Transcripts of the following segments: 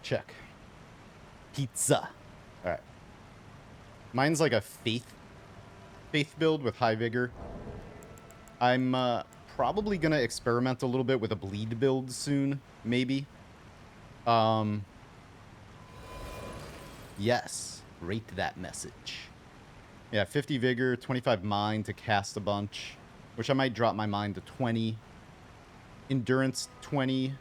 Check. Pizza. All right. Mine's like a faith build with high vigor. I'm probably gonna experiment a little bit with a bleed build soon, maybe. Yes, rate that message. Yeah, 50 vigor, 25 mind to cast a bunch, which I might drop my mind to 20. Endurance 20.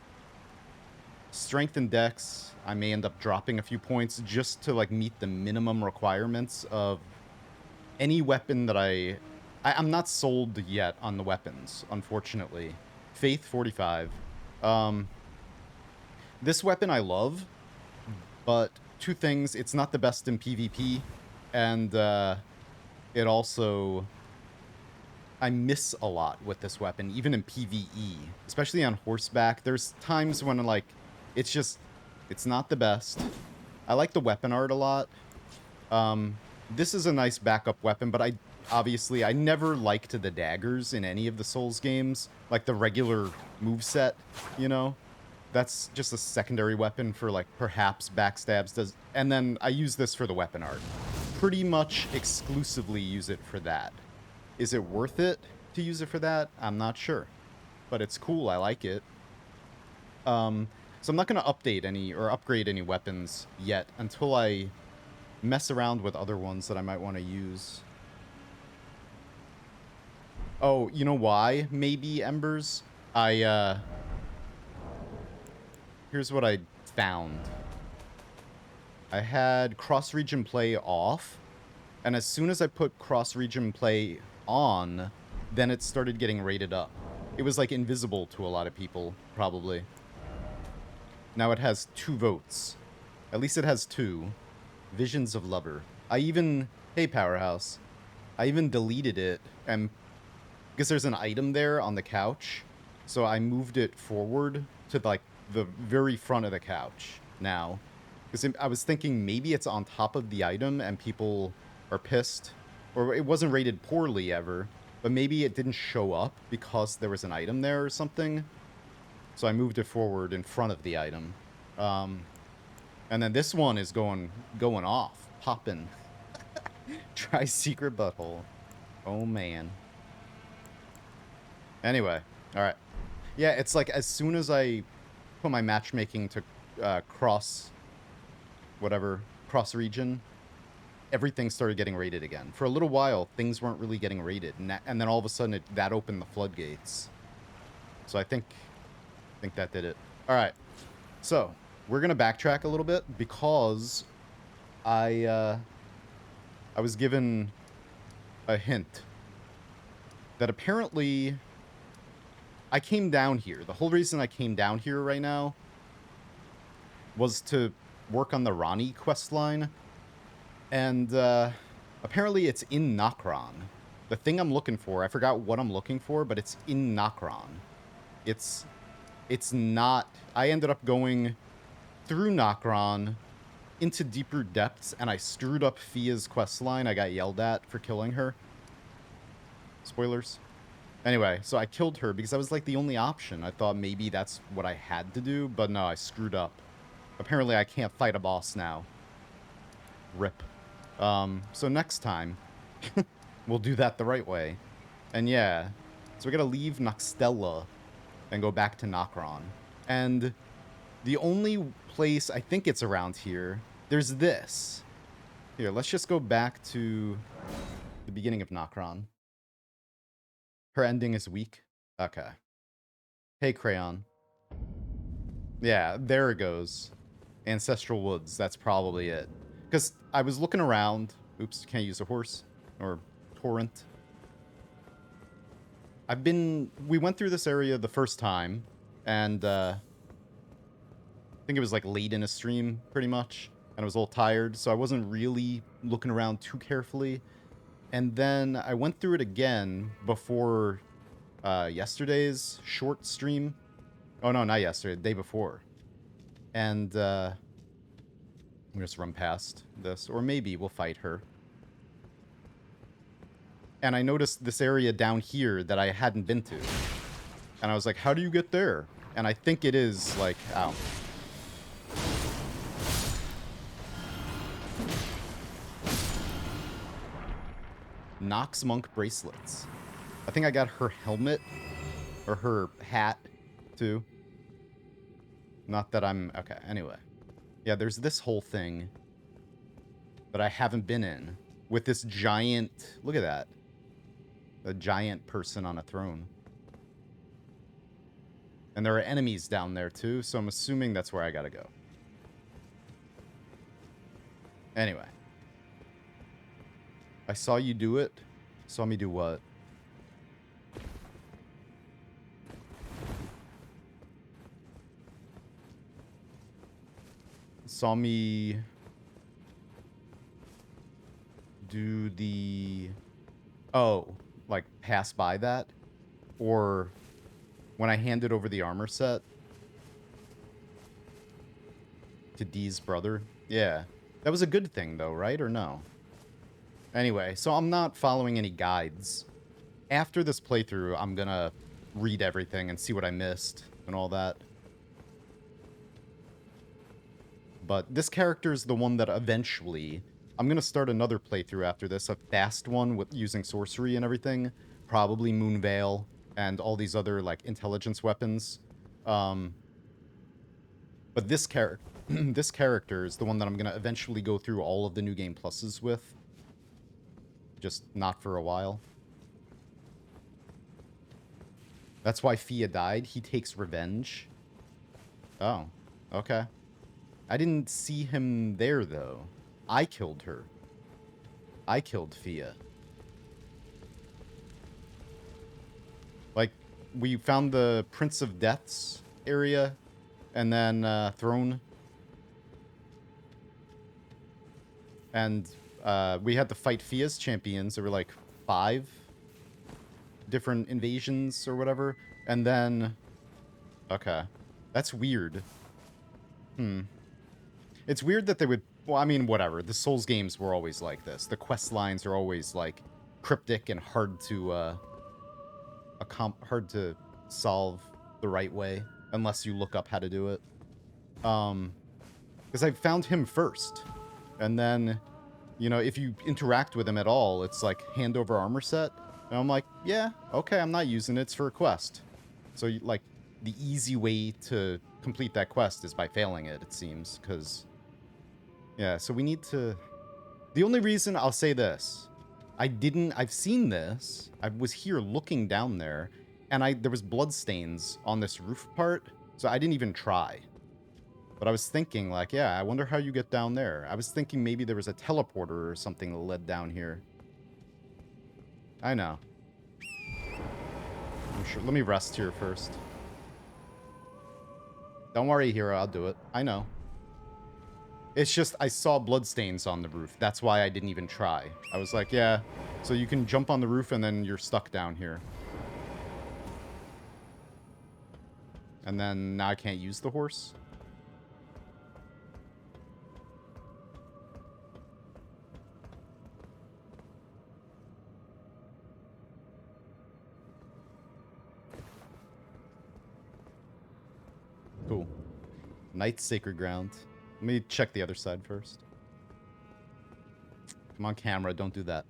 Strength and dex, I may end up dropping a few points just to like meet the minimum requirements of any weapon that I'm not sold yet on the weapons, unfortunately. Faith 45. This weapon I love, but two things, it's not the best in PvP, and it also, I miss a lot with this weapon, even in PvE, especially on horseback. There's times when like, it's not the best. I like the weapon art a lot. This is a nice backup weapon, but I never liked the daggers in any of the Souls games, like the regular moveset, you know? That's just a secondary weapon for, like, perhaps backstabs. And then I use this for the weapon art. Pretty much exclusively use it for that. Is it worth it to use it for that? I'm not sure. But it's cool, I like it. So I'm not going to update any, or upgrade any weapons yet, until I mess around with other ones that I might want to use. Oh, you know why? Maybe, Embers? Here's what I found. I had cross-region play off, and as soon as I put cross-region play on, then it started getting rated up. It was, like, invisible to a lot of people, probably. Now it has 2 votes. At least it has 2. Visions of Lover. Hey, Powerhouse. I even deleted it, and because there's an item there on the couch, so I moved it forward to, like, the very front of the couch now. Because I was thinking maybe it's on top of the item and people are pissed. Or it wasn't rated poorly ever, but maybe it didn't show up because there was an item there or something. So I moved it forward in front of the item. And then this one is going off. Poppin'. Try secret butthole. Oh, man. Anyway. Alright. Yeah, it's like as soon as I put my matchmaking to cross region, everything started getting rated again. For a little while, things weren't really getting rated, and then all of a sudden that opened the floodgates. So I think that did it. All right, so we're gonna backtrack a little bit because I was given a hint that apparently I came down here. The whole reason I came down here right now was to work on the Rani questline. And apparently it's in Nokron. The thing I'm looking for, I forgot what I'm looking for, but it's in Nokron. It's not... I ended up going through Nokron into deeper depths, and I screwed up Fia's questline. I got yelled at for killing her. Spoilers. Anyway, so I killed her because that was like the only option. I thought maybe that's what I had to do, but no, I screwed up. Apparently I can't fight a boss now. Rip. So next time, we'll do that the right way. And yeah, so we gotta leave Noxtella and go back to Nokron. And the only place, I think it's around here, there's this. Here, let's just go back to the beginning of Nokron. Her ending is weak. Okay. Hey, Crayon. Yeah, there it goes. Ancestral Woods, that's probably it. Because I was looking around. Oops, can't use a horse. Or torrent. We went through this area the first time. And, I think it was like late in a stream, pretty much. And I was a little tired, so I wasn't really looking around too carefully. And then I went through it again before yesterday's short stream. Oh, no, not yesterday. The day before. And, I'm gonna just run past this. Or maybe we'll fight her. And I noticed this area down here that I hadn't been to. And I was like, how do you get there? And I think it is, like, ow. Nox Monk bracelets. I think I got her helmet or her hat too. Not that I'm... Okay, anyway. Yeah, there's this whole thing that I haven't been in with this giant... Look at that. A giant person on a throne. And there are enemies down there too, so I'm assuming that's where I gotta go. Anyway. I saw you do it. Saw me do what? Saw me do the... Oh, like pass by that? Or when I handed over the armor set to Dee's brother? Yeah. That was a good thing though, right? Or no? Anyway, so I'm not following any guides. After this playthrough, I'm gonna read everything and see what I missed and all that. But this character is the one that eventually... I'm going to start another playthrough after this, a fast one with using sorcery and everything. Probably Moonveil and all these other, like, intelligence weapons. But this this character is the one that I'm going to eventually go through all of the New Game Pluses with. Just not for a while. That's why Fia died. He takes revenge. Oh, okay. I didn't see him there, though. I killed her. I killed Fia. Like, we found the Prince of Death's area, and then Throne. And we had to fight Fia's champions. There were like 5 different invasions or whatever. And then... Okay. That's weird. It's weird that they would... Well, I mean, whatever. The Souls games were always like this. The quest lines are always, like, cryptic and hard to solve the right way. Unless you look up how to do it. Because I found him first. And then, you know, if you interact with him at all, it's like, hand over armor set. And I'm like, yeah, okay, I'm not using it. It's for a quest. So, like, the easy way to complete that quest is by failing it, it seems. Because... Yeah, so we need to... The only reason I'll say this, I've seen this, I was here looking down there, and there was bloodstains on this roof part, so I didn't even try. But I was thinking, like, yeah, I wonder how you get down there. I was thinking maybe there was a teleporter or something that led down here. I know. I'm sure. Let me rest here first. Don't worry, Hero, I'll do it. I know. It's just, I saw bloodstains on the roof. That's why I didn't even try. I was like, yeah, so you can jump on the roof and then you're stuck down here. And then now I can't use the horse? Cool. Knight's Sacred Ground. Let me check the other side first. Come on, camera, don't do that.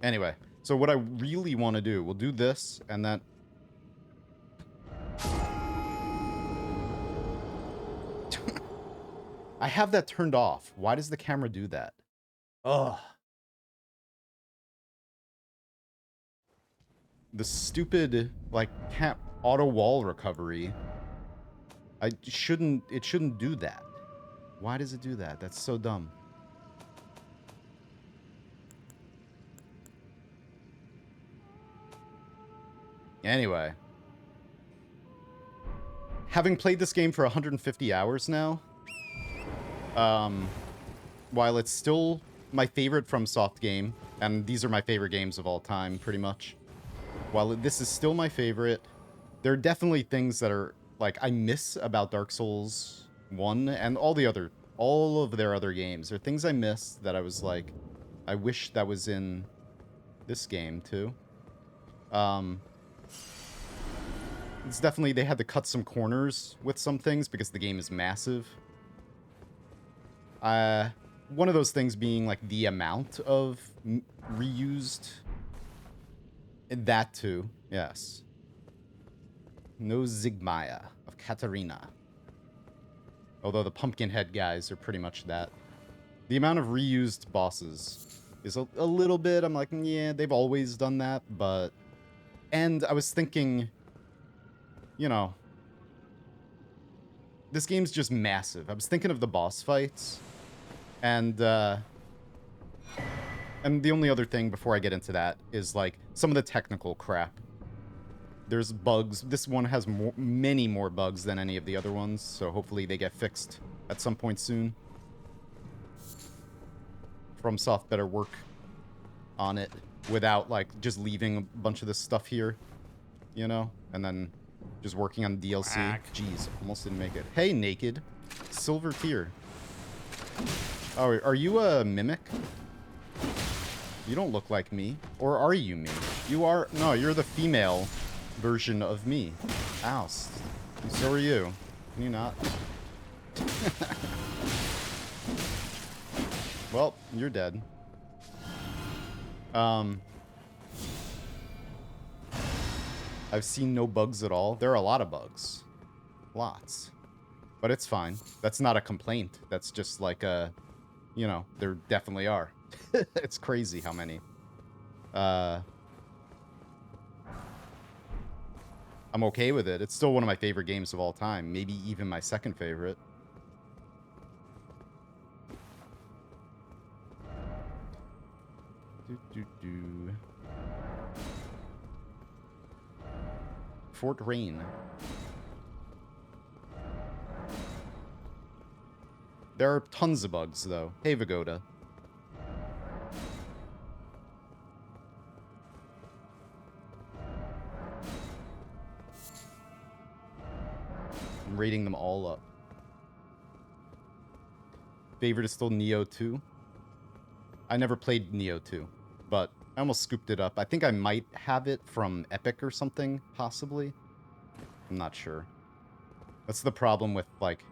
Anyway, so what I really want to do, we'll do this, and then... I have that turned off. Why does the camera do that? Ugh. The stupid, like, auto wall recovery. It shouldn't do that. Why does it do that? That's so dumb. Anyway. Having played this game for 150 hours now, while it's still my favorite FromSoft game, and these are my favorite games of all time, pretty much, while this is still my favorite, there are definitely things that are, like, I miss about Dark Souls 1 and all of their other games. There are things I miss that I was like, I wish that was in this game, too. It's definitely, they had to cut some corners with some things because the game is massive. One of those things being like the amount of reused. That too, yes. No Zigmaya of Katarina. Although the Pumpkinhead guys are pretty much that. The amount of reused bosses is a little bit, I'm like, yeah, they've always done that, but... And I was thinking, you know, this game's just massive. I was thinking of the boss fights, and the only other thing before I get into that is, like, some of the technical crap. There's bugs. This one has many more bugs than any of the other ones, so hopefully they get fixed at some point soon. FromSoft better work on it without, like, just leaving a bunch of this stuff here, you know? And then just working on DLC. Quack. Jeez, almost didn't make it. Hey, Naked. Silver tier. Oh, are you a mimic? You don't look like me. Or are you me? You are... No, you're the female version of me. Ow. So are you. Can you not? Well, you're dead. I've seen no bugs at all. There are a lot of bugs. Lots. But it's fine. That's not a complaint. That's just like a... You know, there definitely are. It's crazy how many. I'm okay with it. It's still one of my favorite games of all time. Maybe even my second favorite. Fort Rain. There are tons of bugs, though. Hey, Vagoda. I'm rating them all up. Favorite is still Neo 2. I never played Neo 2, but I almost scooped it up. I think I might have it from Epic or something, possibly. I'm not sure. That's the problem with, like,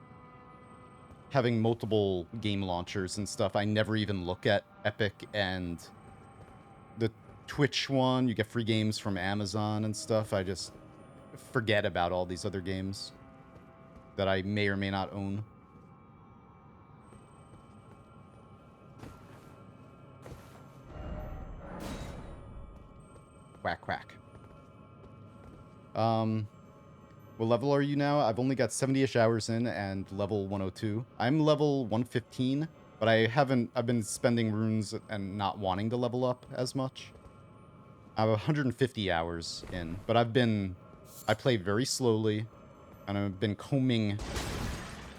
having multiple game launchers and stuff. I never even look at Epic and the Twitch one. You get free games from Amazon and stuff. I just forget about all these other games that I may or may not own. Quack, quack. What level are you now? I've only got 70-ish hours in and level 102. I'm level 115, but I've been spending runes and not wanting to level up as much. I have 150 hours in, but I play very slowly, and I've been combing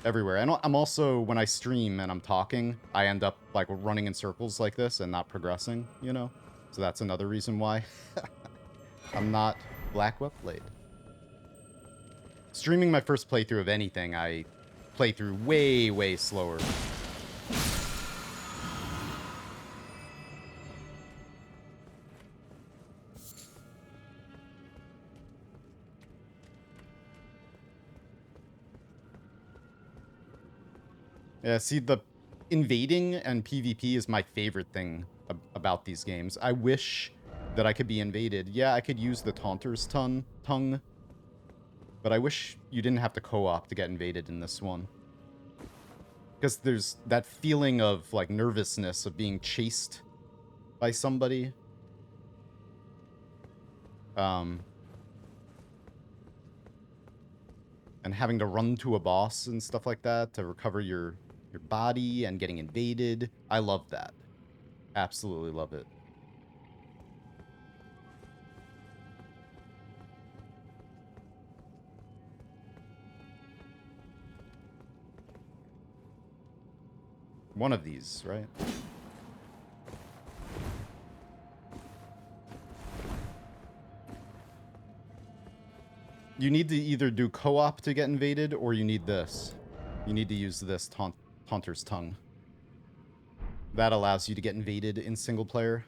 everywhere. And I'm also, when I stream and I'm talking, I end up, like, running in circles like this and not progressing, you know? So that's another reason why I'm not Black Web Blade. Streaming my first playthrough of anything, I play through way, way slower. Yeah, see, the invading and PvP is my favorite thing about these games. I wish that I could be invaded. Yeah, I could use the Taunter's tongue, but I wish you didn't have to co-op to get invaded in this one. Because there's that feeling of, like, nervousness of being chased by somebody. And having to run to a boss and stuff like that to recover your body and getting invaded. I love that. Absolutely love it. One of these, right? You need to either do co-op to get invaded, or you need this. You need to use this Taunter's Tongue. That allows you to get invaded in single player.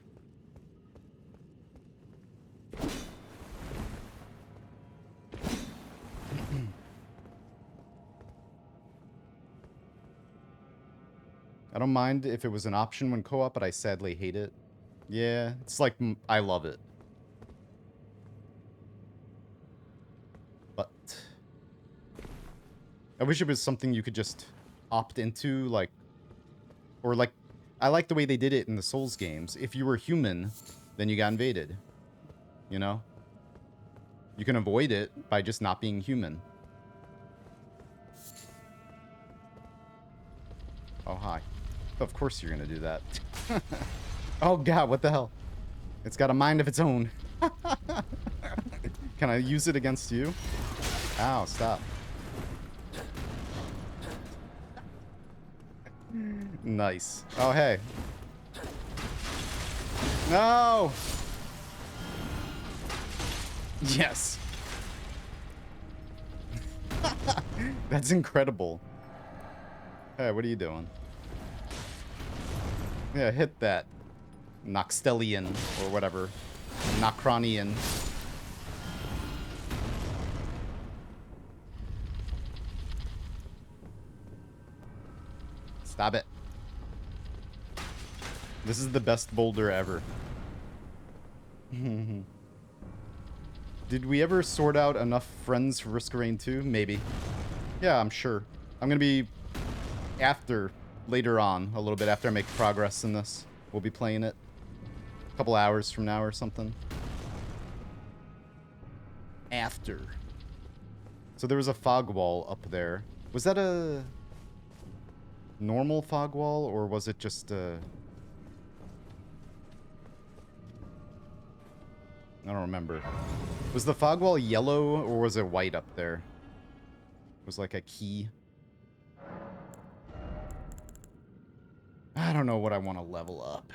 I don't mind if it was an option when co-op, but I sadly hate it. Yeah, it's like, I love it. But I wish it was something you could just opt into, like, or like, I like the way they did it in the Souls games. If you were human, then you got invaded. You know? You can avoid it by just not being human. Oh, hi. Of course you're gonna do that. Oh god, what the hell? It's got a mind of its own. Can I use it against you? Ow, stop. Nice. Oh, hey. No! Yes. That's incredible. Hey, what are you doing? Yeah, hit that. Noxtelian, or whatever. Nocronian. Stop it. This is the best boulder ever. Did we ever sort out enough friends for Risk of Rain 2? Maybe. Yeah, I'm sure. I'm gonna be later on, a little bit after I make progress in this. We'll be playing it a couple hours from now or something. After. So there was a fog wall up there. Was that a normal fog wall, or was it just a... I don't remember. Was the fog wall yellow, or was it white up there? It was like a key. I don't know what I want to level up.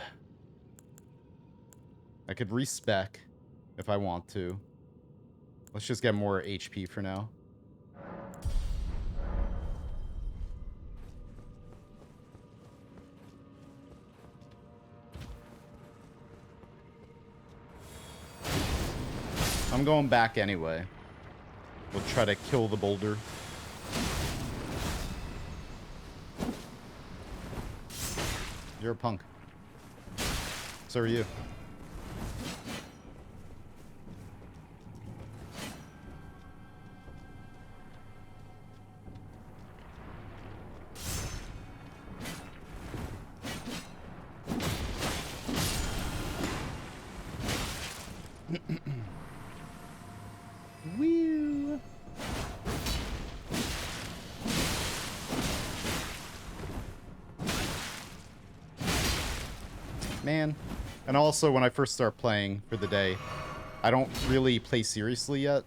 I could respec if I want to. Let's just get more HP for now. I'm going back anyway. We'll try to kill the boulder. You're a punk. So are you. Woo! Man. And also, when I first start playing for the day, I don't really play seriously yet.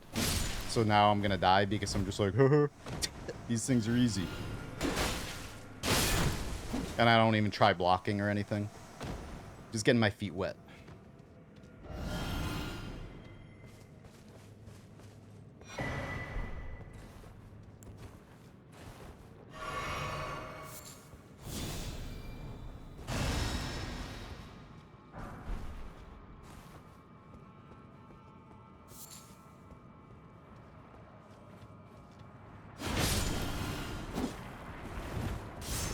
So now I'm gonna die because I'm just like, haha, these things are easy. And I don't even try blocking or anything. Just getting my feet wet.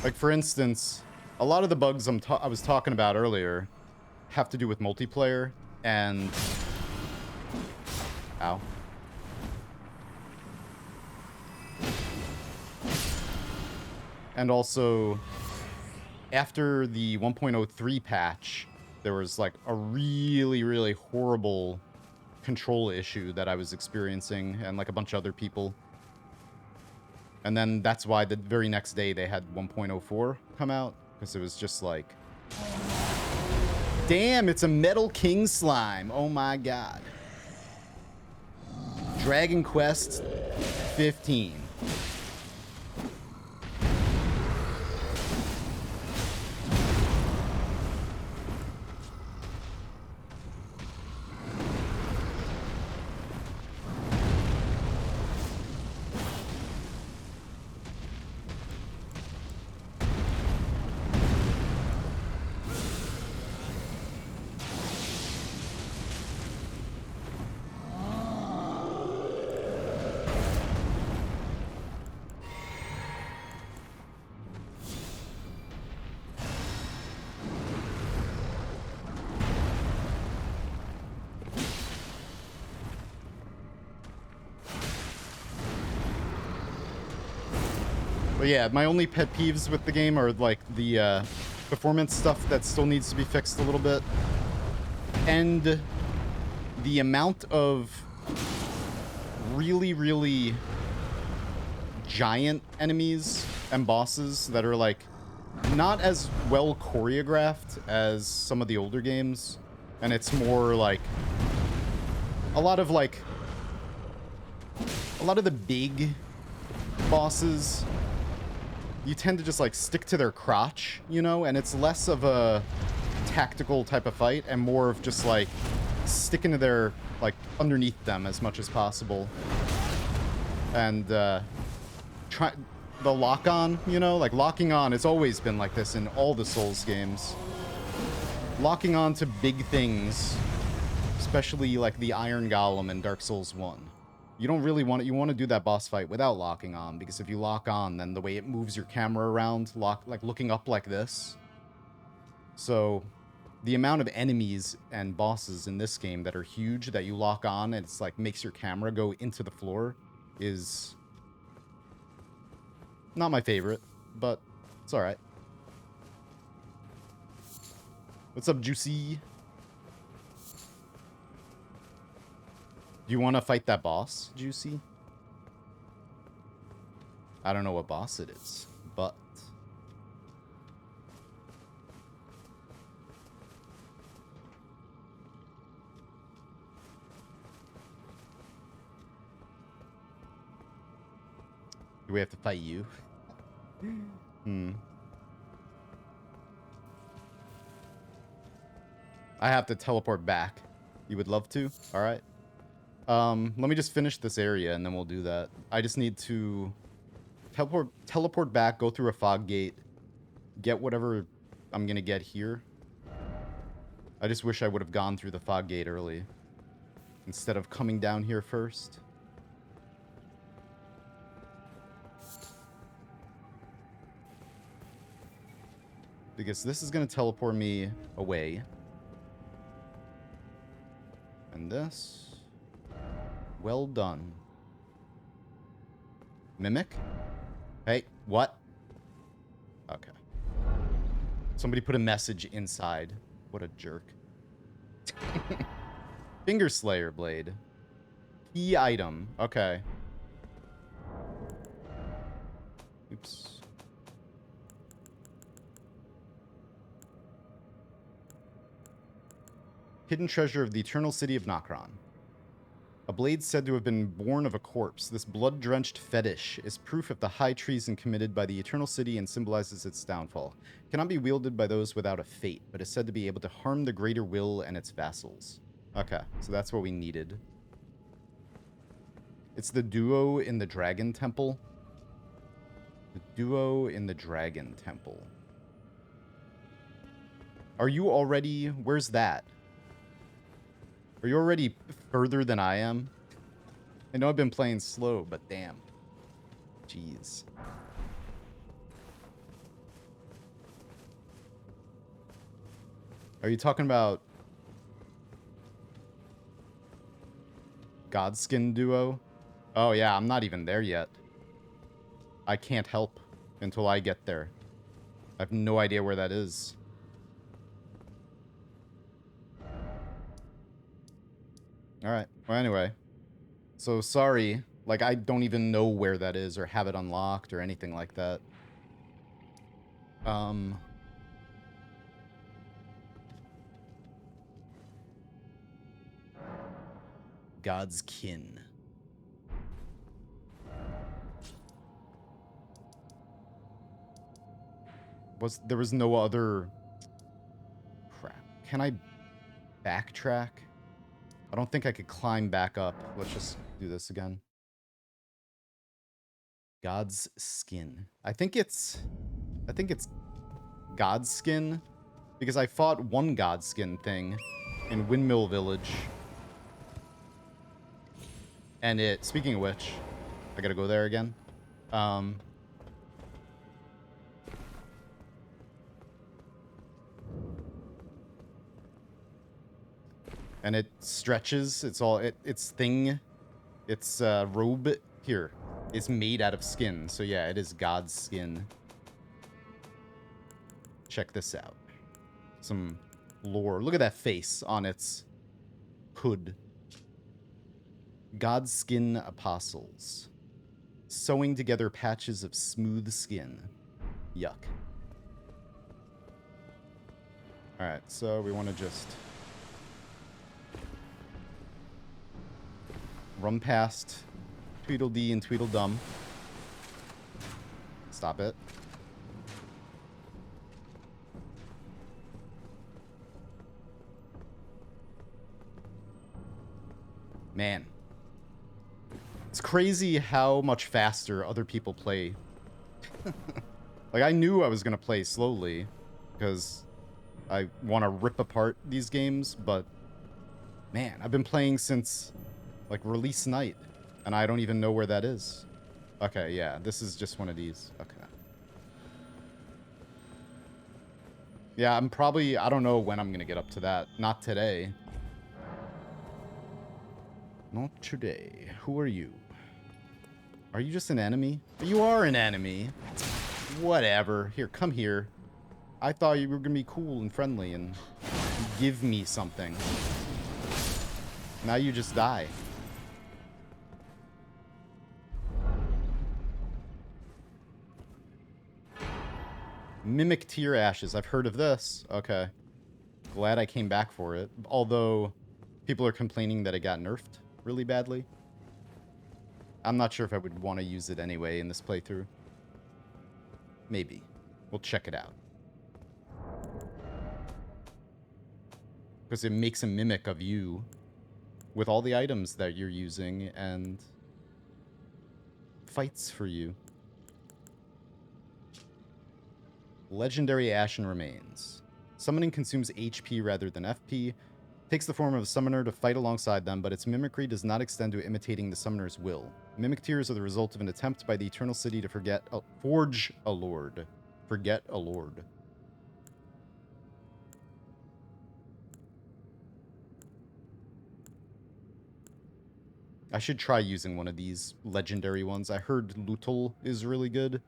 Like, for instance, a lot of the bugs I was talking about earlier have to do with multiplayer, and... Ow. And also, after the 1.03 patch, there was, like, a really, really horrible control issue that I was experiencing, and, like, a bunch of other people. And then that's why the very next day they had 1.04 come out, because it was just like... Damn, it's a Metal King slime. Oh my god. Dragon Quest 15. But yeah, my only pet peeves with the game are like the performance stuff that still needs to be fixed a little bit. And the amount of really, really giant enemies and bosses that are like not as well choreographed as some of the older games. And it's more like a lot of the big bosses, you tend to just like stick to their crotch, you know, and it's less of a tactical type of fight and more of just like sticking to their, like, underneath them as much as possible. And try the lock on, you know, like locking on, it's always been like this in all the Souls games. Locking on to big things, especially like the Iron Golem in Dark Souls 1. You don't really want it. You want to do that boss fight without locking on, because if you lock on, then the way it moves your camera around, like looking up like this. So the amount of enemies and bosses in this game that are huge that you lock on and it's like makes your camera go into the floor is not my favorite, but it's all right. What's up, Juicy? Do you want to fight that boss, Juicy? I don't know what boss it is, but... Do we have to fight you? I have to teleport back. You would love to? All right. Let me just finish this area and then we'll do that. I just need to teleport back, go through a fog gate, get whatever I'm gonna get here. I just wish I would have gone through the fog gate early instead of coming down here first. Because this is gonna teleport me away. And this... Well done. Mimic? Hey, what? Okay. Somebody put a message inside. What a jerk. Finger Slayer Blade. Key item. Okay. Oops. Hidden treasure of the eternal city of Nokron. A blade said to have been born of a corpse. This blood-drenched fetish is proof of the high treason committed by the Eternal City and symbolizes its downfall. It cannot be wielded by those without a fate, but is said to be able to harm the Greater Will and its vassals. Okay, so that's what we needed. It's the duo in the Dragon Temple. The duo in the Dragon Temple. Are you already... Where's that? Are you already further than I am? I know I've been playing slow, but damn. Jeez. Are you talking about Godskin duo? Oh yeah, I'm not even there yet. I can't help until I get there. I have no idea where that is. Alright, well anyway. So sorry, like I don't even know where that is or have it unlocked or anything like that. God's kin. There was no other... Crap. Can I backtrack? I don't think I could climb back up. Let's just do this again. God's skin. I think it's God's skin, because I fought one God skin thing in Windmill Village. And it, speaking of which, I gotta go there again. And it stretches, it's all, its thing, its robe, here. is made out of skin. So yeah, it is God's skin. Check this out. Some lore. Look at that face on its hood. God's skin apostles. Sewing together patches of smooth skin. Yuck. Alright, so we want to just run past Tweedledee and Tweedledum. Stop it. Man. It's crazy how much faster other people play. Like, I knew I was going to play slowly because I want to rip apart these games, but man, I've been playing since like release night and I don't even know where that is. Okay, yeah, this is just one of these. Okay. Yeah, I don't know when I'm going to get up to that. Not today. Not today. Who are you? Are you just an enemy? You are an enemy. Whatever. Here, come here. I thought you were going to be cool and friendly and give me something. Now you just die. Mimic Tear Ashes. I've heard of this. Okay. Glad I came back for it. Although people are complaining that it got nerfed really badly. I'm not sure if I would want to use it anyway in this playthrough. Maybe. We'll check it out. Because it makes a mimic of you with all the items that you're using and fights for you. Legendary Ashen Remains. Summoning consumes HP rather than FP. Takes the form of a summoner to fight alongside them, but its mimicry does not extend to imitating the summoner's will. Mimic tears are the result of an attempt by the Eternal City to forge a lord. Forget a lord. I should try using one of these legendary ones. I heard Lutul is really good.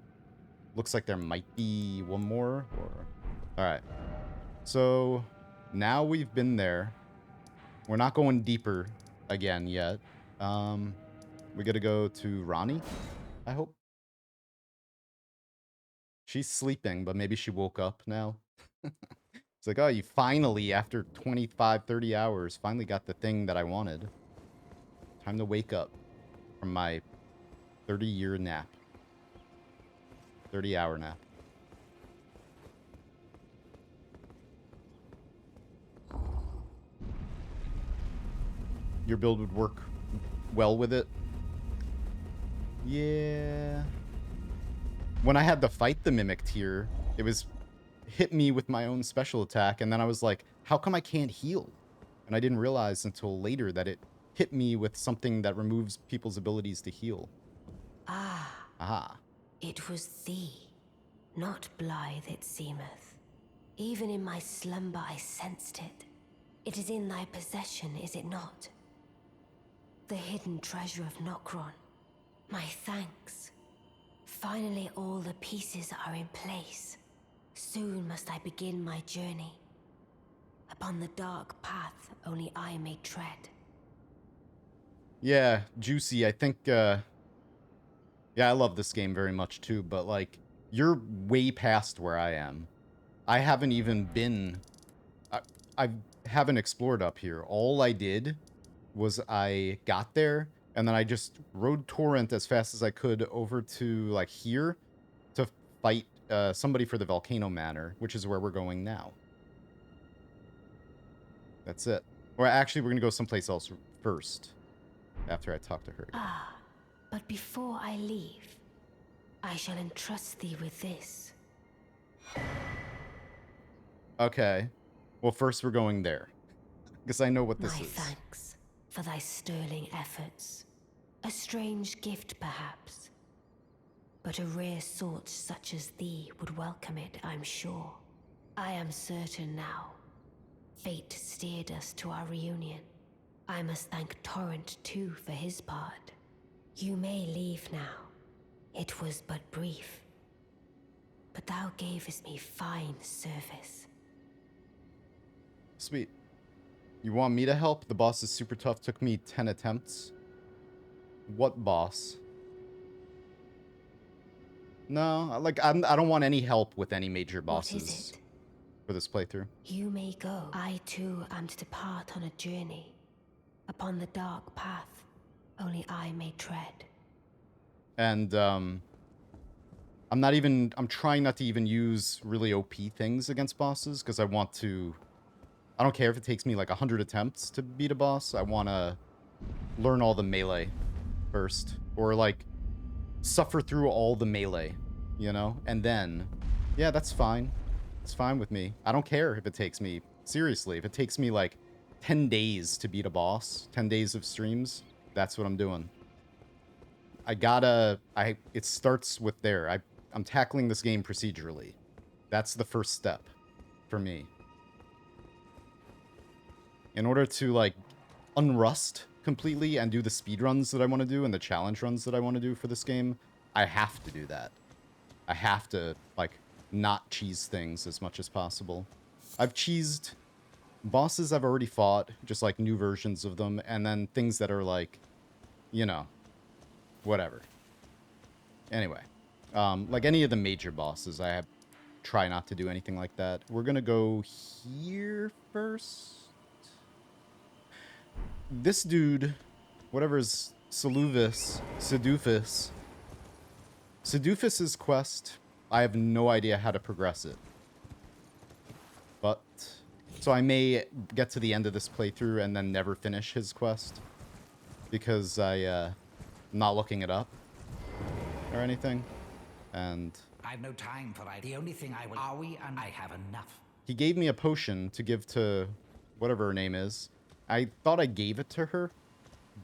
Looks like there might be one more. Alright. So, now we've been there. We're not going deeper again yet. We gotta go to Ronnie, I hope. She's sleeping, but maybe she woke up now. It's like, oh, you finally, after 25, 30 hours, finally got the thing that I wanted. Time to wake up from my 30-year nap. 30-hour nap. Your build would work well with it. Yeah. When I had to fight the Mimic Tier, it was hit me with my own special attack, and then I was like, how come I can't heal? And I didn't realize until later that it hit me with something that removes people's abilities to heal. Ah. It was thee, not blithe it seemeth. Even in my slumber I sensed it. It is in thy possession, is it not? The hidden treasure of Nokron. My thanks. Finally all the pieces are in place. Soon must I begin my journey. Upon the dark path only I may tread. Yeah, Juicy, I think, yeah, I love this game very much too, but like, you're way past where I am. I haven't even been, I haven't explored up here. All I did was I got there, and then I just rode Torrent as fast as I could over to, like, here to fight somebody for the Volcano Manor, which is where we're going now. That's it. Or actually, we're going to go someplace else first, after I talk to her again. But before I leave, I shall entrust thee with this. Okay. Well, first we're going there. Because I know what this is. My thanks for thy sterling efforts. A strange gift, perhaps. But a rare sort such as thee would welcome it, I'm sure. I am certain now. Fate steered us to our reunion. I must thank Torrent, too, for his part. You may leave now. It was but brief, but thou gavest me fine service. Sweet. You want me to help? The boss is super tough. Took me 10 attempts. What boss? No, like, I don't want any help with any major bosses. What is it? For this playthrough. You may go. I too am to depart on a journey. Upon the dark path, only I may tread. And, I'm trying not to even use really OP things against bosses, because I don't care if it takes me like 100 attempts to beat a boss. I want to learn all the melee first. Or like, suffer through all the melee, you know? And then, yeah, that's fine. It's fine with me. I don't care if it takes me, seriously, if it takes me like 10 days to beat a boss, 10 days of streams, that's what I'm doing. It starts with there. I'm tackling this game procedurally. That's the first step for me. In order to like unrust completely and do the speed runs that I want to do and the challenge runs that I want to do for this game, I have to do that. I have to like not cheese things as much as possible. I've cheesed bosses I've already fought, just like new versions of them, and then things that are like, you know, whatever. Anyway, like any of the major bosses, try not to do anything like that. We're gonna go here first. This dude, whatever is Sedufus's quest, I have no idea how to progress it. But, so I may get to the end of this playthrough and then never finish his quest. Because I'm not looking it up or anything. And I've no time for the only thing I will are we and I have enough. He gave me a potion to give to whatever her name is. I thought I gave it to her,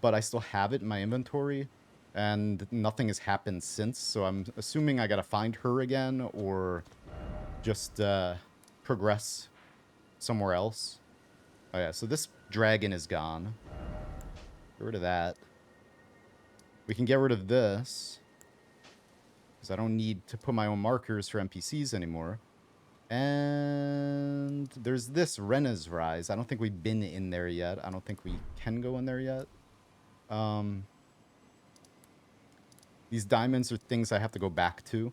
but I still have it in my inventory. And nothing has happened since, so I'm assuming I gotta find her again, or just progress somewhere else. Oh yeah, so this dragon is gone. Get rid of that. We can get rid of this, because I don't need to put my own markers for NPCs anymore. And there's this Rena's Rise. I don't think we've been in there yet. I don't think we can go in there yet. These diamonds are things I have to go back to.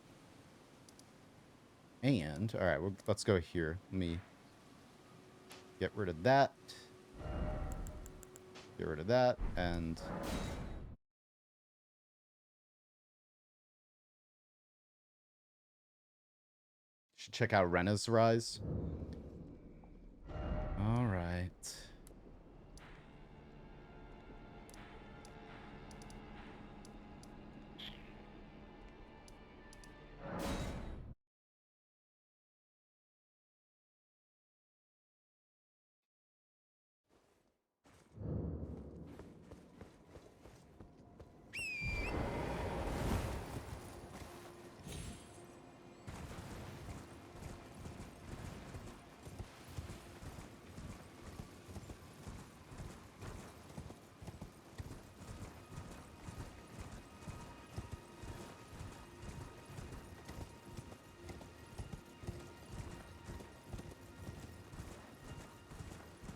And, alright, let's go here. Let me get rid of that. Get rid of that, and... should check out Rena's Rise. Alright.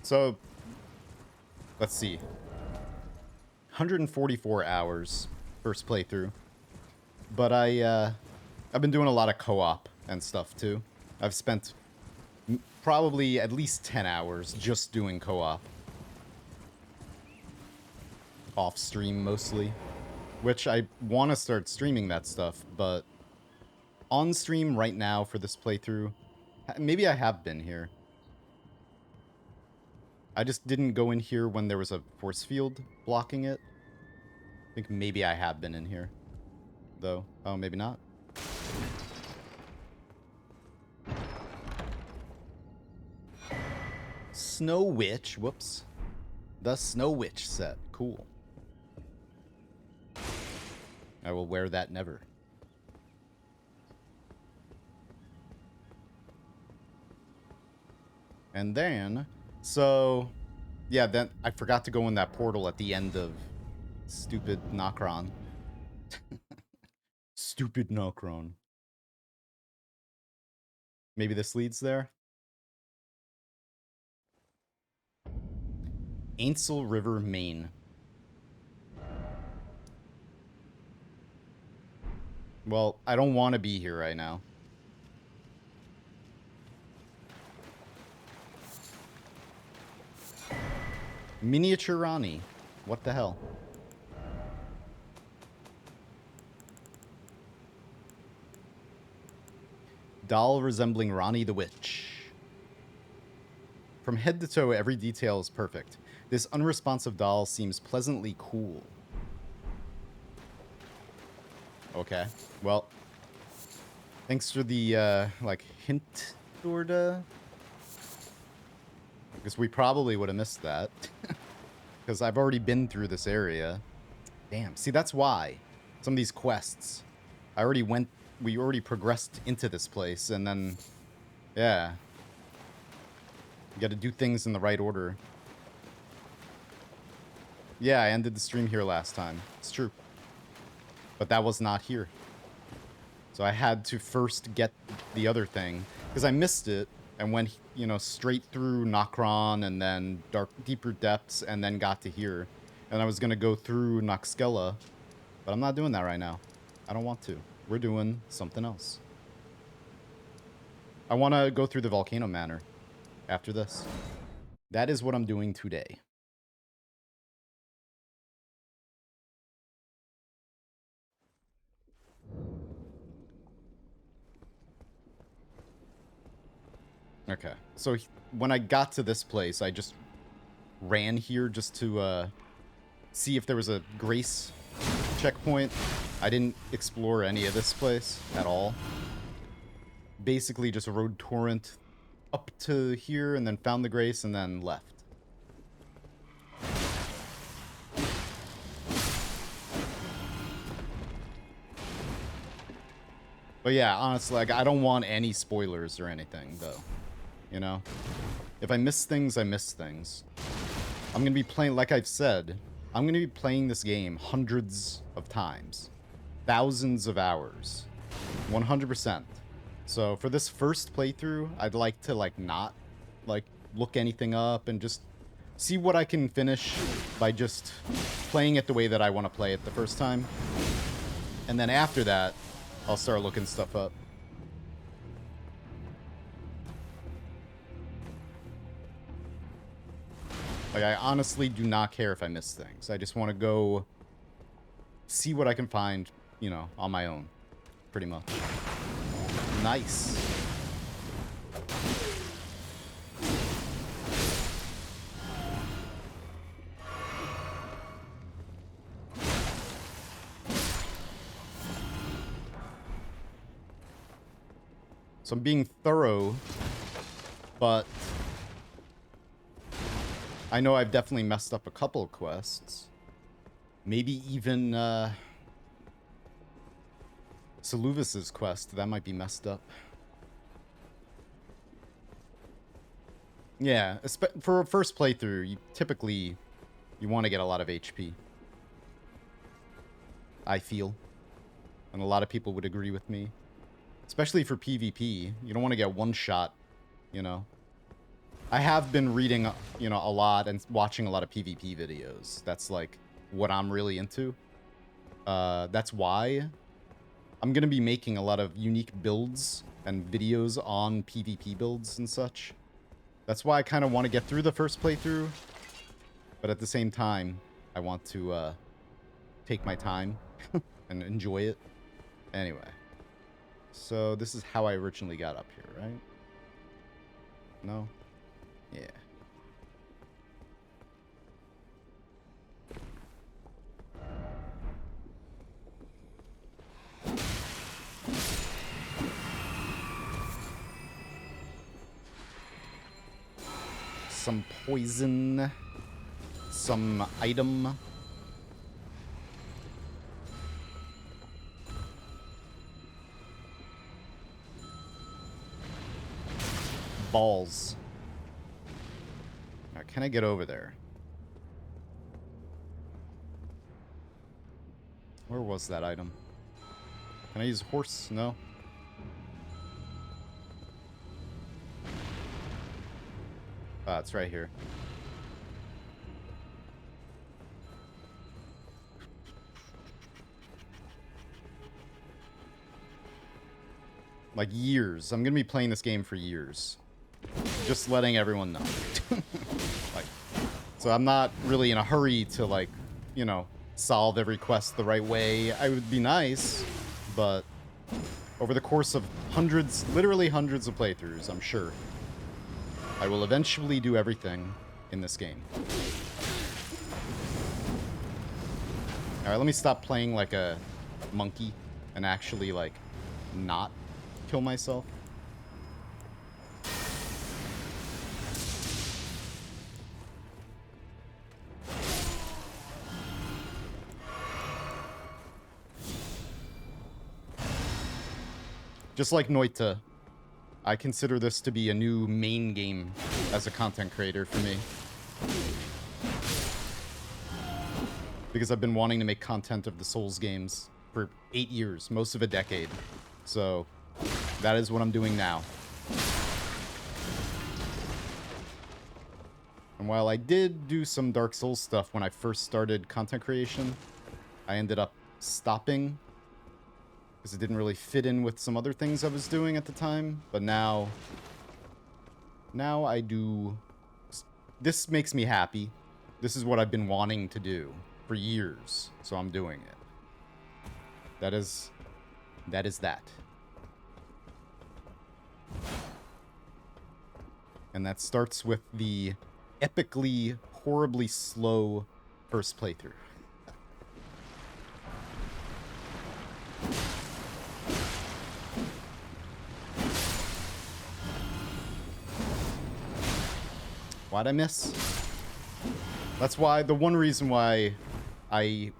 So, let's see. 144 hours first playthrough. But I've been doing a lot of co-op and stuff too. I've spent probably at least 10 hours just doing co-op. Off stream mostly. Which I want to start streaming that stuff, but on stream right now for this playthrough, maybe I have been here. I just didn't go in here when there was a force field blocking it. I think maybe I have been in here, though. Oh, maybe not. Snow Witch. Whoops. The Snow Witch set. Cool. I will wear that never. And then... so, yeah, then I forgot to go in that portal at the end of stupid Nokron. Stupid Nocron. Maybe this leads there? Ainsel River, Maine. Well, I don't want to be here right now. Miniature Ronnie. What the hell? Doll resembling Ronnie the Witch. From head to toe, every detail is perfect. This unresponsive doll seems pleasantly cool. Okay. Well, thanks for the, like, hint, sorta. Because we probably would have missed that. Because I've already been through this area. Damn. See, that's why. Some of these quests. We already progressed into this place, and then... Yeah. You gotta do things in the right order. Yeah, I ended the stream here last time. It's true. But that was not here. So I had to first get the other thing. Because I missed it, and went, you know, straight through Nokron, and then Deeper Depths, and then got to here. And I was gonna go through Noxkella, but I'm not doing that right now. I don't want to. We're doing something else. I want to go through the Volcano Manor after this. That is what I'm doing today. Okay, so when I got to this place, I just ran here just to see if there was a grace checkpoint. I didn't explore any of this place at all. Basically just rode torrent up to here and then found the grace and then left. But yeah, honestly, like, I don't want any spoilers or anything, though. You know? If I miss things, I miss things. I'm gonna be playing, like I've said, I'm gonna be playing this game hundreds of times. Thousands of hours. 100%. So for this first playthrough, I'd like to, like, not, like, look anything up and just see what I can finish by just playing it the way that I want to play it the first time. And then after that, I'll start looking stuff up. Like, I honestly do not care if I miss things. I just want to go see what I can find, you know, on my own. Pretty much. Nice. So I'm being thorough, but I know I've definitely messed up a couple of quests. Maybe even Saluvis's quest, that might be messed up. Yeah, for a first playthrough, you want to get a lot of HP. I feel. And a lot of people would agree with me. Especially for PvP. You don't want to get one shot, you know. I have been reading, you know, a lot and watching a lot of PvP videos. That's, like, what I'm really into. That's why I'm going to be making a lot of unique builds and videos on PvP builds and such. That's why I kind of want to get through the first playthrough. But at the same time, I want to take my time and enjoy it. Anyway. So this is how I originally got up here, right? No? Yeah. Some poison. Some item. Balls. Now, can I get over there? Where was that item? Can I use horse? No. Ah, it's right here. Like years. I'm gonna be playing this game for years. Just letting everyone know. Like, so I'm not really in a hurry to, like, you know, solve every quest the right way. I would be nice, but over the course of hundreds, literally hundreds of playthroughs, I'm sure I will eventually do everything in this game. Alright, let me stop playing like a monkey and actually, like, not kill myself. Just like Noita, I consider this to be a new main game as a content creator for me. Because I've been wanting to make content of the Souls games for 8 years, most of a decade. So that is what I'm doing now. And while I did do some Dark Souls stuff when I first started content creation, I ended up stopping because it didn't really fit in with some other things I was doing at the time. But now I do. This makes me happy. This is what I've been wanting to do for years, so I'm doing it. That is that. And that starts with the epically, horribly slow first playthrough. Why'd I miss? That's why, the one reason why I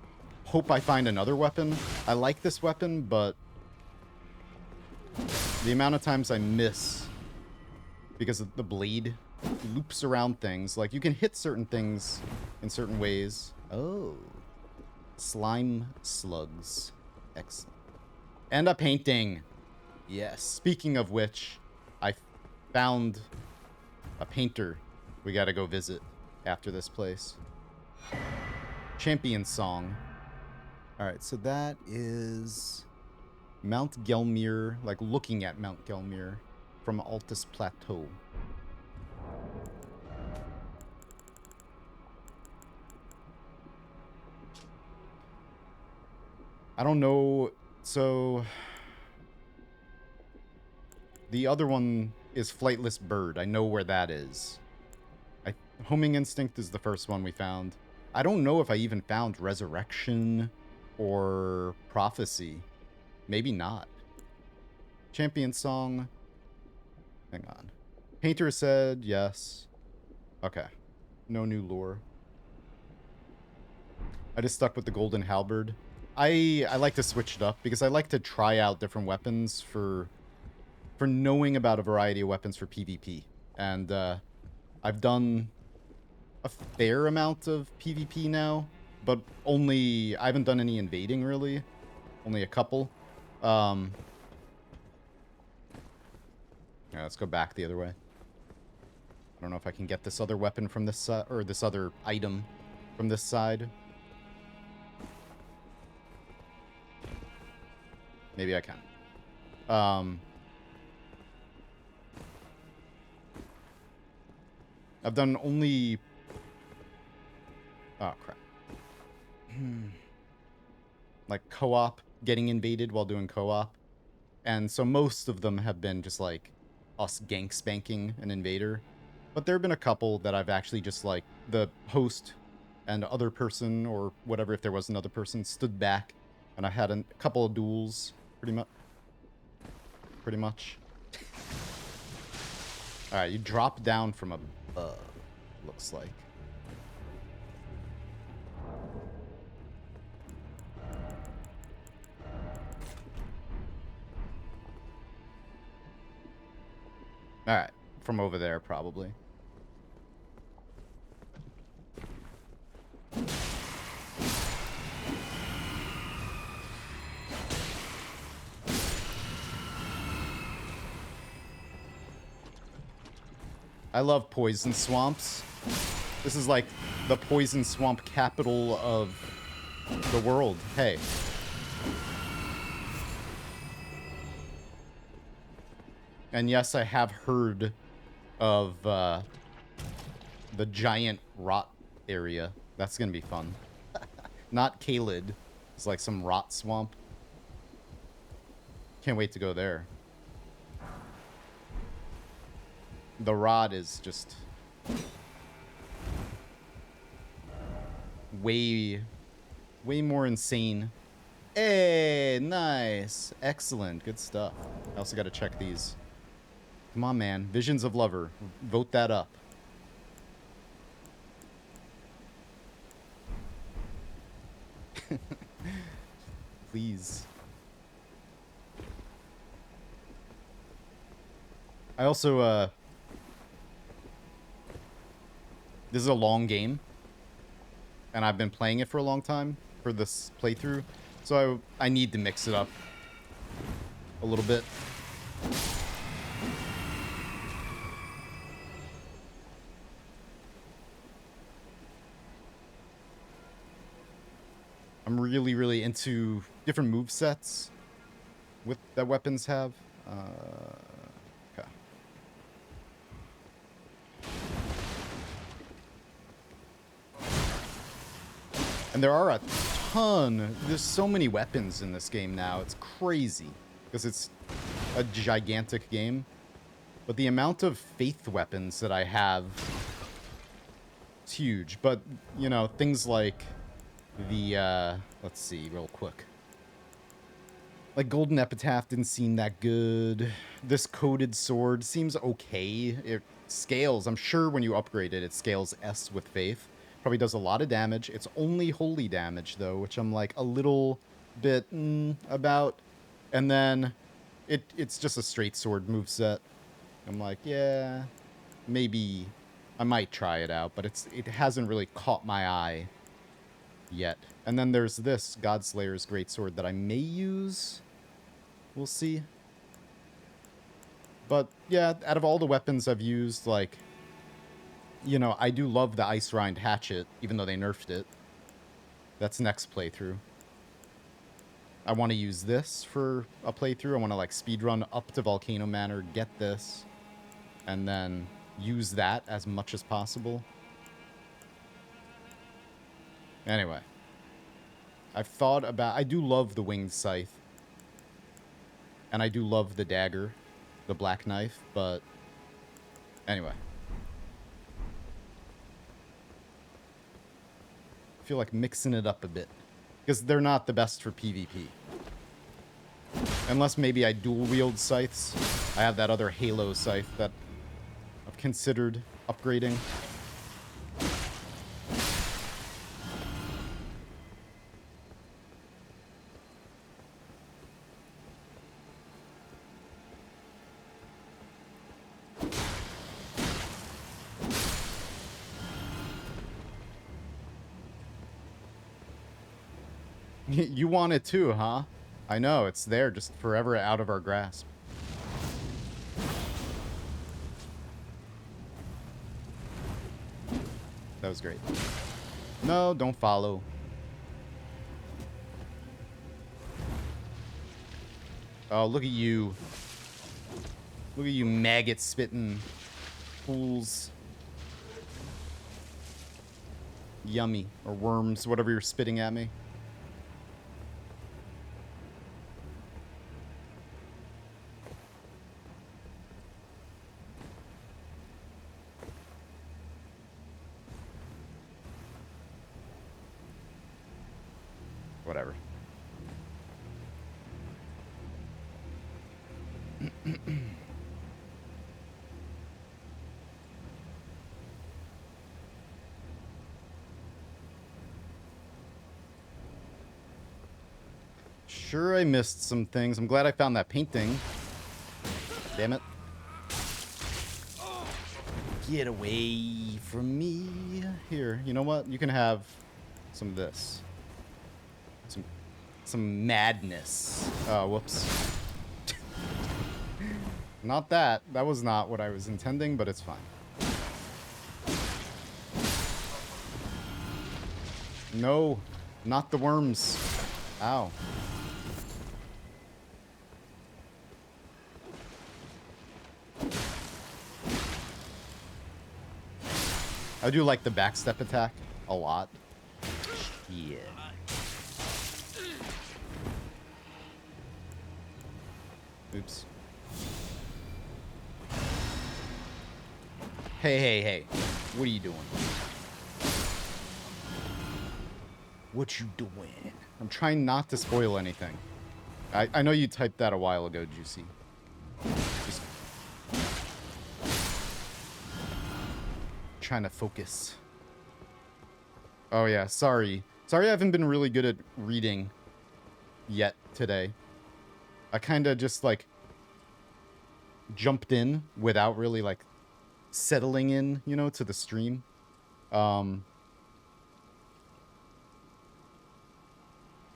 hope I find another weapon. I like this weapon, but the amount of times I miss because of the blade loops around things. Like, you can hit certain things in certain ways. Oh. Slime slugs. Excellent. And a painting. Yes. Speaking of which, I found a painter we gotta go visit after this place. Champion Song. Alright, so that is Mount Gelmir, like looking at Mount Gelmir from Altus Plateau. I don't know, so the other one is Flightless Bird. I know where that is. Homing Instinct is the first one we found. I don't know if I even found Resurrection or Prophecy. Maybe not. Champion Song. Hang on. Painter said yes. Okay. No new lore. I just stuck with the Golden Halberd. I like to switch it up because I like to try out different weapons for knowing about a variety of weapons for PvP. And I've done a fair amount of PvP now, but I haven't done any invading really. Only a couple. Yeah, let's go back the other way. I don't know if I can get this other weapon from this side, or this other item from this side. Maybe I can. I've done only... Oh, crap. Like co-op, getting invaded while doing co-op. And so most of them have been just like us gank spanking an invader. But there have been a couple that I've actually just like the host and other person or whatever, if there was another person, stood back. And I had a couple of duels, pretty much. Alright, you drop down from above, looks like. Alright, from over there, probably. I love poison swamps. This is like the poison swamp capital of the world. Hey. And yes, I have heard of the giant rot area. That's gonna be fun. Not Kalid. It's like some rot swamp. Can't wait to go there. The rot is just way more insane. Hey, nice. Excellent. Good stuff. I also got to check these. Come on, man. Visions of Lover. Vote that up. Please. I also, this is a long game. And I've been playing it for a long time for this playthrough. So I need to mix it up a little bit. I'm really, really into different move sets that weapons have. Okay. And there are a ton. There's so many weapons in this game now. It's crazy because it's a gigantic game. But the amount of faith weapons that I have, it's huge. But, you know, things like the, let's see real quick. Like Golden Epitaph didn't seem that good. This coated sword seems okay. It scales. I'm sure when you upgrade it, it scales S with faith. Probably does a lot of damage. It's only holy damage, though, which I'm like a little bit about. And then it's just a straight sword moveset. I'm like, yeah, maybe I might try it out, but it hasn't really caught my eye yet. And then there's this Godslayer's Greatsword that I may use. We'll see. But yeah, out of all the weapons I've used, like, you know, I do love the Ice Rind Hatchet, even though they nerfed it. That's next playthrough. I want to use this for a playthrough. I want to, like, speedrun up to Volcano Manor, get this, and then use that as much as possible. Anyway. I've thought about... I do love the Winged Scythe. And I do love the dagger, the black knife, but... Anyway. I feel like mixing it up a bit. Because they're not the best for PvP. Unless maybe I dual-wield scythes. I have that other Halo scythe that I've considered upgrading. You want it too, huh? I know, it's there, just forever out of our grasp. That was great. No, don't follow. Oh, look at you. Look at you maggot-spitting fools. Yummy. Or worms, whatever you're spitting at me. Whatever. Sure, I missed some things. I'm glad I found that painting. Damn it. Get away from me. Here, you know what? You can have some of this. Some madness. Oh, whoops. Not that. That was not what I was intending, but it's fine. No, not the worms. Ow. I do like the backstep attack a lot. Yeah. Oops. Hey, hey, hey. What are you doing? What you doing? I'm trying not to spoil anything. I know you typed that a while ago, Juicy. Just trying to focus. Oh yeah, sorry. Sorry I haven't been really good at reading yet today. I kind of just like jumped in without really like settling in, you know, to the stream.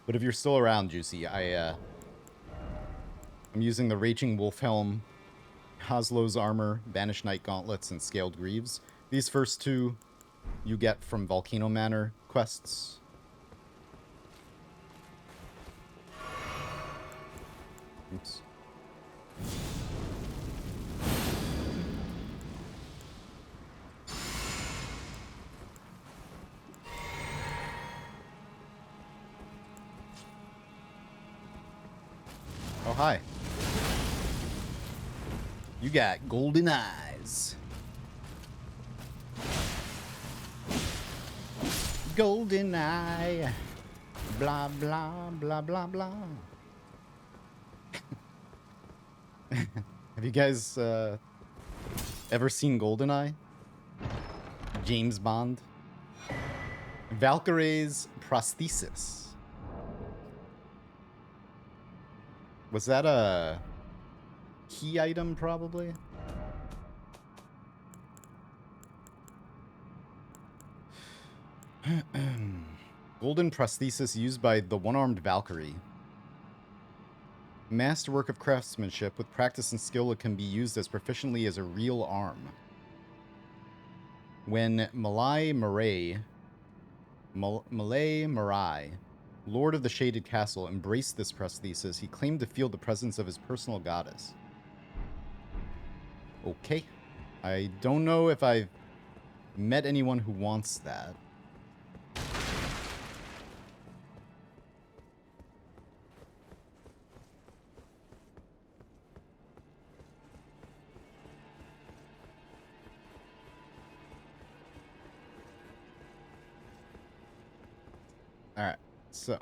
But if you're still around, Juicy, I'm using the Raging Wolf Helm, Haslow's Armor, Banished Knight Gauntlets, and Scaled Greaves. These first two you get from Volcano Manor quests. Oops. Oh, hi. You got golden eyes. Golden eye. Blah, blah, blah, blah, blah. Have you guys ever seen GoldenEye? James Bond? Valkyrie's prosthesis. Was that a key item, probably? Golden prosthesis used by the one-armed Valkyrie. Masterwork of craftsmanship. With practice and skill, it can be used as proficiently as a real arm. When Malay Marai, Lord of the Shaded Castle, embraced this prosthesis, he claimed to feel the presence of his personal goddess. Okay. I don't know if I've met anyone who wants that. Alright, so.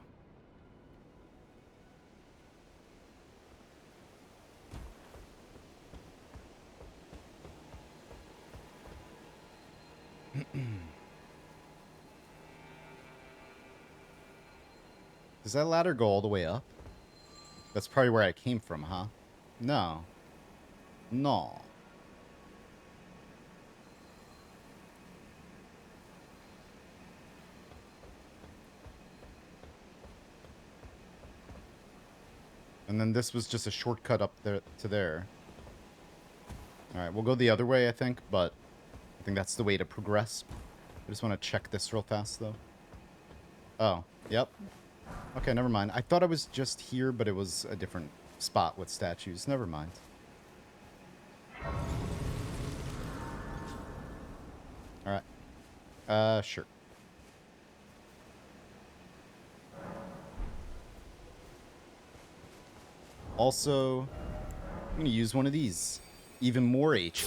Does that ladder go all the way up? That's probably where I came from, huh? No. No. And then this was just a shortcut up there to there. Alright, we'll go the other way, I think, but I think that's the way to progress. I just want to check this real fast, though. Oh, yep. Okay, never mind. I thought I was just here, but it was a different spot with statues. Never mind. Alright. Sure. Also, I'm going to use one of these. Even more HP.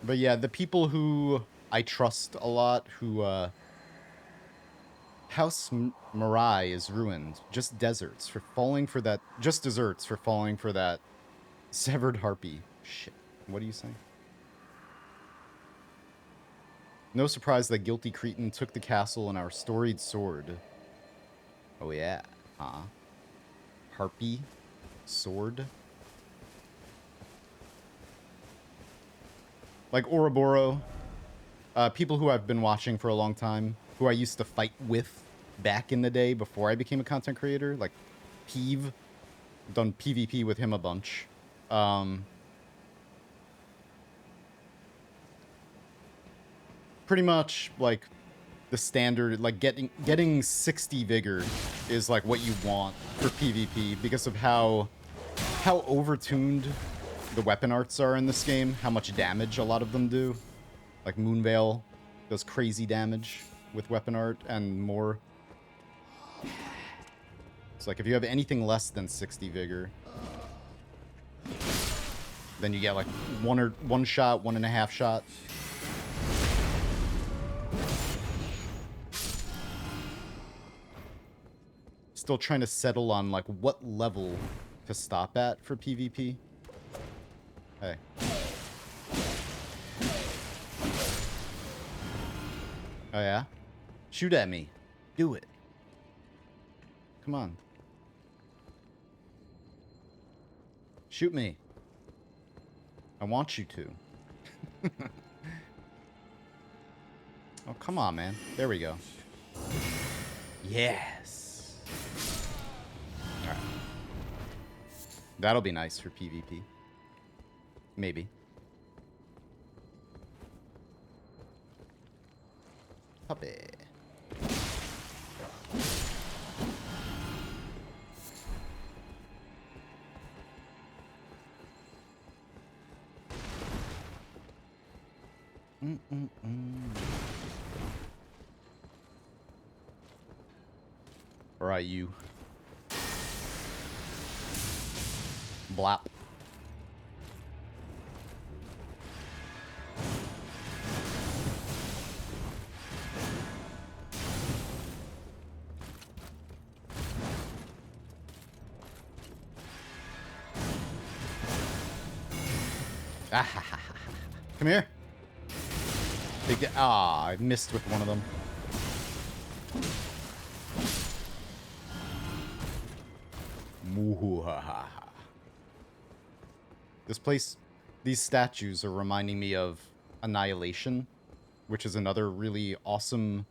But yeah, the people who I trust a lot, who, House Marai is ruined. Just deserts for falling for that. Just deserts for falling for that severed harpy. Shit. What are you saying? No surprise that guilty Cretan took the castle and our storied sword. Oh yeah. Huh? Harpy? Sword? Like Ouroboros. People who I've been watching for a long time. Who I used to fight with back in the day before I became a content creator, like Peeve. I've done PvP with him a bunch. Pretty much like the standard, like getting 60 vigor is like what you want for PvP because of how overtuned the weapon arts are in this game, how much damage a lot of them do. Like Moonveil does crazy damage with weapon art and more. It's like if you have anything less than 60 vigor, then you get like one shot, 1.5 shot. Still trying to settle on like what level to stop at for PvP. Hey. Oh yeah? Shoot at me. Do it. Come on. Shoot me. I want you to. Oh, come on, man. There we go. Yes. Alright. That'll be nice for PvP. Maybe. Puppy. All right, you. Blap. Come here. Ah, I missed with one of them. This place, these statues are reminding me of Annihilation, which is another really awesome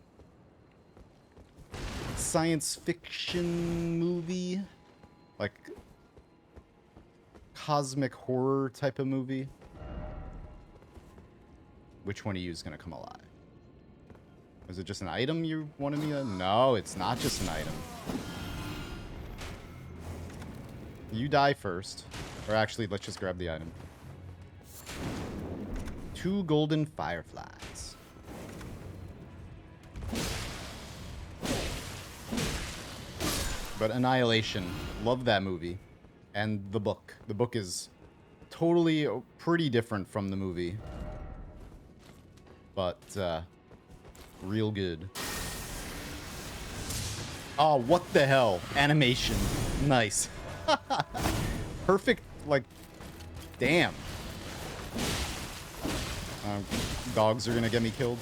science fiction movie. Like, cosmic horror type of movie. Which one of you is going to come alive? Is it just an item you wanted me to? No, it's not just an item. You die first. Or actually, let's just grab the item. 2 golden fireflies. But Annihilation. Love that movie. And the book. The book is totally pretty different from the movie. But, real good. Oh, what the hell? Animation. Nice. Perfect, like, damn. Dogs are gonna get me killed.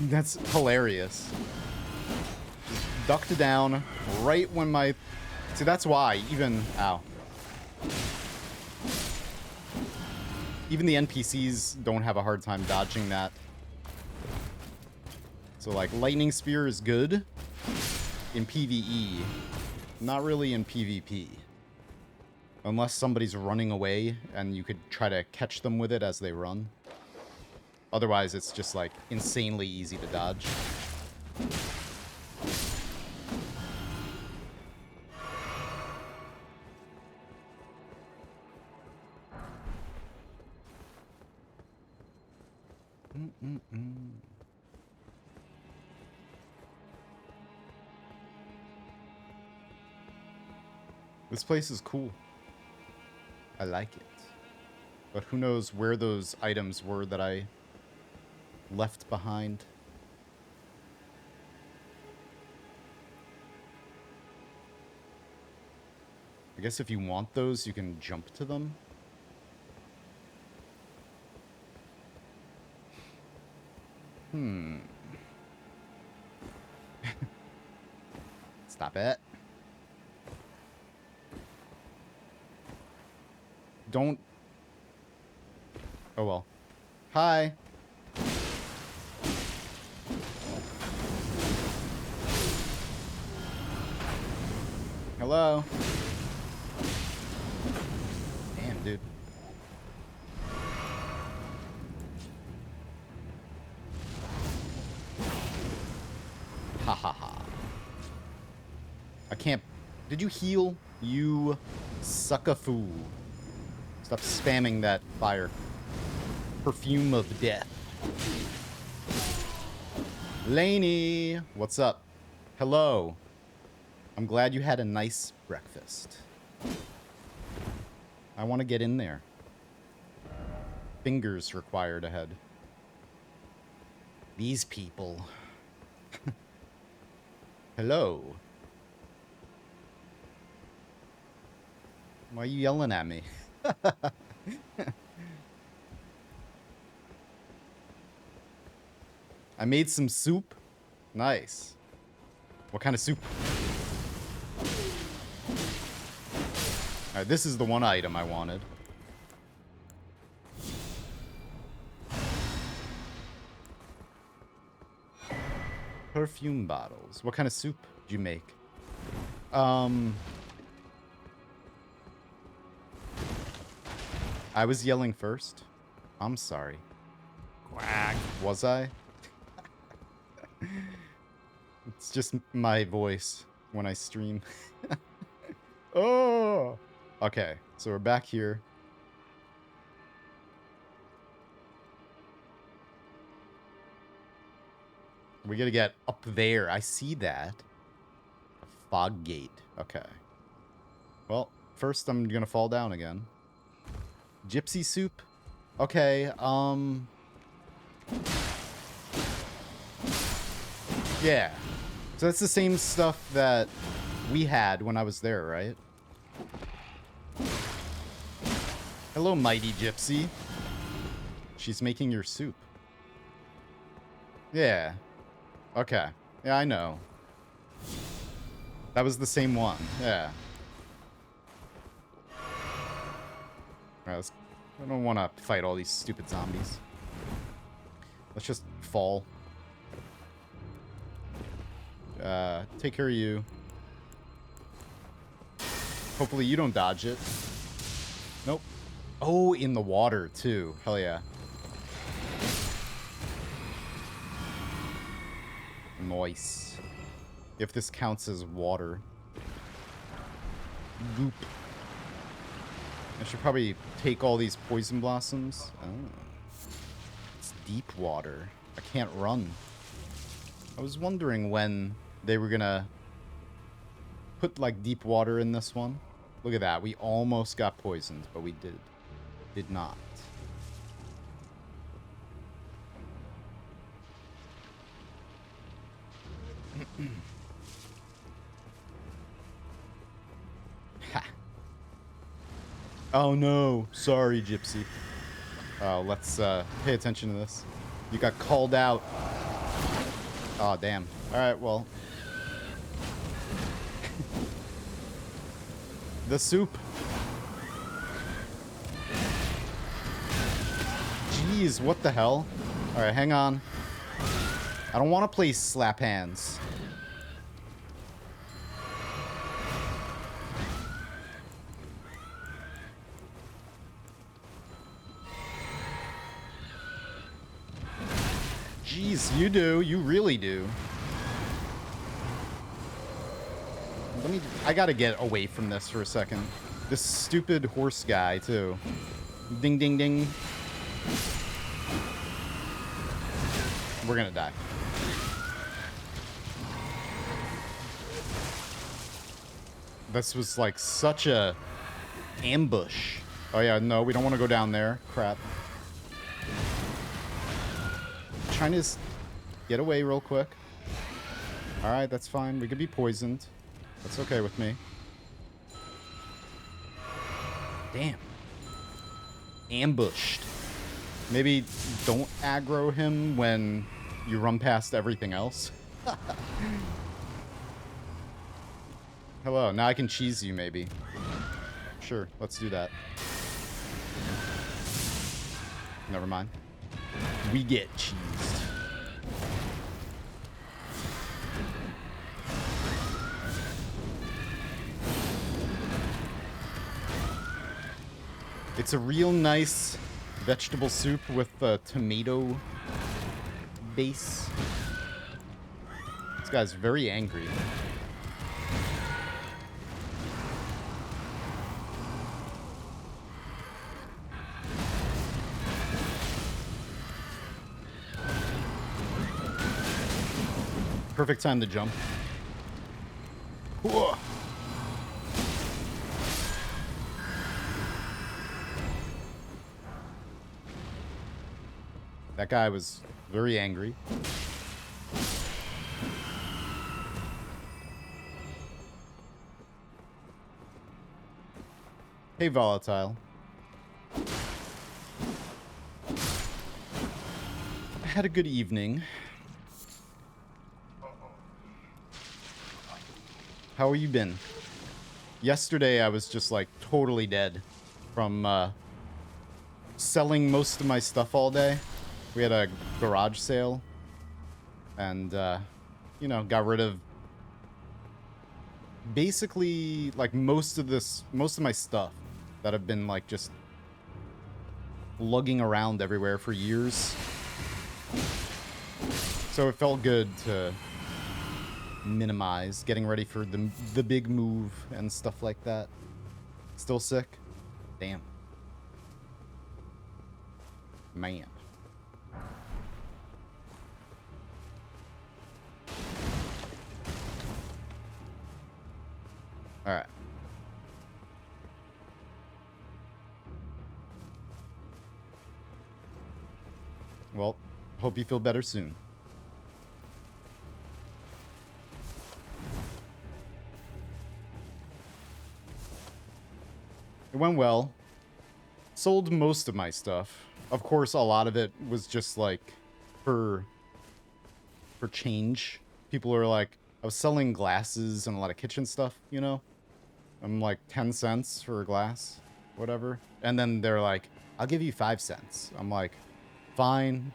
That's hilarious. Ducked down right when my... See, that's why even... Ow. Even the NPCs don't have a hard time dodging that. So, like, Lightning Spear is good in PvE. Not really in PvP. Unless somebody's running away and you could try to catch them with it as they run. Otherwise, it's just, like, insanely easy to dodge. This place is cool. I like it. But who knows where those items were that I left behind. I guess if you want those, you can jump to them. Stop it. Don't... Oh, well. Hi. Hello? Damn, dude. Ha ha ha. I can't... Did you heal? You suck-a-foo. Stop spamming that fire. Perfume of death. Laney, what's up? Hello. I'm glad you had a nice breakfast. I want to get in there. Fingers required ahead. These people. Hello. Why are you yelling at me? I made some soup. Nice. What kind of soup? Alright, this is the one item I wanted. Perfume bottles. What kind of soup did you make? I was yelling first. I'm sorry. Quack. Was I? It's just my voice when I stream. Oh! Okay, so we're back here. We gotta get up there. I see that. A fog gate. Okay. Well, first I'm gonna fall down again. Gypsy soup? Okay, yeah. So that's the same stuff that we had when I was there, right? Hello, mighty gypsy. She's making your soup. Yeah. Okay. Yeah, I know. That was the same one. Yeah. Alright, I don't want to fight all these stupid zombies. Let's just fall. Take care of you. Hopefully you don't dodge it. Nope. Oh, in the water, too. Hell yeah. Nice. If this counts as water. Goop. I should probably take all these poison blossoms. Oh. It's deep water. I can't run. I was wondering when they were gonna put, like, deep water in this one. Look at that. We almost got poisoned, but we did not. Ha. Oh no. Sorry, Gypsy. Let's pay attention to this. You got called out. Oh, damn. Alright, well. The soup. Jeez, what the hell? Alright, hang on. I don't want to play slap hands. Jeez, you do. You really do. I gotta get away from this for a second. This stupid horse guy, too. Ding, ding, ding. We're gonna die. This was like such a ambush. Oh yeah, no, we don't want to go down there. Crap. Trying to get away real quick. Alright, that's fine. We could be poisoned. That's okay with me. Damn. Ambushed. Maybe don't aggro him when you run past everything else. Hello, now I can cheese you maybe. Sure, let's do that. Never mind. We get cheesed. It's a real nice vegetable soup with a tomato base. This guy's very angry. Perfect time to jump. Whoa. That guy was very angry. Hey, Volatile. I had a good evening. How have you been? Yesterday, I was just, like, totally dead from, selling most of my stuff all day. We had a garage sale. And, you know, got rid of basically, like, most of my stuff that have been, like, just lugging around everywhere for years. So it felt good to minimize, getting ready for the big move and stuff like that. Still sick? Damn. Man. Alright. Well, hope you feel better soon. It went well. Sold most of my stuff. Of course, a lot of it was just like for change. People are like, I was selling glasses and a lot of kitchen stuff, you know? I'm like 10 cents for a glass, whatever. And then they're like, I'll give you 5 cents. I'm like, fine.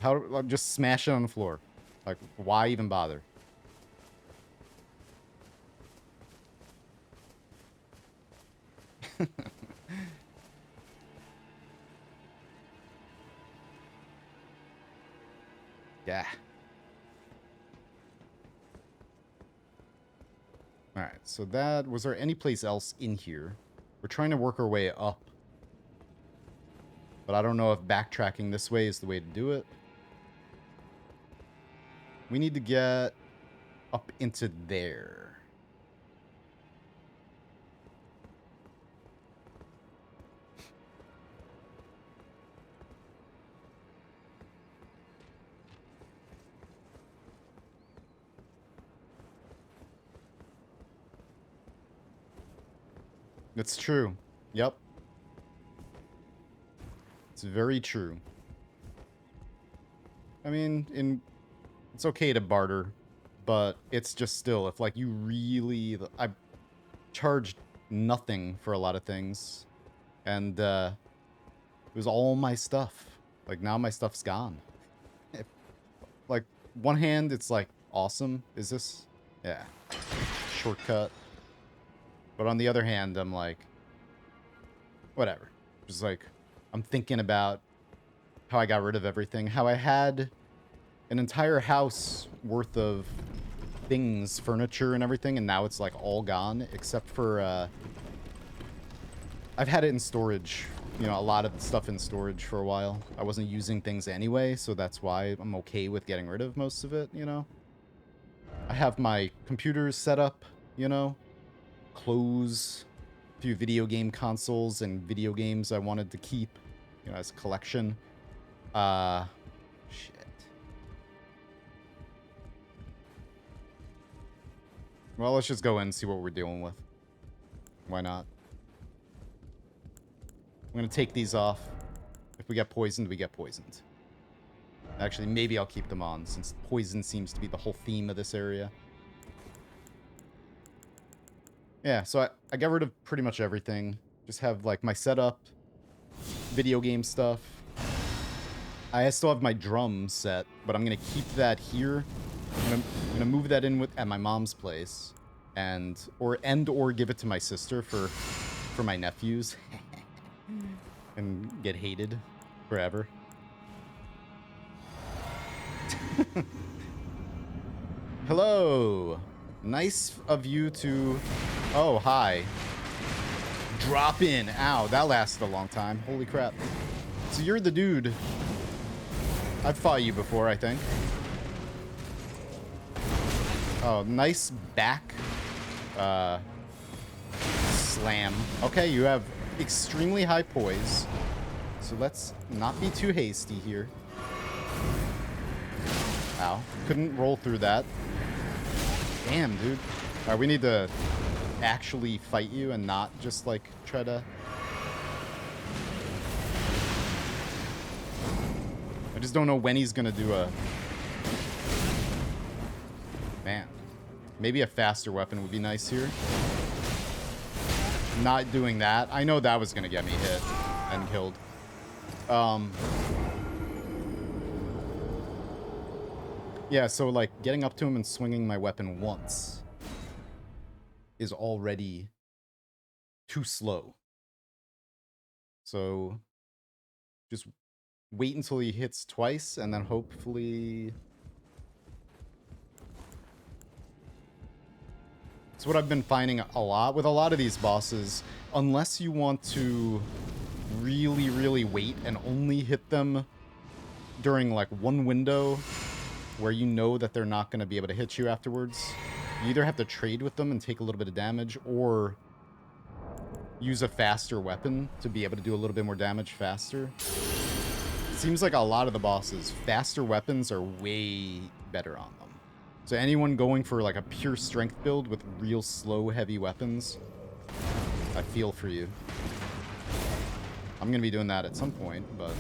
I'll just smash it on the floor. Like, why even bother? Yeah. Alright, so that... Was there any place else in here? We're trying to work our way up. But I don't know if backtracking this way is the way to do it. We need to get up into there. It's true. Yep. It's very true. I mean, it's okay to barter, but it's just still, if like you really... I charged nothing for a lot of things, and it was all my stuff. Like, now my stuff's gone. Like, one hand, it's like, awesome. Is this? Yeah. Shortcut. But on the other hand, I'm like, whatever. Just like, I'm thinking about how I got rid of everything. How I had an entire house worth of things, furniture and everything, and now it's like all gone, except for, I've had it in storage. You know, a lot of stuff in storage for a while. I wasn't using things anyway, so that's why I'm okay with getting rid of most of it, you know? I have my computers set up, you know? Clothes, a few video game consoles and video games I wanted to keep, you know, as a collection. Shit. Well, let's just go in and see what we're dealing with. Why not? I'm gonna take these off. If we get poisoned, we get poisoned. Actually, maybe I'll keep them on, since poison seems to be the whole theme of this area. Yeah, so I got rid of pretty much everything. Just have, like, my setup, video game stuff. I still have my drum set, but I'm gonna keep that here. I'm gonna move that in at my mom's place, or give it to my sister for for my nephews and get hated forever. Hello. Nice of you to... Oh, hi. Drop in. Ow, that lasted a long time. Holy crap. So you're the dude. I've fought you before, I think. Oh, nice back slam. Okay, you have extremely high poise. So let's not be too hasty here. Ow. Couldn't roll through that. Damn, dude. All right, we need to actually fight you and not just, like, try to... I just don't know when he's gonna do a... Man. Maybe a faster weapon would be nice here. Not doing that. I know that was gonna get me hit and killed. Yeah, so, like, getting up to him and swinging my weapon once is already too slow. So, just wait until he hits twice, and then hopefully... It's what I've been finding a lot with a lot of these bosses. Unless you want to really, really wait and only hit them during, like, one window where you know that they're not going to be able to hit you afterwards, you either have to trade with them and take a little bit of damage, or use a faster weapon to be able to do a little bit more damage faster. It seems like a lot of the bosses, faster weapons are way better on them. So anyone going for like a pure strength build with real slow, heavy weapons, I feel for you. I'm going to be doing that at some point, but...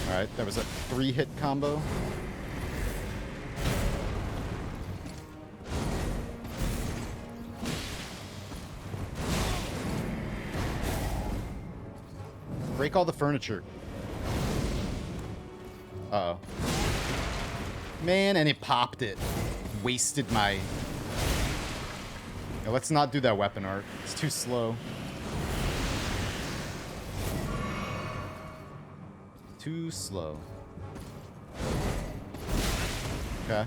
Alright, that was a 3-hit combo. Break all the furniture. Uh-oh. Man, and it popped it. Wasted my... Yeah, let's not do that weapon art. It's too slow. Too slow. Okay.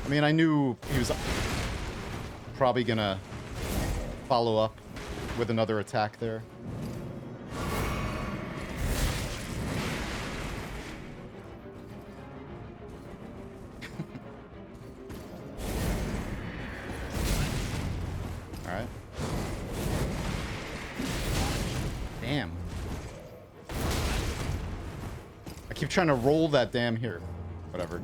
I mean, I knew he was probably gonna follow up with another attack there. Alright. Damn. I keep trying to roll that damn here. Whatever.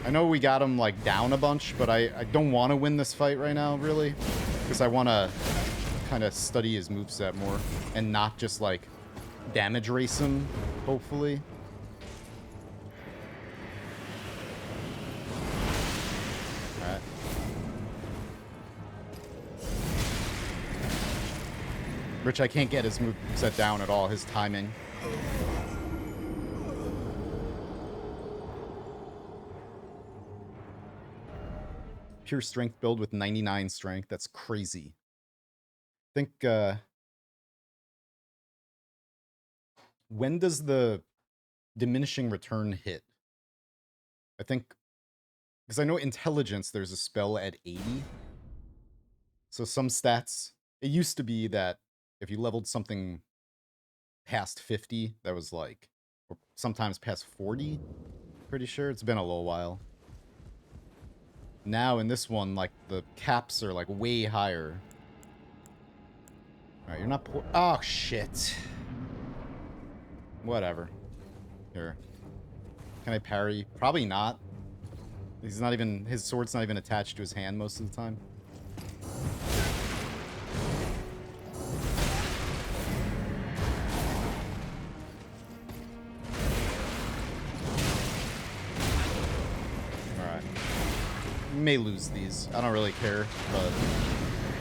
I know we got him, like, down a bunch, but I don't want to win this fight right now, really. Because I want to kind of study his moveset more. And not just, like, damage race him, hopefully. Alright. Rich, I can't get his moveset down at all, his timing. Pure strength build with 99 strength. That's crazy. I think, when does the diminishing return hit? I think, because I know intelligence, there's a spell at 80. So some stats, it used to be that if you leveled something past 50, that was like, or sometimes past 40, pretty sure. It's been a little while. Now in this one, like, the caps are, like, way higher. Alright, you're not poor. Oh, shit. Whatever. Here. Can I parry? Probably not. He's not even... His sword's not even attached to his hand most of the time. May lose these. I don't really care, but...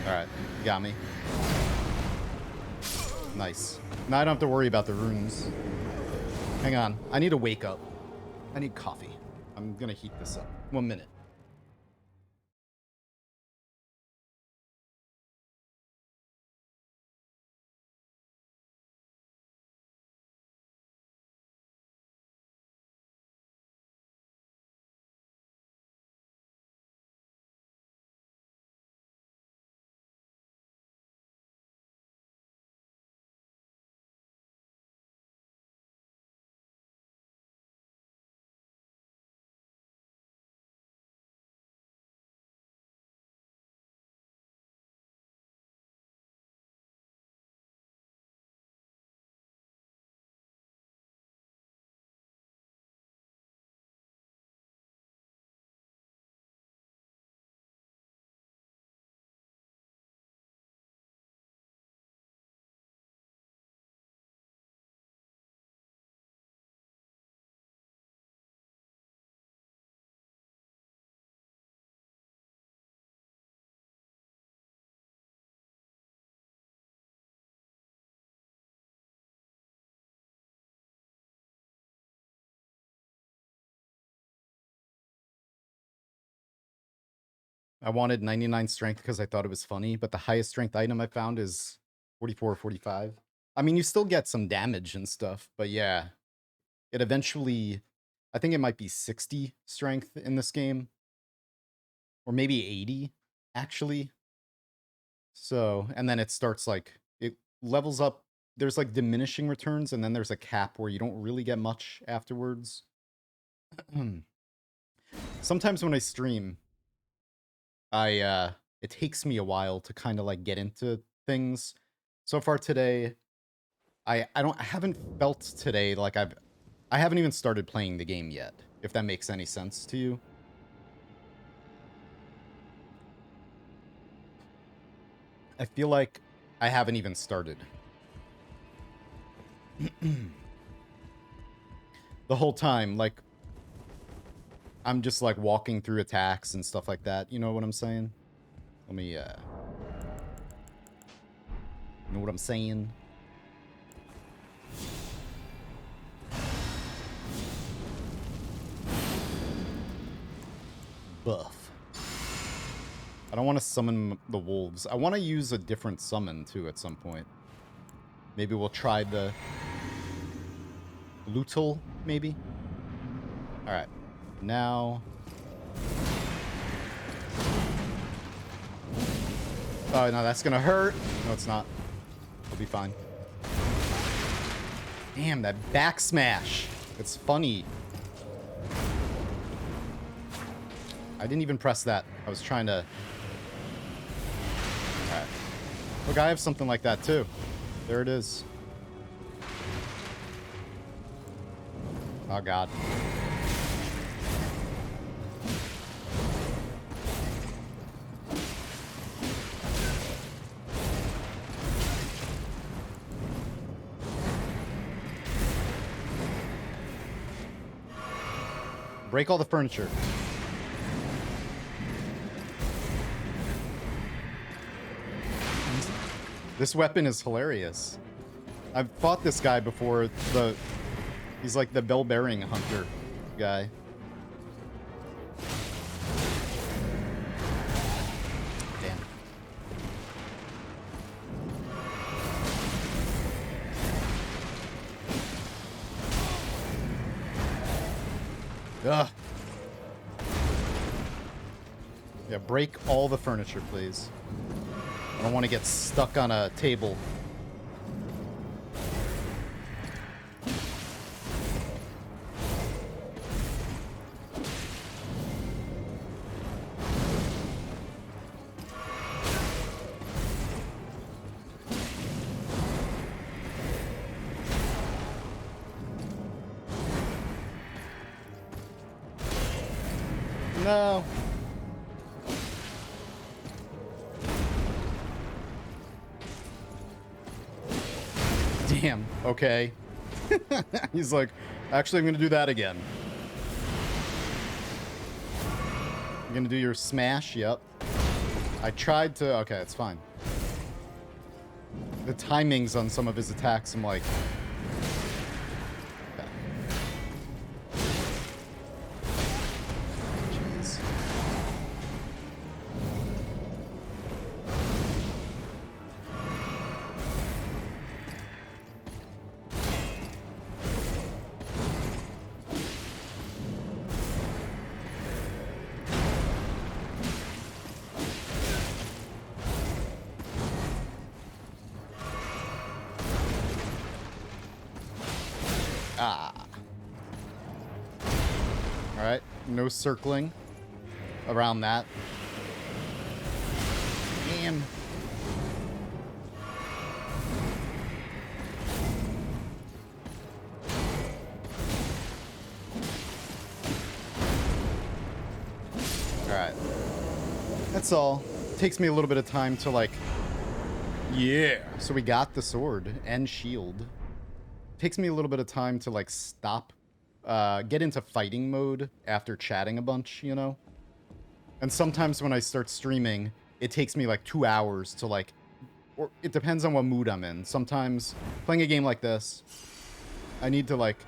Alright, you got me. Nice. Now I don't have to worry about the runes. Hang on. I need to wake up. I need coffee. I'm gonna heat this up. 1 minute. I wanted 99 strength because I thought it was funny, but the highest strength item I found is 44 or 45. I mean, you still get some damage and stuff, but yeah. It eventually... I think it might be 60 strength in this game. Or maybe 80, actually. So, and then it starts like... It levels up. There's like diminishing returns, and then there's a cap where you don't really get much afterwards. Sometimes when I stream... it takes me a while to kind of like get into things. So far today, I haven't felt today like I haven't even started playing the game yet, if that makes any sense to you. I feel like I haven't even started. The whole time, like, I'm just like walking through attacks and stuff like that. You know what I'm saying? Let me, you know what I'm saying? Buff. I don't want to summon the wolves. I want to use a different summon, too, at some point. Maybe we'll try the... Lutal, maybe? Alright. Now... Oh, no, that's gonna hurt. No, it's not. It'll be fine. Damn, that back smash. It's funny. I didn't even press that. I was trying to... Alright. Look, I have something like that, too. There it is. Oh, God. Break all the furniture. This weapon is hilarious. I've fought this guy before. He's like the bell-bearing hunter guy. Damn. Ugh. Yeah, break all the furniture, please. I don't want to get stuck on a table. No. Damn, okay. He's like, actually, I'm gonna do that again. You're gonna do your smash? Yep. I tried to... Okay, it's fine. The timings on some of his attacks, I'm like... Okay. Ah. Alright, no circling around that. Damn. Alright. That's all. Takes me a little bit of time to, like... Yeah! So we got the sword and shield. Takes me a little bit of time to, like, stop... get into fighting mode after chatting a bunch, you know? And sometimes when I start streaming, it takes me, like, 2 hours to, like... Or it depends on what mood I'm in. Sometimes, playing a game like this, I need to, like,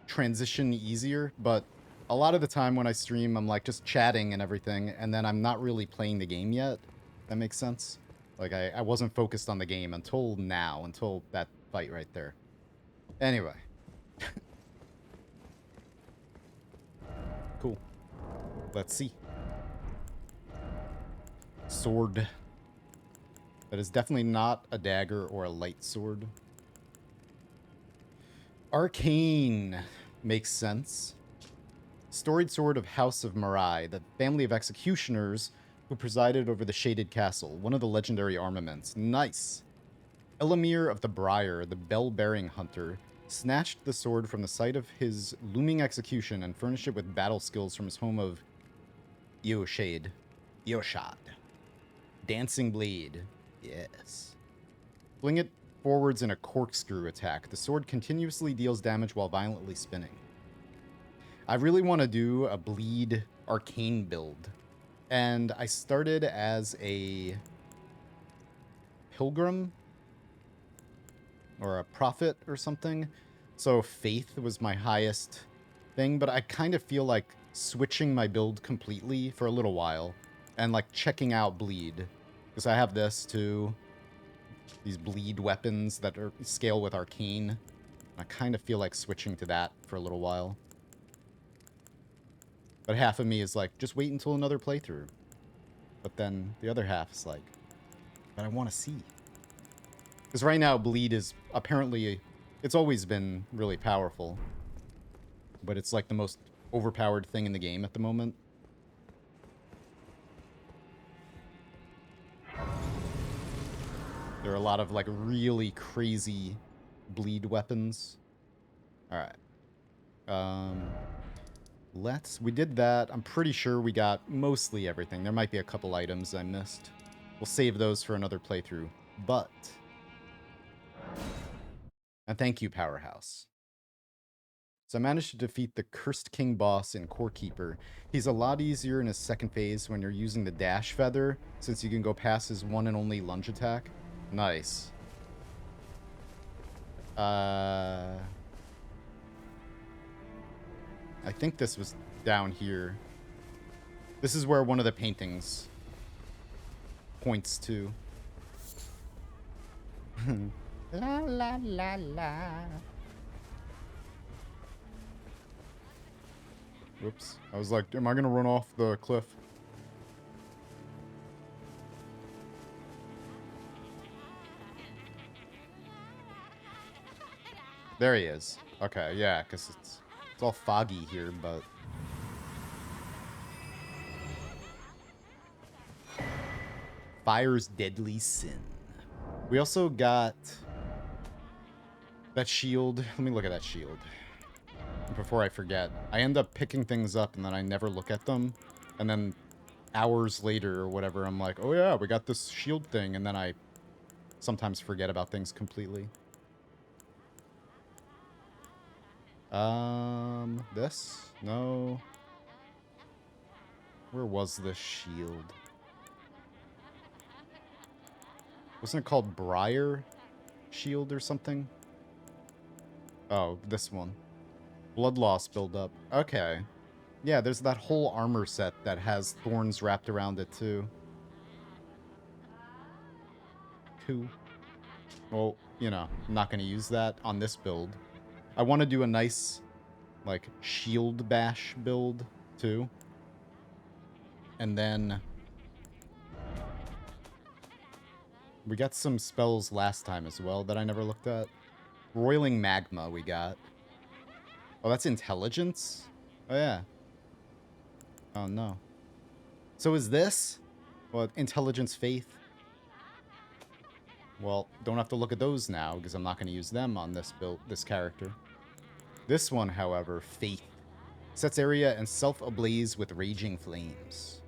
transition easier, but... A lot of the time when I stream, I'm like just chatting and everything, and then I'm not really playing the game yet. That makes sense? Like, I wasn't focused on the game until now, until that fight right there. Anyway. Cool. Let's see. Sword. That is definitely not a dagger or a light sword. Arcane. Makes sense. Storied sword of House of Marai, the family of executioners who presided over the Shaded Castle, one of the legendary armaments. Nice. Elamir of the Briar, the bell-bearing hunter, snatched the sword from the site of his looming execution and furnished it with battle skills from his home of Eoshad. Dancing blade. Yes. Fling it forwards in a corkscrew attack. The sword continuously deals damage while violently spinning. I really want to do a bleed arcane build. And I started as a pilgrim or a prophet or something. So faith was my highest thing, but I kind of feel like switching my build completely for a little while and like checking out bleed, because I have this too. These bleed weapons that are scale with arcane. I kind of feel like switching to that for a little while. But half of me is like, just wait until another playthrough. But then the other half is like, but I want to see. Because right now, bleed is apparently, it's always been really powerful. But it's like the most overpowered thing in the game at the moment. There are a lot of like really crazy bleed weapons. Alright. We did that. I'm pretty sure we got mostly everything. There might be a couple items I missed. We'll save those for another playthrough. But... And thank you, Powerhouse. So I managed to defeat the Cursed King boss in Core Keeper. He's a lot easier in his second phase when you're using the dash feather, since you can go past his one and only lunge attack. Nice. I think this was down here. This is where one of the paintings points to. La la la la. Whoops. I was like, am I gonna run off the cliff? There he is. Okay, yeah, because it's all foggy here, but... Fire's deadly sin. We also got that shield. Let me look at that shield before I forget. I end up picking things up and then I never look at them. And then hours later or whatever, I'm like, oh yeah, we got this shield thing. And then I sometimes forget about things completely. This? No. Where was this shield? Wasn't it called Briar Shield or something? Oh, this one. Blood loss buildup. Okay. Yeah, there's that whole armor set that has thorns wrapped around it, too. Well, you know, I'm not going to use that on this build. I want to do a nice, like, shield bash build, too. And then... we got some spells last time as well that I never looked at. Roiling Magma we got. Oh, that's intelligence? Oh, yeah. Oh, no. So is this? Well, intelligence, faith. Well, don't have to look at those now, because I'm not going to use them on this character. This one, however, faith. Sets area and self ablaze with raging flames.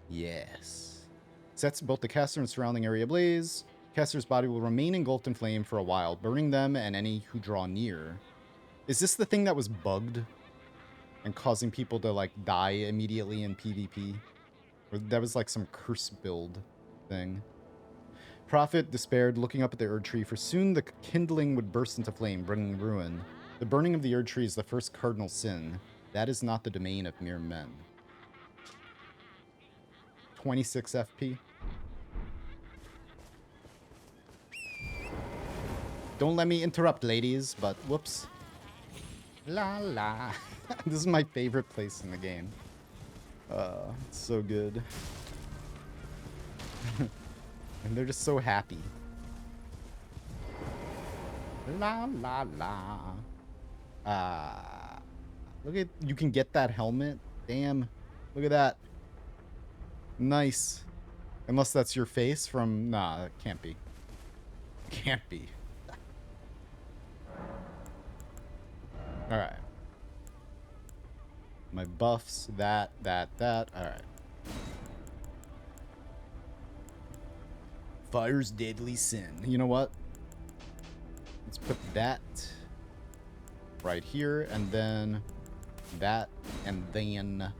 Yes. Sets both the caster and surrounding area ablaze. Caster's body will remain engulfed in flame for a while, burning them and any who draw near. Is this the thing that was bugged and causing people to, like, die immediately in PvP? Or that was, like, some curse build thing. Prophet despaired, looking up at the Erd Tree, for soon the kindling would burst into flame, bringing ruin. The burning of the Erd Tree is the first cardinal sin. That is not the domain of mere men. 26 FP. Don't let me interrupt, ladies, but whoops. La la. This is my favorite place in the game. It's so good. And they're just so happy. La la la. Look at, you can get that helmet. Damn. Look at that. Nice. Unless that's your face from, nah, that can't be. Can't be. All right. My buffs, that. All right. Fire's deadly sin. You know what? Let's put that right here, and then that, and then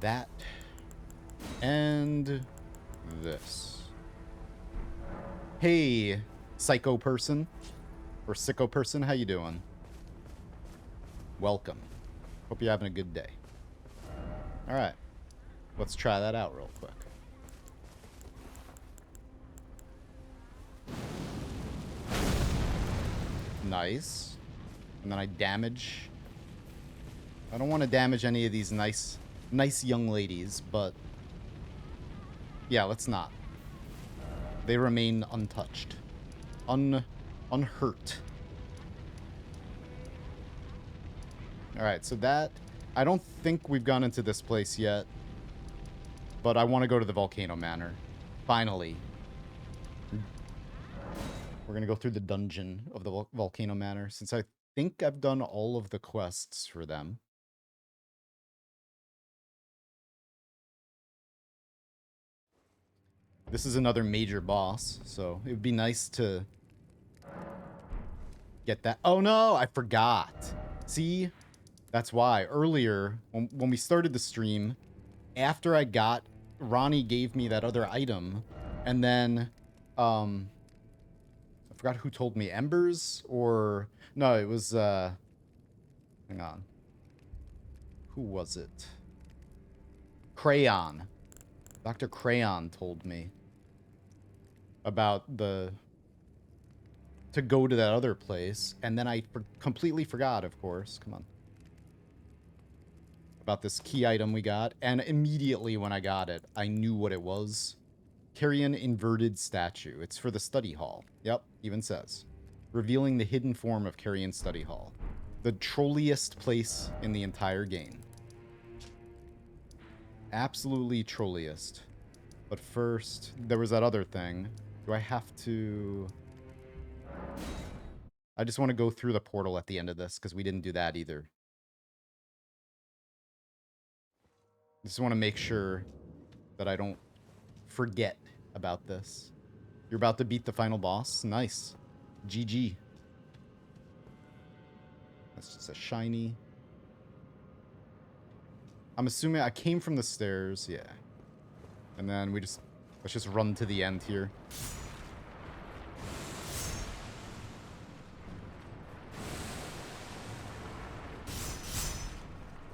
that, and this. Hey, psycho person, or sicko person, how you doing? Welcome. Hope you're having a good day. All right, let's try that out real quick. Nice. And then I damage. I don't want to damage any of these nice young ladies, but yeah, let's not. They remain untouched. Unhurt. Alright, so that... I don't think we've gone into this place yet, but I want to go to the Volcano Manor. Finally. We're going to go through the dungeon of the Volcano Manor, since I think I've done all of the quests for them. This is another major boss, so it would be nice to get that. Oh no, I forgot. See? That's why. Earlier, when we started the stream, after I got... Ronnie gave me that other item, and then... I forgot who told me. Embers? Or... No, it was... Hang on. Who was it? Crayon. Dr. Crayon told me about the... to go to that other place, and then I completely forgot, of course. Come on. About this key item we got, and immediately when I got it, I knew what it was. Carrion inverted statue. It's for the study hall. Yep, even says. Revealing the hidden form of Carrion study hall. The trolliest place in the entire game. Absolutely trolliest. But first, there was that other thing. Do I have to... I just want to go through the portal at the end of this, because we didn't do that either. Just want to make sure that I don't forget about this. You're about to beat the final boss? Nice. GG. That's just a shiny. I'm assuming I came from the stairs, yeah. And then let's just run to the end here.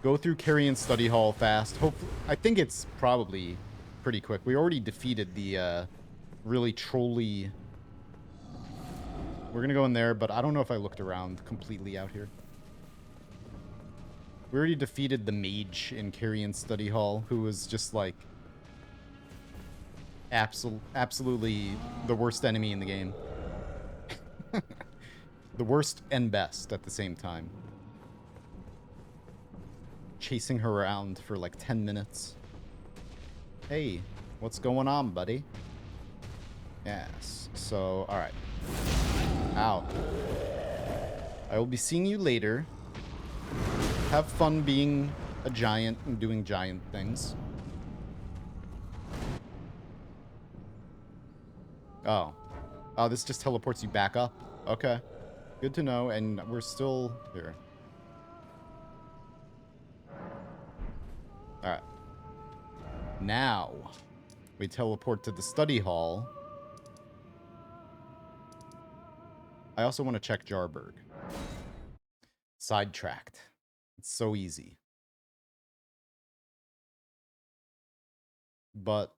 Go through Carrion Study Hall fast. Hopefully, I think it's probably pretty quick. We already defeated the really trolly. We're gonna go in there, but I don't know if I looked around completely out here. We already defeated the mage in Carrion Study Hall, who was just like absolutely the worst enemy in the game. The worst and best at the same time. Chasing her around for like 10 minutes. Hey, what's going on, buddy? Yes. So, alright. Ow. I will be seeing you later. Have fun being a giant and doing giant things. Oh. Oh, this just teleports you back up. Okay. Good to know, and we're still here. Alright. Now, we teleport to the study hall. I also want to check Jarberg. Sidetracked. It's so easy. But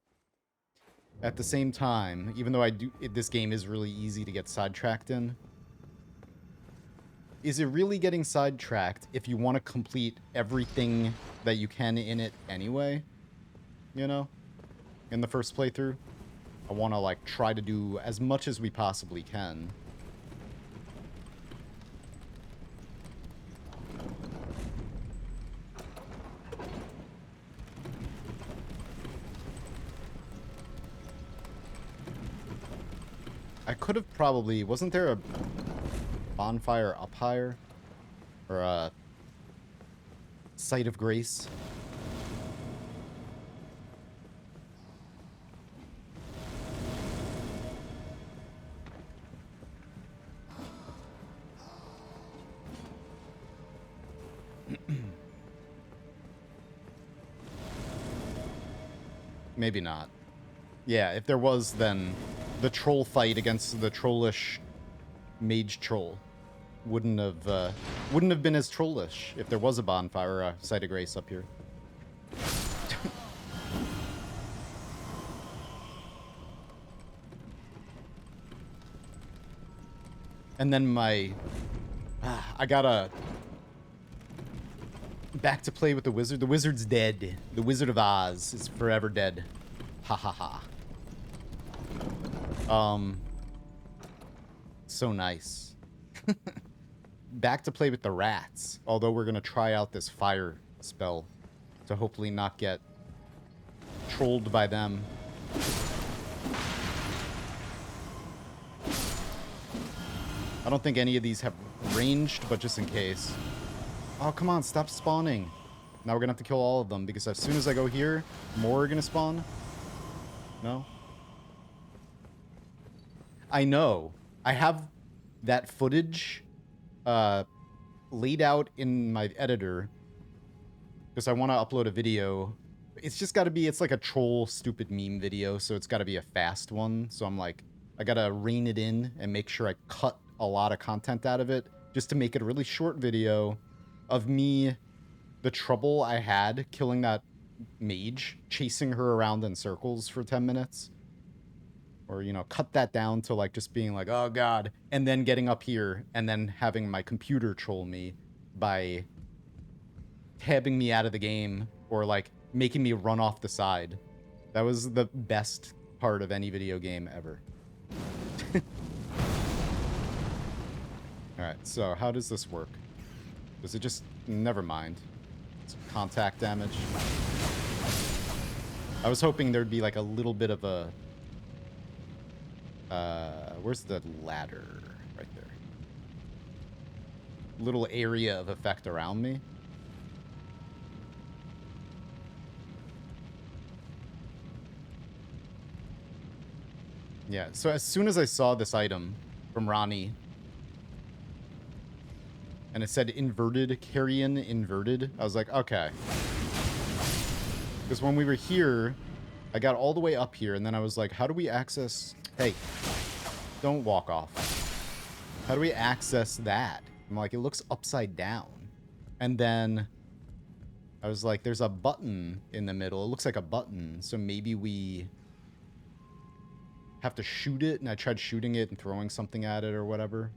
at the same time, even though this game is really easy to get sidetracked in, is it really getting sidetracked if you want to complete everything that you can in it anyway? You know? In the first playthrough? I want to, like, try to do as much as we possibly can. I could have probably... Wasn't there a bonfire up higher? Or a site of grace? Maybe not. Yeah, if there was, then the troll fight against the trollish mage troll wouldn't have been as trollish if there was a bonfire or a site of grace up here. And then I gotta back to play with the wizard. The wizard's dead. The Wizard of Oz is forever dead. Ha ha ha. So nice. Back to play with the rats. Although we're gonna try out this fire spell to hopefully not get trolled by them. I don't think any of these have ranged, but just in case. Oh, come on, stop spawning. Now we're gonna have to kill all of them, because as soon as I go here, more are gonna spawn. No? I know. I have that footage laid out in my editor because I want to upload a video. It's just got to be, it's like a troll stupid meme video, so it's got to be a fast one. So I'm like, I got to rein it in and make sure I cut a lot of content out of it just to make it a really short video of me, the trouble I had killing that mage, chasing her around in circles for 10 minutes. Or, you know, cut that down to, like, just being like, oh, God. And then getting up here and then having my computer troll me by tabbing me out of the game or, like, making me run off the side. That was the best part of any video game ever. Alright, so how does this work? Does it just... Never mind. It's contact damage. I was hoping there'd be, like, a little bit of a... where's the ladder? Right there. Little area of effect around me. Yeah, so as soon as I saw this item from Ronnie, and it said inverted, carrion inverted, I was like, okay. Because when we were here, I got all the way up here, and then I was like, how do we access... Hey, don't walk off. How do we access that? I'm like, it looks upside down. And then I was like, there's a button in the middle. It looks like a button. So maybe we have to shoot it. And I tried shooting it and throwing something at it or whatever.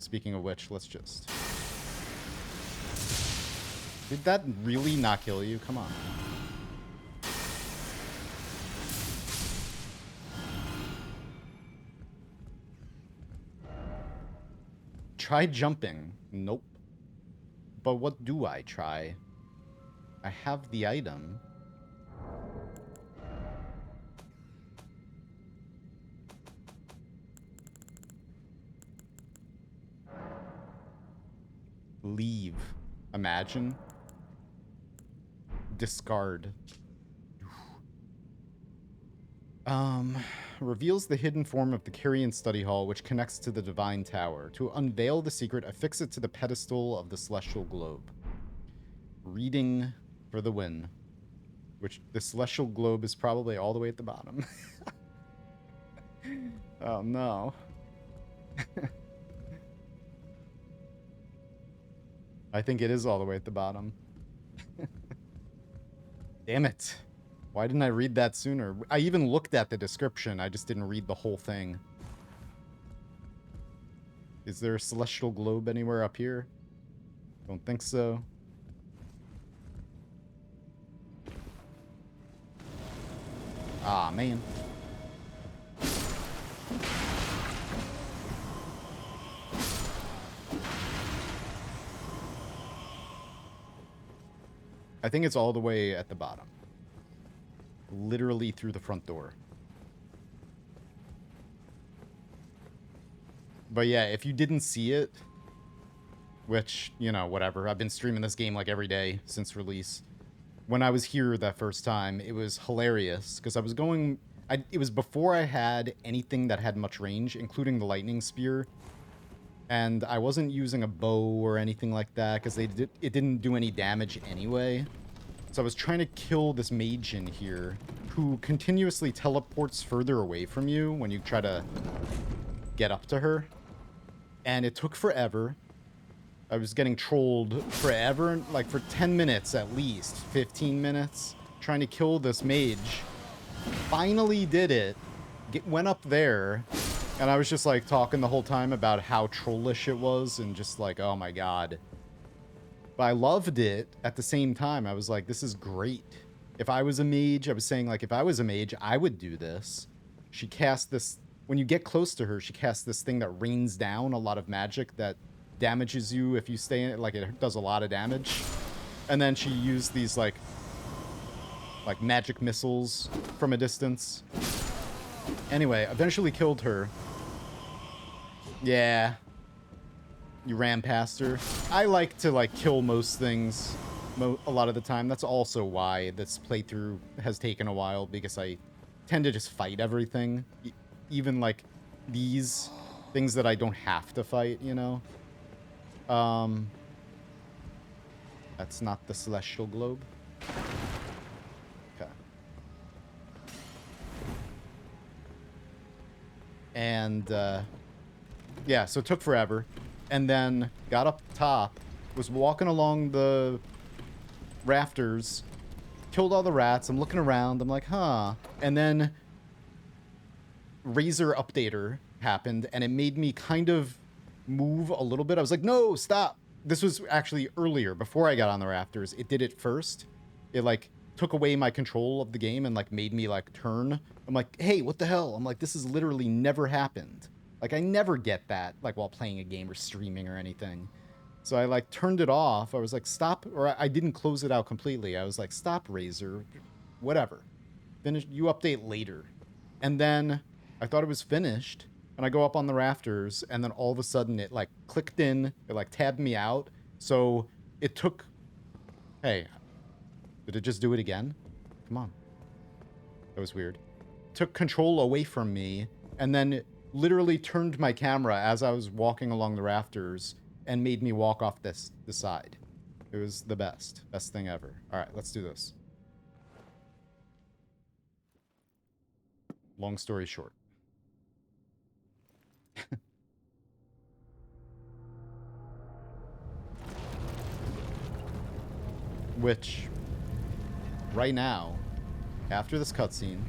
Speaking of which, let's just... Did that really not kill you? Come on. Try jumping. Nope. But what do I try? I have the item. Leave. Imagine. Discard. Reveals the hidden form of the Kyrian study hall, which connects to the divine tower. To unveil the secret, affix it to the pedestal of the celestial globe. Reading for the win. Which the celestial globe is probably all the way at the bottom. Oh no. I think it is all the way at the bottom. Damn it. Why didn't I read that sooner? I even looked at the description. I just didn't read the whole thing. Is there a celestial globe anywhere up here? Don't think so. Ah, man. I think it's all the way at the bottom. Literally through the front door. But yeah, if you didn't see it, which, you know, whatever. I've been streaming this game like every day since release. When I was here that first time, it was hilarious because I was going... it was before I had anything that had much range, including the lightning spear. And I wasn't using a bow or anything like that because it didn't do any damage anyway. So I was trying to kill this mage in here who continuously teleports further away from you when you try to get up to her. And it took forever. I was getting trolled forever, like for 10 minutes at least, 15 minutes, trying to kill this mage. Finally did it. Went up there, and I was just like talking the whole time about how trollish it was and just like, oh my god. But I loved it at the same time. I was like, this is great. If I was a mage, I was saying like, if I was a mage, I would do this. She cast this, when you get close to her, she casts this thing that rains down a lot of magic that damages you if you stay in it, like it does a lot of damage. And then she used these like magic missiles from a distance. Anyway, eventually killed her. Yeah. You ran past her. I like to like kill most things a lot of the time. That's also why this playthrough has taken a while, because I tend to just fight everything. Even like these things that I don't have to fight, you know? That's not the celestial globe. Okay. And, yeah, so it took forever. And then got up top, was walking along the rafters, killed all the rats. I'm looking around. I'm like, huh. And then Razor Updater happened, and it made me kind of move a little bit. I was like, no, stop. This was actually earlier, before I got on the rafters. It did it first. It like took away my control of the game and like made me like turn. I'm like, hey, what the hell? I'm like, this has literally never happened. Like, I never get that like while playing a game or streaming or anything. So I like turned it off. I was like, stop. Or I didn't close it out completely. I was like, stop, Razor. Whatever. Finish. You update later. And then I thought it was finished. And I go up on the rafters, and then all of a sudden it like clicked in, it like tabbed me out. So it took, hey, did it just do it again? Come on. That was weird. Took control away from me, and then it literally turned my camera as I was walking along the rafters and made me walk off the side. It was the best thing ever. All right, let's do this. Long story short. Which, right now, after this cutscene,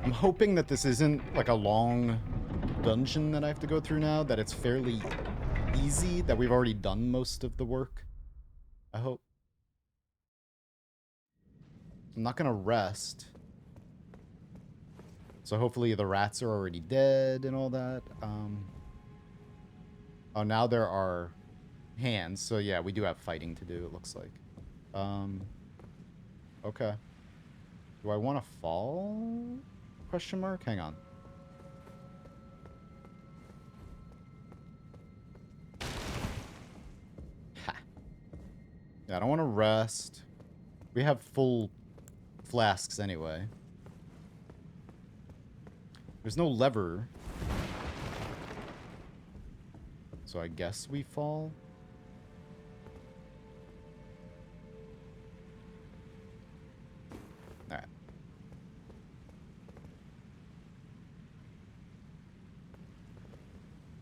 I'm hoping that this isn't like a long dungeon that I have to go through now, that it's fairly easy that we've already done most of the work. I hope. I'm not gonna rest. So hopefully the rats are already dead and all that. Oh, now there are hands. So yeah, we do have fighting to do, it looks like. Okay. Do I want to fall? Question mark? Hang on. Ha. Yeah, I don't want to rest. We have full flasks anyway. There's no lever. So I guess we fall. Alright.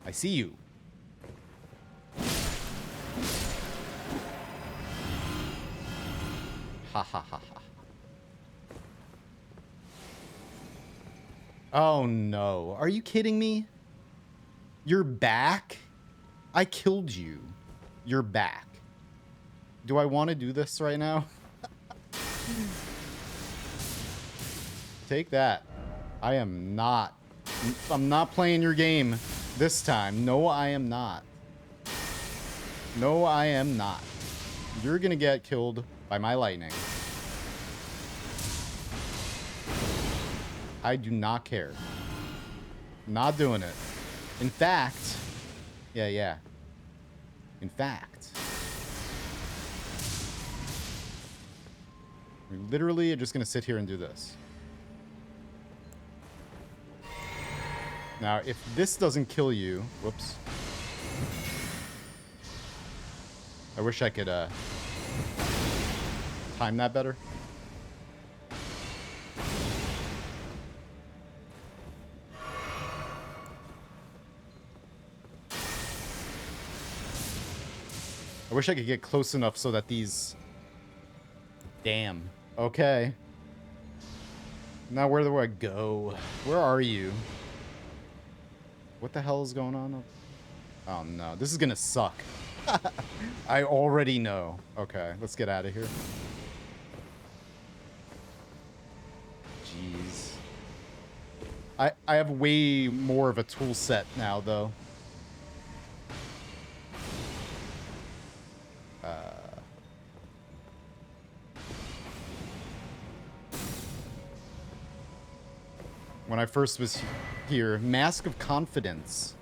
I see you. Ha ha ha ha. Oh no. Are you kidding me? You're back? I killed you. You're back. Do I want to do this right now? Take that. I'm not playing your game this time. No, I am not. No, I am not. You're gonna get killed by my lightning. I do not care. Not doing it. In fact, yeah. In fact, we literally are just gonna sit here and do this. Now, if this doesn't kill you, whoops. I wish I could time that better. I wish I could get close enough so that these... Damn. Okay. Now where do I go? Where are you? What the hell is going on? Oh no, this is gonna suck. I already know. Okay, let's get out of here. Jeez. I have way more of a tool set now, though. When I first was here, Mask of Confidence.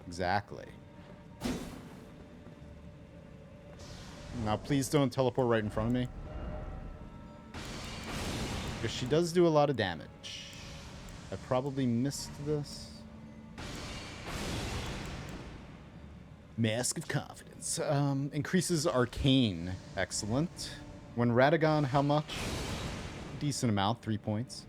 Exactly. Now, please don't teleport right in front of me. Because she does do a lot of damage. I probably missed this. Mask of Confidence. Increases Arcane. Excellent. When Radagon, how much? Decent amount, 3 points.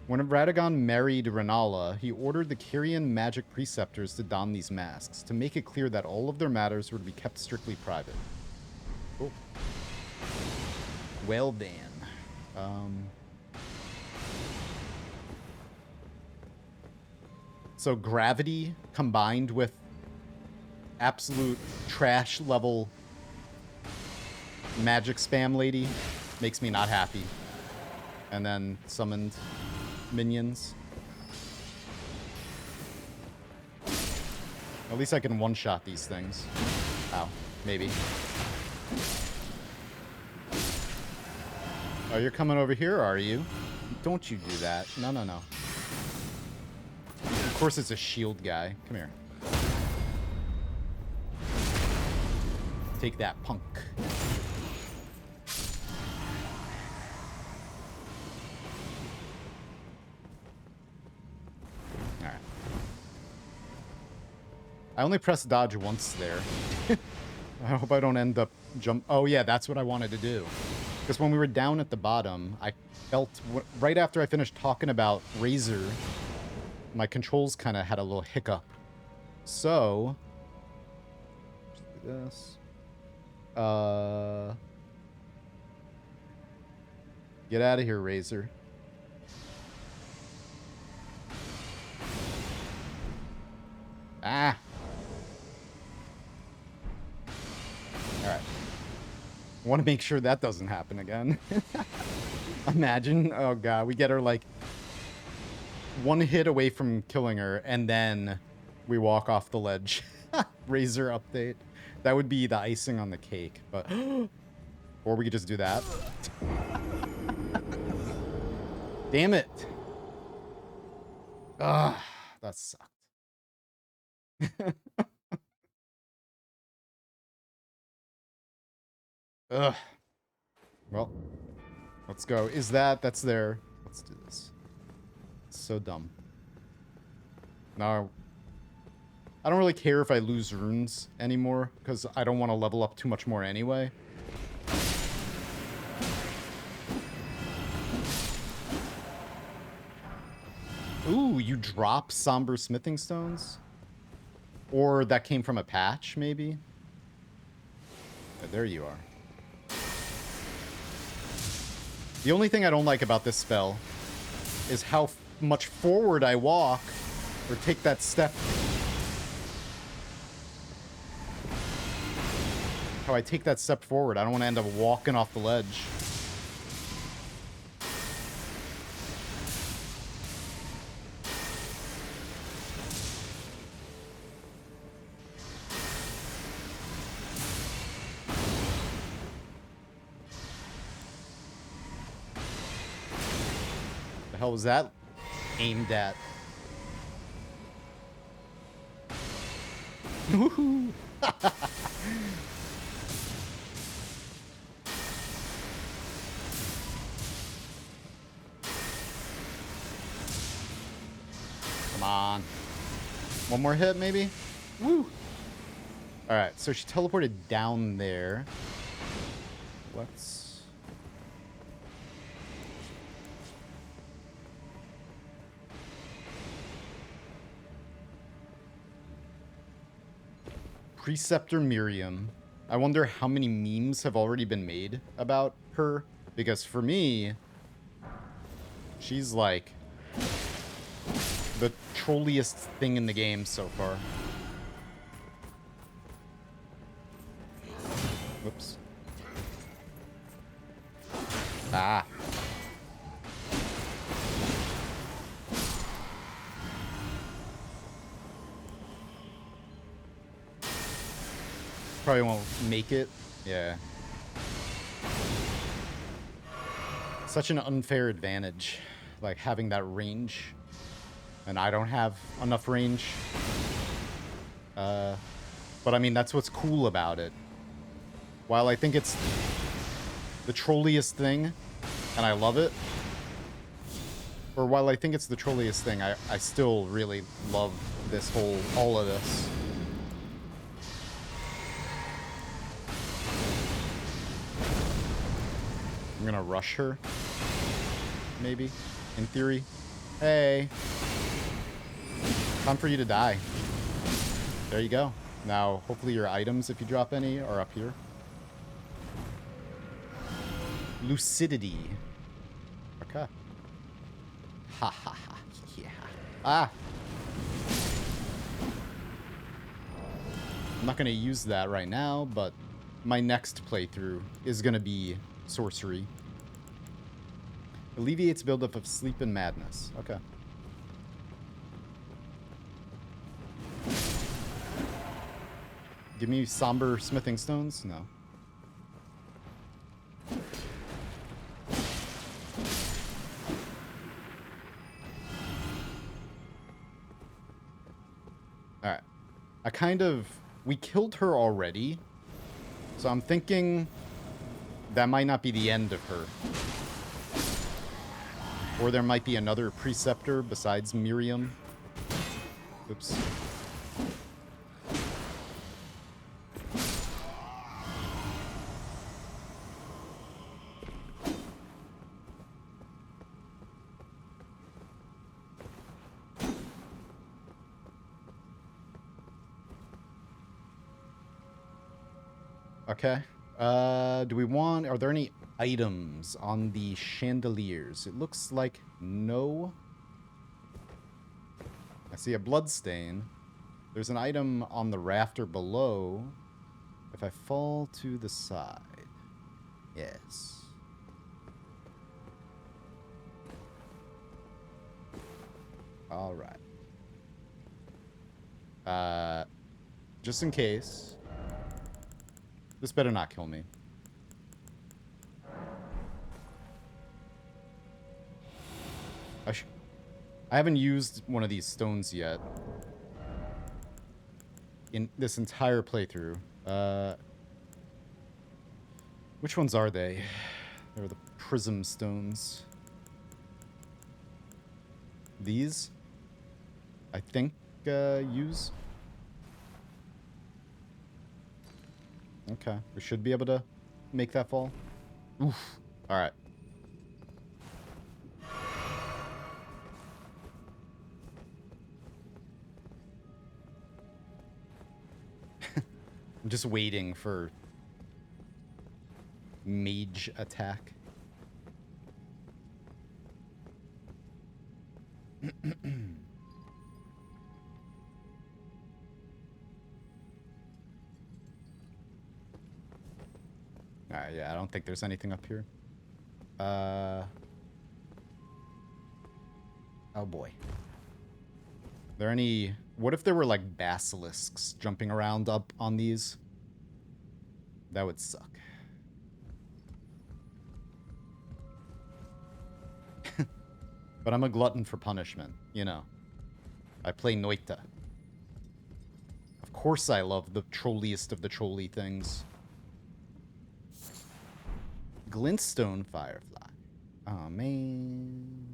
When Radagon married Renala, he ordered the Kyrian magic preceptors to don these masks, to make it clear that all of their matters were to be kept strictly private. Oh. Well then. So gravity combined with absolute trash level magic spam lady makes me not happy. And then summoned minions. At least I can one-shot these things. Ow. Maybe. Oh, you're coming over here, are you? Don't you do that. No, no, no. Of course it's a shield guy. Come here. Take that, punk. Alright. I only pressed dodge once there. I hope I don't end up jump... Oh, yeah, that's what I wanted to do. Because when we were down at the bottom, I felt... Right after I finished talking about Razor, my controls kind of had a little hiccup. So... This... Get out of here, Razor. Ah. I want to make sure that doesn't happen again. Imagine, oh god, we get her like one hit away from killing her, and then we walk off the ledge. Razor update. That would be the icing on the cake, but or we could just do that. Damn it. Ah, that sucked. Ugh. Well, let's go. Is that's there? Let's do this. It's so dumb. No, I don't really care if I lose runes anymore, because I don't want to level up too much more anyway. Ooh, you drop somber smithing stones? Or that came from a patch, maybe? Yeah, there you are. The only thing I don't like about this spell is how much forward I walk or take that step. How I take that step forward. I don't want to end up walking off the ledge. The hell was that aimed at? Woohoo! Come on. One more hit, maybe? Woo! Alright, so she teleported down there. Let's... Preceptor Miriam. I wonder how many memes have already been made about her. Because for me, she's like the trolliest thing in the game so far. Whoops. Ah. Probably won't make it. Yeah. Such an unfair advantage, like having that range. And I don't have enough range. But I mean, that's what's cool about it. While I think it's the trolliest thing, and I love it, or while I think it's the trolliest thing, I still really love this all of this. I'm gonna rush her. Maybe. In theory. Hey. Time for you to die. There you go. Now, hopefully your items, if you drop any, are up here. Lucidity. Okay. Ha ha ha. Yeah. Ah. I'm not gonna use that right now, but my next playthrough is gonna be sorcery. Alleviates buildup of sleep and madness. Okay. Give me somber smithing stones? No. Alright. We killed her already. So I'm thinking that might not be the end of her. Or there might be another preceptor besides Miriam. Oops. Okay. Are there any items on the chandeliers? It looks like no. I see a blood stain. There's an item on the rafter below. If I fall to the side. Yes. All right. Just in case. This better not kill me. I haven't used one of these stones yet. In this entire playthrough. Which ones are they? They're the Prism Stones. These? I think, use. Okay, we should be able to make that fall. Oof. Alright. I'm just waiting for mage attack. Alright, yeah, I don't think there's anything up here. Oh boy. There any... What if there were, like, basilisks jumping around up on these? That would suck. But I'm a glutton for punishment, you know. I play Noita. Of course I love the trolliest of the trolly things. Glintstone Firefly. Oh, man.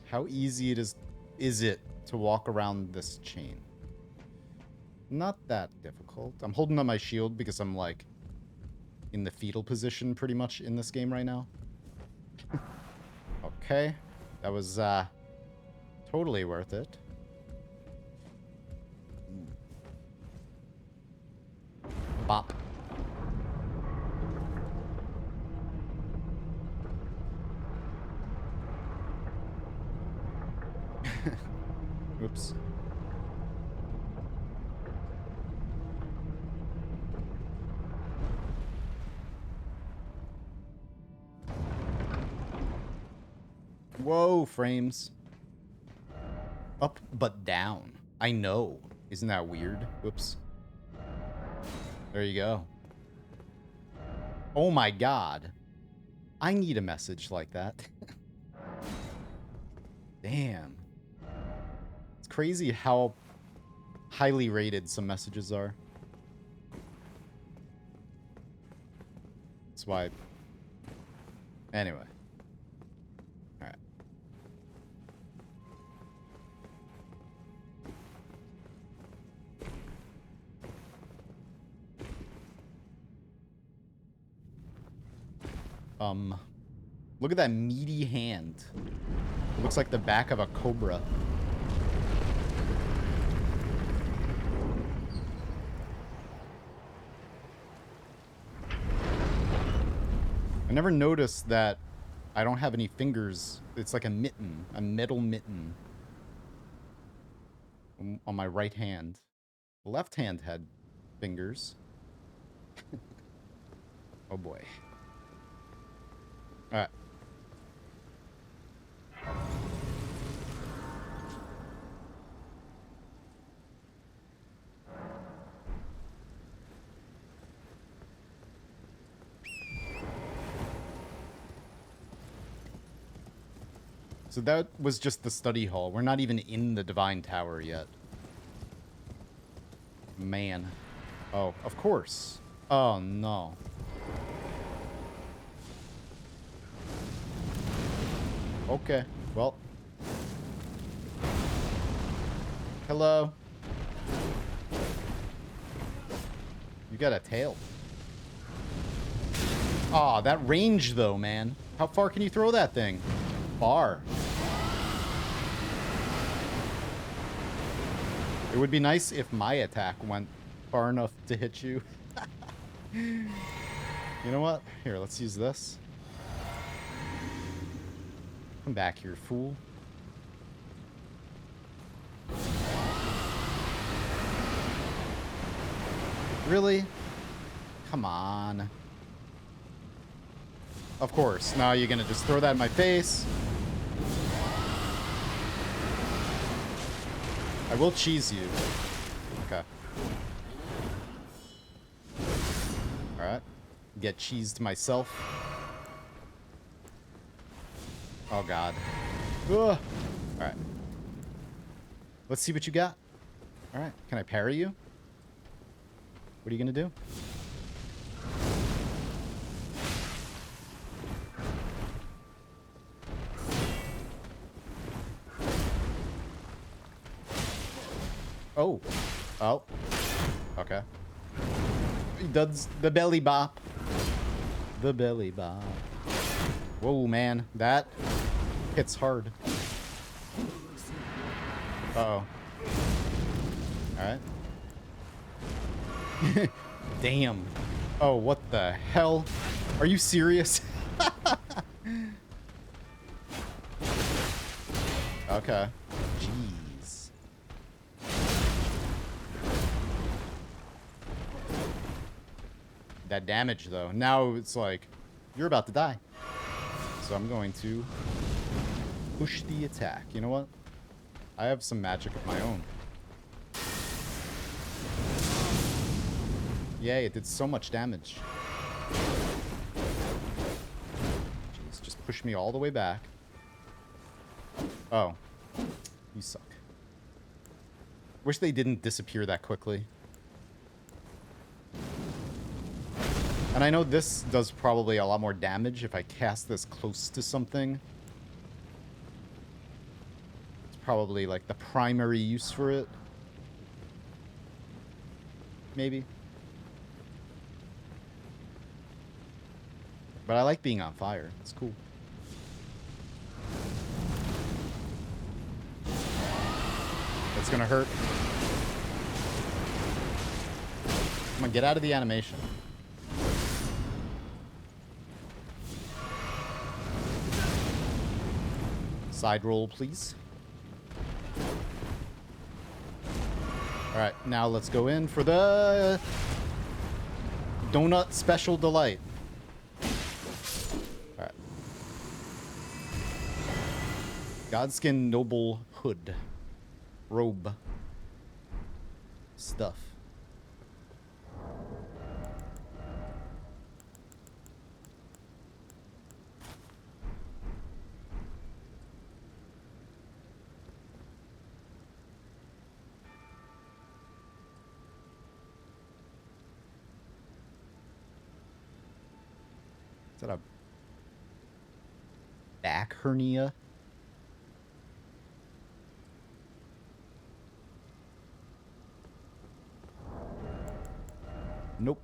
How easy is it to walk around this chain? Not that difficult. I'm holding on my shield because I'm, like, in the fetal position pretty much in this game right now. Okay. That was, totally worth it. Bop. Oops. Whoa, frames. Up but down. I know. Isn't that weird? Whoops. There you go. Oh my god. I need a message like that. Damn. It's crazy how highly rated some messages are. That's why... Anyway. Alright. Look at that meaty hand. It looks like the back of a cobra. I never noticed that I don't have any fingers. It's like a mitten, a metal mitten on my right hand. The left hand had fingers. Oh boy. All right. So that was just the study hall. We're not even in the Divine Tower yet. Man. Oh, of course. Oh, no. Okay. Well. Hello. You got a tail. Aw, that range, though, man. How far can you throw that thing? Far. It would be nice if my attack went far enough to hit you. You know what? Here, let's use this. Come back here, fool. Really? Come on. Of course. Now you're gonna just throw that in my face. I will cheese you. Okay. Alright. Get cheesed myself. Oh, God. Ugh. Alright. Let's see what you got. Alright. Can I parry you? What are you gonna do? Oh. Oh. Okay. He does the belly bop. The belly bop. Whoa, man. That hits hard. Uh-oh. Alright. Damn. Oh, what the hell? Are you serious? Okay. Jeez. That damage, though. Now it's like, you're about to die. So I'm going to push the attack. You know what? I have some magic of my own. Yay, it did so much damage. Jeez, just push me all the way back. Oh. You suck. Wish they didn't disappear that quickly. And I know this does probably a lot more damage if I cast this close to something. It's probably like the primary use for it. Maybe. But I like being on fire. It's cool. It's gonna hurt. Come on, get out of the animation. Side roll, please. Alright, now let's go in for the Donut Special Delight. Alright. Godskin Noble Hood. Robe. Stuff. Is that a back hernia? Nope.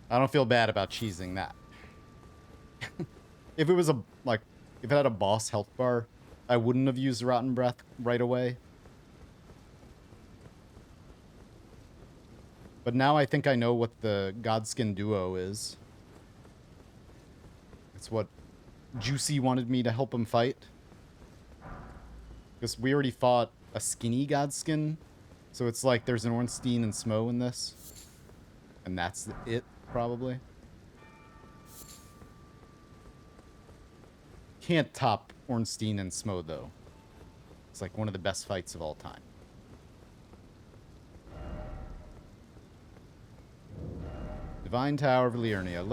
I don't feel bad about cheesing that. If it was a, like, if it had a boss health bar, I wouldn't have used Rotten Breath right away. But now I think I know what the Godskin Duo is. It's what Juicy wanted me to help him fight. Because we already fought a skinny Godskin. So it's like there's an Ornstein and Smo in this. And that's it, probably. Can't top Ornstein and Smo, though. It's like one of the best fights of all time. Divine Tower of Liurnia. I'm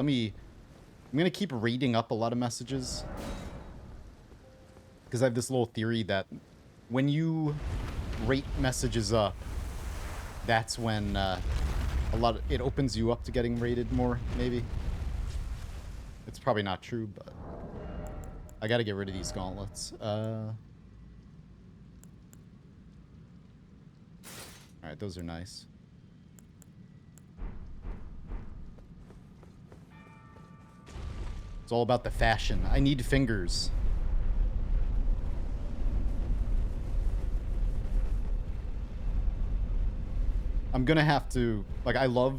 going to keep reading up a lot of messages. Because I have this little theory that when you rate messages up, that's when it opens you up to getting rated more, maybe. It's probably not true, but I got to get rid of these gauntlets. Alright, those are nice. It's all about the fashion. I need fingers. I'm gonna have to... Like, I love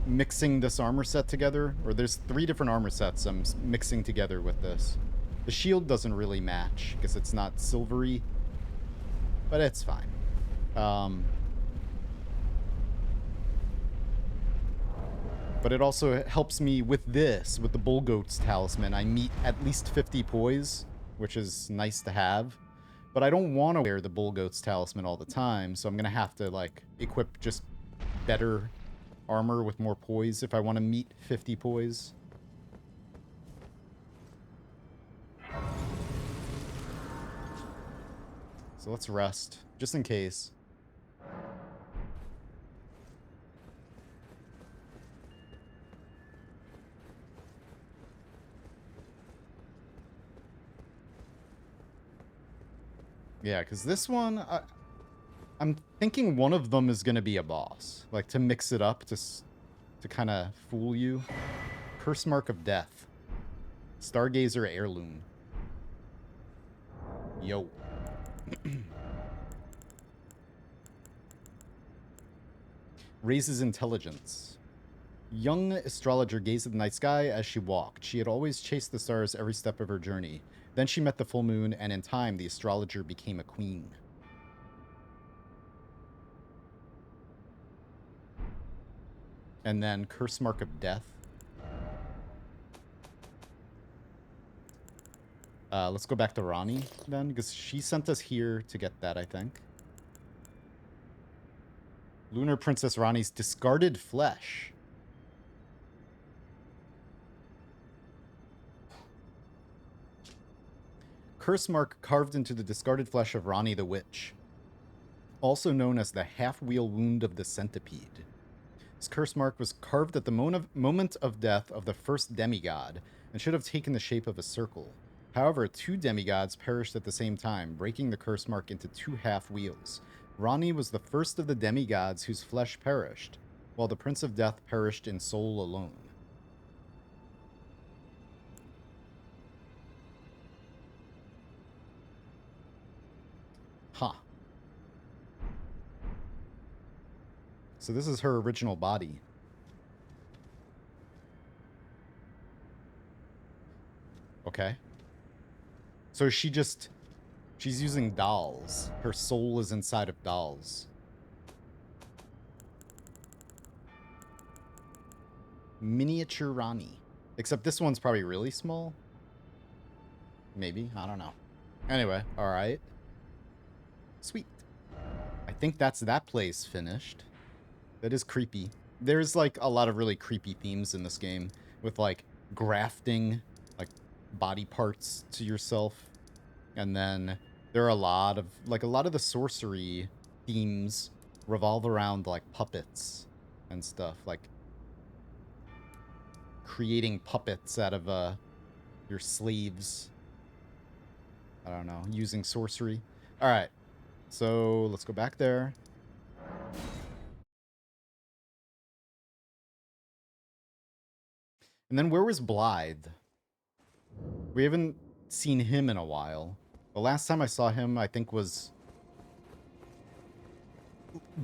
mixing this armor set together, or there's 3 different armor sets I'm mixing together with this. The shield doesn't really match because it's not silvery, but it's fine. But it also helps me with this, with the Bull Goat's Talisman. I meet at least 50 poise, which is nice to have. But I don't want to wear the Bull Goat's Talisman all the time, so I'm going to have to, like, equip just better armor with more poise if I want to meet 50 poise. So let's rest, just in case. Yeah, because this one, I'm thinking one of them is going to be a boss. Like, to mix it up, to kind of fool you. Curse Mark of Death. Stargazer Heirloom. Yo. Raises intelligence. Young astrologer gazed at the night sky as she walked. She had always chased the stars every step of her journey. Then she met the full moon, and in time, the astrologer became a queen. And then Curse Mark of Death. Let's go back to Ronnie, then, because she sent us here to get that, I think. Lunar Princess Ronnie's discarded flesh. Curse mark carved into the discarded flesh of Ronnie the Witch, also known as the half-wheel wound of the centipede. This curse mark was carved at the moment of death of the first demigod, and should have taken the shape of a circle. However, 2 demigods perished at the same time, breaking the curse mark into 2 half-wheels. Ronnie was the first of the demigods whose flesh perished, while the Prince of Death perished in soul alone. Huh. So this is her original body. Okay. So she's using dolls. Her soul is inside of dolls. Miniature Ronnie. Except this one's probably really small. Maybe. I don't know. Anyway, alright. Sweet. I think that's that place finished. That is creepy. There's, like, a lot of really creepy themes in this game. With, like, grafting, like, body parts to yourself. And then there are a lot of the sorcery themes revolve around, like, puppets and stuff. Like, creating puppets out of, your slaves. I don't know, using sorcery. Alright, so let's go back there. And then where was Blythe? We haven't seen him in a while. The last time I saw him, I think, was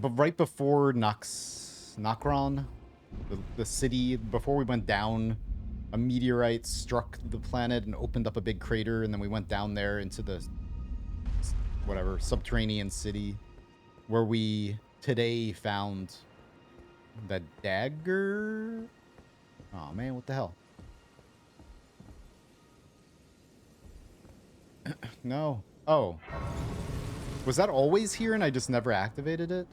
right before Nokron, the city. Before we went down, a meteorite struck the planet and opened up a big crater, and then we went down there into the whatever subterranean city, where we today found the dagger. Oh man, what the hell? No. Oh. Was that always here and I just never activated it?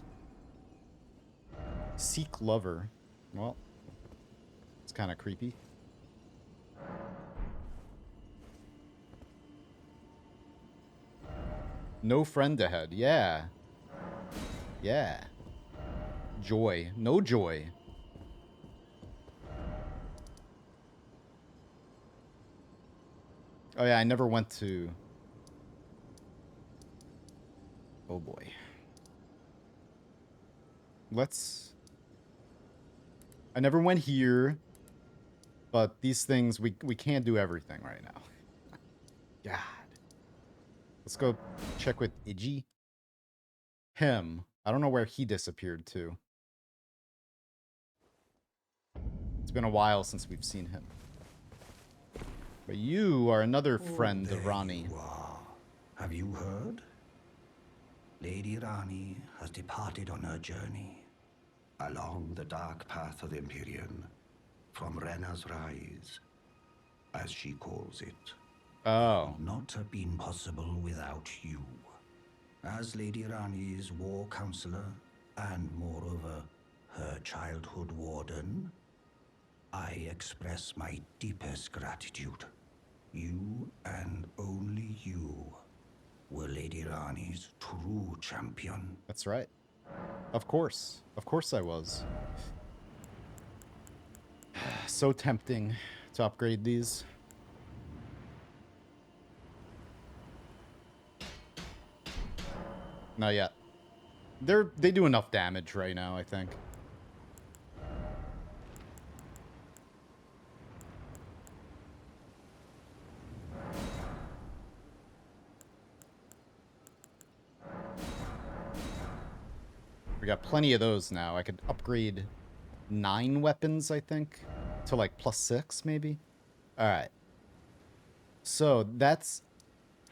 Seek lover. Well, it's kind of creepy. No friend ahead. Yeah. Yeah. Joy. No joy. Oh yeah, I never went to... Oh boy. I never went here, but these things, we can't do everything right now. God. Let's go check with Iggy. Him. I don't know where he disappeared to. been a while since we've seen him. But you are another friend of Rani. You are. Have you heard? Lady Rani has departed on her journey along the dark path of the Empyrean, from Rena's Rise, as she calls it. Oh. Would not have been possible without you. As Lady Rani's war counselor, and moreover, her childhood warden, I express my deepest gratitude. You and only you were Lady Rani's true champion. That's right. Of course. Of course I was. So tempting to upgrade these. Not yet. They do enough damage right now, I think. We got plenty of those now. I could upgrade 9 weapons, I think, to like +6 maybe. All right. So that's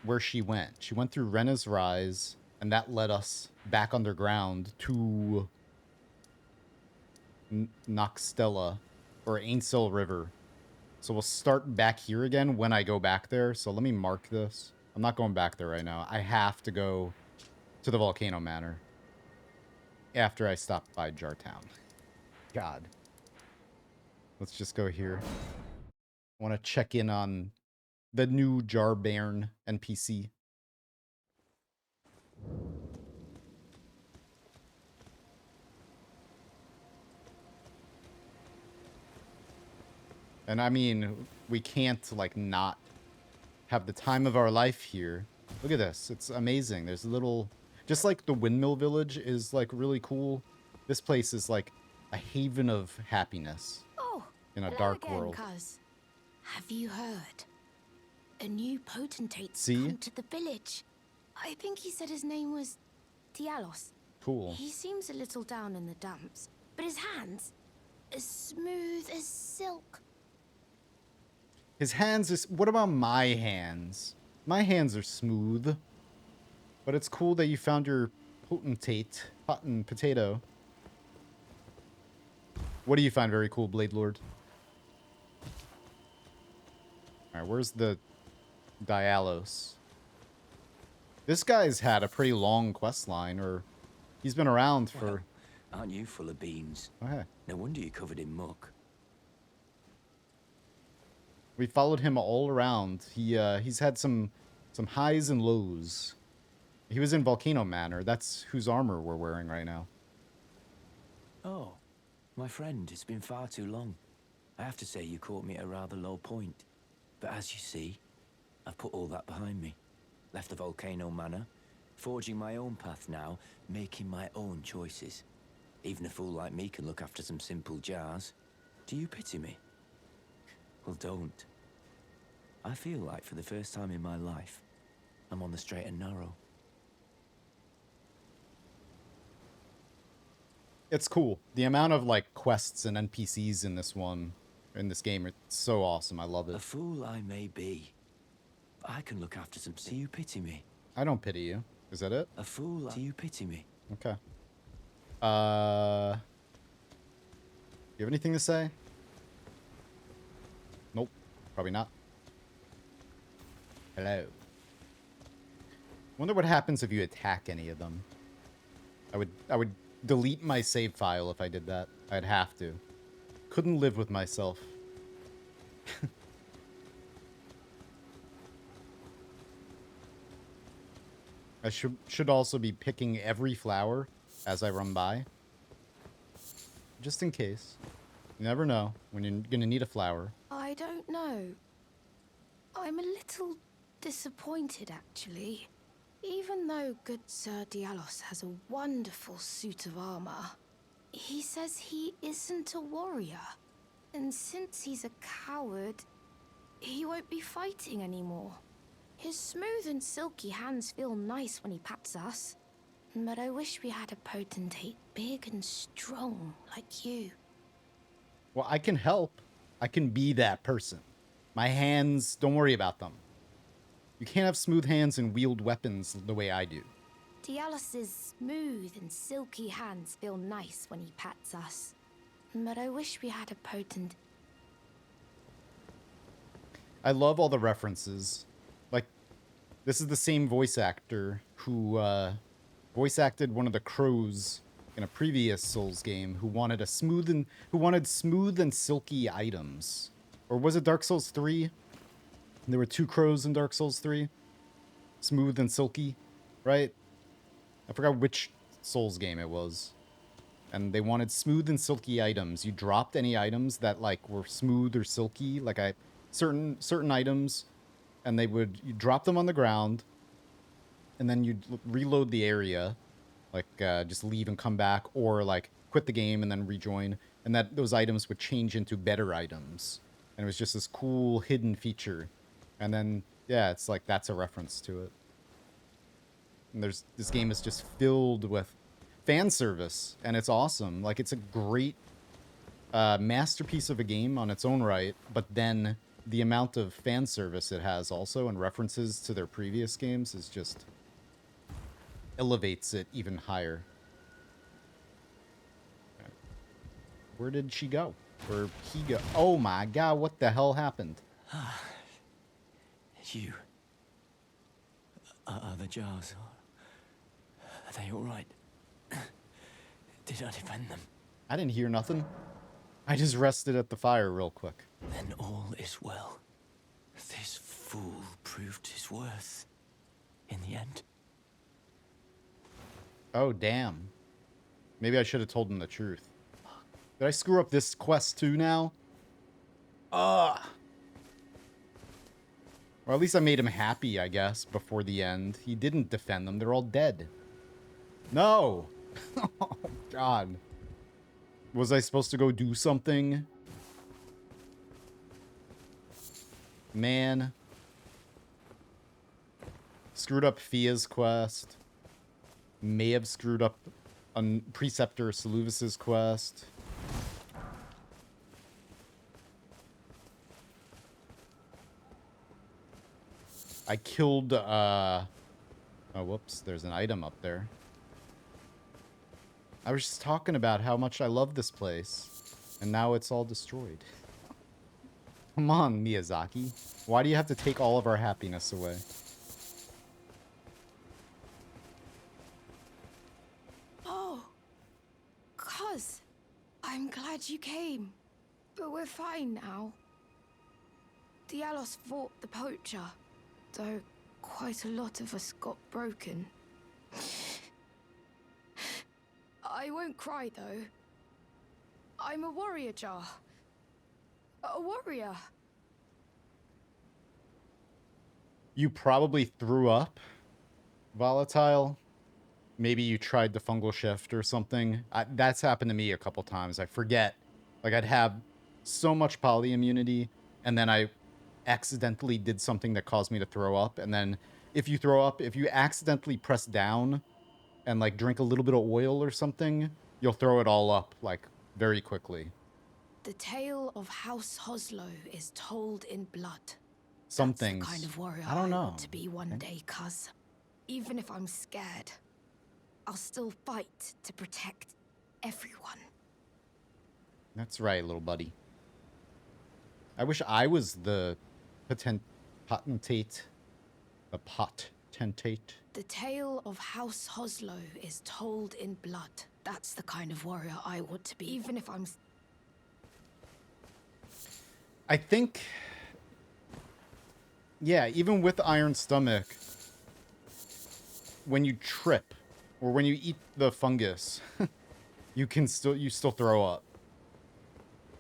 where she went. She went through Rena's Rise, and that led us back underground to Noxtella, or Ainsel River. So we'll start back here again when I go back there. So let me mark this. I'm not going back there right now. I have to go to the Volcano Manor after I stop by Jartown. God. Let's just go here. I want to check in on the new Jarbairn NPC. And I mean, we can't, like, not have the time of our life here. Look at this. It's amazing. There's a little... Just like the Windmill Village is, like, really cool. This place is, like, a haven of happiness. Oh, in a hello dark again, world. Cuz. Have you heard? A new potentate's See? come to the village. I think he said his name was Dialos. Cool. He seems a little down in the dumps, but his hands, as smooth as silk. His hands is... What about my hands? My hands are smooth. But it's cool that you found your potentate. Potten potato. What do you find very cool, Blade Lord? Alright, where's the Dialos? This guy's had a pretty long quest line, or he's been around for... Well, aren't you full of beans? Oh, hey. No wonder you're covered in muck. We followed him all around. He's had some highs and lows. He was in Volcano Manor. That's whose armor we're wearing right now. Oh, my friend, it's been far too long. I have to say you caught me at a rather low point. But as you see, I've put all that behind me. Left the Volcano Manor, forging my own path now, making my own choices. Even a fool like me can look after some simple jars. Do you pity me? Well, don't. I feel like for the first time in my life, I'm on the straight and narrow. It's cool. The amount of, like, quests and NPCs in this game, it's so awesome. I love A it. fool I may be, but I can look after some... Do you pity me? I don't pity you. Is that it? A fool... Do you pity me? Okay. You have anything to say? Nope. Probably not. Hello. Wonder what happens if you attack any of them. I would delete my save file if I did that. I'd have to. Couldn't live with myself. I should also be picking every flower as I run by. Just in case. You never know when you're gonna need a flower. I don't know. I'm a little disappointed, actually. Even though good Sir Dialos has a wonderful suit of armor, he says he isn't a warrior. And since he's a coward, he won't be fighting anymore. His smooth and silky hands feel nice when he pats us. But I wish we had a potentate big and strong like you. Well, I can help. I can be that person. My hands, don't worry about them. You can't have smooth hands and wield weapons the way I do. Dialos's smooth and silky hands feel nice when he pats us. But I wish we had a potent... I love all the references. Like, this is the same voice actor who voice acted one of the crows in a previous Souls game who wanted smooth and silky items. Or was it Dark Souls 3? There were 2 crows in Dark Souls 3. Smooth and silky, right? I forgot which Souls game it was. And they wanted smooth and silky items. You dropped any items that like were smooth or silky, like certain items, and you drop them on the ground, and then you'd reload the area, like just leave and come back, or like quit the game and then rejoin, and those items would change into better items. And it was just this cool hidden feature. And then yeah, it's like that's a reference to it. And this game is just filled with fan service, and it's awesome. Like, it's a great masterpiece of a game on its own right, but then the amount of fan service it has also and references to their previous games is just elevates it even higher. Where did she go? Or he go? Oh my god, what the hell happened? You. Are the jars? Are they all right? Did I defend them? I didn't hear nothing. I just rested at the fire real quick. Then all is well. This fool proved his worth. In the end. Oh, damn. Maybe I should have told him the truth. Did I screw up this quest too now? Ugh. Or at least I made him happy, I guess, before the end. He didn't defend them. They're all dead. No! Oh, God. Was I supposed to go do something? Man. Screwed up Fia's quest. May have screwed up Preceptor Saluvis's quest. I killed, oh, whoops. There's an item up there. I was just talking about how much I love this place. And now it's all destroyed. Come on, Miyazaki. Why do you have to take all of our happiness away? Oh, cuz, I'm glad you came. But we're fine now. Dialos fought the poacher, though quite a lot of us got broken. I won't cry, though. I'm a warrior jar. A warrior. You probably threw up, Volatile. Maybe you tried the fungal shift or something. That's happened to me a couple times. I forget. Like, I'd have so much polyimmunity, and then I accidentally did something that caused me to throw up. And then if you throw up, if you accidentally press down and, like, drink a little bit of oil or something, you'll throw it all up, like, very quickly. The tale of House Hoslow is told in blood. Some That's things. the kind of warrior I don't know. want to be one day, cuz. Even if I'm scared, I'll still fight to protect everyone. That's right, little buddy. I wish I was the potentate. The potentate. The tale of House Hoslow is told in blood. That's the kind of warrior I want to be, even if I'm... I think... Yeah, even with Iron Stomach, when you trip, or when you eat the fungus, you still throw up.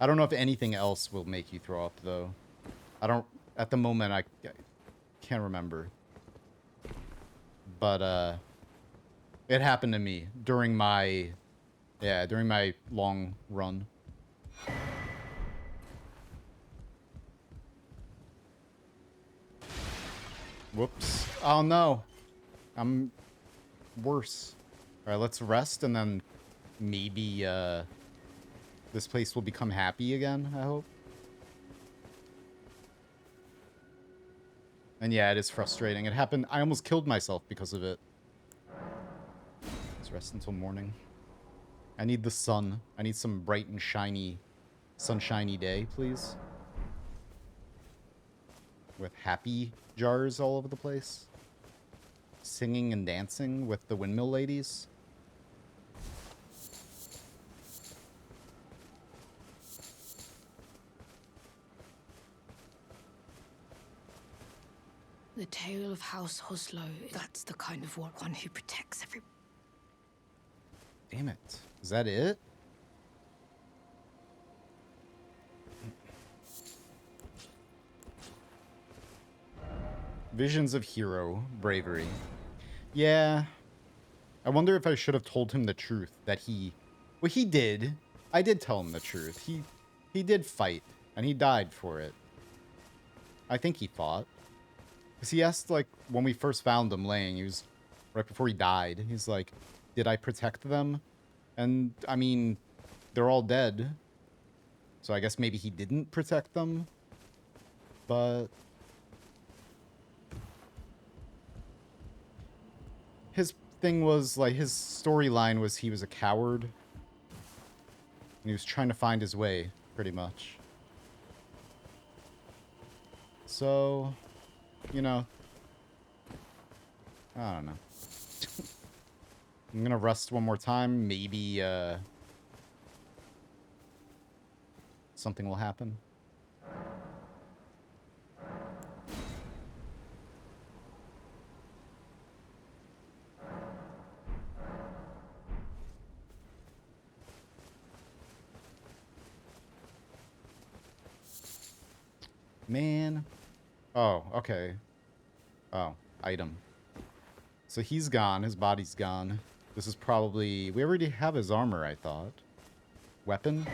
I don't know if anything else will make you throw up, though. At the moment, I can't remember. But, it happened to me during my long run. Whoops. Oh, no. I'm worse. All right, let's rest and then maybe this place will become happy again, I hope. And yeah, it is frustrating. It happened. I almost killed myself because of it. Let's rest until morning. I need the sun. I need some bright and shiny, sunshiny day, please. With happy jars all over the place. Singing and dancing with the windmill ladies. The tale of House Hoslow, that's the kind of one who protects every... Damn it. Is that it? Visions of hero bravery. Yeah. I wonder if I should have told him the truth that he... Well, he did. I did tell him the truth. He did fight, and he died for it. I think he fought. Because he asked, like, when we first found him laying, he was... Right before he died, he's like, did I protect them? And, I mean, they're all dead. So I guess maybe he didn't protect them. But... his thing was, like, his storyline was he was a coward. And he was trying to find his way, pretty much. So, you know. I don't know. I'm gonna rest one more time. Maybe, something will happen. Man. Oh, okay. Oh, item. So he's gone. His body's gone. This is probably... We already have his armor, I thought. Weapon?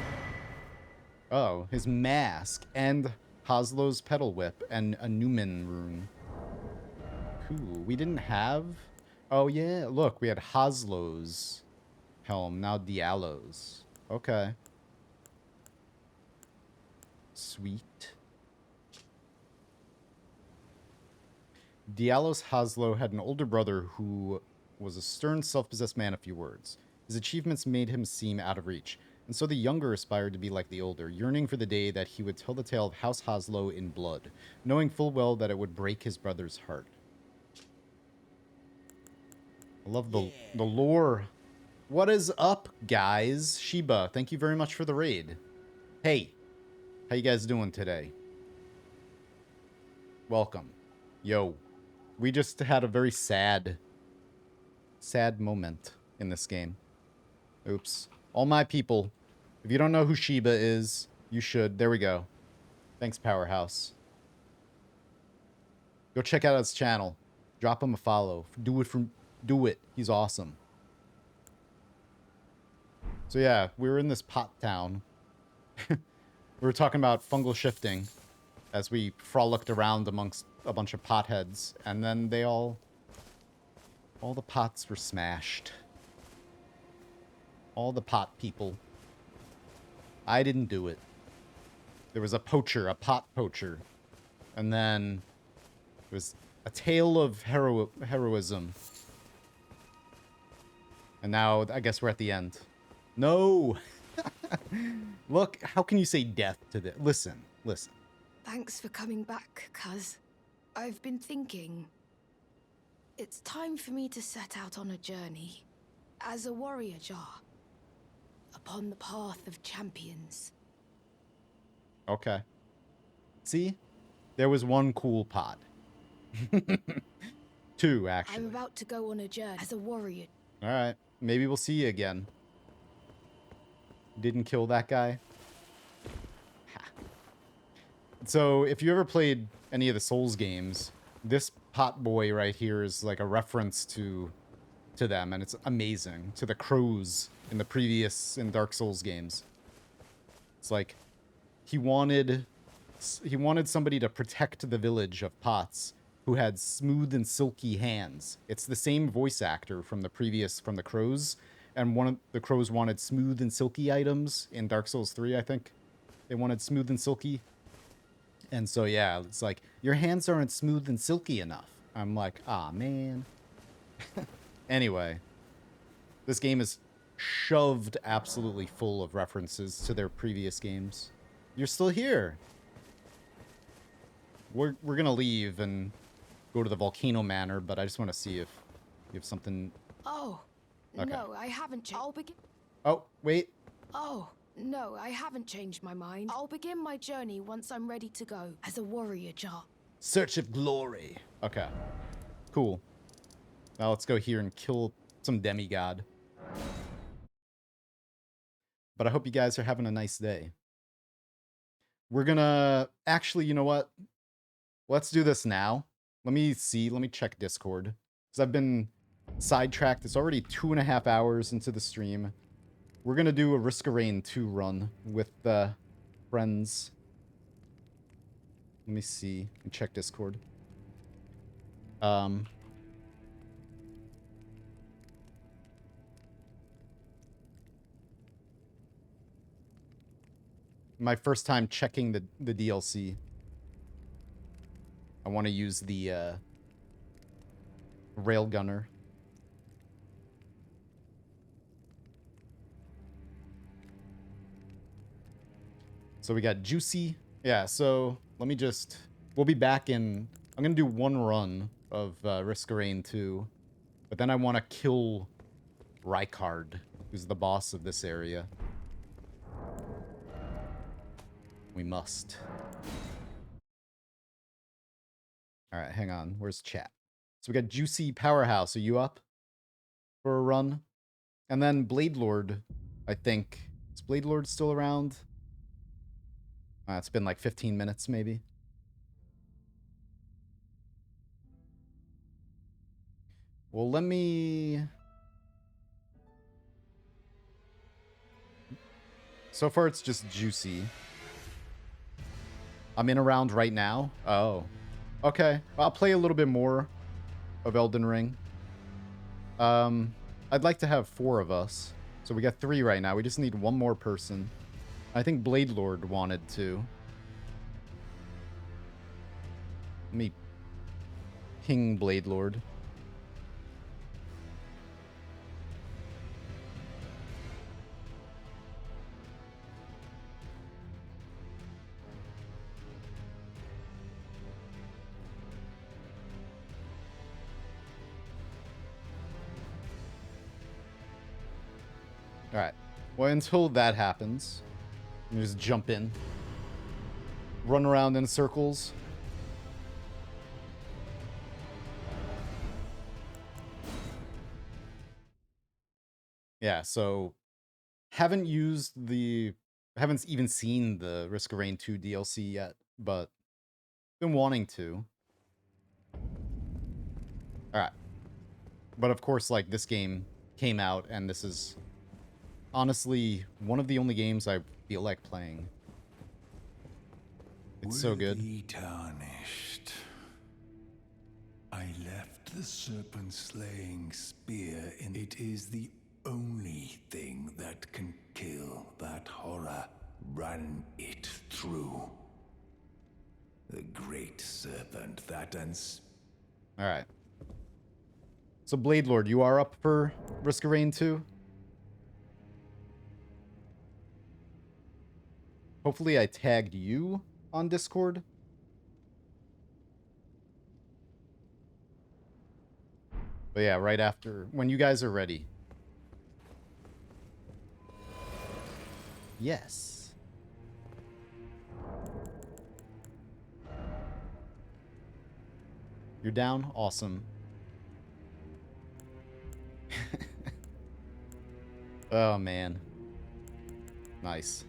Oh, his mask. And Haslow's pedal whip. And a Newman rune. Cool. We didn't have... Oh, yeah. Look, we had Haslow's helm. Now Diallo's. Okay. Sweet. Diallo's Haslo had an older brother who was a stern, self-possessed man of few words. His achievements made him seem out of reach, and so the younger aspired to be like the older, yearning for the day that he would tell the tale of House Haslo in blood, knowing full well that it would break his brother's heart. I love the lore. What is up, guys? Sheba, thank you very much for the raid. Hey, how you guys doing today? Welcome. Yo. We just had a very sad moment in this game. Oops. All my people, if you don't know who Sheba is, you should. There we go. Thanks, Powerhouse. Go check out his channel. Drop him a follow. Do it. He's awesome. So yeah, we were in this pot town. We were talking about fungal shifting as we frolicked around amongst a bunch of potheads, and then they all the pots were smashed. All the pot people. I didn't do it. There was a poacher, a pot poacher. And then it was a tale of heroism. And now I guess we're at the end. No! Look, how can you say death to this? Listen. Thanks for coming back, cuz. I've been thinking. It's time for me to set out on a journey. As a warrior jar. Upon the path of champions. Okay. See? There was one cool pot. Two, actually. I'm about to go on a journey as a warrior. Alright. Maybe we'll see you again. Didn't kill that guy. Ha. So, if you ever played any of the Souls games, this pot boy right here is like a reference to them, and it's amazing. To the crows in Dark Souls games. It's like he wanted somebody to protect the village of pots who had smooth and silky hands. It's the same voice actor from the crows, And one of the crows wanted smooth and silky items in Dark Souls 3, I think. They wanted smooth and silky. And so, yeah, it's like, your hands aren't smooth and silky enough. I'm like, ah, man. Anyway, this game is shoved absolutely full of references to their previous games. You're still here. We're going to leave and go to the Volcano Manor, but I just want to see if you have something. Oh, Okay. no, I haven't changed. I'll begin. Oh, wait. Oh, no, I haven't changed my mind. I'll begin my journey once I'm ready to go as a warrior jar. Search of glory. Okay. Cool. Now let's go here and kill some demigod. But I hope you guys are having a nice day. We're gonna... Actually, you know what? Let's do this now. Let me see. Let me check Discord. Because I've been sidetracked. It's already 2.5 hours into the stream. We're gonna do a Risk of Rain 2 run with friends. Let me see. Let me check Discord. My first time checking the DLC. I want to use the Railgunner. So we got Juicy. Yeah, so let me just... We'll be back in... I'm going to do one run of Risk of Rain 2. But then I want to kill Rykard, who's the boss of this area. We must. Alright, hang on. Where's chat? So we got Juicy Powerhouse. Are you up for a run? And then Blade Lord, I think. Is Blade Lord still around? It's been like 15 minutes, maybe. Well, let me... So far, it's just Juicy. I'm in a round right now. Oh. Okay. I'll play a little bit more of Elden Ring. I'd like to have 4 of us. So we got 3 right now. We just need one more person. I think Blade Lord wanted to. Let me ping Blade Lord. Alright. Well, until that happens, you just jump in. Run around in circles. Yeah, so haven't even seen the Risk of Rain 2 DLC yet, but been wanting to. Alright. But of course, like, this game came out, and this is honestly one of the only games I feel like playing. It's so good. Worthy tarnished. I left the serpent-slaying spear in... It is the only thing that can kill that horror. Run it through. The great serpent that Alright. So, Blade Lord, you are up for Risk of Rain 2? Hopefully I tagged you on Discord. But yeah, right after, when you guys are ready. Yes. You're down? Awesome. Oh, man. Nice.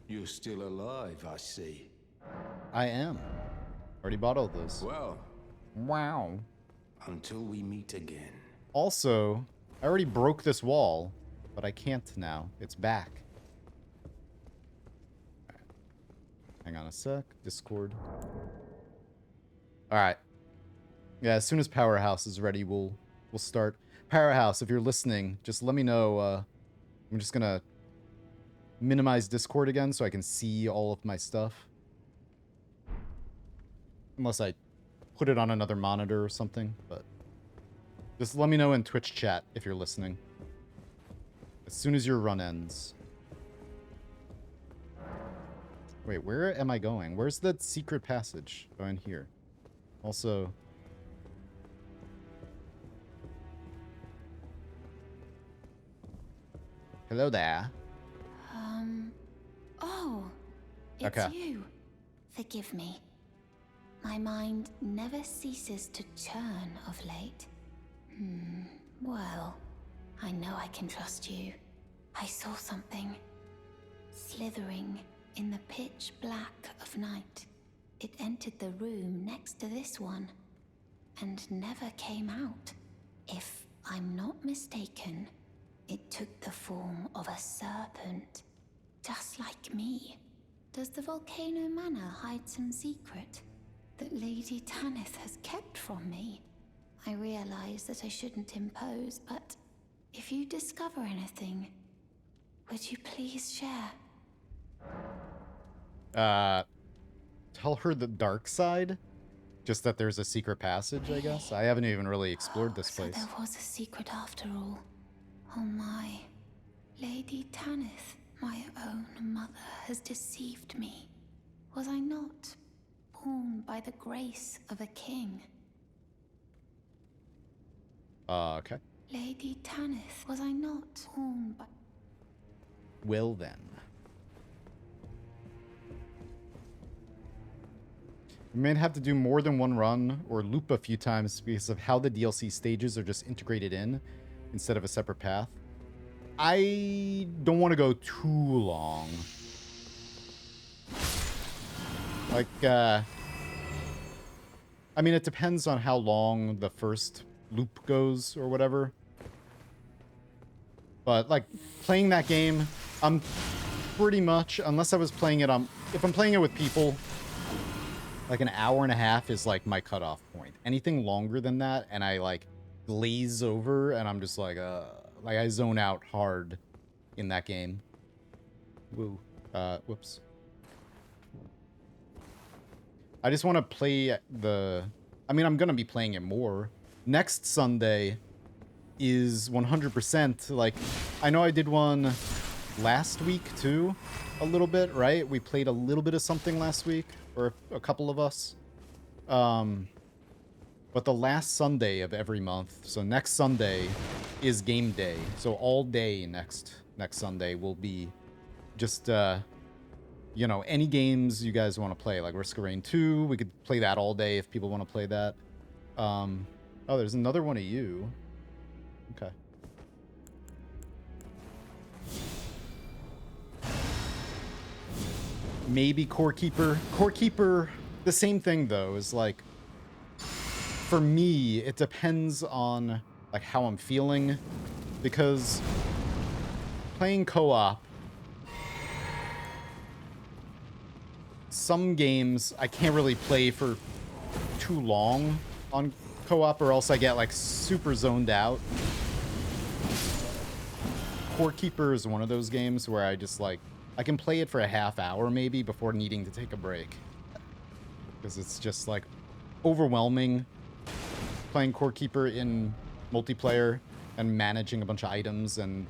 You're still alive, I see. I am. Already bought all those. Well, Wow. until we meet again. Also, I already broke this wall, but I can't now. It's back. Right. Hang on a sec. Discord. Alright. Yeah, as soon as Powerhouse is ready, we'll start. Parahouse, if you're listening, just let me know. I'm just gonna minimize Discord again so I can see all of my stuff. Unless I put it on another monitor or something, but just let me know in Twitch chat if you're listening. As soon as your run ends. Wait, where am I going? Where's the secret passage? Oh, in here. Also... Hello there. Oh, it's Okay. you. Forgive me. My mind never ceases to churn of late. Well, I know I can trust you. I saw something slithering in the pitch black of night. It entered the room next to this one and never came out. If I'm not mistaken, it took the form of a serpent, just like me. Does the Volcano Manor hide some secret that Lady Tanith has kept from me? I realize that I shouldn't impose, but if you discover anything, would you please share? Tell her the dark side? Just that there's a secret passage, I guess? I haven't even really explored this place. So there was a secret after all. Oh my. Lady Tanith, my own mother, has deceived me. Was I not born by the grace of a king? Okay. Lady Tanith, was I not born by... Well then. We may have to do more than one run or loop a few times because of how the DLC stages are just integrated in instead of a separate path. I don't want to go too long. Like, I mean, it depends on how long the first loop goes or whatever. But, like, playing that game, I'm pretty much, unless I was playing it on... If I'm playing it with people, like an hour and a half is, like, my cutoff point. Anything longer than that, and I, like, glaze over, and I'm just like, I zone out hard in that game. Woo. Whoops. I just want to play the... I mean, I'm going to be playing it more. Next Sunday is 100%, like, I know I did one last week, too, a little bit, right? We played a little bit of something last week, or a couple of us. But the last Sunday of every month, so next Sunday is game day. So all day next Sunday will be just, you know, any games you guys want to play, like Risk of Rain 2. We could play that all day if people want to play that. Oh, there's another one of you. Okay. Maybe Core Keeper. Core Keeper, the same thing, though, is like... For me, it depends on, like, how I'm feeling. Because playing co-op... Some games I can't really play for too long on co-op, or else I get, like, super zoned out. Core Keeper is one of those games where I just, like, I can play it for a half hour maybe before needing to take a break. Because it's just, like, overwhelming playing Core Keeper in multiplayer and managing a bunch of items and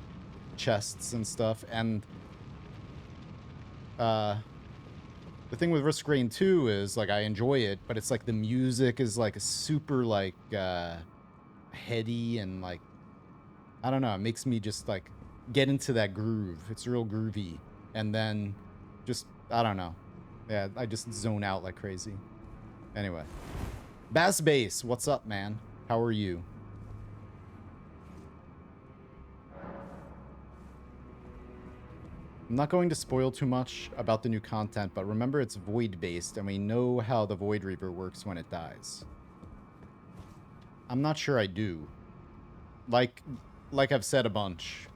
chests and stuff. And the thing with Risk Rain 2 is, like, I enjoy it, but it's like the music is, like, super, like, heady and, like, I don't know, it makes me just, like, get into that groove. It's real groovy. And then just, I don't know. Yeah, I just zone out like crazy. Anyway. Bass Base, what's up, man? How are you? I'm not going to spoil too much about the new content, but remember it's void-based, and we know how the Void Reaper works when it dies. I'm not sure I do. Like I've said a bunch,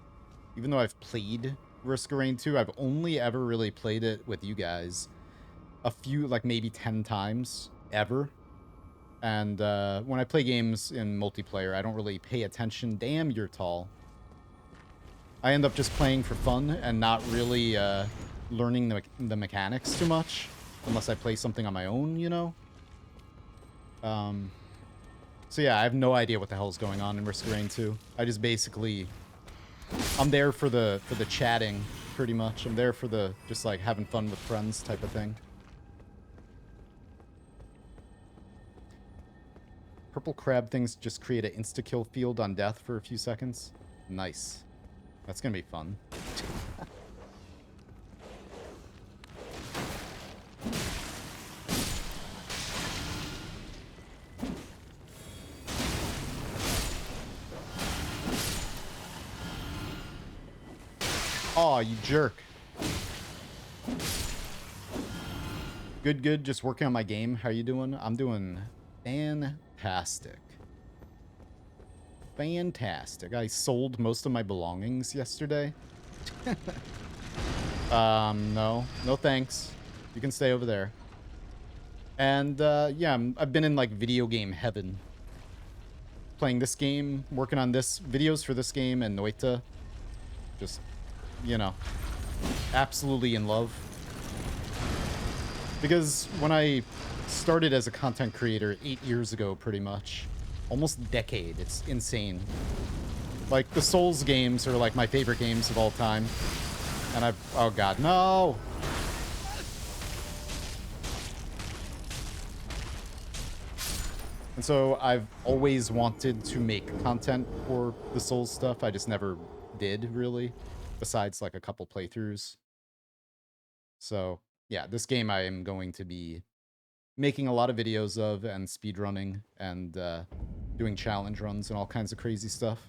even though I've played Risk of Rain 2, I've only ever really played it with you guys a few, like maybe 10 times ever. And when I play games in multiplayer, I don't really pay attention. Damn, you're tall. I end up just playing for fun and not really learning the mechanics too much. Unless I play something on my own, you know? So yeah, I have no idea what the hell's going on in Risk of Rain 2. I just basically... I'm there for the chatting, pretty much. I'm there for the just like having fun with friends type of thing. Purple crab things just create an insta-kill field on death for a few seconds. Nice. That's gonna be fun. Aw, you jerk. Good, good. Just working on my game. How you doing? I'm doing fantastic. Fantastic. I sold most of my belongings yesterday. No. No thanks. You can stay over there. And, yeah, I've been in, like, video game heaven. Playing this game, working on videos for this game and Noita. Just, you know, absolutely in love. Because when I started as a content creator 8 years ago, pretty much, almost a decade, it's insane. Like, the Souls games are, like, my favorite games of all time. And oh god, no! And so I've always wanted to make content for the Souls stuff. I just never did, really. Besides, like, a couple playthroughs. So, yeah, this game I am going to be making a lot of videos of and speedrunning and doing challenge runs and all kinds of crazy stuff.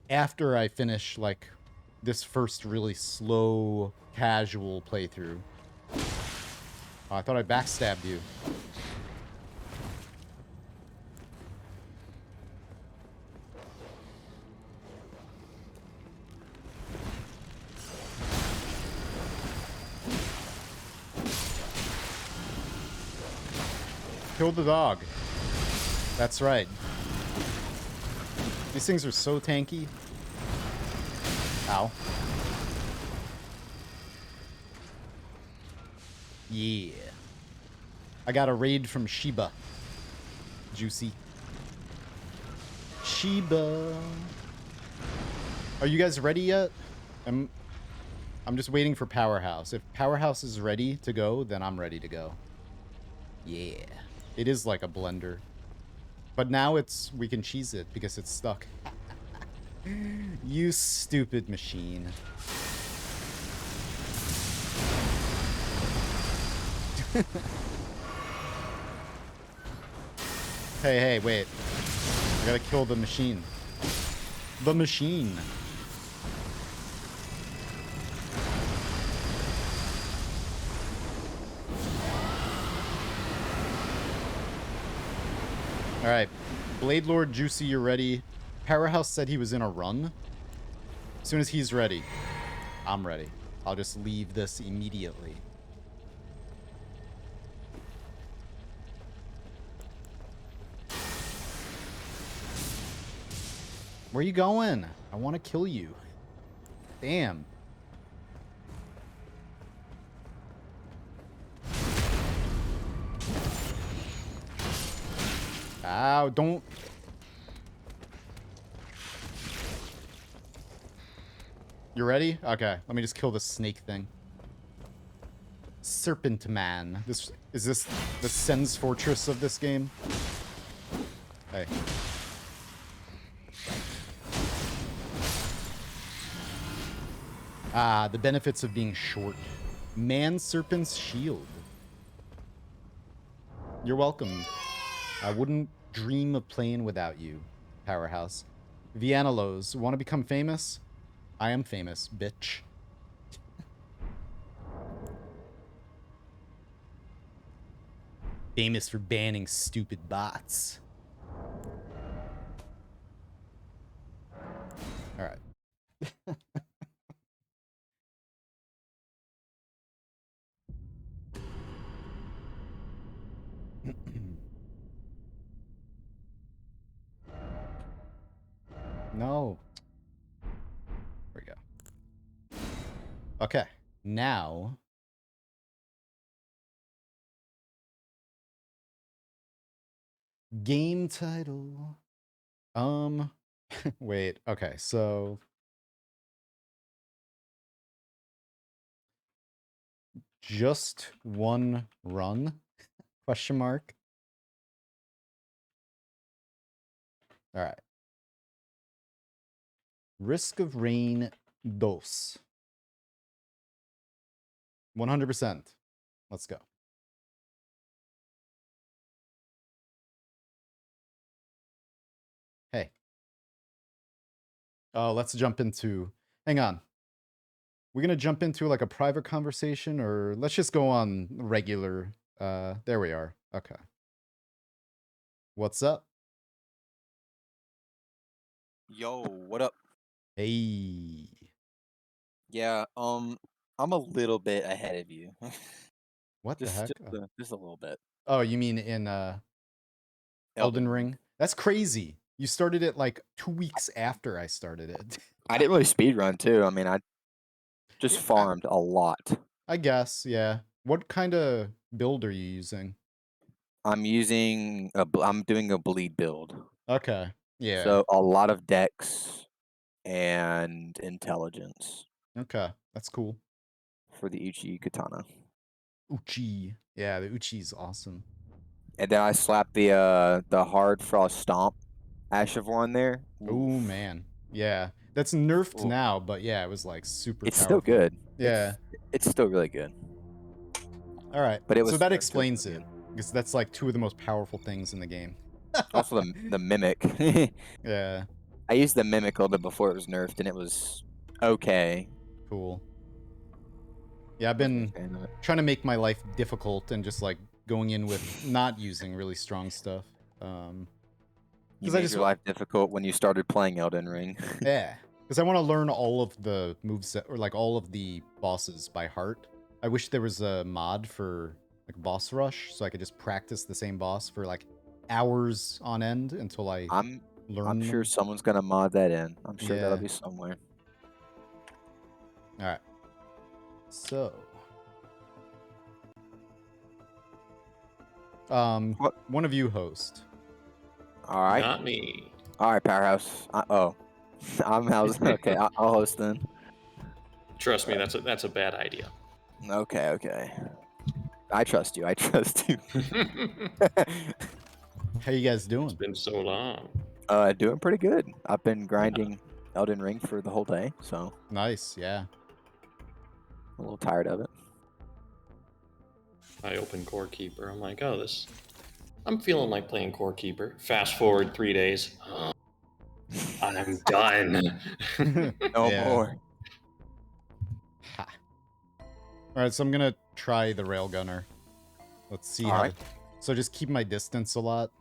After I finish, like, this first really slow, casual playthrough. Oh, I thought I backstabbed you. Kill the dog. That's right. These things are so tanky. Ow. Yeah. I got a raid from Sheba. Juicy. Sheba. Are you guys ready yet? I'm just waiting for Powerhouse. If Powerhouse is ready to go, then I'm ready to go. Yeah. It is like a blender. But now we can cheese it because it's stuck. You stupid machine. Hey, wait. I gotta kill the machine. The machine. Alright. Blade Lord Juicy, you're ready. Powerhouse said he was in a run. As soon as he's ready, I'm ready. I'll just leave this immediately. Where you going? I want to kill you. Damn. Ow, don't. You ready? Okay, let me just kill this snake thing. Serpent Man. Is this the Sen's Fortress of this game? Hey. Ah, the benefits of being short. Man Serpent's Shield. You're welcome. I wouldn't dream of playing without you, Powerhouse. Vianalos, want to become famous? I am famous, bitch. Famous for banning stupid bots. All right. No. There we go. Okay. Now. Game title. Wait. Okay. So. Just one run? Question mark. All right. Risk of Rain Dos. 100%. Let's go. Hey. Oh, let's jump into... Hang on. We're going to jump into like a private conversation, or let's just go on regular... there we are. Okay. What's up? Yo, what up? Hey. Yeah, I'm a little bit ahead of you. What the heck? Just a little bit. Oh, you mean in Elden Ring? That's crazy. You started it like 2 weeks after I started it. I didn't really speed run too. I mean, I just Yeah, farmed a lot. I guess, yeah. What kind of build are you using? I'm doing a bleed build. Okay. Yeah. So a lot of dex and intelligence Okay. That's cool. for the Uchi katana. Uchi. Yeah, the Uchi's awesome. And then I slapped the hard frost stomp Ashavor on there. Oh man. Yeah. That's nerfed Oof. now, but yeah, it was like super It's powerful. still good. Yeah. It's still really good. All right. But it was so that nerfed to explains it. oblivion. Because that's like 2 of the most powerful things in the game. Also the mimic. Yeah. I used the mimic a little bit before it was nerfed, and it was okay. Cool. Yeah, I've been trying to make my life difficult and just like going in with not using really strong stuff. You made your life difficult when you started playing Elden Ring. Yeah, because I want to learn all of the moveset, or like all of the bosses by heart. I wish there was a mod for like boss rush, so I could just practice the same boss for like hours on end until I learn. I'm sure someone's gonna mod that in. I'm sure that'll Yeah. be somewhere. All right. So, one of you host. All right. Not me. All right, Powerhouse. I'm house. Okay, I'll host then. Trust me, that's a bad idea. Okay. I trust you. I trust you. How you guys doing? It's been so long. Doing pretty good. I've been grinding Elden Ring for the whole day, so nice. Yeah. I'm a little tired of it. I opened Core Keeper. I'm like, oh, I'm feeling like playing Core Keeper. Fast forward 3 days. I'm done. No more. Ha. All right, so I'm gonna try the Railgunner. Let's see how. So just keep my distance a lot.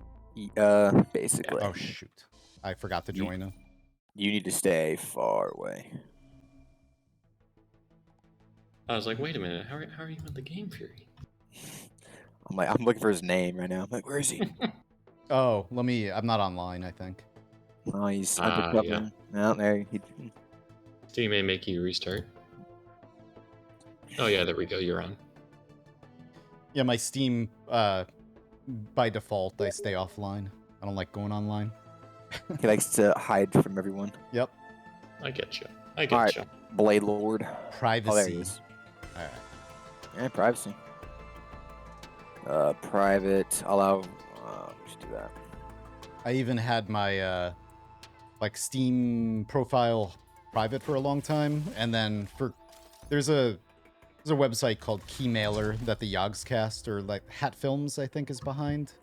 Basically. Oh shoot! I forgot to join him. You need to stay far away. I was like, wait a minute, how are you in the game, Fury? I'm looking for his name right now. I'm like, where is he? Oh, I'm not online, I think. Oh, he's undercover. Yeah. No, there. Steam may make you restart. Oh yeah, there we go. You're on. Yeah, my Steam, by default, I stay offline. I don't like going online. He likes to hide from everyone. Yep. I get you. All right, Blade Lord. Privacy. Oh, there he is. All right. Yeah, privacy. Private. Allow. Just do that. I even had my like Steam profile private for a long time, and then there's a website called Keymailer that the Yogscast or like Hat Films I think is behind.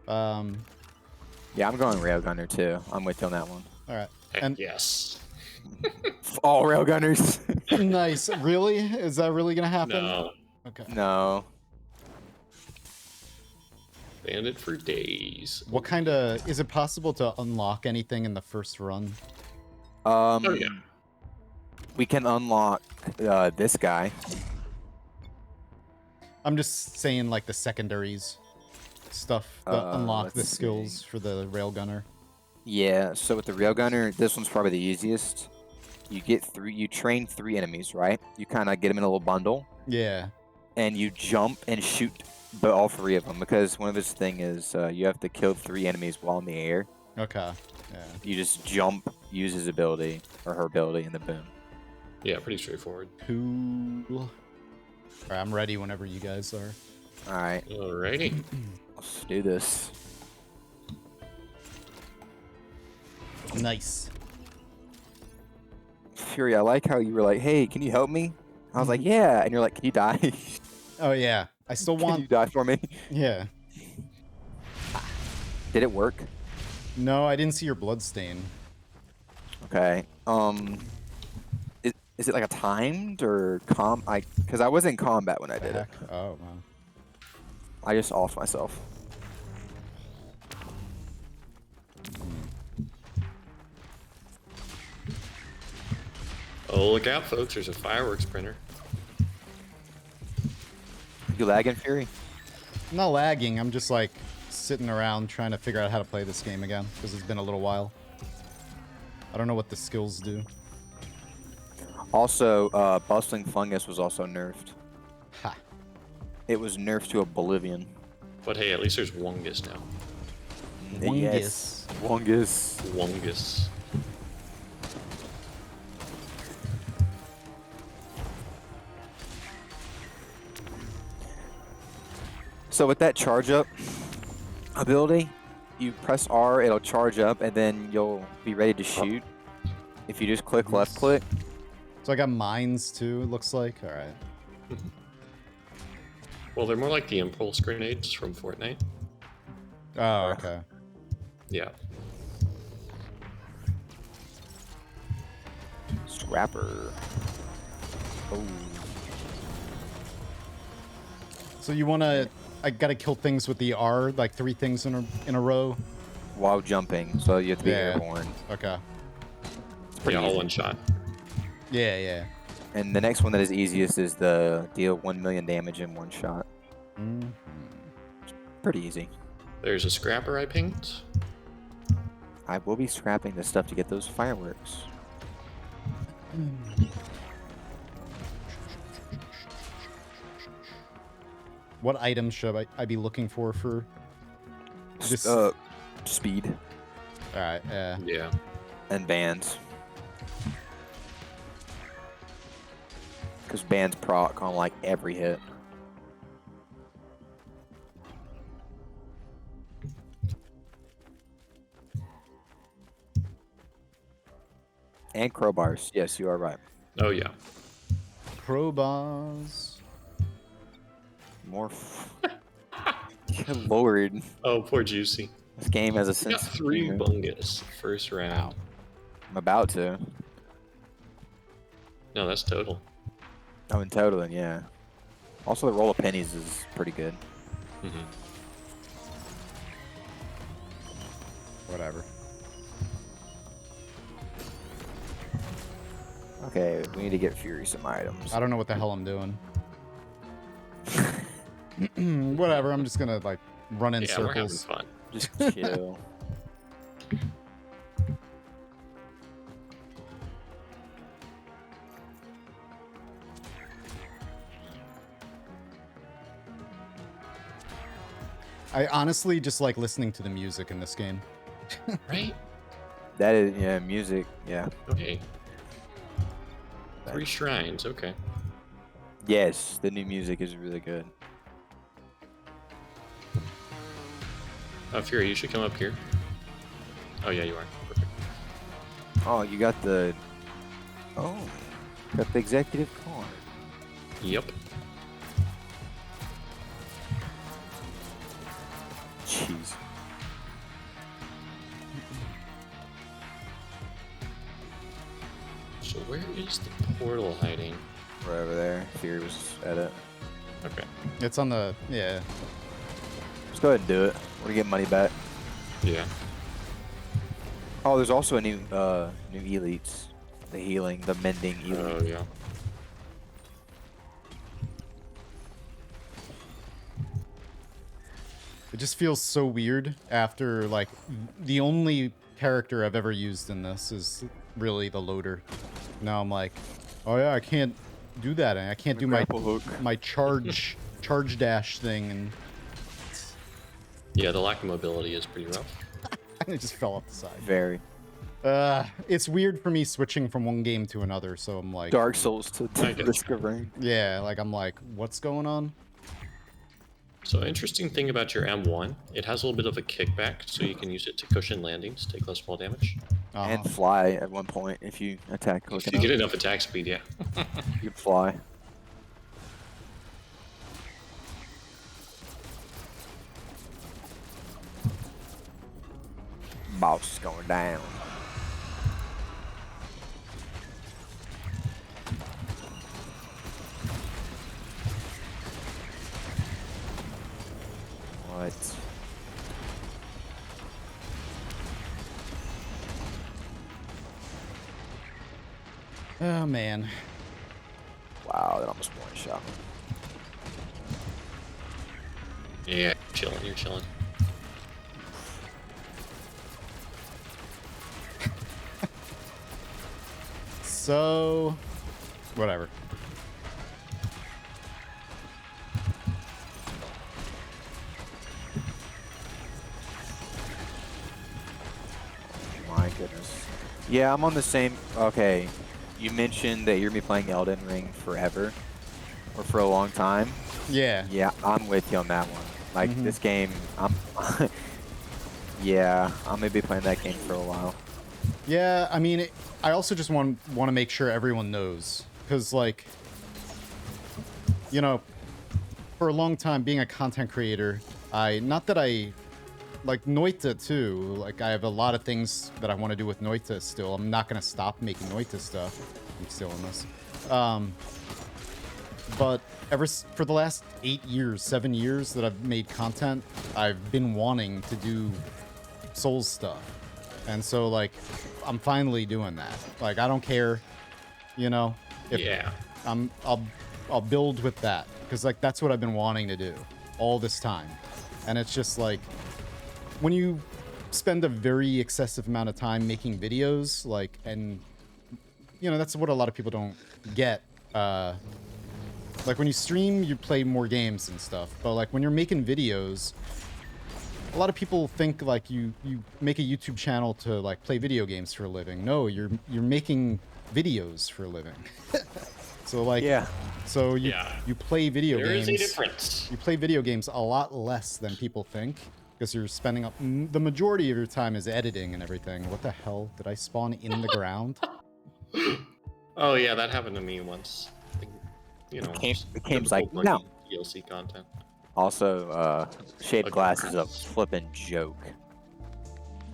Yeah, I'm going Railgunner too. I'm with you on that one. All right. And yes. All Railgunners. Nice. Really? Is that really gonna happen? No. Okay. No. Banned it for days. What kind of... Is it possible to unlock anything in the first run? Oh, yeah. We can unlock this guy. I'm just saying, like, the secondaries stuff. Unlock the skills for the Railgunner. Yeah, so with the Railgunner, this one's probably the easiest. You train 3 enemies, right? You kind of get them in a little bundle, Yeah. and you jump and shoot all 3 of them, because one of his thing is you have to kill 3 enemies while in the air. Okay. Yeah. You just jump, use his ability, or her ability, and then boom. Yeah, pretty straightforward. Cool. All right, I'm ready whenever you guys are. Alright, Alrighty. let's do this. Nice. Fury, I like how you were like, hey, can you help me? I was like, yeah. And you're like, can you die? Oh, yeah. I still Can you want... die for me? Yeah. Did it work? No, I didn't see your blood stain. Okay. Is it like a timed or because I was in combat when I did it. Oh, wow. I just offed myself. Oh, look out, folks. There's a fireworks printer. You lagging, Fury? I'm not lagging. I'm just like sitting around trying to figure out how to play this game again because it's been a little while. I don't know what the skills do. Also, Bustling Fungus was also nerfed. Ha. It was nerfed to oblivion. But hey, at least there's Wungus now. Yes. Wungus. Wungus. So with that charge up ability, you press R, it'll charge up, and then you'll be ready to shoot. If you just click left click. So I got mines too, it looks like. All right. Well, they're more like the impulse grenades from Fortnite. Oh, okay. Yeah. Scrapper. Oh. So you wanna? I gotta kill things with the R, like 3 things in a row. While jumping, so you have to be airborne. Okay. Yeah, all one shot. Yeah, yeah. And the next one that is easiest is the deal 1 million damage in 1 shot. Mm-hmm. Pretty easy. There's a scrapper I pinged. I will be scrapping this stuff to get those fireworks. What items should I be looking for this? Speed. All right. Yeah. Yeah. And bands. Because bands proc on like every hit. And crowbars. Yes, you are right. Oh, yeah. Crowbars. More. Good lord. Oh, poor Juicy. This game has a You sense got of 3 humor. bungus first round. I'm about to. No, that's total. Oh, in total, yeah. Also, the roll of pennies is pretty good. Mm-hmm. Whatever. Okay, we need to get Fury some items. I don't know what the hell I'm doing. Whatever. I'm just gonna like run in circles. We're having fun. Just chill. I honestly just like listening to the music in this game. Right? That is, yeah, music, yeah. Okay. 3 shrines, okay. Yes, the new music is really good. Fury, you should come up here. Oh, yeah, you are. Perfect. Oh, you got the... Oh, got the executive card. Yep. Jeez. So where is the portal hiding? Right over there. Fury was at it. Okay. It's on the yeah. Let's go ahead and do it. We're gonna get money back. Yeah. Oh, there's also a new elites. The healing, the mending elite. Oh, yeah. just feels so weird after, like, the only character I've ever used in this is really the loader. Now I'm like, oh yeah, I can't do that, and I can't do my charge dash thing, and Yeah, the lack of mobility is pretty rough. it just fell off the side. Very. It's weird for me switching from one game to another, so I'm like... Dark Souls to Risk of Rain. Yeah, like, I'm like, what's going on? So interesting thing about your M1, it has a little bit of a kickback, so you can use it to cushion landings, take less fall damage. And fly at one point if you attack quick If you get enough attack speed, yeah. You can fly. Boss is going down. What? Oh, man. Wow, that almost one shot. Yeah, chilling, you're chilling. So, whatever. My goodness. Yeah, I'm on the same... Okay. You mentioned that you're going to be playing Elden Ring forever. Or for a long time. Yeah. Yeah, I'm with you on that one. Like, this game, I'm... yeah, I'm going to be playing that game for a while. Yeah, I mean, I also just want to make sure everyone knows. Because, like, you know, for a long time, being a content creator, not that I... Like, Noita, too. Like, I have a lot of things that I want to do with Noita still. I'm not going to stop making Noita stuff. I'm still in this. But for the last 8 years, 7 years that I've made content, I've been wanting to do Souls stuff. And so, like, I'm finally doing that. Like, I don't care, you know? Yeah. I'll build with that. Because, like, that's what I've been wanting to do all this time. And it's just, like... When you spend a very excessive amount of time making videos, like, and, you know, that's what a lot of people don't get. Like, when you stream, you play more games and stuff. But, like, when you're making videos, a lot of people think, like, you make a YouTube channel to, like, play video games for a living. No, you're making videos for a living. So, like, yeah. So you play video games. There is a difference. You play video games a lot less than people think. Because you're spending up the majority of your time is editing and everything. What the hell? Did I spawn in the ground? Oh yeah, that happened to me once. You know, the game's like, no. DLC content. Also, Shade Glass is a flippin' joke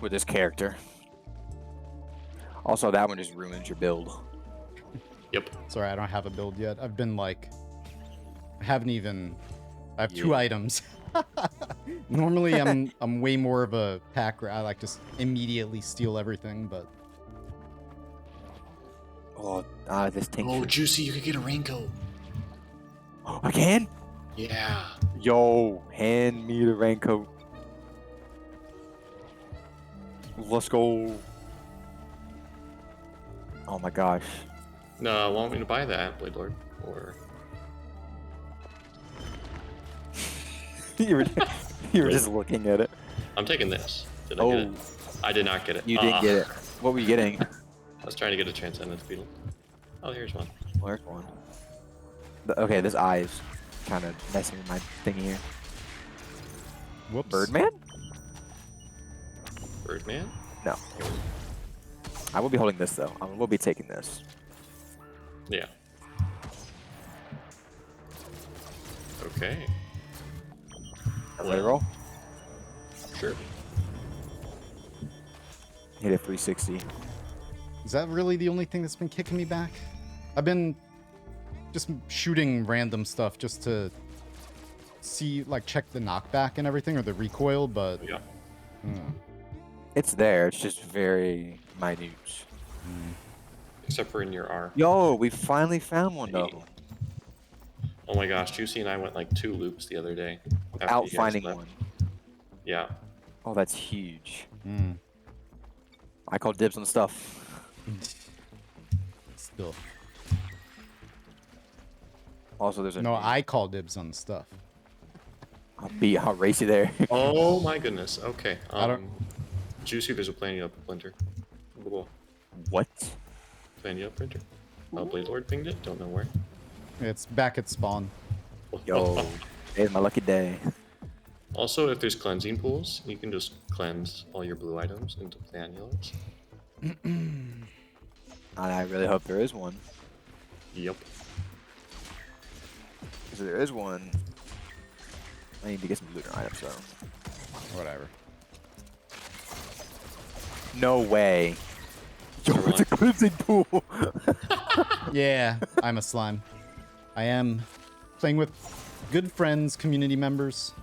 with this character. Also, that one just ruins your build. Yep. Sorry, I don't have a build yet. I've been like, I have 2 items. Normally, I'm way more of a packer. I like just immediately steal everything, but this tincture. Oh, Juicy, you could get a raincoat. Oh, I can? Yeah. Yo, hand me the raincoat. Let's go. Oh my gosh. No, want me to buy that, Blade Lord, or? you were just looking at it. I'm taking this. Did I get it? I did not get it. You did get it. What were you getting? I was trying to get a Transcendence Beetle. Oh, here's one. Where's one? Okay, this eye is kind of messing with my thing here. Whoops. Birdman? Birdman? No. I will be holding this, though. I will be taking this. Yeah. Okay. Let it roll? Sure. Hit a 360. Is that really the only thing that's been kicking me back? I've been just shooting random stuff just to see, like, check the knockback and everything, or the recoil, but... Yeah. It's there, it's just very minute. Except for in your R. Yo, we finally found one, though. Oh my gosh, Juicy and I went like 2 loops the other day. Without finding one. Yeah. Oh, that's huge. Mm. I call dibs on stuff. Still. Also, there's a No, I call dibs on stuff. I'll race you there. Oh my goodness. Okay. I don't- Juicy, there's a planning up printer. Cool. What? Planning up printer. Blade Lord pinged it. Don't know where. It's back at spawn. Yo, today's my lucky day. Also, if there's cleansing pools, you can just cleanse all your blue items into planulars. I really hope there is one. Yep. Because if there is one, I need to get some looter items though. Whatever. No way. Yo, For it's a what? cleansing pool. Yeah, I'm a slime. I am playing with good friends, community members.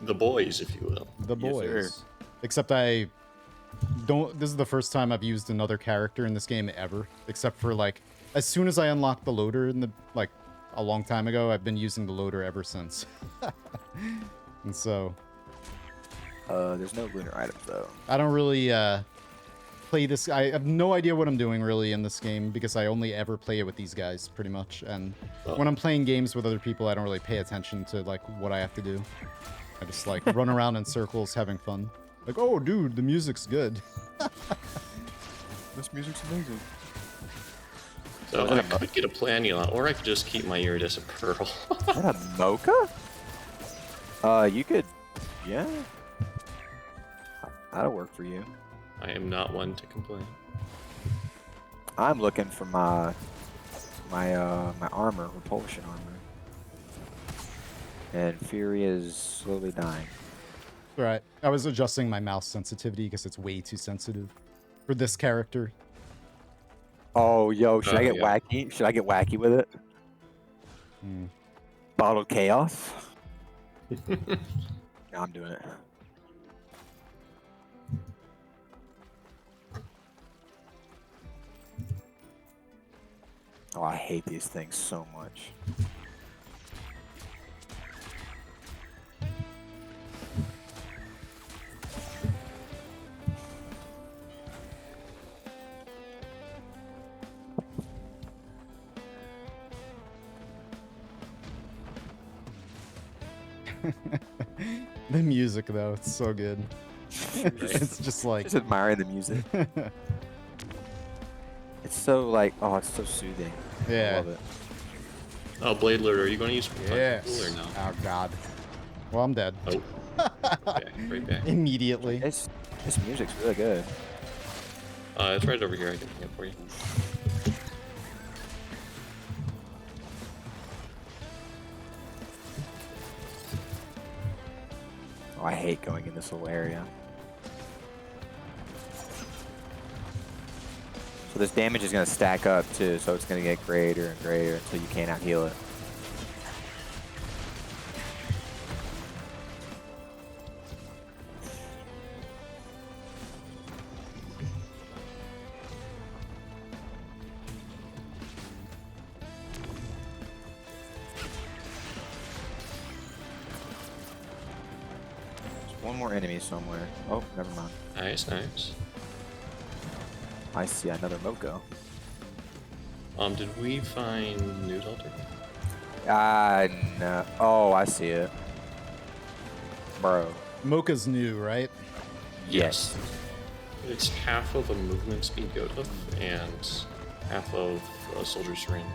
The boys, if you will. The Yes, boys. sir. Except I don't. This is the first time I've used another character in this game ever. Except for like, as soon as I unlocked the loader in the like a long time ago, I've been using the loader ever since. And so There's no lunar items though. I don't really play this. I have no idea what I'm doing really in this game because I only ever play it with these guys pretty much. And when I'm playing games with other people, I don't really pay attention to like what I have to do. I just like run around in circles having fun. Like, oh, dude, the music's good. This music's amazing. So I could get a planula, or I could just keep my iridescent pearl. Is that a mocha? You could, yeah. That'll work for you. I am not one to complain. I'm looking for my armor, repulsion armor. And Fury is slowly dying. Right. I was adjusting my mouse sensitivity because it's way too sensitive for this character. Oh, yo, should I get yeah. wacky? Should I get wacky with it? Bottled chaos? No, I'm doing it. Oh, I hate these things so much. The music, though, it's so good. It's just like... Just admiring the music. It's so like, oh, it's so soothing. I Yeah. love it. Oh, Blade Lord, are you going to use Yes. or no? Oh, God. Well, I'm dead. Oh. Okay, right back. Immediately. This music's really good. It's right over here. I can ping it for you. Oh, I hate going in this little area. So this damage is going to stack up too, so it's going to get greater and greater until you can't out-heal it. There's one more enemy somewhere. Oh, never mind. Nice, nice. I see another Moko. Did we find News Altar? No. Oh, I see it. Bro. Mocha's new, right? Yes. It's half of a movement speed goat hoof and half of a soldier syringe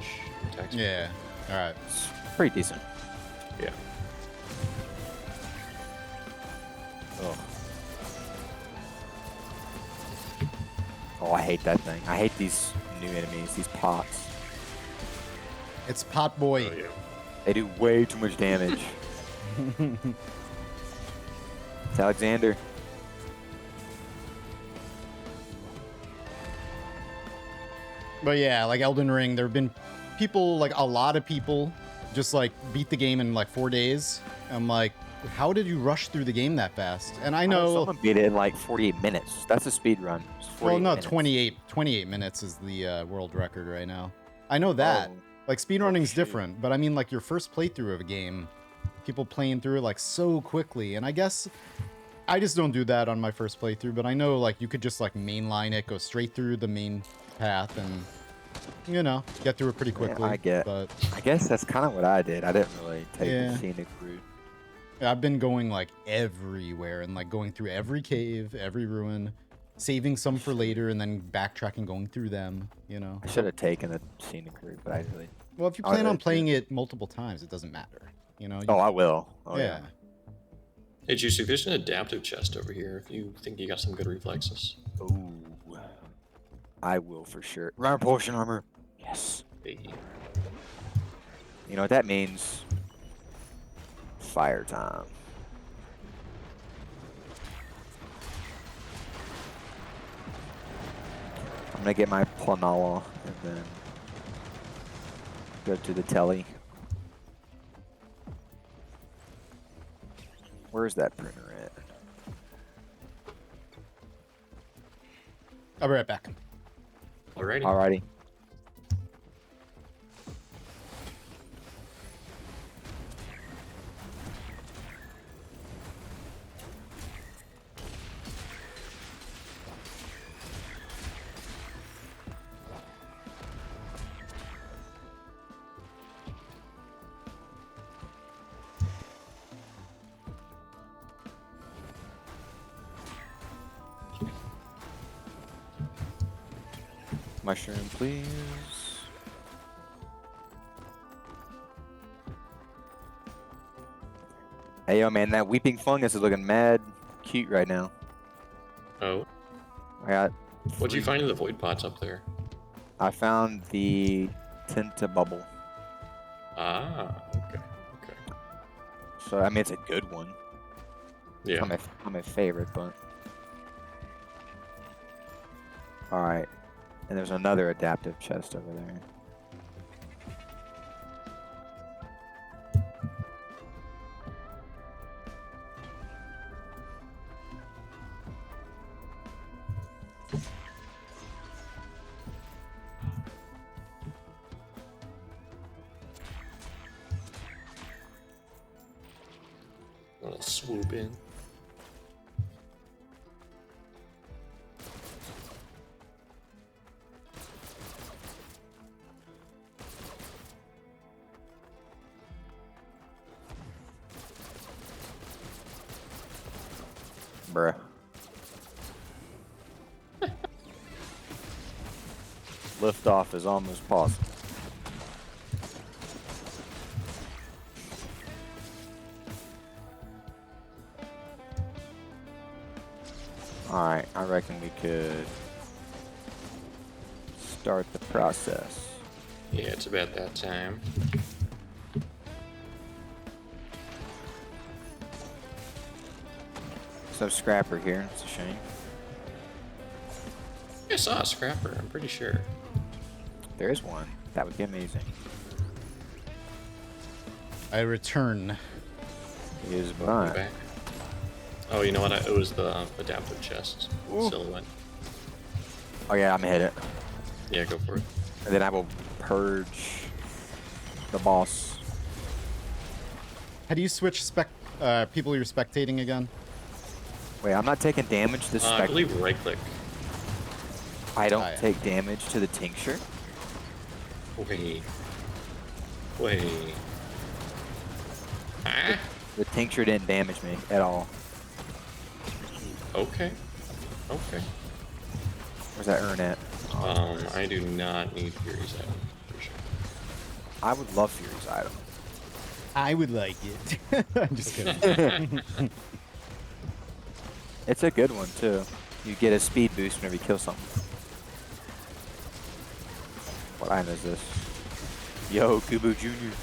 attack speed. Yeah. All right. It's pretty decent. Yeah. Oh. Oh, I hate that thing. I hate these new enemies, these pots. It's Pot Boy. Oh, yeah. They do way too much damage. It's Alexander. But yeah, like Elden Ring, there have been people, like a lot of people, just like beat the game in like 4 days. I'm like, how did you rush through the game that fast? And I know... Someone beat it in like 48 minutes. That's a speed run. Well, no, minutes. 28 minutes is the world record right now. I know that. Oh. Like, speedrunning's shoot. different, but I mean, like, your first playthrough of a game, people playing through it like so quickly, and I guess I just don't do that on my first playthrough, but I know like you could just like mainline it, go straight through the main path, and you know, get through it pretty quickly. I guess that's kind of what I did. I didn't really take the scenic route. I've been going like everywhere and like going through every cave, every ruin, saving some for later, and then backtracking, going through them, you know. I should have taken the scenic route, but I really... Well, if you plan on playing it multiple times, it doesn't matter, you know. Oh, I will. Oh, yeah. Hey, Juicy, there's an adaptive chest over here if you think you got some good reflexes. Ooh. I will for sure. Round portion armor. Yes. Hey. You know what that means? Fire time. I'm gonna get my Planala and then go to the telly. Where's that printer at? I'll be right back. Alrighty. Alrighty. Mushroom, please. Hey, yo, man, that weeping fungus is looking mad cute right now. Oh. I got... What'd you find in the void pots up there? I found the Tinta Bubble. Ah, okay. So, I mean, it's a good one. Yeah. It's not my favorite, but... Alright. And there's another adaptive chest over there. I'll swoop in. Bruh. Liftoff is almost possible. Alright, I reckon we could start the process. Yeah, it's about that time. So Scrapper here, it's a shame. I saw a scrapper, I'm pretty sure. There is one. That would be amazing. I return. He is Welcome mine. back. Oh, you know what? It was the adaptive chest silhouette. Oh yeah, I'm gonna hit it. Yeah, go for it. And then I will purge the boss. How do you switch people you're spectating again? Wait, I'm not taking damage to the I believe right click. I don't take damage to the tincture? Wait. Ah? The tincture didn't damage me at all. Okay. Where's that urn at? I do not need Fury's item, for sure. I would love Fury's item. I would like it. I'm just kidding. It's a good one, too. You get a speed boost whenever you kill something. What item is this? Yo, Kubu Jr.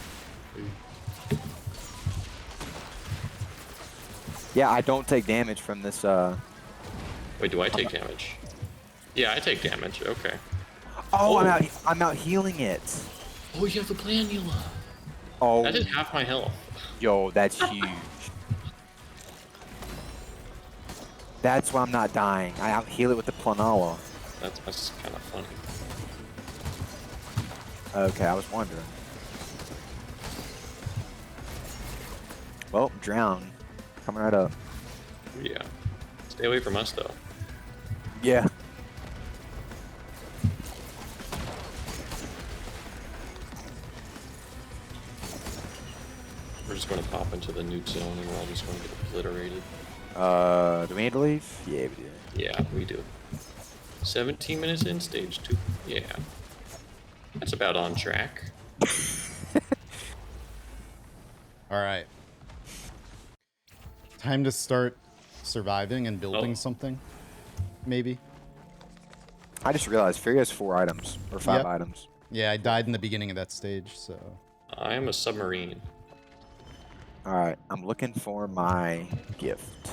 Yeah, I don't take damage from this, Wait, do I take damage? Yeah, I take damage. Okay. Oh, I'm out healing it. Oh, you have the Planula. Oh. That did half my health. Yo, that's huge. That's why I'm not dying. I out heal it with the Planala. That's kind of funny. Okay, I was wondering. Well, drown. Coming right up. Yeah. Stay away from us, though. Yeah. We're just going to pop into the nuke zone and we're all just going to get obliterated. Do we need to leave? Yeah, we do. Yeah, we do. 17 minutes in, stage 2. Yeah. That's about on track. All right. Time to start surviving and building something. Maybe. I just realized Fury has 4 items, or 5 Yep. items. Yeah, I died in the beginning of that stage, so. I am a submarine. Alright, I'm looking for my gift.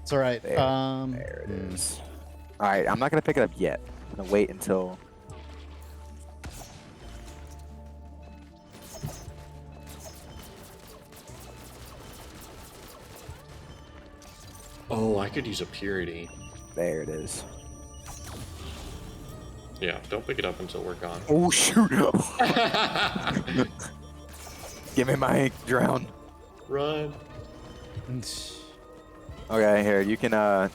It's all right. There it is. Alright, I'm not going to pick it up yet. I'm going to wait until... Oh, I could use a purity. There it is. Yeah, don't pick it up until we're gone. Oh, shoot! Give me my ink, drown. Run. Okay, here, you can, I'm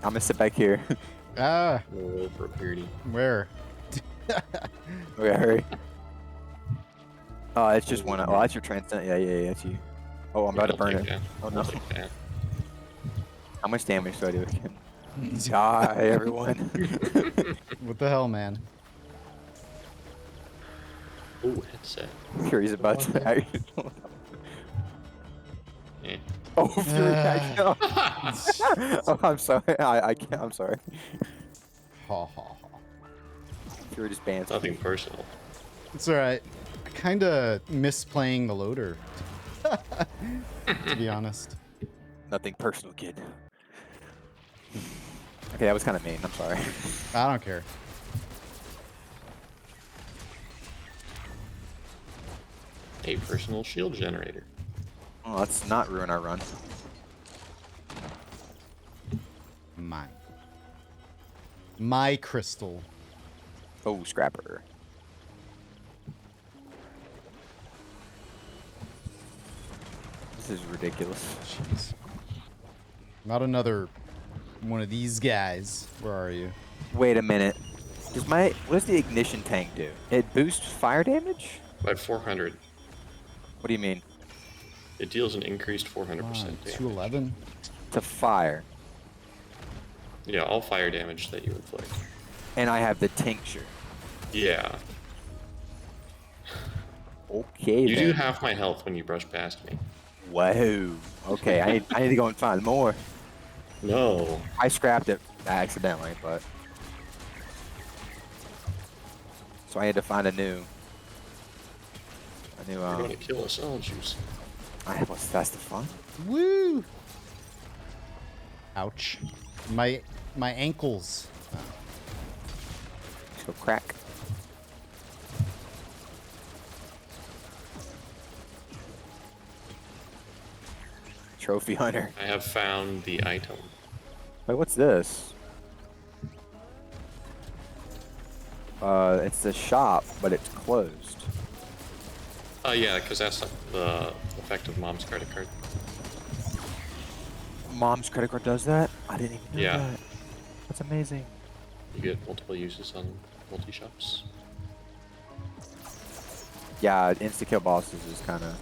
gonna sit back here. Ah, We'll roll for a purity. where? Okay, hurry. Oh, it's just one. Oh, that's your transcendent. Yeah, that's you. Oh, I'm about to burn it. Oh, no. How much damage do I do again? Die, everyone. What the hell, man? Ooh, headset. Fury's about to... Yeah. Oh, Fury, I can't. Oh, I'm sorry. I can't. I'm sorry. Ha ha ha. Fury just bans. Nothing personal. It's all right. I kind of miss playing the loader, to be honest. Nothing personal, kid. Okay, that was kind of mean. I'm sorry. I don't care. A personal shield generator. Oh, let's not ruin our run. Mine. My crystal. Oh, scrapper. This is ridiculous. Jeez. Not another one of these guys. Where are you? Wait a minute. What does the ignition tank do? It boosts fire damage? By 400. What do you mean? It deals an increased 400% damage. 211? To fire. Yeah, all fire damage that you inflict. And I have the tincture. Yeah. Okay, You then. do half my health when you brush past me. Whoa. Okay, I need to go and find more. No. I scrapped it accidentally, but... So I had to find a new... You're going to kill us, aren't you? That's the fun. Woo! Ouch. My ankles. Let's go crack. Trophy hunter. I have found the item. Wait, what's this? It's the shop, but it's closed. Oh, yeah, because that's the effect of Mom's credit card. Mom's credit card does that? I didn't even know Yeah. that. That's amazing. You get multiple uses on multi-shops. Yeah, insta-kill bosses is kind of...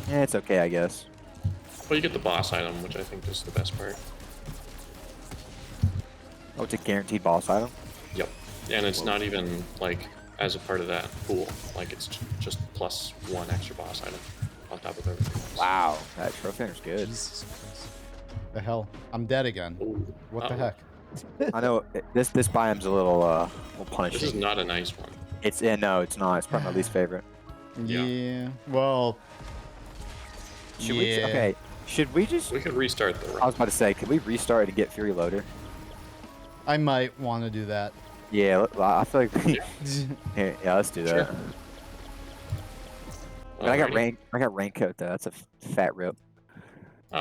Yeah, it's okay, I guess. Well, you get the boss item, which I think is the best part. Oh, it's a guaranteed boss item? Yep. And it's not even, like, as a part of that pool. Like, it's just plus one extra boss item on top of everything else. Wow, that trophy hunter's good. Jesus Christ. The hell? I'm dead again. Ooh. What the heck? I know, this biome's a little punishing. This is not a nice one. No, it's not. It's probably my least favorite. Yeah. Well. Should we? Okay. Should we just? We could restart the run. I was about to say, could we restart and get Fury loader? I might want to do that. Yeah, I feel like. Here, yeah, let's do that. Sure. But I got raincoat though. That's a fat rip.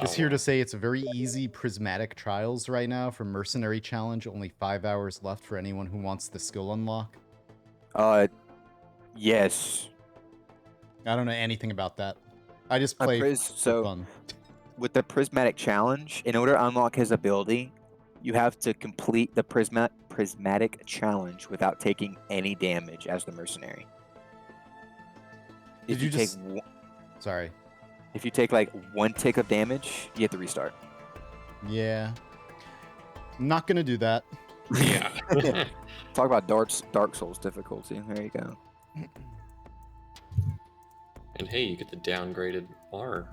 Just here to say it's a very easy prismatic trials right now for mercenary challenge. Only 5 hours left for anyone who wants the skill unlock. Yes. I don't know anything about that. I just play for fun. With the Prismatic Challenge, in order to unlock his ability, you have to complete the Prismatic Challenge without taking any damage as the mercenary. Did you just... Sorry. If you take like 1 tick of damage, you have to restart. Yeah. I'm not gonna do that. Yeah. Talk about Dark Souls difficulty. There you go. And hey, you get the downgraded R.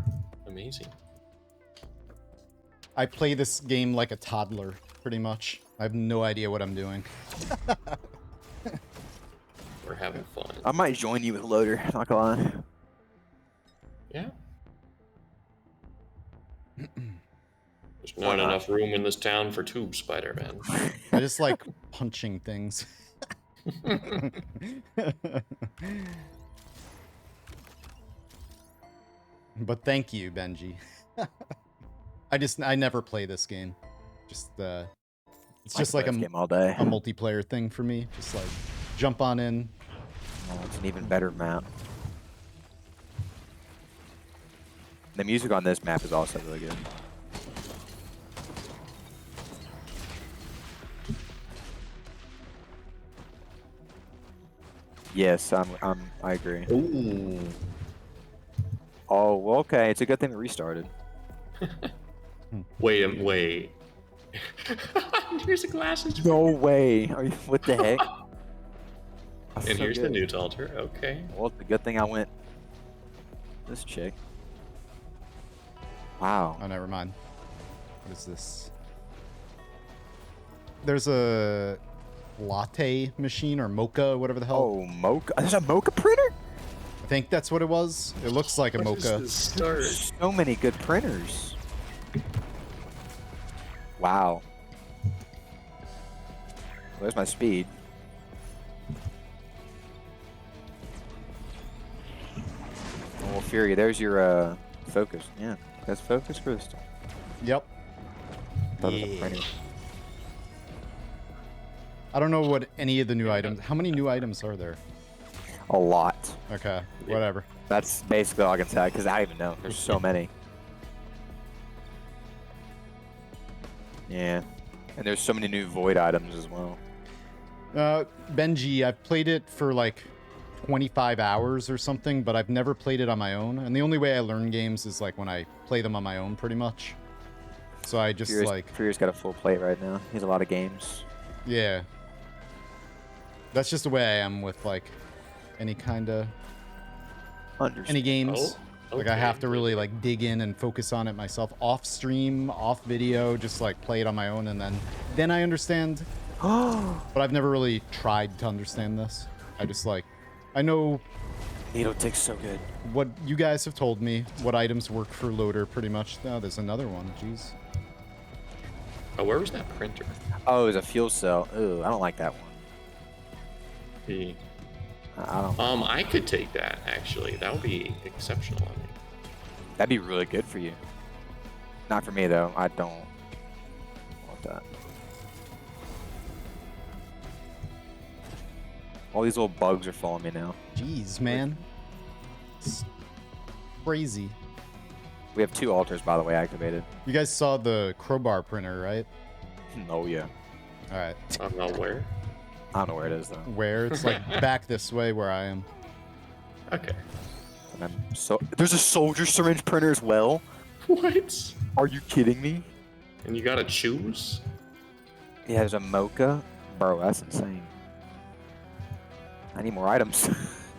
Amazing. I play this game like a toddler, pretty much. I have no idea what I'm doing. We're having fun. I might join you with Loader, not gonna lie. Yeah. There's not enough room in this town for 2 Spider-Man. I just like punching things. But thank you, Benji. I never play this game. Just it's just like a game all day. A multiplayer thing for me. Just like jump on in. Oh, it's an even better map. The music on this map is also really good. Yes, I agree. Ooh. Oh, well, okay. It's a good thing we restarted. Wait. Here's the glasses. No way. Are you? What the heck? And so here's good. the new altar. Okay. Well, it's a good thing I went. This chick. Wow. Oh, never mind. What is this? There's a latte machine or mocha, whatever the hell. Oh, mocha. There's a mocha printer? I think that's what it was. It looks like a mocha. So many good printers. Wow. Where's my speed? Oh, Fury, there's your focus. Yeah, that's focus crystal. Yep. Yeah. I don't know what any of the new items. How many new items are there? A lot. Okay, whatever. That's basically all I can say because I don't even know. There's so many. Yeah, and there's so many new void items as well. Benji, I've played it for like 25 hours or something, but I've never played it on my own. And the only way I learn games is like when I play them on my own, pretty much. So I just Fury's got a full plate right now. He has a lot of games. Yeah. That's just the way I am with like any kind of any games. Oh, like I have to really like dig in and focus on it myself, off stream, off video, just like play it on my own, and then I understand. But I've never really tried to understand this. I just like I know Needle Tick's so good. What you guys have told me, what items work for loader pretty much. Oh, there's another one. Jeez. Oh, where was that printer? Oh, it was a fuel cell. Ooh, I don't like that one. I don't. I could take that actually. That would be exceptional. I mean. That'd be really good for you. Not for me though. I don't want that. All these little bugs are following me now. Jeez, man. It's crazy. We have 2 altars, by the way, activated. You guys saw the crowbar printer, right? Oh, yeah. All right. I'm not where. I don't know where it is, though. Where? It's like back this way where I am. Okay. And there's a soldier syringe printer as well? What? Are you kidding me? And you gotta choose? Yeah, there's a mocha. Bro, that's insane. I need more items.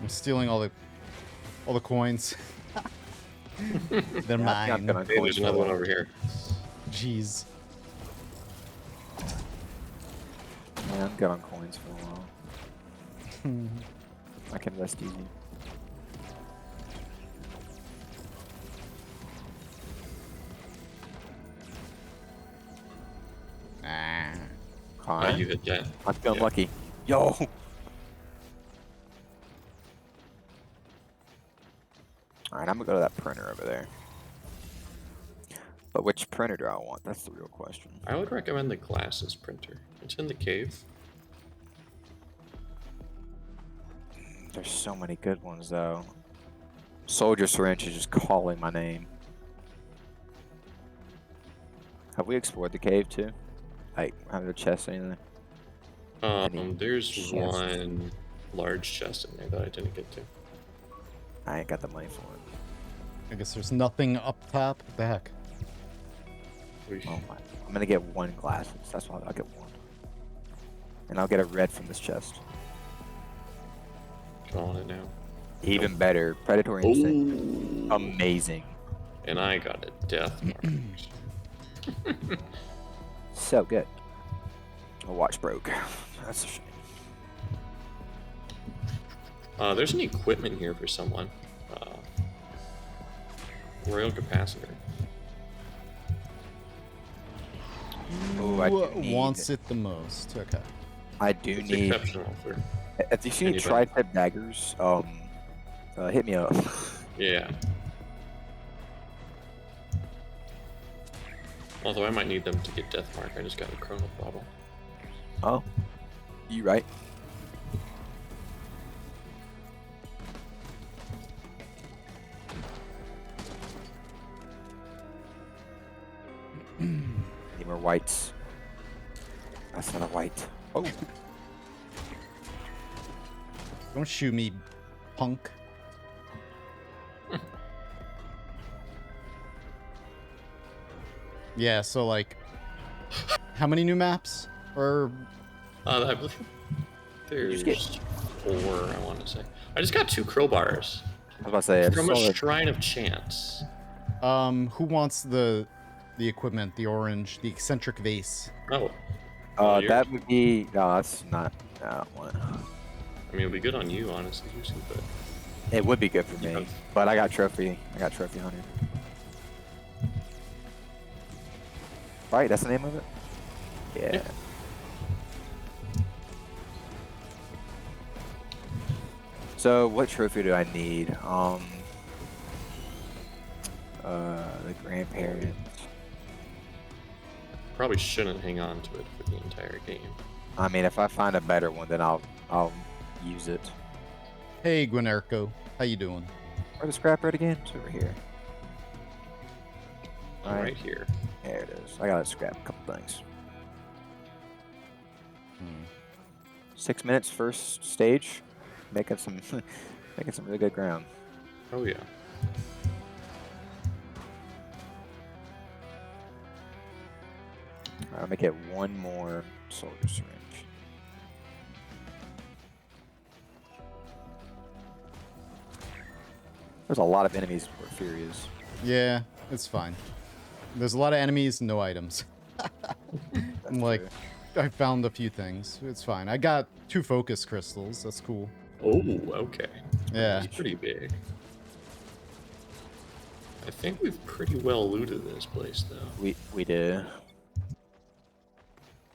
I'm stealing all the coins. They're mine. Hey, there's another one over here. Jeez. Yeah, I'm good on coins for a while. I can rest easy. Oh, you hit that. I'm feeling lucky. Yo! Alright, I'm gonna go to that printer over there. But which printer do I want? That's the real question. I would recommend the glasses printer. It's in the cave. There's so many good ones, though. Soldier syringe is just calling my name. Have we explored the cave too? Like, have a chest or anything? There's chests? one large chest in there that I didn't get to. I ain't got the money for it. I guess there's nothing up top. What the heck? Oh my. I'm gonna get 1 glasses. That's why I'll get 1. And I'll get a red from this chest. Calling it now. Even better. Predatory instinct. Amazing. And I got a death mark. So good. My watch broke. That's a shame. There's an equipment here for someone. Royal capacitor. Oh, I do Who need... wants it the most? Okay. I do It's need... exceptional for If you see any tricep daggers, hit me up. Yeah. Although I might need them to get death mark. I just got a chrono bottle. Oh. You right. Need more whites. That's not a white. Oh. Don't shoot me, punk. Yeah, so like, how many new maps? Or I believe there's 4, I want to say. I just got 2 crowbars. I was about to say, From a Shrine of Chance. who wants the equipment, the orange, the eccentric vase? Oh. That would be... No, that's not... I don't want it. I mean, it would be good on you, honestly, usually, but... It would be good for me, but I got trophy. I got trophy hunter. Right, that's the name of it? Yeah. So, what trophy do I need? The grandparents. Probably shouldn't hang on to it for the entire game. I mean, if I find a better one, then I'll use it. Hey, Gwinerko, how you doing? Where's the scrap bread again? It's over here. Right here. There it is. I gotta scrap a couple things. 6 minutes first stage, making some really good ground. Oh yeah. I'll make it 1 more soldier syringe. There's a lot of enemies where Fury is. Yeah, it's fine. There's a lot of enemies, no items. I'm like, I found a few things. It's fine. I got 2 focus crystals. That's cool. Oh, okay. Yeah. It's pretty big. I think we've pretty well looted this place, though. We did.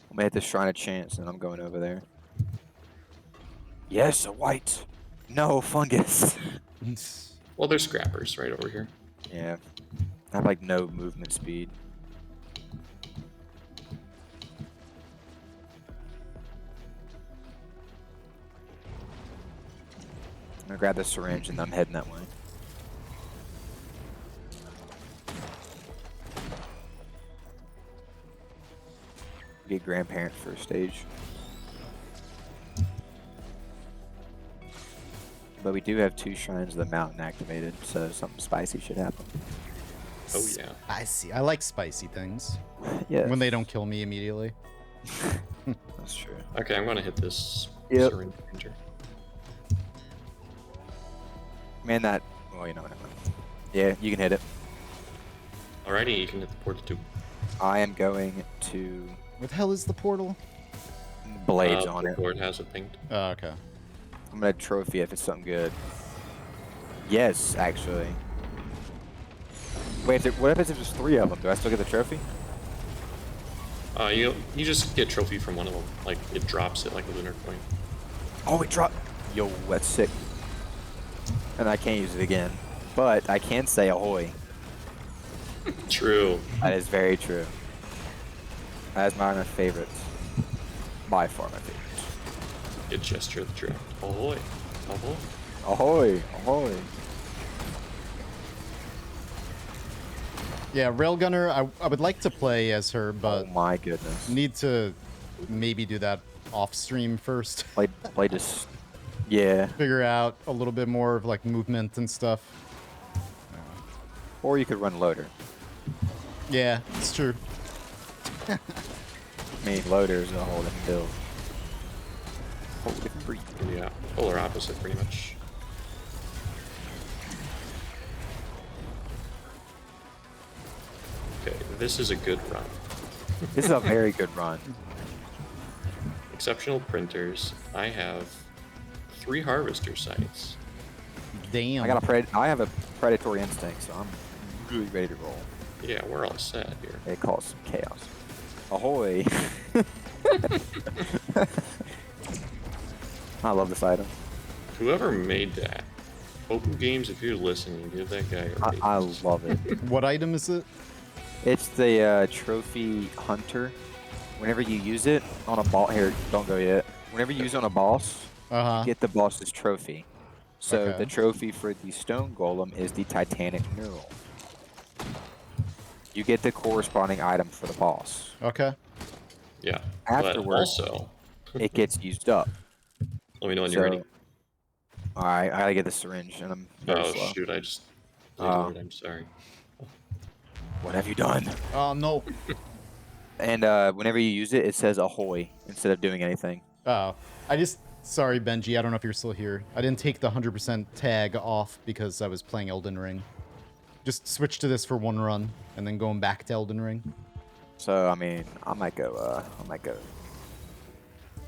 I'm gonna hit the Shrine of Chance, and I'm going over there. Yes, a white. No fungus. Well, there's scrappers right over here. Yeah. I have like no movement speed. I'm gonna grab the syringe and I'm heading that way. Be a grandparent first stage. But we do have 2 shrines of the mountain activated, so something spicy should happen. Oh yeah. Spicy. I like spicy things. Yeah. When they don't kill me immediately. That's true. Okay, I'm gonna hit this Yep. syringe ranger. Man, that... Well, you know what I mean. Yeah, you can hit it. Alrighty, you can hit the portal too. I am going to... Where the hell is the portal? Blades on the it. board has it pinged. Oh, okay. I'm gonna trophy if it's something good. Yes, actually. Wait, what happens if there's 3 of them? Do I still get the trophy? You just get trophy from one of them. Like, it drops it like a lunar coin. Oh, it dropped. Yo, that's sick. And I can't use it again. But I can say ahoy. True. That is very true. That is my favorite. By far my favorite. Good gesture of the draft. Ahoy. Ahoy. Ahoy! Ahoy! Yeah, Railgunner, I would like to play as her, but Oh my goodness. need to maybe do that off stream first. Play just. Yeah. Figure out a little bit more of like movement and stuff. Or you could run loader. Yeah, it's true. I mean, loader is a whole different build. Whole different breed. Yeah, polar opposite pretty much. Okay, this is a good run. This is a very good run. Exceptional printers. I have 3 harvester sites. Damn. I have a predatory instinct, so I'm really ready to roll. Yeah, we're all set here. They cause some chaos. Ahoy! I love this item. Whoever made that, Open Games, if you're listening, give that guy a raise. I love it. What item is it? It's the trophy hunter. Whenever you use it on a boss, here, don't go yet. Whenever you use it on a boss, you get the boss's trophy. So the trophy for the stone golem is the titanic neural. You get the corresponding item for the boss. Okay. Yeah. Afterwards, but also, it gets used up. let me know when you're ready. All right, I gotta get the syringe, and I'm very Oh slow. shoot! I just. I'm sorry. What have you done? Oh no. And whenever you use it, it says ahoy instead of doing anything. Oh, sorry, Benji. I don't know if you're still here. I didn't take the 100% tag off because I was playing Elden Ring. Just switch to this for one run, and then going back to Elden Ring. So I mean, I might go.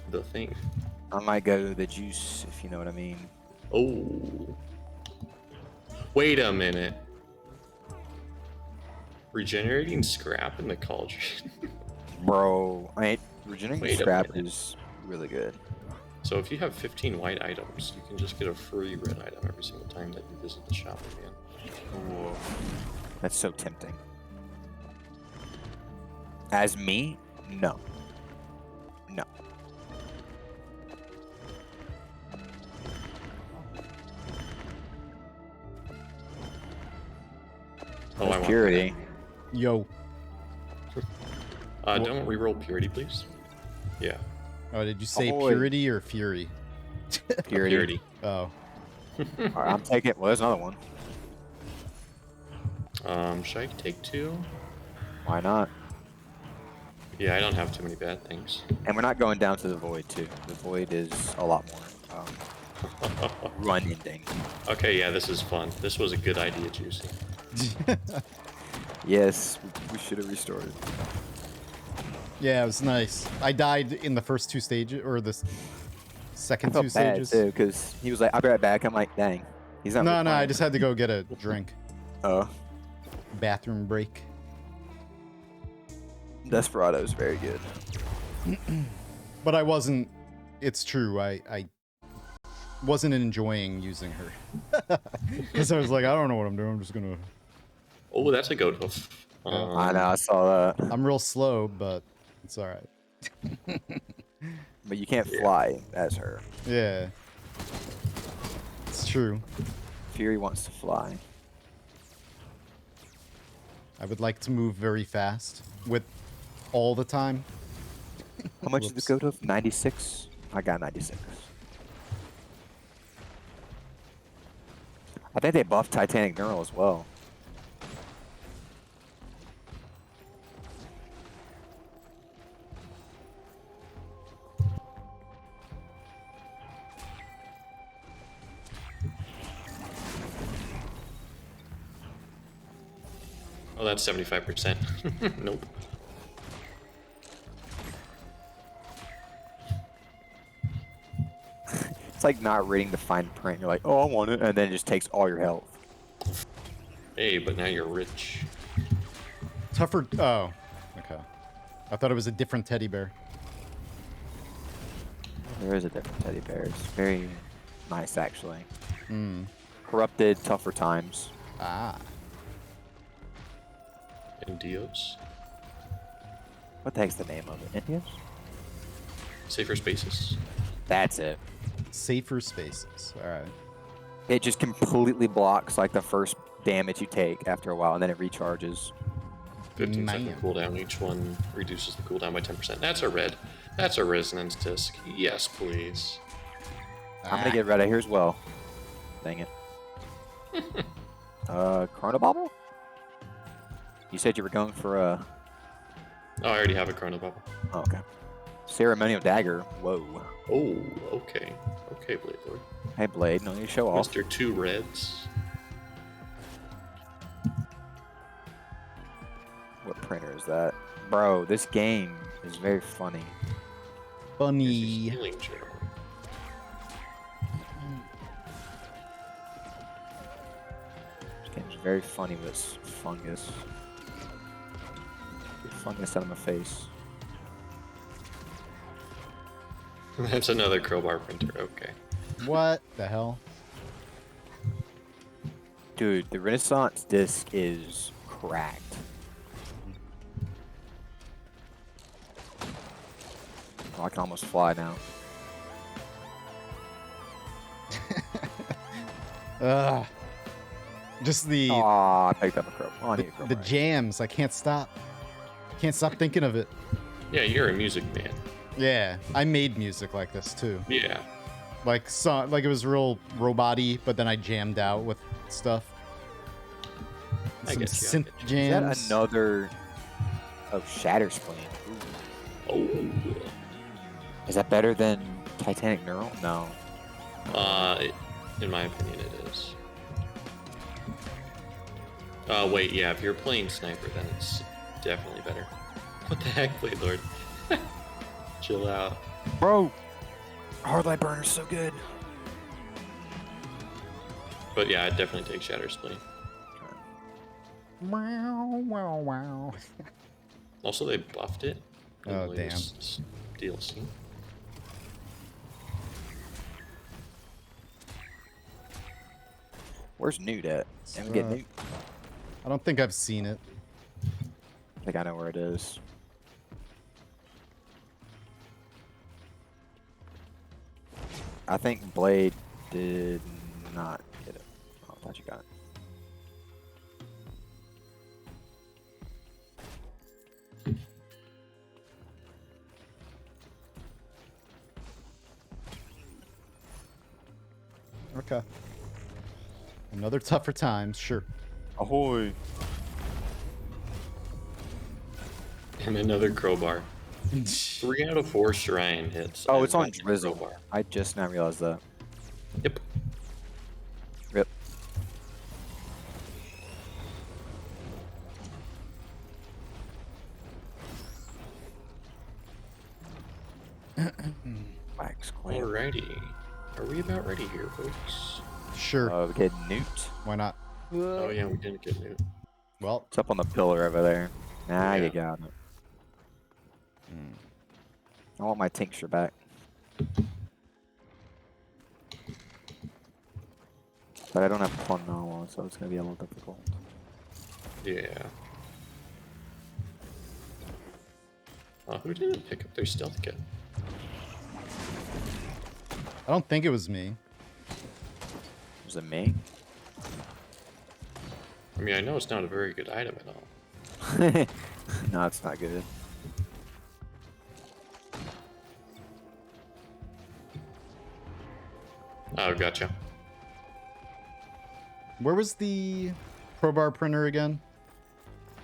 The thing. I might go the juice, if you know what I mean. Oh. Wait a minute. Regenerating scrap in the cauldron. Bro, regenerating Wait a scrap minute. is really good. So if you have 15 white items, you can just get a free red item every single time that you visit the shop again. Ooh, that's so tempting. As me, no. No. Oh, I want purity. Yo. Don't reroll purity, please. Yeah. Oh, did you say Ahoy. purity or fury? Purity. Purity. Oh. All right, I'm taking. Well, there's another one. Should I take 2? Why not? Yeah, I don't have too many bad things. And we're not going down to the void too. The void is a lot more run ending. Okay, yeah, this is fun. This was a good idea, Juicy. Yes, we should have restarted. Yeah, it was nice. I died in the first 2 stages, or the second 2 bad stages. too, because he was like, "I'll be right back." I'm like, "Dang, he's not." No, I replying. just had to go get a drink. Oh, Bathroom break. Desperado is very good. But I wasn't. It's true. I wasn't enjoying using her because I was like, I don't know what I'm doing. I'm just gonna. Oh, that's a goat hoof. I know, I saw that. I'm real slow, but it's all right. But you can't fly as her. Yeah. It's true. Fury wants to fly. I would like to move very fast with all the time. How much is the goat hoof? 96. I got 96. I think they buffed Titanic Neural as well. Oh, that's 75%. Nope. It's like not reading the fine print. You're like, oh, I want it, and then it just takes all your health. Hey, but now you're rich. Tougher. Oh, okay. I thought it was a different teddy bear. There is a different teddy bear. It's very nice, actually. Hmm. Corrupted, tougher times. Ah. Indios. What the heck's the name of it? Indios? Safer spaces. That's it. Safer spaces. All right. It just completely blocks like the first damage you take after a while, and then it recharges. 15-second cooldown. Each one reduces the cooldown by 10%. That's a red. That's a resonance disc. Yes, please. I'm gonna get red out here as well. Dang it. Chrono Bobble? You said you were going for a... Oh, I already have a Chrono Bubble. Oh, okay. Ceremonial Dagger. Whoa. Oh, okay. Okay, Blade Lord. Hey, Blade, no need to show off. Mr. Two Reds. What printer is that? Bro, this game is very funny. Funny. Healing journal. This game's very funny with its fungus. Fungus out of my face. That's another crowbar printer. Okay. What the hell? Dude, the Renaissance disc is cracked. Oh, I can almost fly now. Just the Aw, I picked up a crowbar. Oh, I need a the crowbar. jams. I can't stop. Can't stop thinking of it. Yeah, you're a music man. Yeah, I made music like this too. Yeah. Like it was real robot-y, but then I jammed out with stuff. I Some get you, I synth get you. Is jams. that another... Oh, Shatter Spleen. Ooh. Oh. Is that better than Titanic Neural? No. In my opinion, it is. Wait, yeah, if you're playing Sniper, then it's definitely better. What the heck, Blade Lord? Chill out. Bro! Hard Light Burner's so good. But yeah, I'd definitely take Shatter Spleen. Wow, wow, wow. Also, they buffed it. in Oh, the damn. latest DLC. Where's Newt at? Can we get Newt? I don't think I've seen it. I think I know where it is. I think Blade did not get it. Oh, I thought you got it. Okay. Another tougher times, sure. Ahoy! And another crowbar. 3 out of 4 shrine hits. Oh, I've it's on gotten a Drizzle. crowbar. I just now realized that. Yep. Rip. Wax clear. Alrighty. Are we about ready here, folks? Sure. We get Newt. Why not? Oh yeah, we didn't get new. Well, It's up on the pillar over there. Nah, Yeah. you got it. I want my tincture back. But I don't have Plum Novel, so it's gonna be a little difficult. Yeah. Who didn't pick up their stealth kit? I don't think it was me. Was it me? I mean, I know it's not a very good item at all. No, it's not good. Oh, gotcha. Where was the crowbar printer again?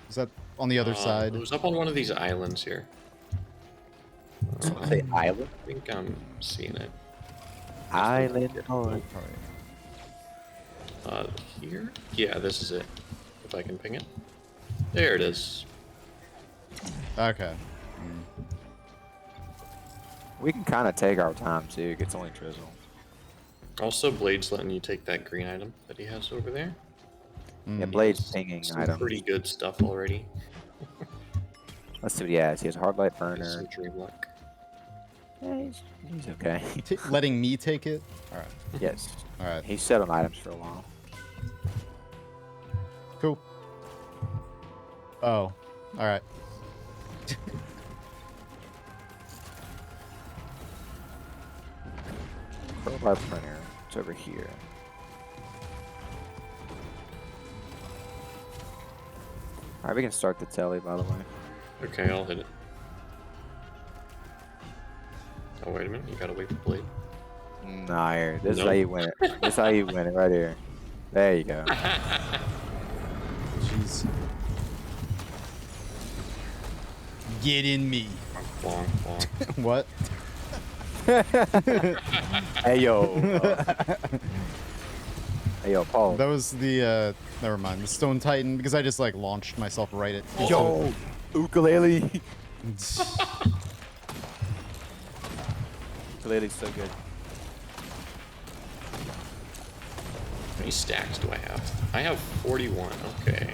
Is that on the other side? It was up on one of these islands here. Say island? I think I'm seeing it. Island. Oh, Here? Yeah, this is it. If I can ping it. There it is. Okay. we can kind of take our time too. It's only Drizzle. Also, Blade's letting you take that green item that he has over there. Yeah, Blade's pinging Some items. pretty good stuff already. Let's see what he has. He has Hard Light Some Burner. dream luck. Yeah, he's okay. Letting me take it? Alright. Yes. Alright. He's set on items for a while. Cool. Oh. Alright. Crowbar Printer. It's over here. Alright, we can start the telly, by the way. Okay, I'll hit it. Oh, wait a minute. You gotta wait for blade. Nah, here. This is Nope. how you win it. This is how you win it, right here. There you go. Jeez. Get in me. Bonk, bonk. What? Hey, yo. Hey, yo, Paul. That was the, never mind, the Stone Titan, because I just, like, launched myself right at... Yo, ukulele. Ukulele's so good. How many stacks do I have? I have 41. Okay.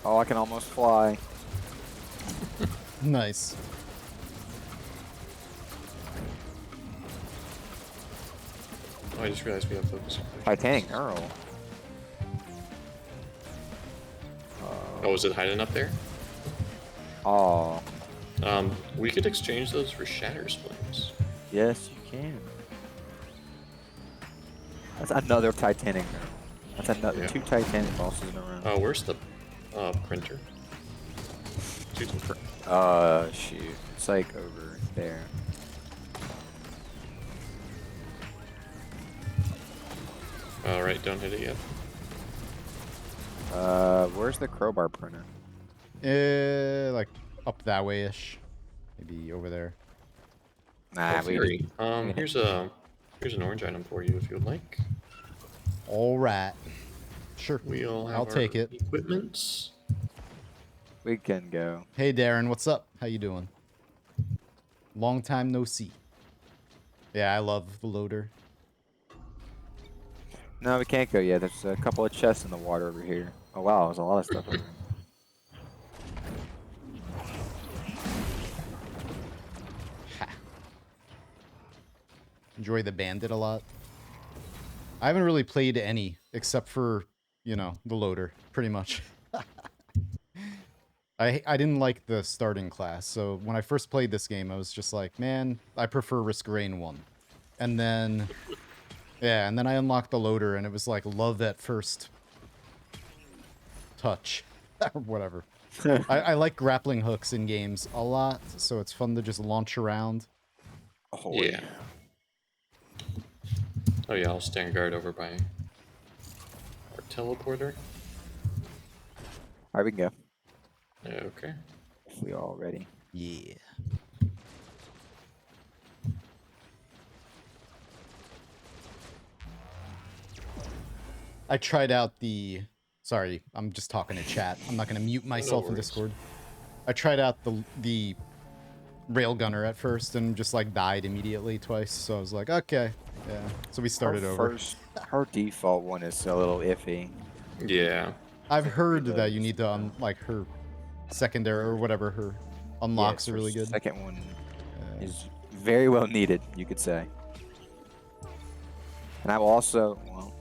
Oh, I can almost fly. Nice. Oh, I just realized we have focus. Titanic Earl. Oh, is it hiding up there? Oh, We could exchange those for shatter splings. yes, you can. That's another Titanic Earl. That's another Yeah. 2 Titanic bosses in a row. Oh, where's the printer? Shoot. It's like over there. All right, don't hit it yet. Where's the crowbar printer? Like, up that way-ish. Maybe over there. Nah, Oh, we Fury. just, Here's an orange item for you if you'd like. All right. Sure. We all have I'll take it. Equipments. we can go. Hey, Darren, what's up? How you doing? Long time no see. Yeah, I love the loader. No, we can't go yet. There's a couple of chests in the water over here. Oh wow, there's a lot of stuff over here. Ha. Enjoy the bandit a lot. I haven't really played any except for, you know, the loader, pretty much. I didn't like the starting class, so when I first played this game, I was just like, man, I prefer Risk Rain 1. And then, yeah, and then I unlocked the loader, and it was like love at first touch, or whatever. I like grappling hooks in games a lot, so it's fun to just launch around. Oh Yeah. Oh yeah, I'll stand guard over by our teleporter. Alright, we can go. Okay. If we all ready. Yeah. I tried out the... Sorry, I'm just talking to chat. I'm not going to mute myself in worries. Discord. I tried out the Railgunner at first and just, like, died immediately twice. So I was like, okay. Yeah. So we started over. Her default one is a little iffy. Yeah. I've heard that you need to, like, her secondary or whatever her unlocks Yes, are really her good. Second one is very well needed, you could say. And I will also, well,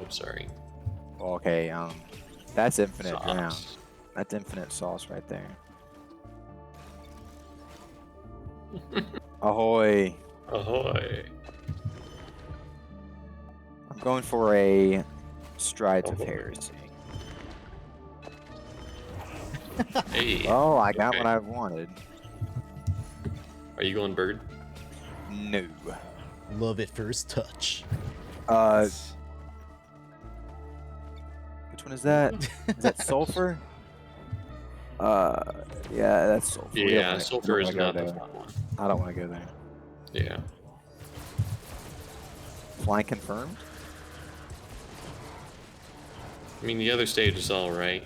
Oops, sorry. okay, that's infinite Sauce. drown. That's infinite sauce right there. Ahoy! Ahoy. I'm going for a Strides of Ahoy. Heresy. Hey. Oh, I got okay. what I wanted. Are you going bird? No. Love at first touch. Which one is that? Is that sulfur? Yeah, that's sulfur. We don't Yeah, wanna- sulfur we is don't wanna not go the there. fun one. I don't want to go there. Yeah. Flying confirmed? I mean, the other stage is all right.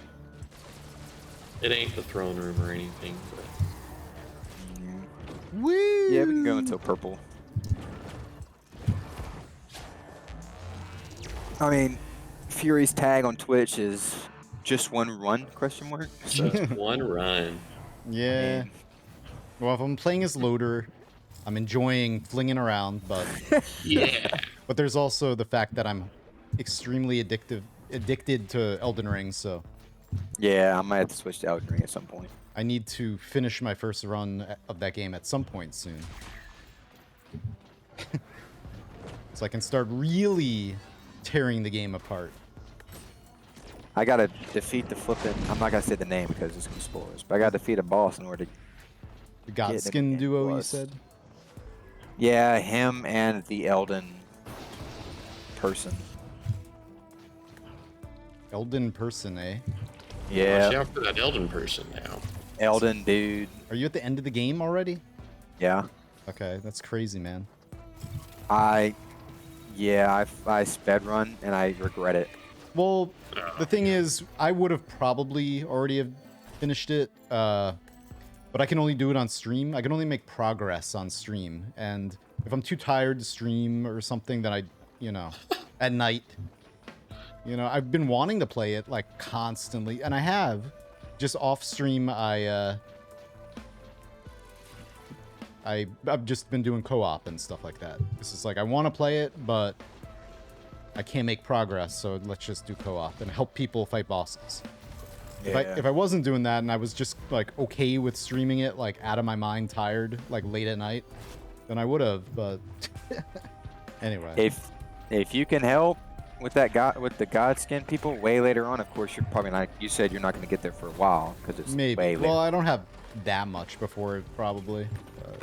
It ain't the throne room or anything, but Woo! Yeah, we can go until purple. I mean, Fury's tag on Twitch is just one run, question mark. So, just one run. Yeah. man. Well, if I'm playing as loader, I'm enjoying flinging around, but Yeah. but there's also the fact that I'm extremely addicted to Elden Ring, so Yeah, I might have to switch to Elden Ring at some point. I need to finish my first run of that game at some point soon. So I can start really tearing the game apart. I gotta defeat the flippin'. I'm not gonna say the name because it's gonna be spoilers, but I gotta defeat a boss in order to. The Godskin duo, you said? Yeah, him and the Elden person. Elden person, eh? Yeah. Watch out for that Elden person now. Elden dude. Are you at the end of the game already? Yeah. Okay, that's crazy, man. I sped run and I regret it. Well, the thing is, I would have probably already have finished it, but I can only do it on stream. I can only make progress on stream, and if I'm too tired to stream or something, then at night, I've been wanting to play it like constantly, and I have. Just off stream, I've just been doing co-op and stuff like that. This is like I want to play it, but I can't make progress, so let's just do co-op and help people fight bosses. Yeah. If I wasn't doing that and I was just like okay with streaming it like out of my mind, tired, like late at night, then I would have. But anyway, if you can help with that with the Godskin people way later on, of course you're probably not. You said you're not going to get there for a while because it's maybe. Way later. Well, I don't have that much before it probably. But...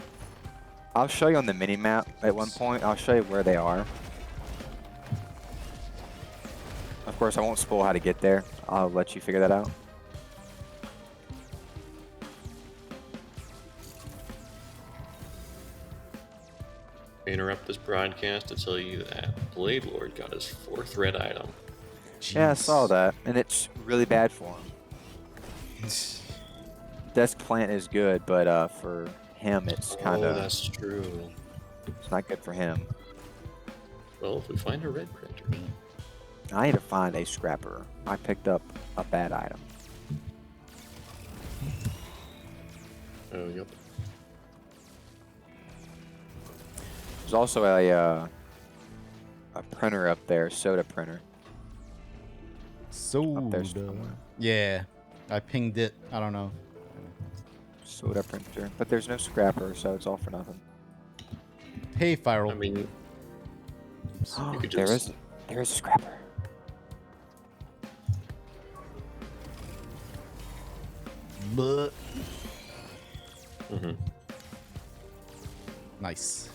I'll show you on the mini map at one point. I'll show you where they are. Of course, I won't spoil how to get there. I'll let you figure that out. Interrupt this broadcast to tell you that Blade Lord got his 4th red item. Jeez. Yeah, I saw that, and it's really bad for him. Desk plant is good, but for him, it's kind of. Oh, that's true. It's not good for him. Well, if we find a red printer. I need to find a scrapper. I picked up a bad item. Oh, yep. There's also a printer up there, soda printer. Up there somewhere. Yeah, I pinged it. I don't know. Soda printer, but there's no scrapper, so it's all for nothing. Hey, Viral. I mean, you could there just... is a scrapper. But Mhm. Nice.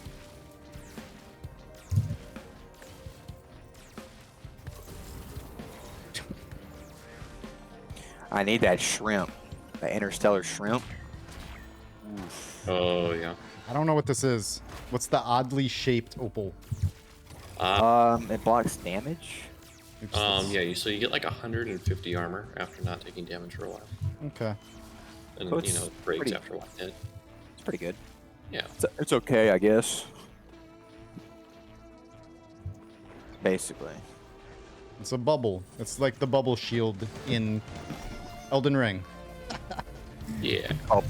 I need that shrimp, the interstellar shrimp. Oof. Oh, yeah. I don't know what this is. What's the oddly shaped opal? It blocks damage. Yeah, so you get like 150 armor after not taking damage for a while. Okay. And, So it breaks pretty- after 1 hit. It's pretty good. Yeah. It's okay, I guess. Basically. It's a bubble. It's like the bubble shield in Elden Ring. Yeah. Oh,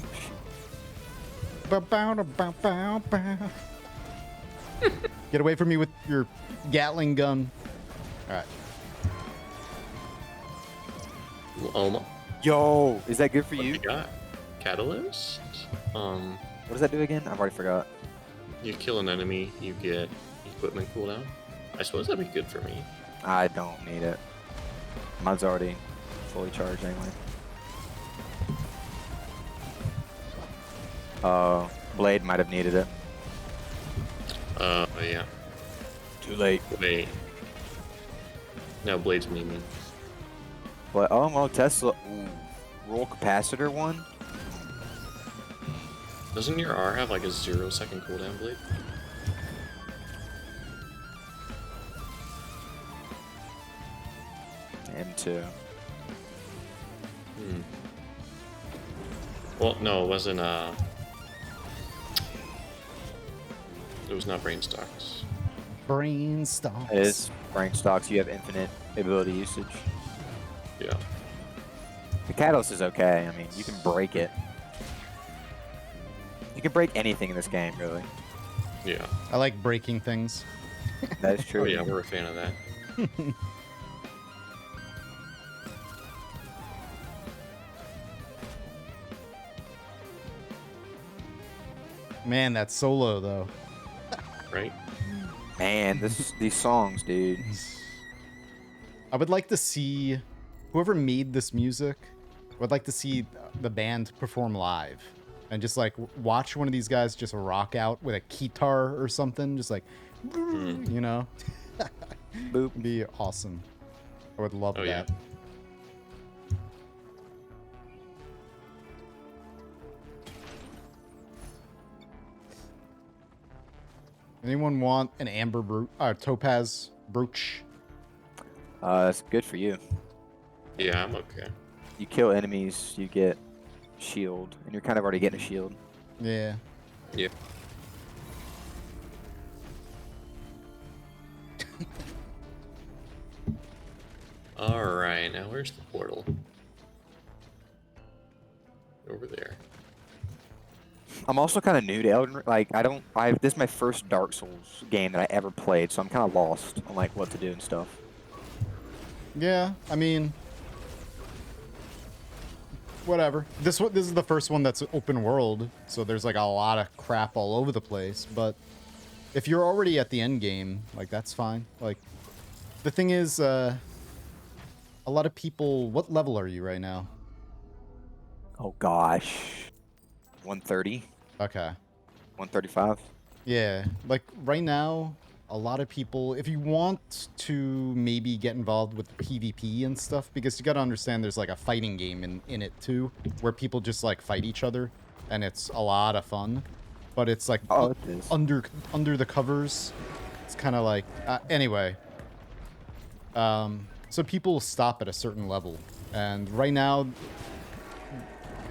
Get away from me with your Gatling gun. All right. What yo, is that good for you? you got? Catalyst? What does that do again? I've already forgot. You kill an enemy, you get equipment cooldown. I suppose that'd be good for me. I don't need it. Mine's already fully charged anyway. Blade might have needed it. Yeah. Too late. Wait. No, Blade's mean. But oh well, Tesla. Ooh, roll capacitor one. Doesn't your R have like a 0-second cooldown, Blade? M2. Hmm. Well, no, it wasn't, it was not brain stocks. Brain stalks. It is brain stocks. You have infinite ability usage. Yeah. The catalyst is okay. I mean, you can break it. You can break anything in this game, really. Yeah. I like breaking things. That is true. Oh yeah, we're a fan of that. Man, that solo though. Right? Man, these songs, dude. I would like to see whoever made this music. I would like to see the band perform live, and just like watch one of these guys just rock out with a guitar or something, just like, you know, Boop. be awesome. I would love that. Yeah. Anyone want an topaz brooch? It's good for you. Yeah, I'm okay. You kill enemies, you get shield, and you're kind of already getting a shield. Yeah. Yeah. Alright, now where's the portal? Over there. I'm also kind of new to Elden Ring. Like, this is my first Dark Souls game that I ever played, so I'm kind of lost on, like, what to do and stuff. Yeah, I mean, whatever. This is the first one that's open world, so there's like a lot of crap all over the place. But if you're already at the end game, like that's fine. Like, the thing is, a lot of people. What level are you right now? Oh gosh, 130. Okay. 135. Yeah, like right now, a lot of people, if you want to maybe get involved with PvP and stuff, because you got to understand there's like a fighting game in it too, where people just like fight each other, and it's a lot of fun. But it's like under the covers. It's kind of like anyway. So people stop at a certain level, and right now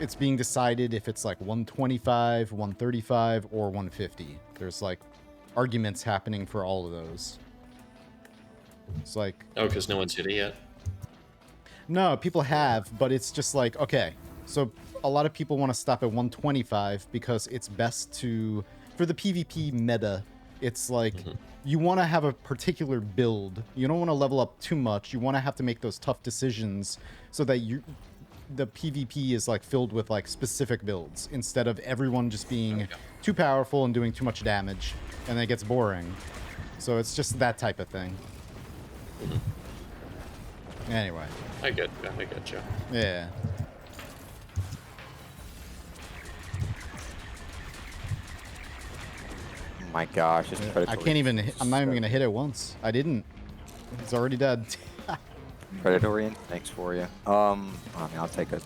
it's being decided if it's like 125, 135, or 150. There's like arguments happening for all of those. It's like... Oh, because no one's hit it yet? No, people have, but it's just like, okay, so a lot of people want to stop at 125 because it's best to... For the PvP meta, it's like, you want to have a particular build. You don't want to level up too much. You want to have to make those tough decisions so that the PvP is like filled with like specific builds instead of everyone just being too powerful and doing too much damage, and then it gets boring. So it's just that type of thing. Anyway. I get you. Yeah. Oh my gosh, this I can't even. I'm not even gonna hit it once. I didn't. It's already dead. Predatory instincts for you. I mean, I'll take that.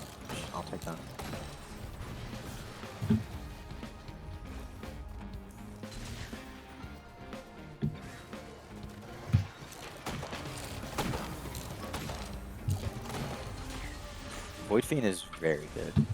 Void Fiend is very good.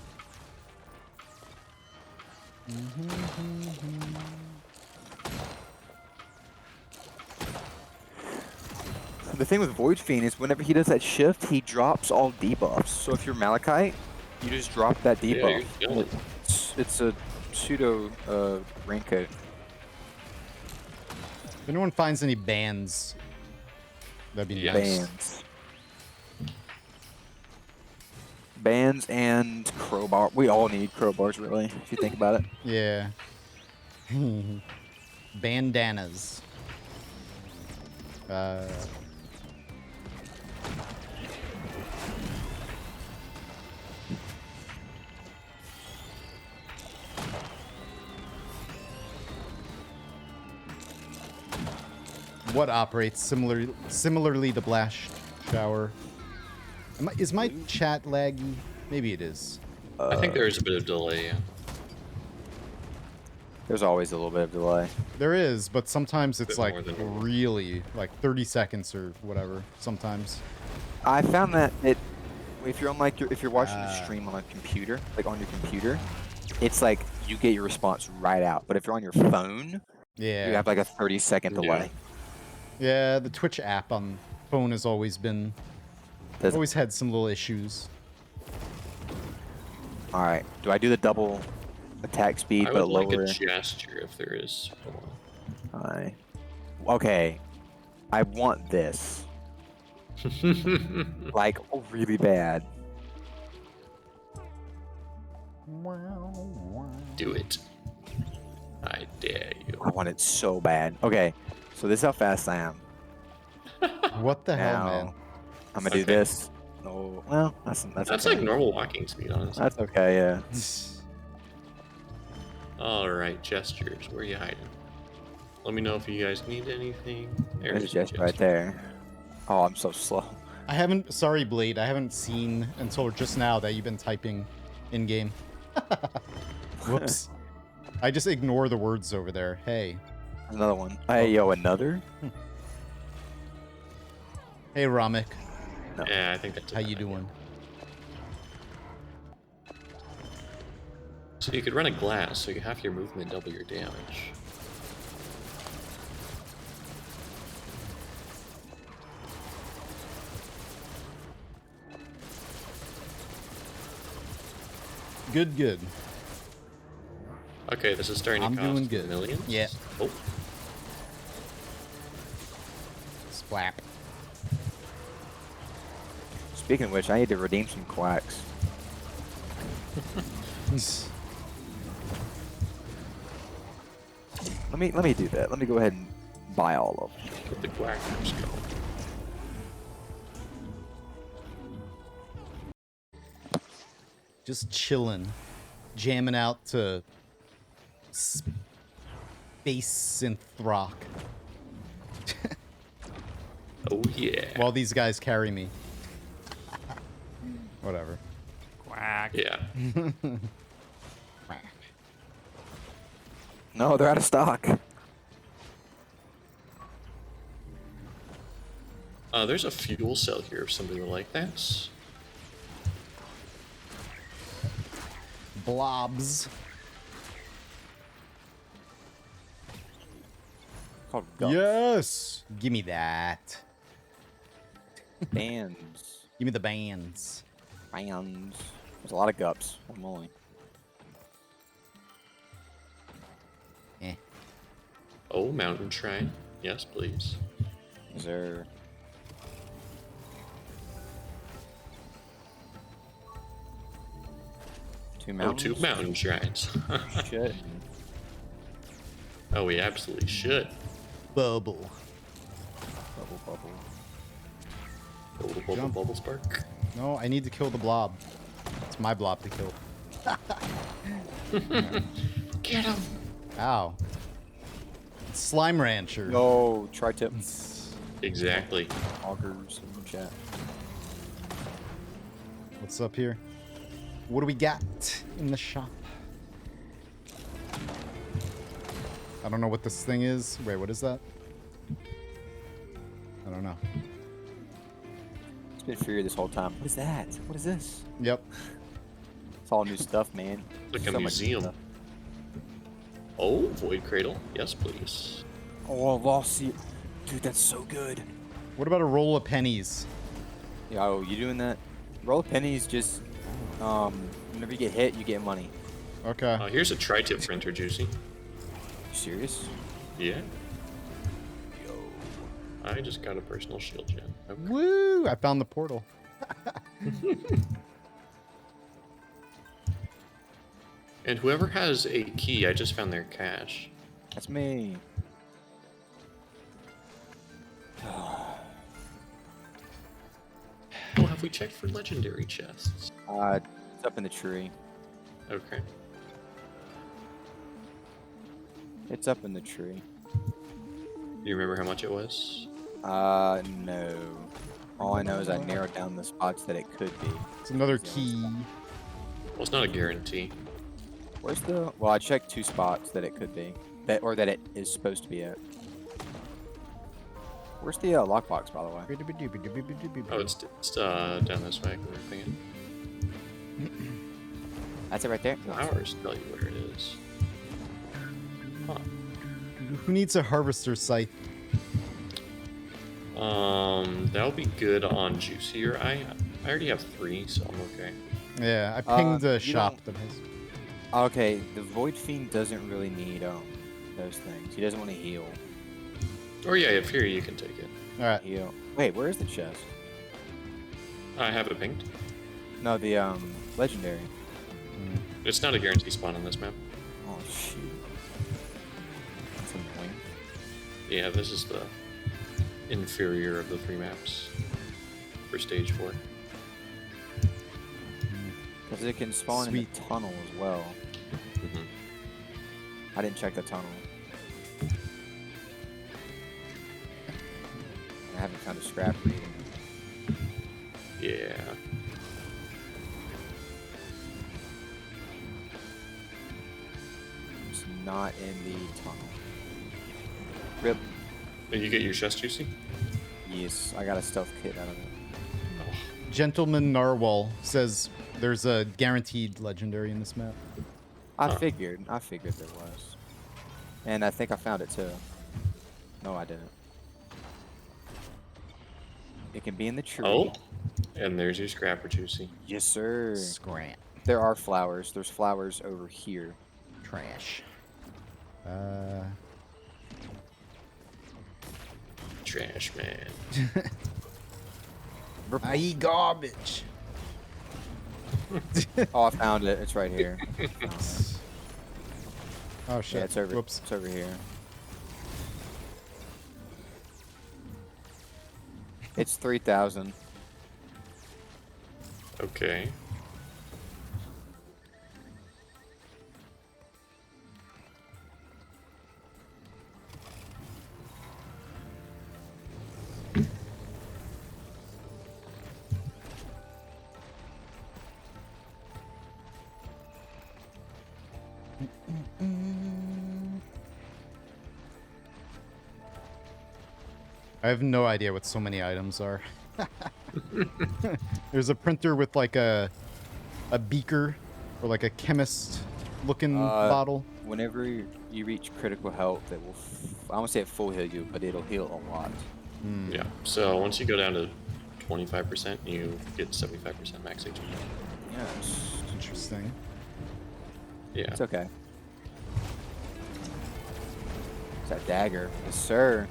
The thing with Void Fiend is whenever he does that shift, he drops all debuffs. So if you're Malachite, you just drop that debuff. Yeah, it's a pseudo raincoat. If anyone finds any bands, that'd be nice. Bands and crowbar. We all need crowbars, really, if you think about it. Yeah. Bandanas. What operates similarly to Blast Shower? Is my chat laggy? Maybe it is. I think there is a bit of delay. Yeah. There's always a little bit of delay. There is, but sometimes it's like really like 30 seconds or whatever. Sometimes. I found that if you're on like if you're watching the stream on a computer, like on your computer, it's like you get your response right out. But if you're on your phone, you have like a 30-second delay. Yeah, the Twitch app on phone has always been always had some little issues. All right, do I do the double attack speed I but would lower? like a gesture if there is one. Okay, I want this. Like really bad. Do it. I dare you. I want it so bad. Okay, so this is how fast I am. What the hell, Now, man? I'm gonna do this. Oh, well, that's That's okay. like normal walking speed, honestly. That's okay, yeah. All right, gestures. Where are you hiding? Let me know if you guys need anything. There's a gesture right there. Oh, I'm so slow. I haven't. Sorry, Blade. I haven't seen until just now that you've been typing in game. Whoops. I just ignore the words over there. Hey. Another one. Hey, yo, another? Hey, Ramek. No. Yeah, I think that's. How you doing? So you could run a glass, so you half your movement, double your damage. Good, good. Okay, this is starting to I'm cost doing good. millions. Yeah. Oh. Splap. Speaking of which, I need to redeem some quacks. Let me do that. Let me go ahead and buy all of them. Let the quackers go. Just chilling, jamming out to space synth rock. Oh yeah. While these guys carry me. Whatever. Quack. Yeah. No, they're out of stock. There's a fuel cell here if somebody would like that. Blobs. Called gups. Yes. Give me that. Bands. Give me the bands. Bands. There's a lot of gups. I'm only. Eh. Oh, mountain shrine. Yes, please. Is there? Two mountains? Oh, two mountain shrines. Shit. Oh, we absolutely should. Bubble. Bubble, bubble. Bubble, bubble, Jump. bubble spark. No, I need to kill the blob. It's my blob to kill. Get him. Ow. Slime Rancher. No, tri-tip. Exactly. Augers in the chat. What's up here? What do we got in the shop? I don't know what this thing is. Wait, what is that? I don't know. It's been Fury this whole time. What is that? What is this? Yep. It's all new stuff, man. Like So a much museum. stuff. Oh, Void Cradle. Yes, please. Oh, lost you. Dude, that's so good. What about a roll of pennies? Yo, you doing that? Roll of pennies, just, whenever you get hit, you get money. Okay. Here's a tri-tip for Juicy. You serious? Yeah. I just got a personal shield gen. Okay. Woo! I found the portal. And whoever has a key, I just found their cache. That's me. Oh, have we checked for legendary chests? It's up in the tree. Okay. It's up in the tree. Do you remember how much it was? No. All I know is I narrowed down the spots that it could be. It's another key. Well, it's not a guarantee. Where's the? Well, I checked 2 spots that it could be, that it is supposed to be at. Where's the lockbox, by the way? Oh, it's down this way. We're thinking. That's it right there. Flowers tell you where it is. Huh. Who needs a harvester scythe? That'll be good on Juicier. I already have 3, so I'm okay. Yeah, I pinged a you shop don't- that has. Okay, the Void Fiend doesn't really need those things. He doesn't want to heal. Or yeah, if Fury, you can take it. All right. Heal. Wait, where is the chest? I have it pinged. No, the legendary. It's not a guarantee spawn on this map. Oh shoot. Yeah, this is the inferior of the 3 maps for stage 4. Because it can spawn in the tunnel as well. Mm-hmm. I didn't check the tunnel. I haven't found a scrap for either. Yeah. It's not in the tunnel. Rip. Did you get your chest juicy? Yes, I got a stealth kit out of it. Gentleman Narwhal says there's a guaranteed legendary in this map. I figured there was. And I think I found it too. No, I didn't. It can be in the tree. Oh, and there's your scrapper juicy. Yes, sir. Scrap. There are flowers. There's flowers over here. Trash. Trash man. I eat garbage. Oh, I found it. It's right here. Oh shit. Yeah, it's over. Whoops. It's over here. It's 3,000. Okay. I have no idea what so many items are. There's a printer with like a beaker or like a chemist looking bottle. Whenever you reach critical health, it will. I won't say it full heal you, but it'll heal a lot. Yeah. So once you go down to 25%, you get 75% max HP. Yes. Interesting. Yeah. It's okay. It's that dagger. Yes, sir.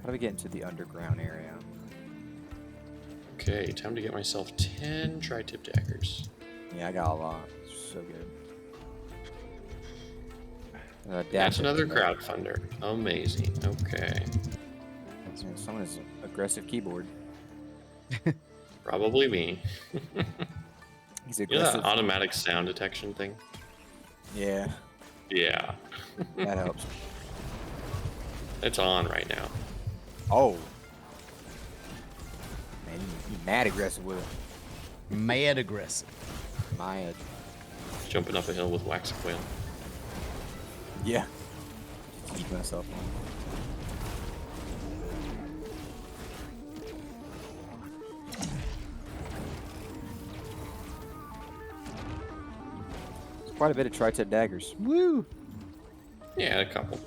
How do we get into the underground area? Okay, time to get myself 10 tri-tip daggers. Yeah, I got a lot. So good. That's another crowdfunder. Amazing. Okay. Someone has an aggressive keyboard. Probably me. He's You know aggressive. that automatic sound detection thing? Yeah, Yeah. that helps. It's on right now. Oh. Man, you mad aggressive with it. Mad aggressive. Mad. Jumping up a hill with wax quail. Yeah. Keep myself on. There's quite a bit of tri-tip daggers. Woo! Yeah, a couple.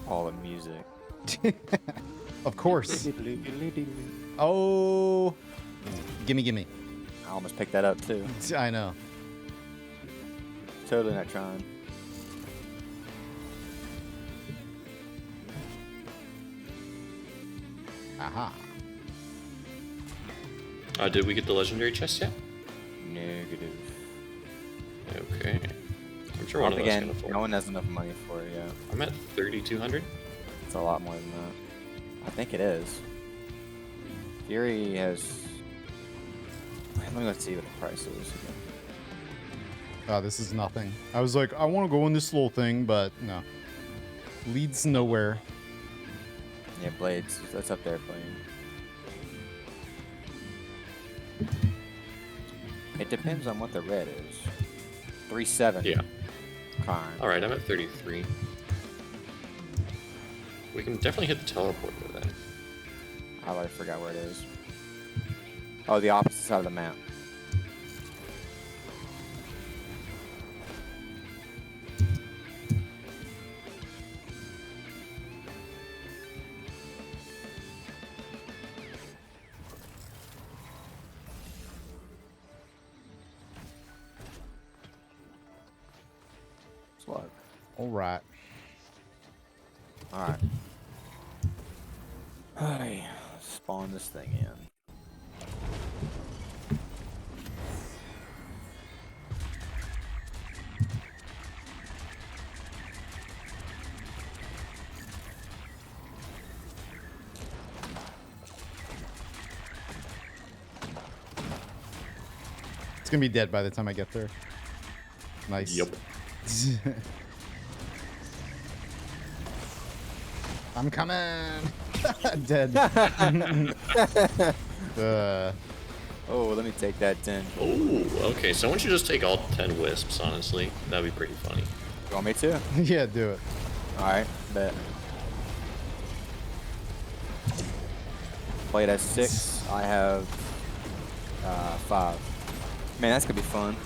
All the music. Of course. Oh. Gimme. I almost picked that up too. I know. Totally not trying. Aha. Did we get the legendary chest yet? Negative. Okay. I'm sure one of us again, can afford. no one has enough money for it yet. I'm at 3,200. It's a lot more than that. I think it is. Fury has. Let me see what the price is again. Oh, this is nothing. I was like, I want to go in this little thing, but no. Leads nowhere. Yeah, Blades. That's up there for you. It depends on what the red is. 370. Yeah. Fine. Alright, I'm at 33. We can definitely hit the teleport with that. I already forgot where it is. Oh, the opposite side of the map. All right. All right. Alright, spawn this thing in. It's gonna be dead by the time I get there. Nice. Yep. I'm coming. Dead. Oh, let me take that 10. Oh, okay. Someone should just take all 10 wisps, honestly. That'd be pretty funny. You want me to? Yeah, do it. Alright, bet. Played at 6. I have 5. Man, that's gonna be fun.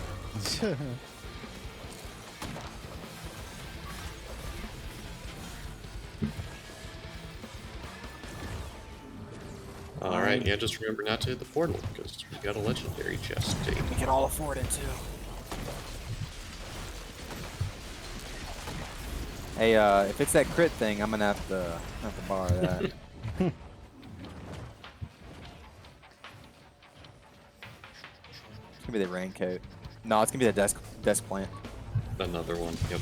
Alright, yeah, just remember not to hit the portal, because we got a legendary chest tape. We can all afford it, too. Hey, if it's that crit thing, I'm gonna have to borrow that. Hmm. It's gonna be the raincoat. No, it's gonna be the desk plant. Another one, yep.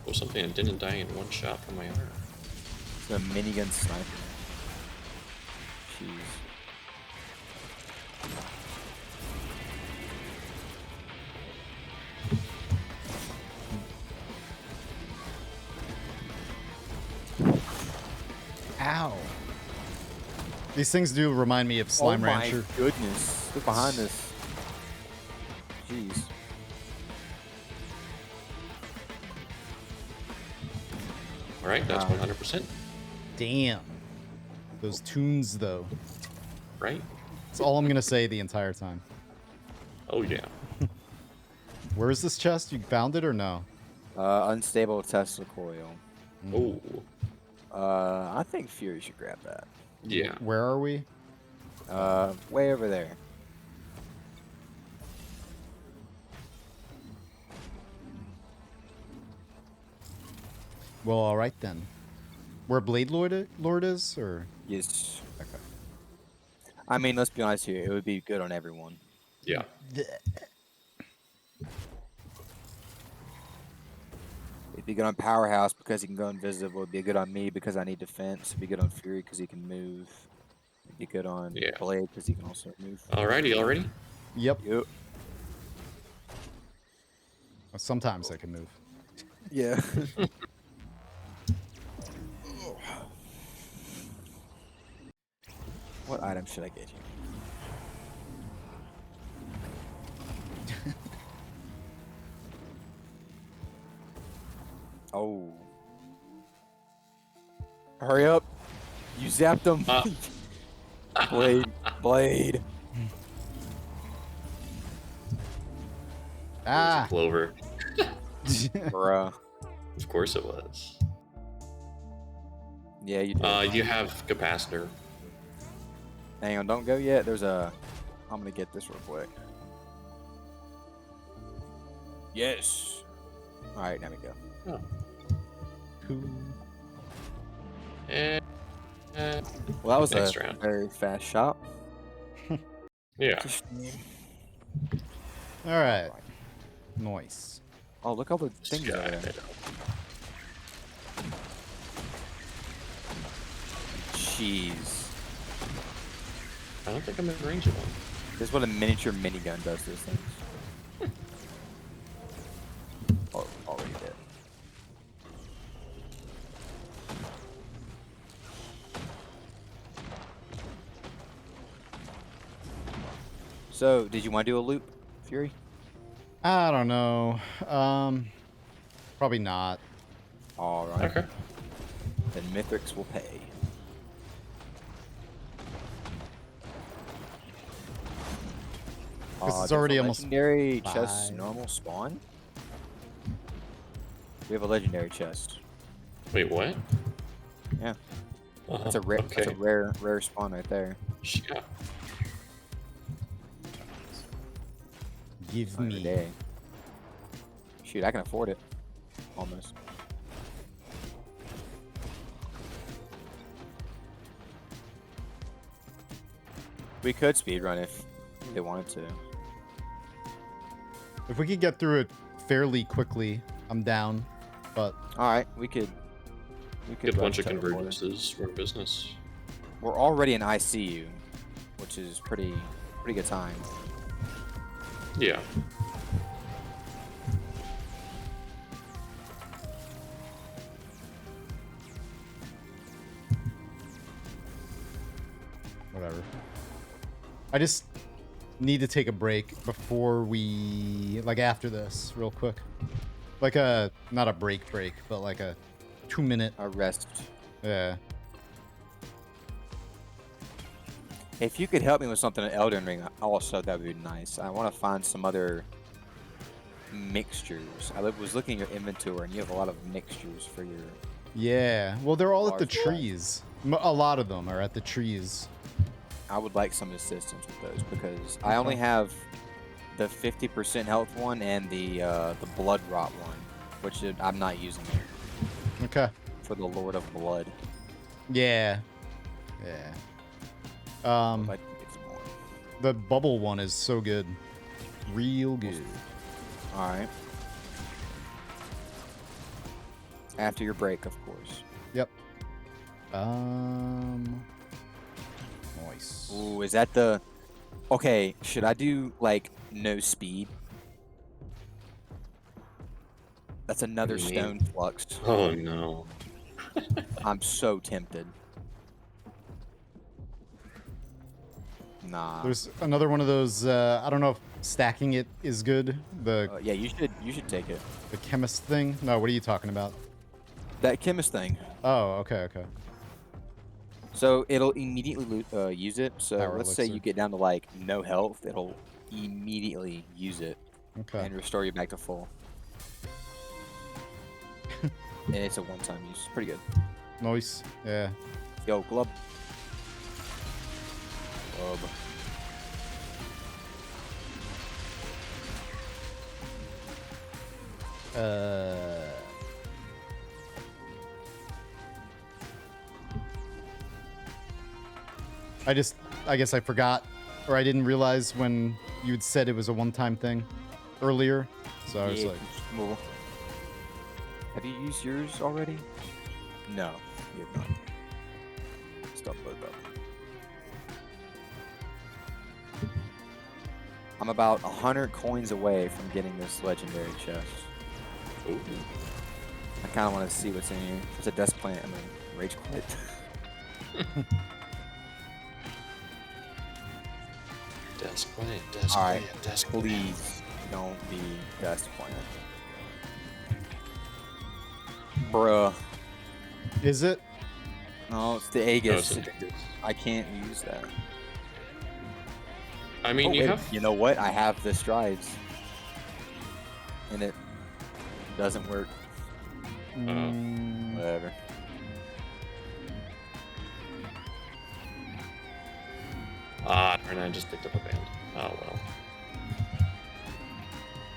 Oh, something that didn't die in one shot from my arm. It's a minigun sniper. Jeez. Ow. These things do remind me of Slime Rancher. Oh my goodness. Look behind this. Jeez. Alright, that's 100%. Damn. Those tunes, though. Right? That's all I'm going to say the entire time. Oh, yeah. Where is this chest? You found it or no? Unstable Tesla coil. Oh. I think Fury should grab that. Yeah. Where are we? Way over there. Well, all right then. Where Blade Lord is, or? Yes. Okay. I mean, let's be honest here. It would be good on everyone. Yeah. It'd be good on Powerhouse because he can go invisible. It'd be good on me because I need defense. It'd be good on Fury because he can move. It'd be good on Blade because he can also move. Alrighty, all ready? Yep. Yep. Sometimes I can move. Yeah. What item should I get you? Oh. Hurry up. You zapped him. Blade. Ah. Clover. Bruh. Of course it was. Yeah, you do. You have capacitor. Hang on, don't go yet. There's a... I'm gonna get this real quick. Yes. Alright, now we go. Oh. Cool. Well, that was Next a round. very fast shot. Yeah. All right. Nice. Oh, look all the things over there. Jeez. I don't think I'm in range of one. This is what a miniature minigun does to those things. Oh, already dead. So, did you want to do a loop, Fury? I don't know. Probably not. All right. Okay. Then Mithrix will pay. This is already almost legendary chest 5. normal spawn. We have a legendary chest. Wait, what? Yeah. That's a rare. Okay. That's a rare spawn right there. Yeah. Give Every me. day. Shoot, I can afford it. Almost. We could speedrun if they wanted to. If we could get through it fairly quickly, I'm down. But Alright, we could Get a bunch of rush teleporter. convergences. We're in business. We're already in ICU, which is pretty good time. Yeah. whatever. I just need to take a break before we, like after this, real quick. Like a, not a break, but like a 2-minute. A rest. Yeah. If you could help me with something in Elden Ring, also that would be nice. I want to find some other mixtures. I was looking at your inventory, and you have a lot of mixtures for your. Yeah. Well, they're all at the large flags. trees. A lot of them are at the trees. I would like some assistance with those because I only have the 50% health one and the blood rot one, which I'm not using it. Okay. For the Lord of Blood. Yeah. Yeah. I'd like to get some more. The bubble one is so good. Real good. Alright. After your break, of course. Yep. Nice. Ooh, is that the... Okay, should I do, like, no speed? That's another What do you stone mean? flux. Oh no. I'm so tempted. Nah. There's another one of those, I don't know if stacking it is good. The Yeah, you should take it. the chemist thing? No, what are you talking about? That chemist thing. Oh, okay. So it'll immediately use it. So Power let's say elixir. you get down to like no health, it'll immediately use it Okay. and restore you back to full. And it's a one-time use. Pretty good. Nice. Yeah. Yo, glub. Glub. I guess I forgot, or I didn't realize when you'd said it was a one-time thing earlier. So I was Yeah, like, well, have you used yours already? No, you have not. Stop both up. I'm about 100 coins away from getting this legendary chest. Ooh. I kind of want to see what's in here. It's a desk plant. I'm gonna rage quit. Desk plant, desk All right, plant, desk plant. please don't be desk plant. Bruh. is it? No, it's the No, Aegis. it's a- I can't use that. I mean, Oh, you wait, have. You know what? I have the strides. And it doesn't work. Whatever. Ah, and I just picked up a band. Oh well.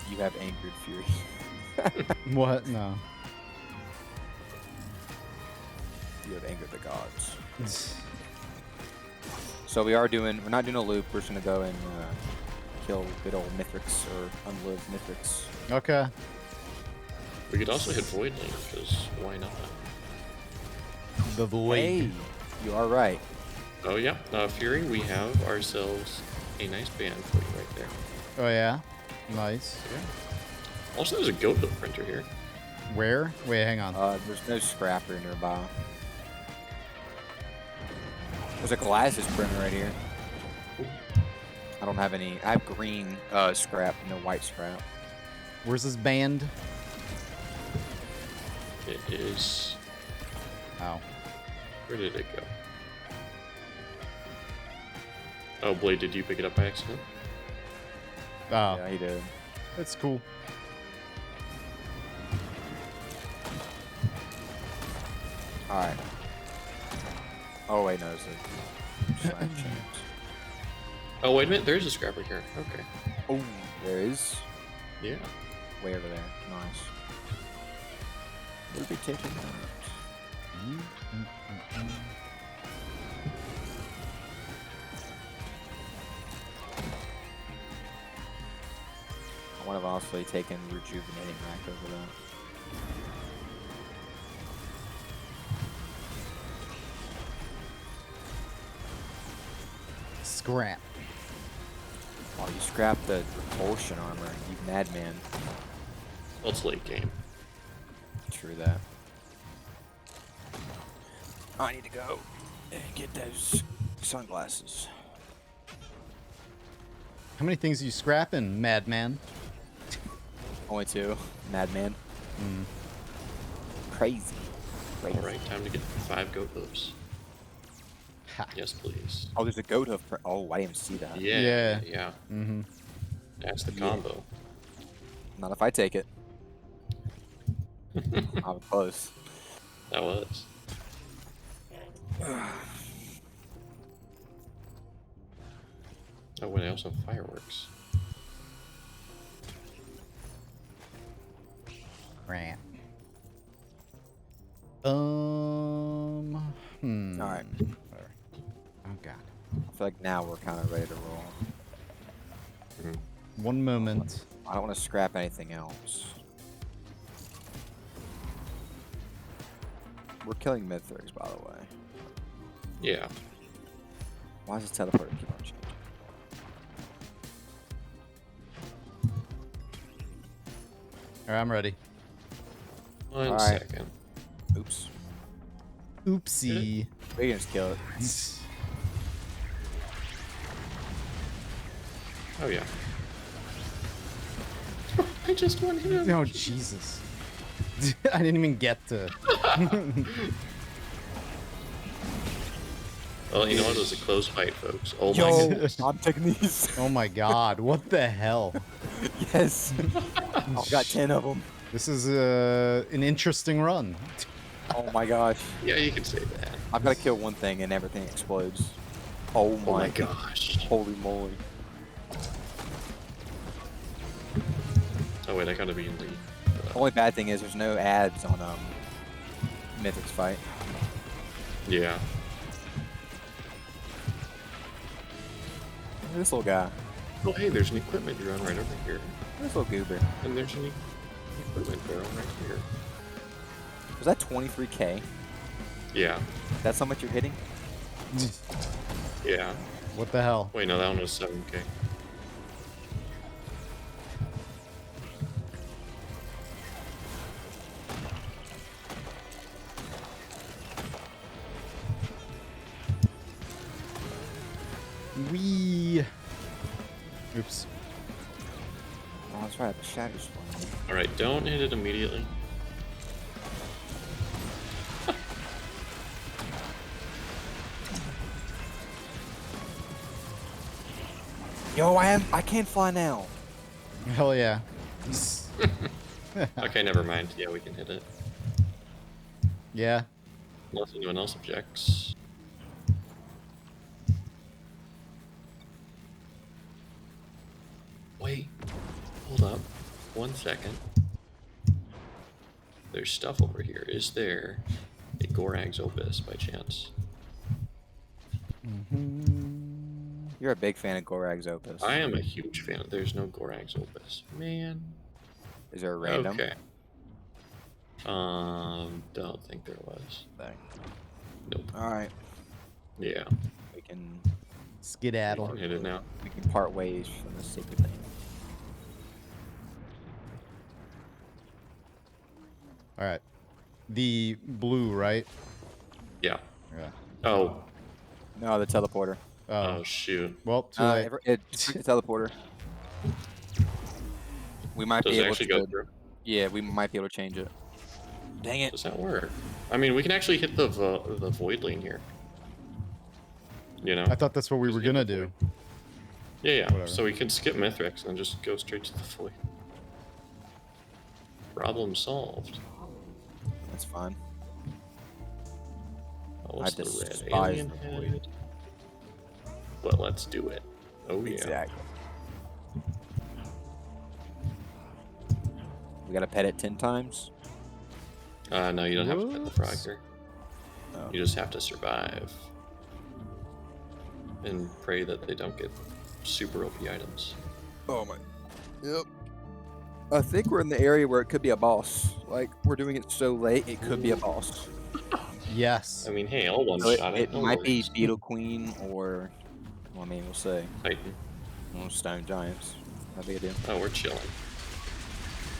You have angered Fury. What? No. You have angered the gods. So we're not doing a loop. We're just gonna go and kill good old Mithrix or unlived Mithrix. Okay. We could also hit Void Link, because why not? The void. Hey, you are right. Oh yeah, Fury, we have ourselves a nice band for you right there. Oh yeah. Nice. Yeah. Also, there's a Goat printer here. Where? Wait, hang on. There's no scrapper nearby. There's a glasses printer right here. I don't have any. I have green scrap, no white scrap. Where's this band? It is. Oh. Where did it go? Oh, Blade, did you pick it up by accident? Oh. Yeah, he did. That's cool. All right. Oh wait, no, it's a side chance. Oh, wait a minute. There's a scrapper here. Okay. Oh, there is. Yeah. Way over there. Nice. We'll be taking that. I would have also taken rejuvenating rack over that. Scrap. Oh, you scrapped the repulsion armor, you madman. Well, it's late game. True that. I need to go and get those sunglasses. How many things are you scrapping, madman? Only 2. Madman. Crazy. Crazy. Alright, time to get 5 goat hooves. Ha. Yes, please. Oh, there's a goat hoof. Oh, I didn't even see that. Yeah. Yeah. Yeah. That's the combo. Not if I take it. I was close. That was. Oh, wait, I also have fireworks. Crap. Alright. Whatever. Oh god. I feel like now we're kind of ready to roll. One moment. I don't want to scrap anything else. We're killing Mythrix, by the way. Yeah. Why does this teleporter keep on changing? Alright, I'm ready. One second. Oops. Oopsie. We can just kill it. Oh, yeah. I just won him. Oh, Jesus. I didn't even get to. Well, you know what? It was a close fight, folks. Oh, my Yo, goodness. I'm taking these. Oh my god, what the hell? Yes. I've got 10 of them. This is an interesting run. Oh my gosh. Yeah, you can say that. I've got to kill one thing and everything explodes. Oh my, Oh, my gosh. Holy moly. Oh, wait, I gotta be in the... The only bad thing is there's no ads on Mythic's fight. Yeah. Look at this little guy. Oh, hey, there's an equipment drone right over here. This little goober. And there's an equipment barrel right here. Was that 23k? Yeah. That's how much you're hitting? Yeah. What the hell? Wait, no, that one was 7k. Wee. Oops. Oh, that's right. The shadows falling. Alright, don't hit it immediately. Yo, I can't fly now. Hell yeah. Okay, never mind. Yeah, we can hit it. Yeah. Unless anyone else objects. Wait. Hold up. 1 second. There's stuff over here. Is there a Gorag's Opus by chance? You're a big fan of Gorag's Opus. I am a huge fan. There's no Gorag's Opus. Man. Is there a random? Okay. Don't think there was. Nope. Alright. Yeah. We can Skedaddle. Hit it now. we can part ways from this stupid thing. Alright. The blue, right? Yeah. Yeah. Oh. No, the teleporter. Oh, shoot. Well, too late. It's the teleporter. We might Does be it able actually to. go through? Yeah, we might be able to change it. Dang it. Does that work? I mean, we can actually hit the void lane here. You know? I thought that's what we Just were hit gonna the do. void. Yeah, yeah. Whatever. So we can skip Mithrix and just go straight to the void. Problem solved. That's fine. Oh, what's I the red despise alien the void. head? But let's do it. Oh yeah. Exactly. We gotta pet it 10 times. No, you don't have to pet the frogger. Oh. You just have to survive. And pray that they don't get super OP items. Oh my. Yep. I think we're in the area where it could be a boss. Like, we're doing it so late, it could be a boss. Yes. I mean, hey, I'll one So shot it no might be worries. Beetle Queen or, well, I mean, we'll see. Titan. Well, Stone Giants. Not big a deal. Oh, we're chilling.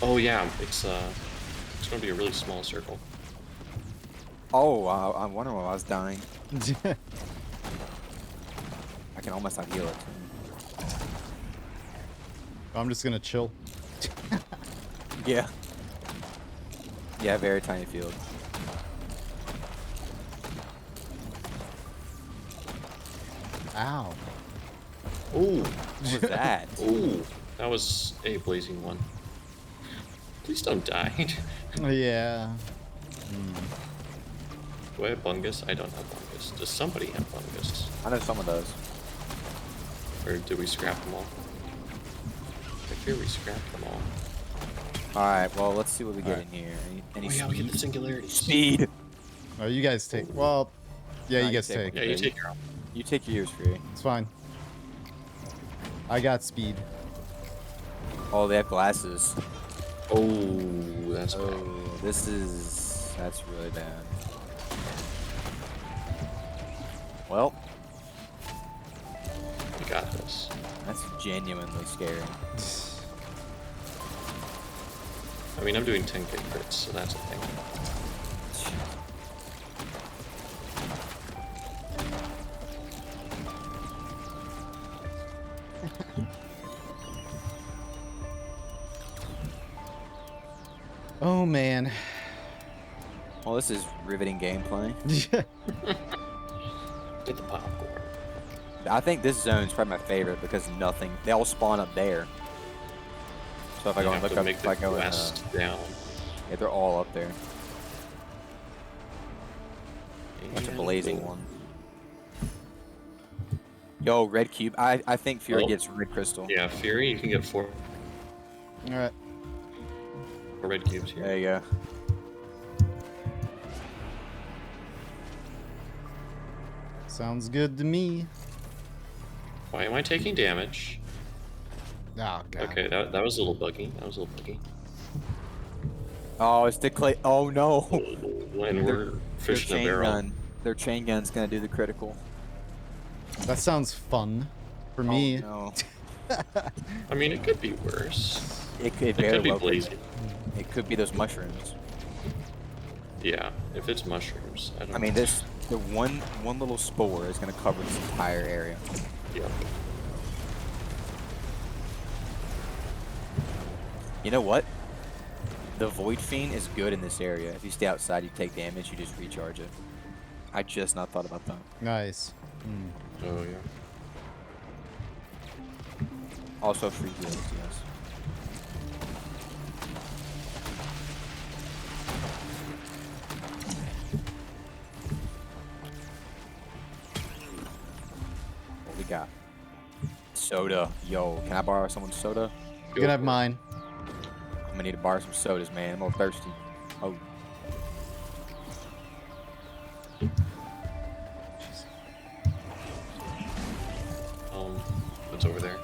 Oh yeah, it's gonna be a really small circle. Oh, I wonder why I was dying. I can almost not heal it. I'm just gonna chill. Yeah. Yeah, very tiny field. Ow. Ooh. What was that? Ooh. That was a blazing one. Please don't die. Yeah. Do I have fungus? I don't have fungus. Does somebody have fungus? I know someone does. Or did we scrap them all? I fear we scrapped them all. Alright, well, let's see what we get in here. Any Oh yeah, we get the singularity. speed? Oh, you guys take. Well, yeah, No, you guys take. Yeah, you take your own. You take yours, Fury. It's fine. I got speed. Oh, they have glasses. Oh, that's bad. Oh, that's really bad. Well, You got this. that's genuinely scary. I mean, I'm doing 10k crits, so that's a thing. Oh man. Well, this is riveting gameplay. Get the popcorn. I think this zone's probably my favorite because they all spawn up there. So if I go and look up, make if I the go in, quest down. yeah, they're all up there. That's a And blazing boom. one. Yo, red cube. I think Fury Oh. gets red crystal. Yeah, Fury, you can get 4 All right. red cubes here. There you go. Sounds good to me. Why am I taking damage? Oh god. Okay, that was a little buggy. Oh, it's the clay. Oh no. When we're fishing a chain barrel. gun. Their chain gun's gonna do the critical. That sounds fun for me. Oh, no. I mean, it could be worse. It could It very could be well be. blazing. It could be those mushrooms. Yeah, if it's mushrooms. I don't I mean, know. the one little spore is gonna cover this entire area. Yep. You know what? The Void Fiend is good in this area. If you stay outside, you take damage, you just recharge it. I just not thought about that. Nice. Oh, yeah. Also free heals, yes. What we got? Soda. Yo, can I borrow someone's soda? You can have mine. I'm gonna need to borrow some sodas, man. I'm all thirsty. Oh. What's over there?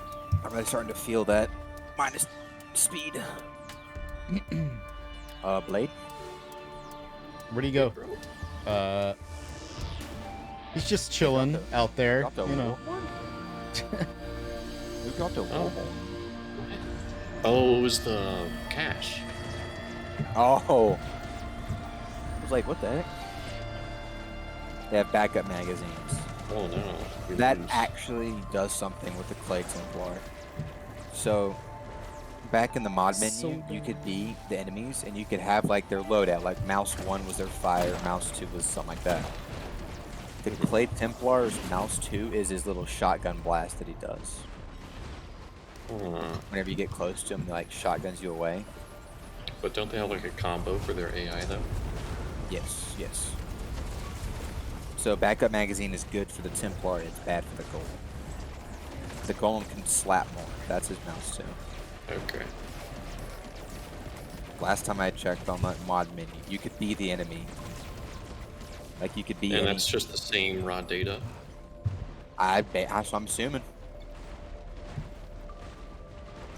I'm really starting to feel that. Minus speed. Blade? Where'd he go? He's just chilling out there, Got the you know. Who got the Oh. Oh, it was the cash. Oh. I was like, what the heck? They have backup magazines. Oh no. We That lose. actually does something with the Clay Templar. So, back in the mod menu, So you could be the enemies, and you could have like their loadout. Like Mouse 1 was their fire, Mouse 2 was something like that. The Clay Templar's Mouse 2 is his little shotgun blast that he does. Whenever you get close to him, he like shotguns you away. But don't they have like a combo for their AI though? Yes, yes. So backup magazine is good for the Templar, it's bad for the gold. the golem can slap more. That's his mouse too. Okay. Last time I checked on that mod menu, you could be the enemy. Like you could be. And that's just the same raw data. I'm assuming.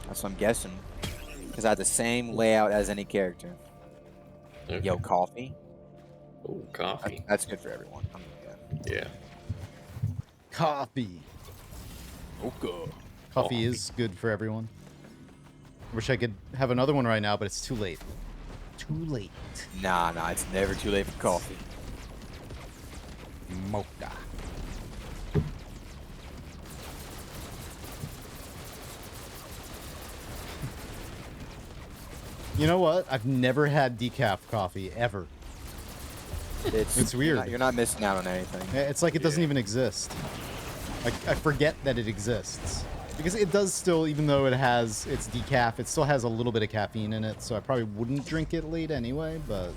That's what I'm guessing. Because I had the same layout as any character. Okay. Yo, coffee. Oh, coffee. That's good for everyone. Yeah. Coffee. Okay. Coffee is good for everyone. Wish I could have another one right now, but it's too late. Too late. Nah, it's never too late for coffee. Mocha. You know what? I've never had decaf coffee, ever. It's weird. You're not missing out on anything. It's like it doesn't even exist. I forget that it exists. Because it does still, even though it's decaf, it still has a little bit of caffeine in it, so I probably wouldn't drink it late anyway, but...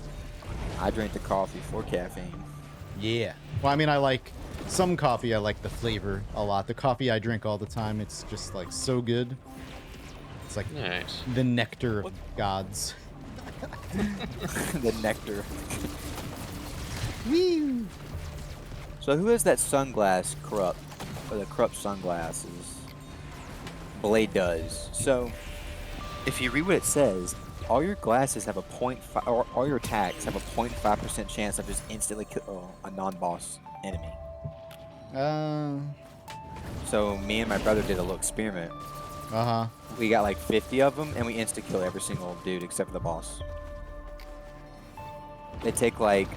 I drink the coffee for caffeine. Yeah. Well, I mean, I like... Some coffee, I like the flavor a lot. The coffee I drink all the time, it's just, like, so good. It's like nice. The nectar of gods. The nectar. Woo! So who has that sunglass corrupt? Or the corrupt sunglasses? Blade does. So, if you read what it says, all your glasses have a 0.5, or all your attacks have a 0.5% chance of just instantly kill a non-boss enemy. So me and my brother did a little experiment. Uh-huh. We got like 50 of them, and we insta-kill every single dude except for the boss. They take like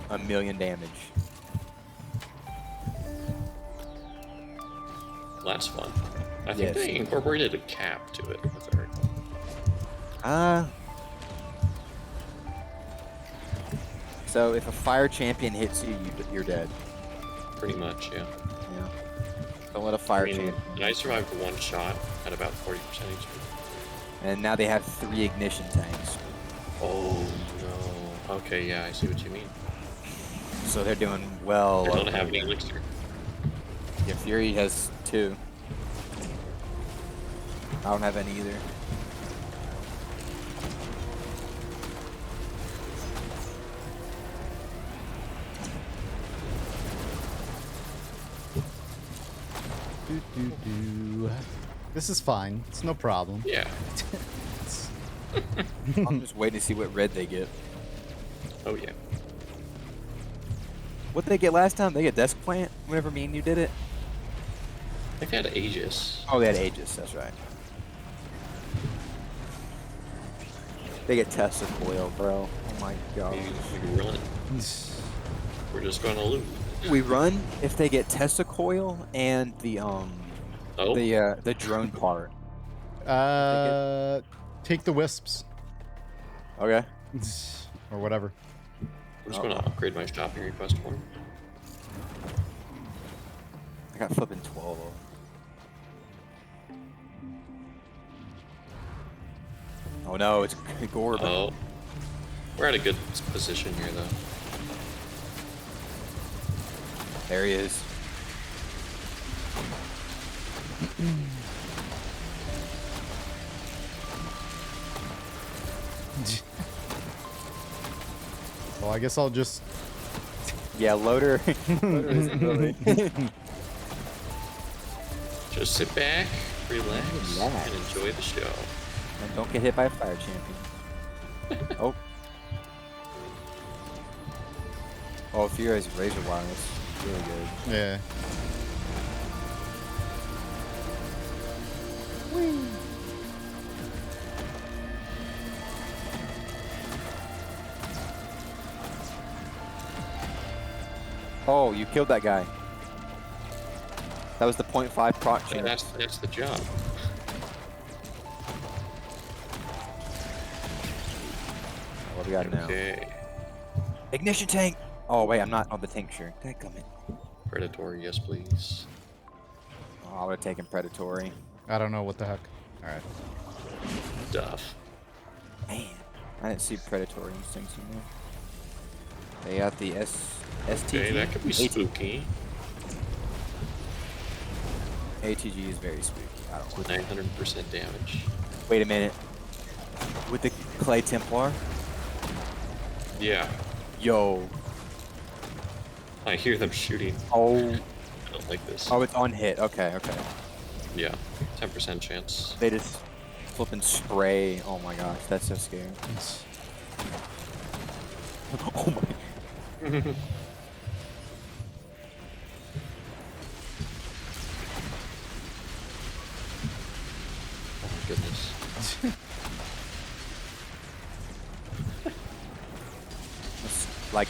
1,000,000 damage. That's fun. I think they incorporated a cap to it. If I recall. So if a fire champion hits you, you're dead. Pretty much, yeah. Yeah. Don't let a fire champion. I survived one shot at about 40% HP. And now they have 3 ignition tanks. Oh no. Okay, yeah, I see what you mean. So they're doing well. They don't have any elixir. Yeah, Fury has 2. I don't have any either. This is fine. It's no problem. Yeah. I'm just waiting to see what red they get. Oh yeah. What did they get last time? They get Desk Plant whenever me and you did it? I think they had Aegis. Oh, they had Aegis, that's right. They get Tesla Coil, bro. Oh my god. We run. We're just gonna loot. We run if they get Tesla Coil and the the drone part. Take the wisps. Okay. Or whatever. I'm just gonna upgrade my shopping request form. I got flipping 12. Oh no, it's Gorb. Oh. We're at a good position here though. There he is. Well, I guess I'll just... Yeah, loader. Loader isn't really. Just sit back, relax, and enjoy the show. And don't get hit by a fire champion. Oh. Oh, Fury has razor wire. That's really good. Yeah. Oh, you killed that guy. That was the 0.5 proc Yeah, chance. that's the job. What do we got now? Okay. Ignition tank! Oh, wait, I'm not on the tank sure. Dadgummit. Predatory, yes please. Oh, I would have taken Predatory. I don't know what the heck. Alright. Duff. Man, I didn't see Predatory instincts in there. They got the STG. Okay, that could be spooky. ATG is very spooky. I don't know. 900% damage. Wait a minute. With the Clay Templar? Yeah. Yo. I hear them shooting. Oh. I don't like this. Oh, it's on hit. Okay, okay. Yeah. 10% chance. They just flip and spray. Oh my gosh, that's so scary. Oh my. Oh my goodness. It's like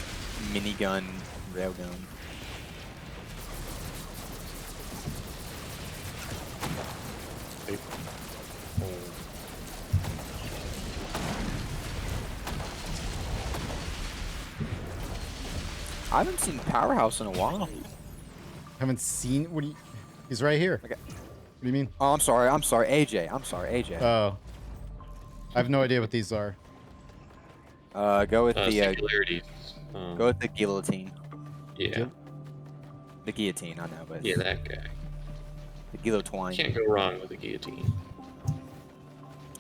minigun, railgun. I haven't seen Powerhouse in a while. Haven't seen. What do you? He's right here. Okay. What do you mean? Oh, I'm sorry, AJ. I'm sorry, AJ. Oh. I have no idea what these are. Go with the Singularity. go with the guillotine. Yeah. The guillotine, I know, but Yeah, that guy. the guillotine. Can't go wrong with a guillotine.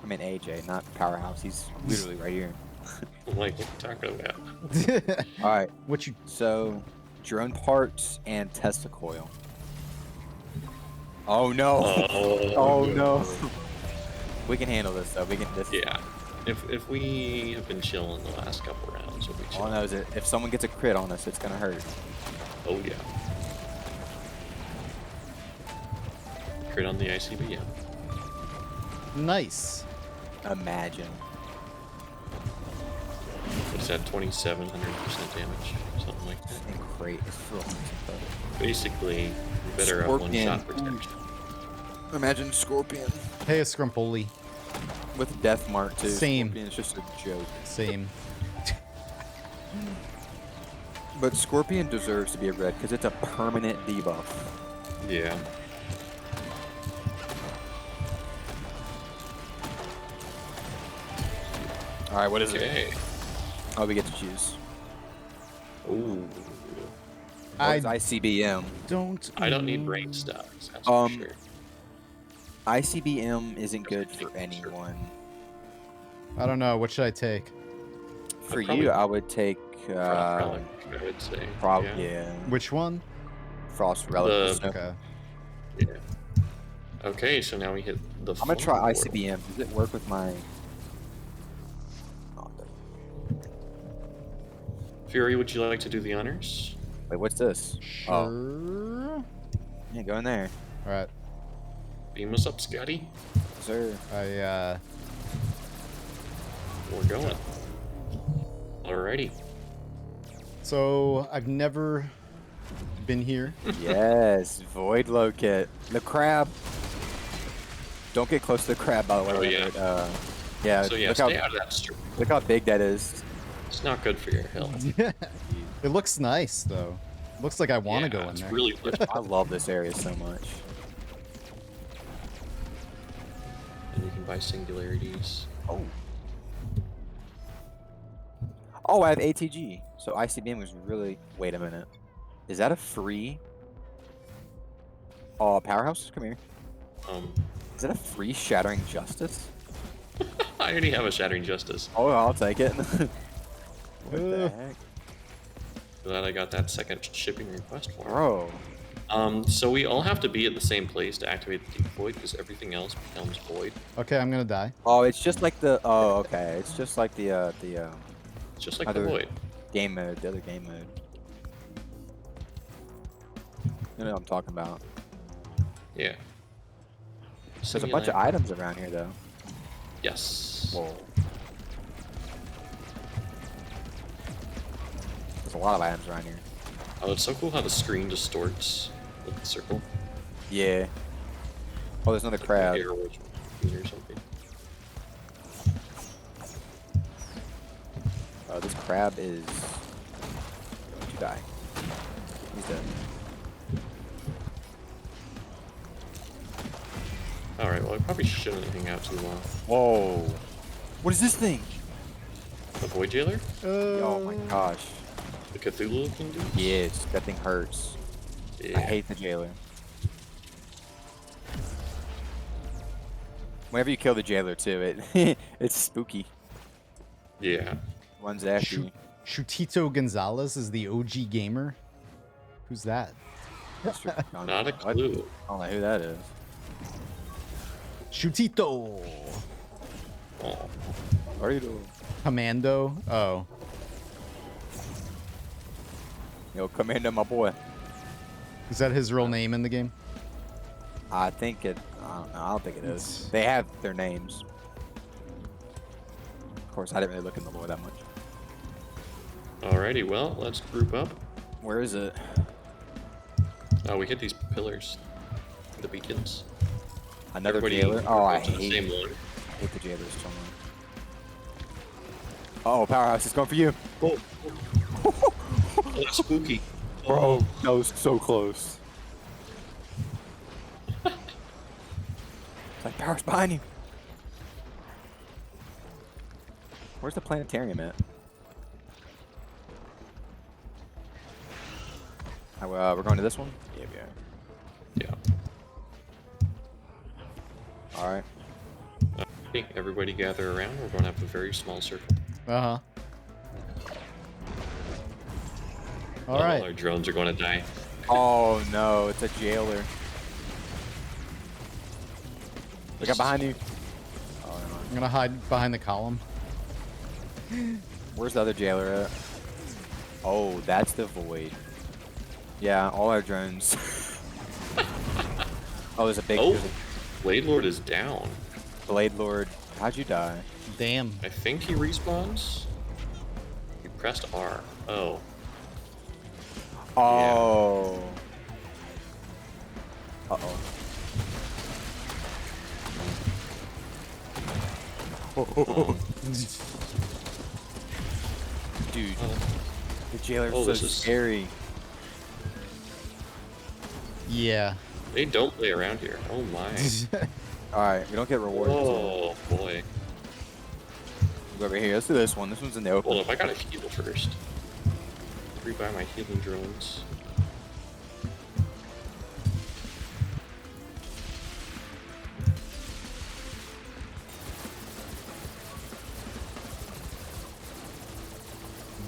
I mean AJ, not Powerhouse. He's literally right here. I'm like, what are you talking about? All right. What you? So, drone parts and Tesla coil. Oh no! Oh no! We can handle this though. We can. This. Yeah. If we have been chilling the last couple rounds, we'll be All I chilling. know is that if someone gets a crit on us, it's gonna hurt. Oh yeah. Crit on the ICBM. Nice. Imagine. What's that? 2,700% damage, something like that. And great. Basically, you better have Scorpion. one-shot protection. Imagine Scorpion Hey, Scrumpoli. with Death Mark too. Same. Scorpion's just a joke. Same. But Scorpion deserves to be a red because it's a permanent debuff. Yeah. All right, what is it? Okay. Oh, we get to choose. Ooh. What's ICBM? I don't need brain stocks. That's Um, for sure. ICBM isn't good for anyone. I don't know. What should I take? For probably- you, I would take Relic, I would say. probably Yeah. Which one? Frost Relic. The- Okay. Yeah. Okay, so now we hit the. I'm gonna try floor. ICBM. Does it work with my? Oh, Fury, would you like to do the honors? wait, what's this? Oh, Sure. yeah, go in there, All right. Beam us up, Scotty. sir. We're going. Alrighty. So I've never been here. Yes, Void Locate. The crab. Don't get close to the crab, by the way. Oh, yeah. But, yeah. So yeah, look stay how out of that stream. look how big that is. It's not good for your health. It looks nice though. Looks like I want to Yeah, go in it's there. really lit. I love this area so much. And you can buy singularities. Oh. Oh, I have ATG. So ICBM was really. Wait a minute. Is that a free? Oh, Powerhouse, come here. Is that a free Shattering Justice? I already have a Shattering Justice. Oh, I'll take it. What the heck, Glad I got that second shipping request for it. bro? So we all have to be at the same place to activate the deep void because everything else becomes void. Okay, I'm gonna die. Oh, it's just like the. Oh, okay. It's just like the It's just like other the void. game mode. The other game mode. You know what I'm talking about. Yeah. There's a bunch of items around here, though. Yes. Whoa. There's a lot of items around here. Oh, it's so cool how the screen distorts with the circle. Yeah. Oh, there's another crab. Air or something. Oh, this crab is going to die. He's dead. Alright, well, I probably shouldn't hang out too long. Whoa. What is this thing? The Void Jailer? Oh my gosh. The Cthulhu looking dude? Yes, that thing hurts. Yeah. I hate the jailer. Whenever you kill the jailer too, it it's spooky. Yeah. One's after you. Shutito Gonzalez is the OG gamer. Who's that? Not a clue. I don't know who that is. Shutito. Oh. Commando. Oh. Yo, Commando, my boy. Is that his real name in the game? I think it. I don't know. I don't think it is. They have their names. Of course, I didn't really look in the lore that much. Alrighty, well, let's group up. Where is it? Oh, we hit these pillars. The beacons. Another Everybody jailer? Oh, I goes to the hate, same one. I hate the jailers so much. Oh, Powerhouse is going for you. Oh, that's spooky. Bro, that was so close. It's like, Powerhouse behind you. Where's the planetarium at? We're going to this one? Yeah, we are. Yeah. Alright. Okay, everybody gather around. We're going to have a very small circle. Uh-huh. All All right. our drones are going to die. Oh no, it's a jailer. Look up behind you. Oh, never mind. I'm gonna hide behind the column. Where's the other jailer at? Oh, that's the void. Yeah, all our drones. Oh, there's a big. Oh, There's Blade Lord is down. a Blade Lord. How'd you die? Damn. I think he respawns. He pressed R. Oh. Oh. Uh-oh. Dude, the jailer's Oh, so this is- scary. Yeah. They don't play around here. Oh my. Alright, we don't get rewarded. Oh boy. Go over here. Let's do this one. This one's in the open. Hold up, I gotta heal first. Rebuy my healing drones.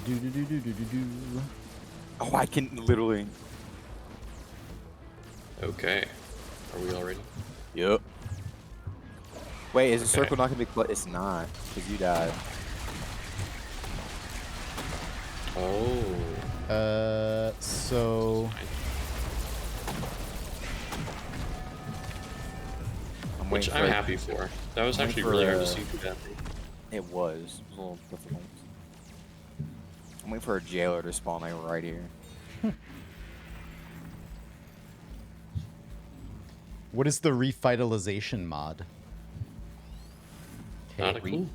Do do do do do do do. Oh, I can literally. Okay. Are we all ready? Yep. Wait, is the Okay. circle not gonna be close? It's not, because you died. Oh. So I'm Which waiting I'm for happy for. That was I'm actually waiting really for, hard to see through that thing. It was. It was a little difficult. I'm waiting for a jailer to spawn like right here. what is the revitalization mod? Not a clue.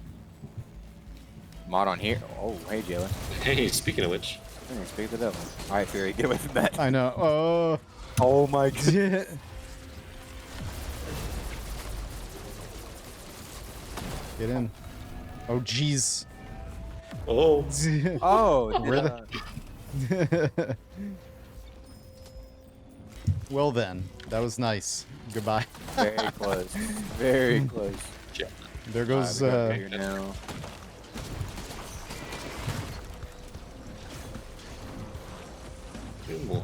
Mod on here. Oh, hey jailer. Hey, speaking of which. Hey, speak to the devil. All right, Fury, get away from that. I know. Oh. Oh my god. Get in. Oh jeez. Oh. Oh, Where the? Well then, that was nice. Goodbye. very close. Very close. Yeah. There goes. We got here now. Two more.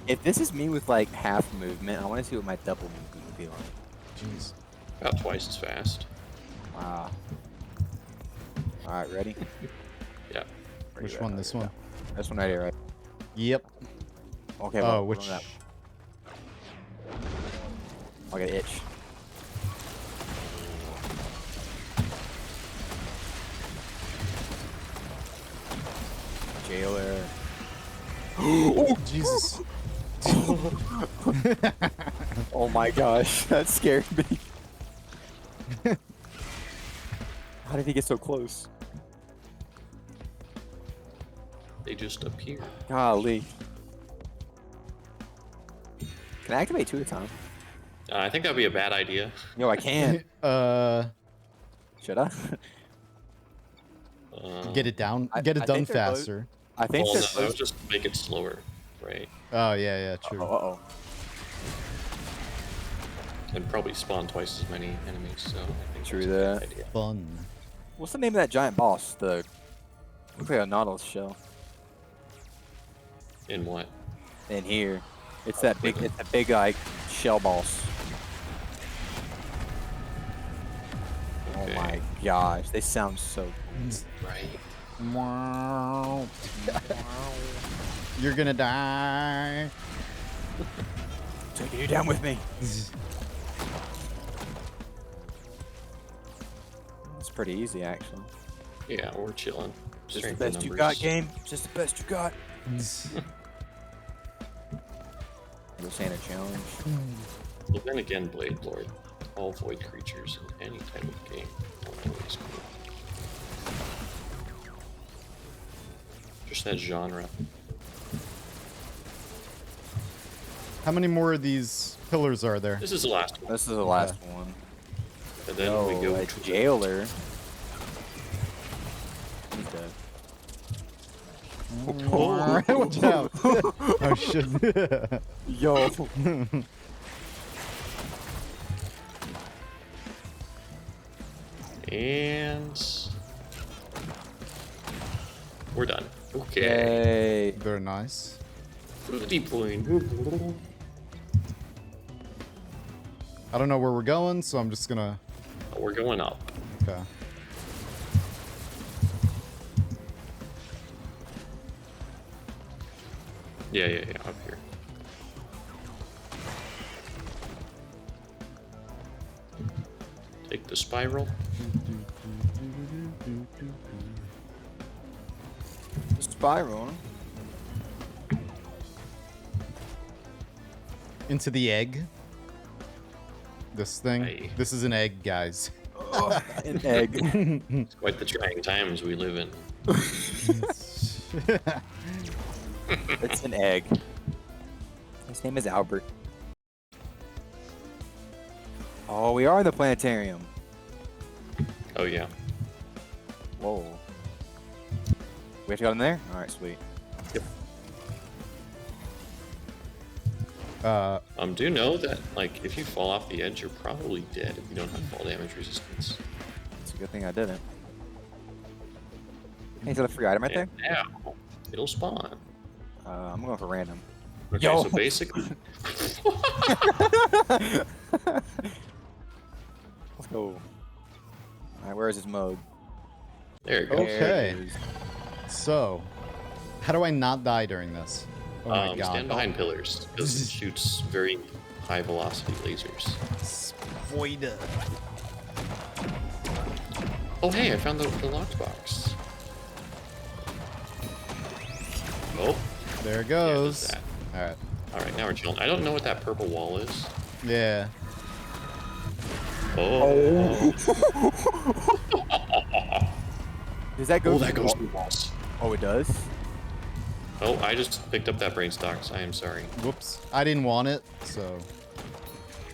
If this is me with like half movement, I want to see what my double movement would be like. Jeez. About twice as fast. Wow. All right, ready? Yeah. Where Which you one? at? This one? This one right here, right? Yep. Okay. Oh, well, which? that. I'll get an itch. Jailer. Oh Jesus. Oh my gosh, that scared me. How did he get so close? They just appear. Golly. Can I activate two at a time? I think that'd be a bad idea. No, I can't. Should I? Get it down. I- Get it I done think they're both- faster. I think Well, they're no, that both- would just make it slower, right? Oh yeah, yeah, true. Uh-oh. And probably spawn twice as many enemies, so I think True that's a that. good idea. Fun. What's the name of that giant boss? The looks like a Nautilus shell. In what? In here, it's that big. It's a big like shell boss. Okay. Oh my gosh, they sound so Right. Wow. You're gonna die. taking you down with me. It's pretty easy actually. Yeah, we're chilling. Just the Strength best in you numbers. got, game. Just the best you got. We're saying a challenge. Well, then again, Blade Lord. All void creatures in any type of game are always cool. Just that genre. How many more of these pillars are there? This is the last one. This is the last one. And then we go a to jailer. He's dead. Watch out. Oh shit. Yo. And we're done. Okay. Yay. Very nice. Fruity point. I don't know where we're going, so I'm just gonna. We're going up. Okay. Yeah, up here. Take the spiral. Spiral. Into the egg. This thing. Aye. This is an egg, guys. An egg. It's quite the trying times we live in. It's an egg. His name is Albert. Oh, we are in the planetarium. Oh yeah. Whoa. We have to go in there? Alright, sweet. Yep. Uh, Do know that like if you fall off the edge, you're probably dead if you don't have fall damage resistance. It's a good thing I didn't. Hey, is that a free item right there? And now it'll spawn. I'm going for random. Okay, Yo. so basically, Let's go. Alright, where is his mode? there you go. Okay. There it is. So, how do I not die during this? Oh my god. Stand behind pillars because it shoots very high velocity lasers. Spoiler. Oh hey, I found the locked box. Oh, There it yeah, it does goes. that. Alright. All right, now we're chilling. I don't know what that purple wall is. Yeah. Oh. Does that go Oh, through that the goes wall? through walls. Oh, it does? Oh, I just picked up that brain stocks. I am sorry. Whoops. I didn't want it, so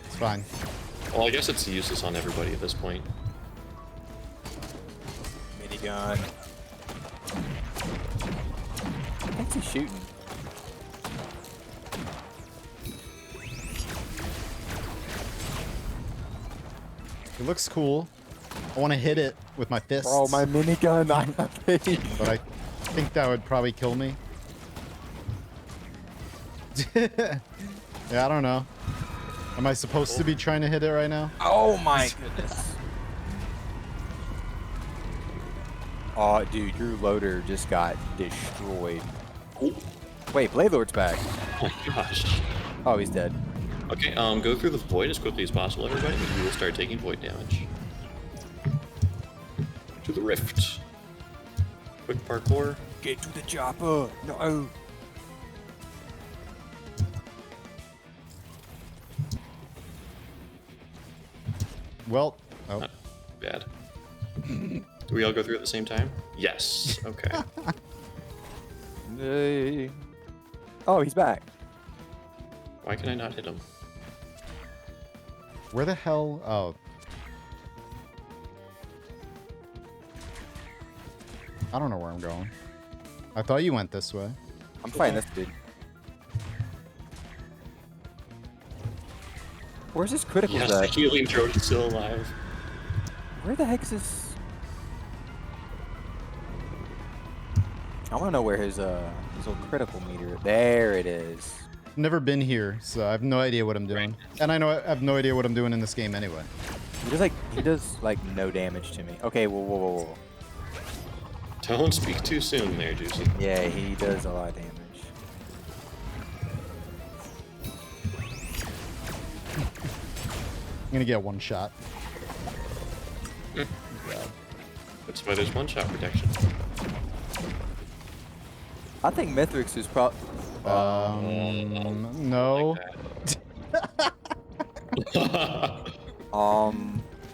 it's fine. Well, I guess it's useless on everybody at this point. Minigun. What's he shooting? It looks cool. I want to hit it with my fists. Oh, my minigun. I But I think that would probably kill me. Yeah, I don't know. Am I supposed to be trying to hit it right now? Oh my goodness. Oh, dude, your loader just got destroyed. Wait, Blade Lord's back. Oh my gosh. Oh, he's dead. Okay, go through the void as quickly as possible, everybody. You will start taking void damage. To the rift. Quick parkour. Get to the chopper. No. Well, oh. Not bad. Do we all go through at the same time? Yes. Okay. Hey. Oh, he's back. Why can I not hit him? Where the hell? Oh. I don't know where I'm going. I thought you went this way. I'm fighting this dude. Where's his critical Yes, the at? healing drone is still alive. Where the heck is this? I want to know where his little critical meter. There it is. Never been here, so I have no idea what I'm doing. And I have no idea what I'm doing in this game anyway. He does like no damage to me. Okay, whoa. Don't speak too soon there, Juicy. Yeah, he does a lot of damage. I'm gonna get one shot. That's why there's one-shot protection. I think Mithrix is probably. No.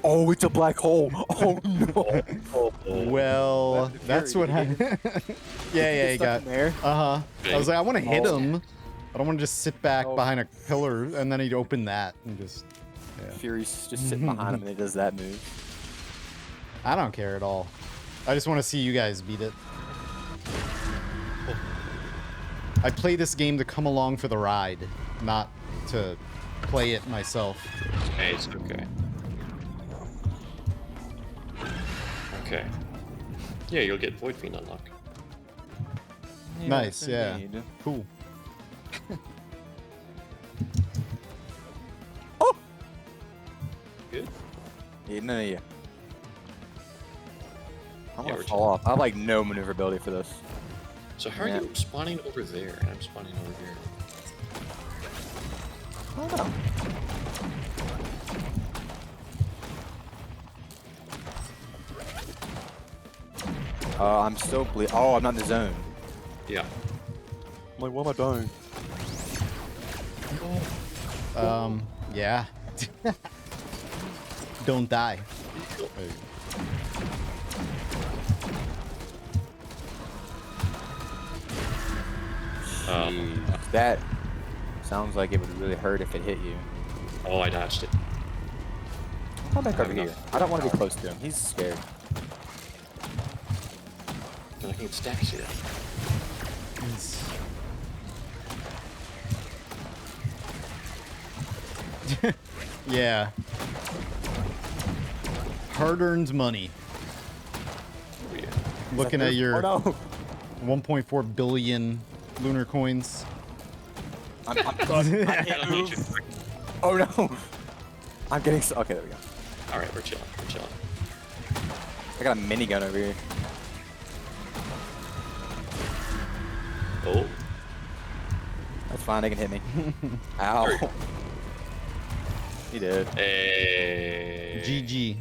Oh, it's a black hole. Oh no. Well, that's what happened. yeah, he got there. I was like, I want to hit him. I don't want to just sit back behind a pillar, and then he'd open that and just. Yeah. Fury's just sitting behind him and he does that move. I don't care at all. I just want to see you guys beat it. I play this game to come along for the ride, not to play it myself. Hey, it's okay. Okay. Yeah, you'll get Void Fiend unlock. Nice, yeah. Cool. Oh! Good? Yeah, no. I'm Yeah, gonna fall off. I have like no maneuverability for this. So how are you spawning over there and I'm spawning over here? I don't know. I'm still Oh, I'm not in the zone. Yeah. I'm like, what am I doing? Yeah. Don't die. That sounds like it would really hurt if it hit you. Oh, I dodged it. Come back over here. I don't want to be close to him. He's scared. I think it stacks here. Yeah. Hard-earned money. Oh, yeah. Looking at your 1.4 1.4 billion lunar coins. I can't move. Oh no. I'm getting okay, there we go. Alright, we're chilling. I got a minigun over here. Oh. That's fine, they can hit me. Ow. He did. Hey. GG.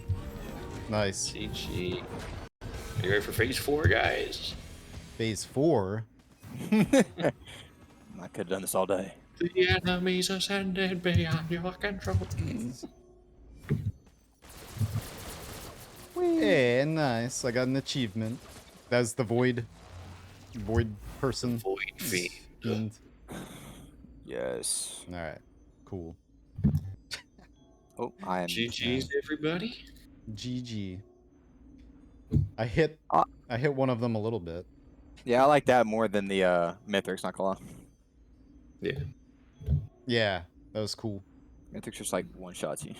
Nice. GG. Are you ready for phase 4, guys? Phase 4? I could have done this all day. The enemies ascended beyond your control. Hey, nice. I got an achievement. That's the void person. Void Fiend. Fiend. Yes. Alright. Cool. Oh, I am. GG's, everybody. GG. I hit one of them a little bit. Yeah, I like that more than the Mythrix, not gonna lie. Yeah. Yeah, that was cool. Mythrix just like one-shots you.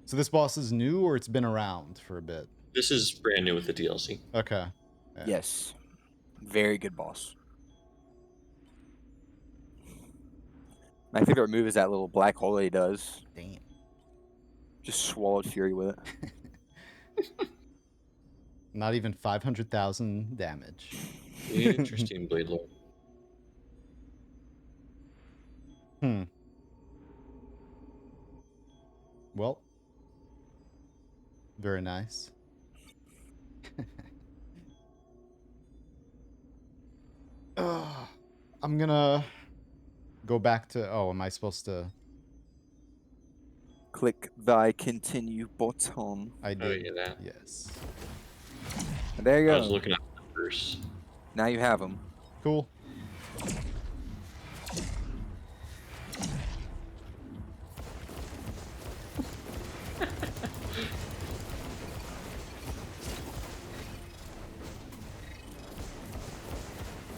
So this boss is new, or it's been around for a bit? This is brand new with the DLC. Okay. Yeah. Yes. Very good boss. My favorite move is that little black hole that he does. Damn. Just swallowed Fury with it. Not even 500,000 damage. Interesting, Blade Lord. Well. Very nice. I'm gonna go back to... Oh, am I supposed to... Click thy continue button. I did. Oh, yeah, that. Yes. And there you go. I was looking at the numbers. Now you have them. Cool.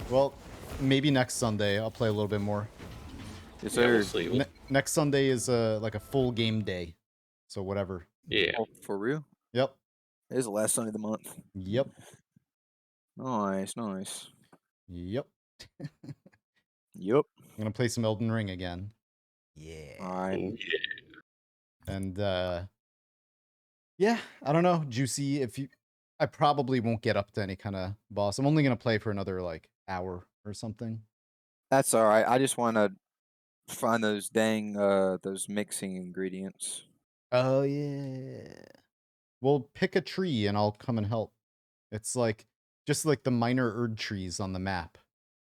Well, maybe next Sunday I'll play a little bit more. Yes, Yeah, we'll sir. see. Next Sunday is like a full game day. So whatever. Yeah. Oh, for real? Yep. It is the last Sunday of the month. Yep. Nice, nice. Yep. Yep. I'm gonna play some Elden Ring again. Yeah. All right. Oh, yeah. And yeah, I don't know, Juicy. I probably won't get up to any kind of boss. I'm only gonna play for another like hour or something. That's all right. I just want to find those dang those mixing ingredients. Oh yeah. Well, pick a tree and I'll come and help. It's like just like the minor Erd trees on the map.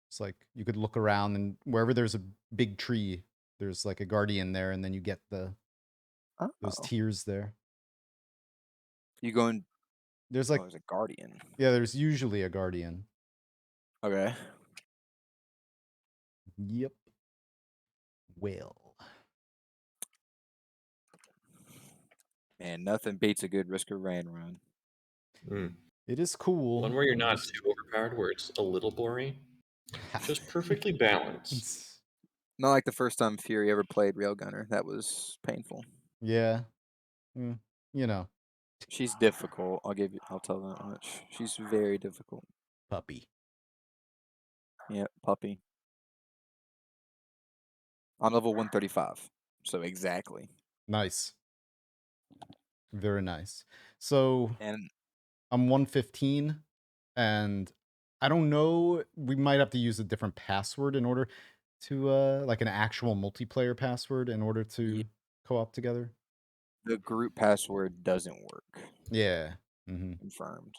It's like you could look around and wherever there's a big tree, there's like a guardian there, and then you get those Oh, tiers there. you going? There's Oh, like there's a guardian. yeah, there's usually a guardian. Okay. Yep. Well. Man, nothing beats a good Risk of Rain run. Mm. It is cool. One where you're not too overpowered, where it's a little boring. Just perfectly balanced. Not like the first time Fury ever played Railgunner. That was painful. Yeah. You know, She's difficult. I'll tell that much. She's very difficult. puppy. Yeah, puppy. I'm level 135. So exactly. Nice. Very nice. So And I'm 115, and I don't know. We might have to use a different password in order to like an actual multiplayer password in order to co-op together. the group password doesn't work. Yeah. Mm-hmm. Confirmed.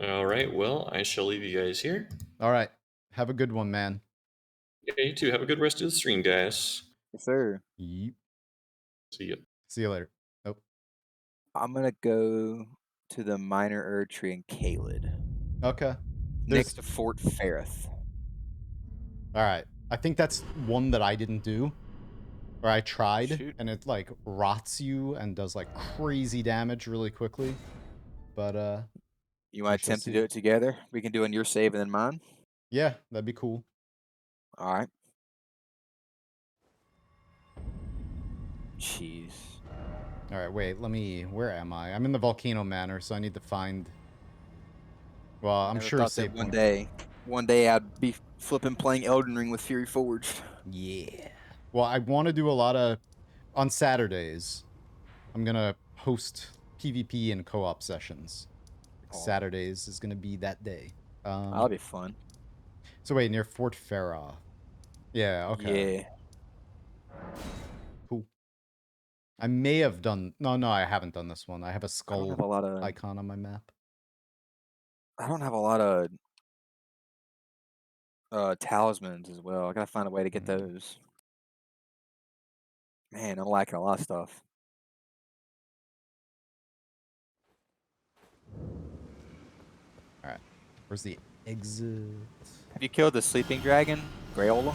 All right, well, I shall leave you guys here. All right. Have a good one, man. Yeah, you too. Have a good rest of the stream, guys. Yes, sir. Yep. See ya. See you later. Nope. I'm gonna go to the minor Erd tree in Caelid. Okay. Next to Fort Ferrith. All right. I think that's one that I didn't do. Or I tried, Shoot. and it like rots you and does like crazy damage really quickly. But You want to attempt to do it together? We can do on your save and then mine. yeah, that'd be cool. All right. Jeez. All right, wait. Where am I? I'm in the Volcano Manor, so I need to find. Well, I'm Never sure thought save that point. one day I'd be flipping playing Elden Ring with FuryForged. Yeah. Well, I want to do a lot of on Saturdays. I'm gonna host PvP and co-op sessions. Saturdays is gonna be that day. That'll be fun. So wait, near Fort Farah. Yeah. Okay. Yeah. Cool. I may have done. No, I haven't done this one. I have a skull have a lot of- icon on my map. I don't have a lot of talismans as well. I gotta find a way to get those. Man, I'm lacking a lot of stuff. All right. Where's the exit? Have you killed the sleeping dragon, Grayola?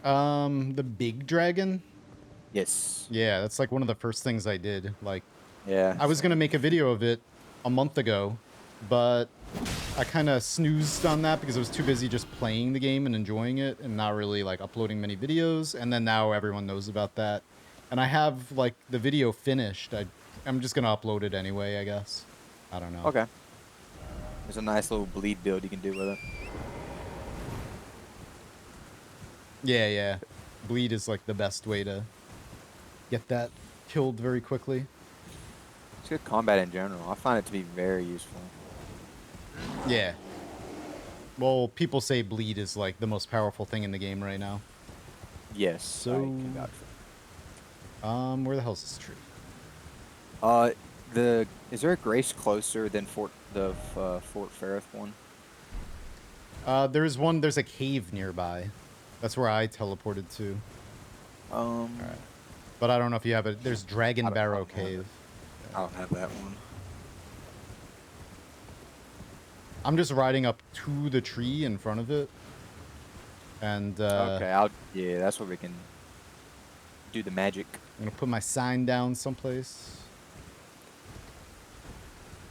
The big dragon? Yes. Yeah, that's like one of the first things I did. Like, yeah. I was gonna make a video of it a month ago, but I kind of snoozed on that because I was too busy just playing the game and enjoying it and not really like uploading many videos. And then now everyone knows about that. And I have like the video finished. I'm just gonna upload it anyway, I guess. I don't know. Okay. There's a nice little bleed build you can do with it. Yeah. Bleed is like the best way to get that killed very quickly. It's good combat in general. I find it to be very useful. Yeah. Well, people say bleed is like the most powerful thing in the game right now. Yes. So, I can vouch for where the hell's this tree? Is there a Grace closer than Fort Ferrith one? There's one. There's a cave nearby. That's where I teleported to. All right. But I don't know if you have it. There's Dragon Barrow Cave. I don't have that one. I'm just riding up to the tree in front of it. And okay, yeah, that's where we can do the magic. I'm gonna put my sign down someplace.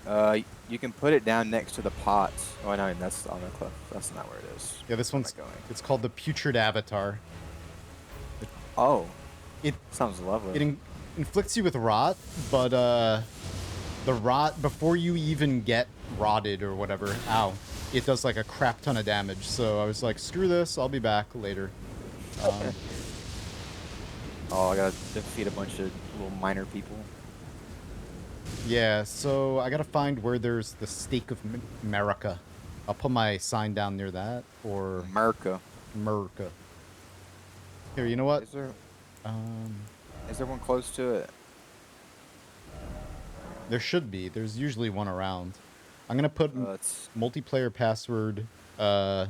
You can put it down next to the pots. Oh no, that's on the cliff. That's not where it is. Yeah, this one's going. it's called the Putrid Avatar. Oh, it sounds lovely. It inflicts you with rot, but the rot before you even get rotted or whatever. Ow! It does like a crap ton of damage. So I was like, screw this. I'll be back later. Oh, I gotta defeat a bunch of little minor people. Yeah, so I gotta find where there's the Stake of America. I'll put my sign down near that, or America. Here, you know what? Is there one close to it? There should be. There's usually one around. I'm gonna put multiplayer password. I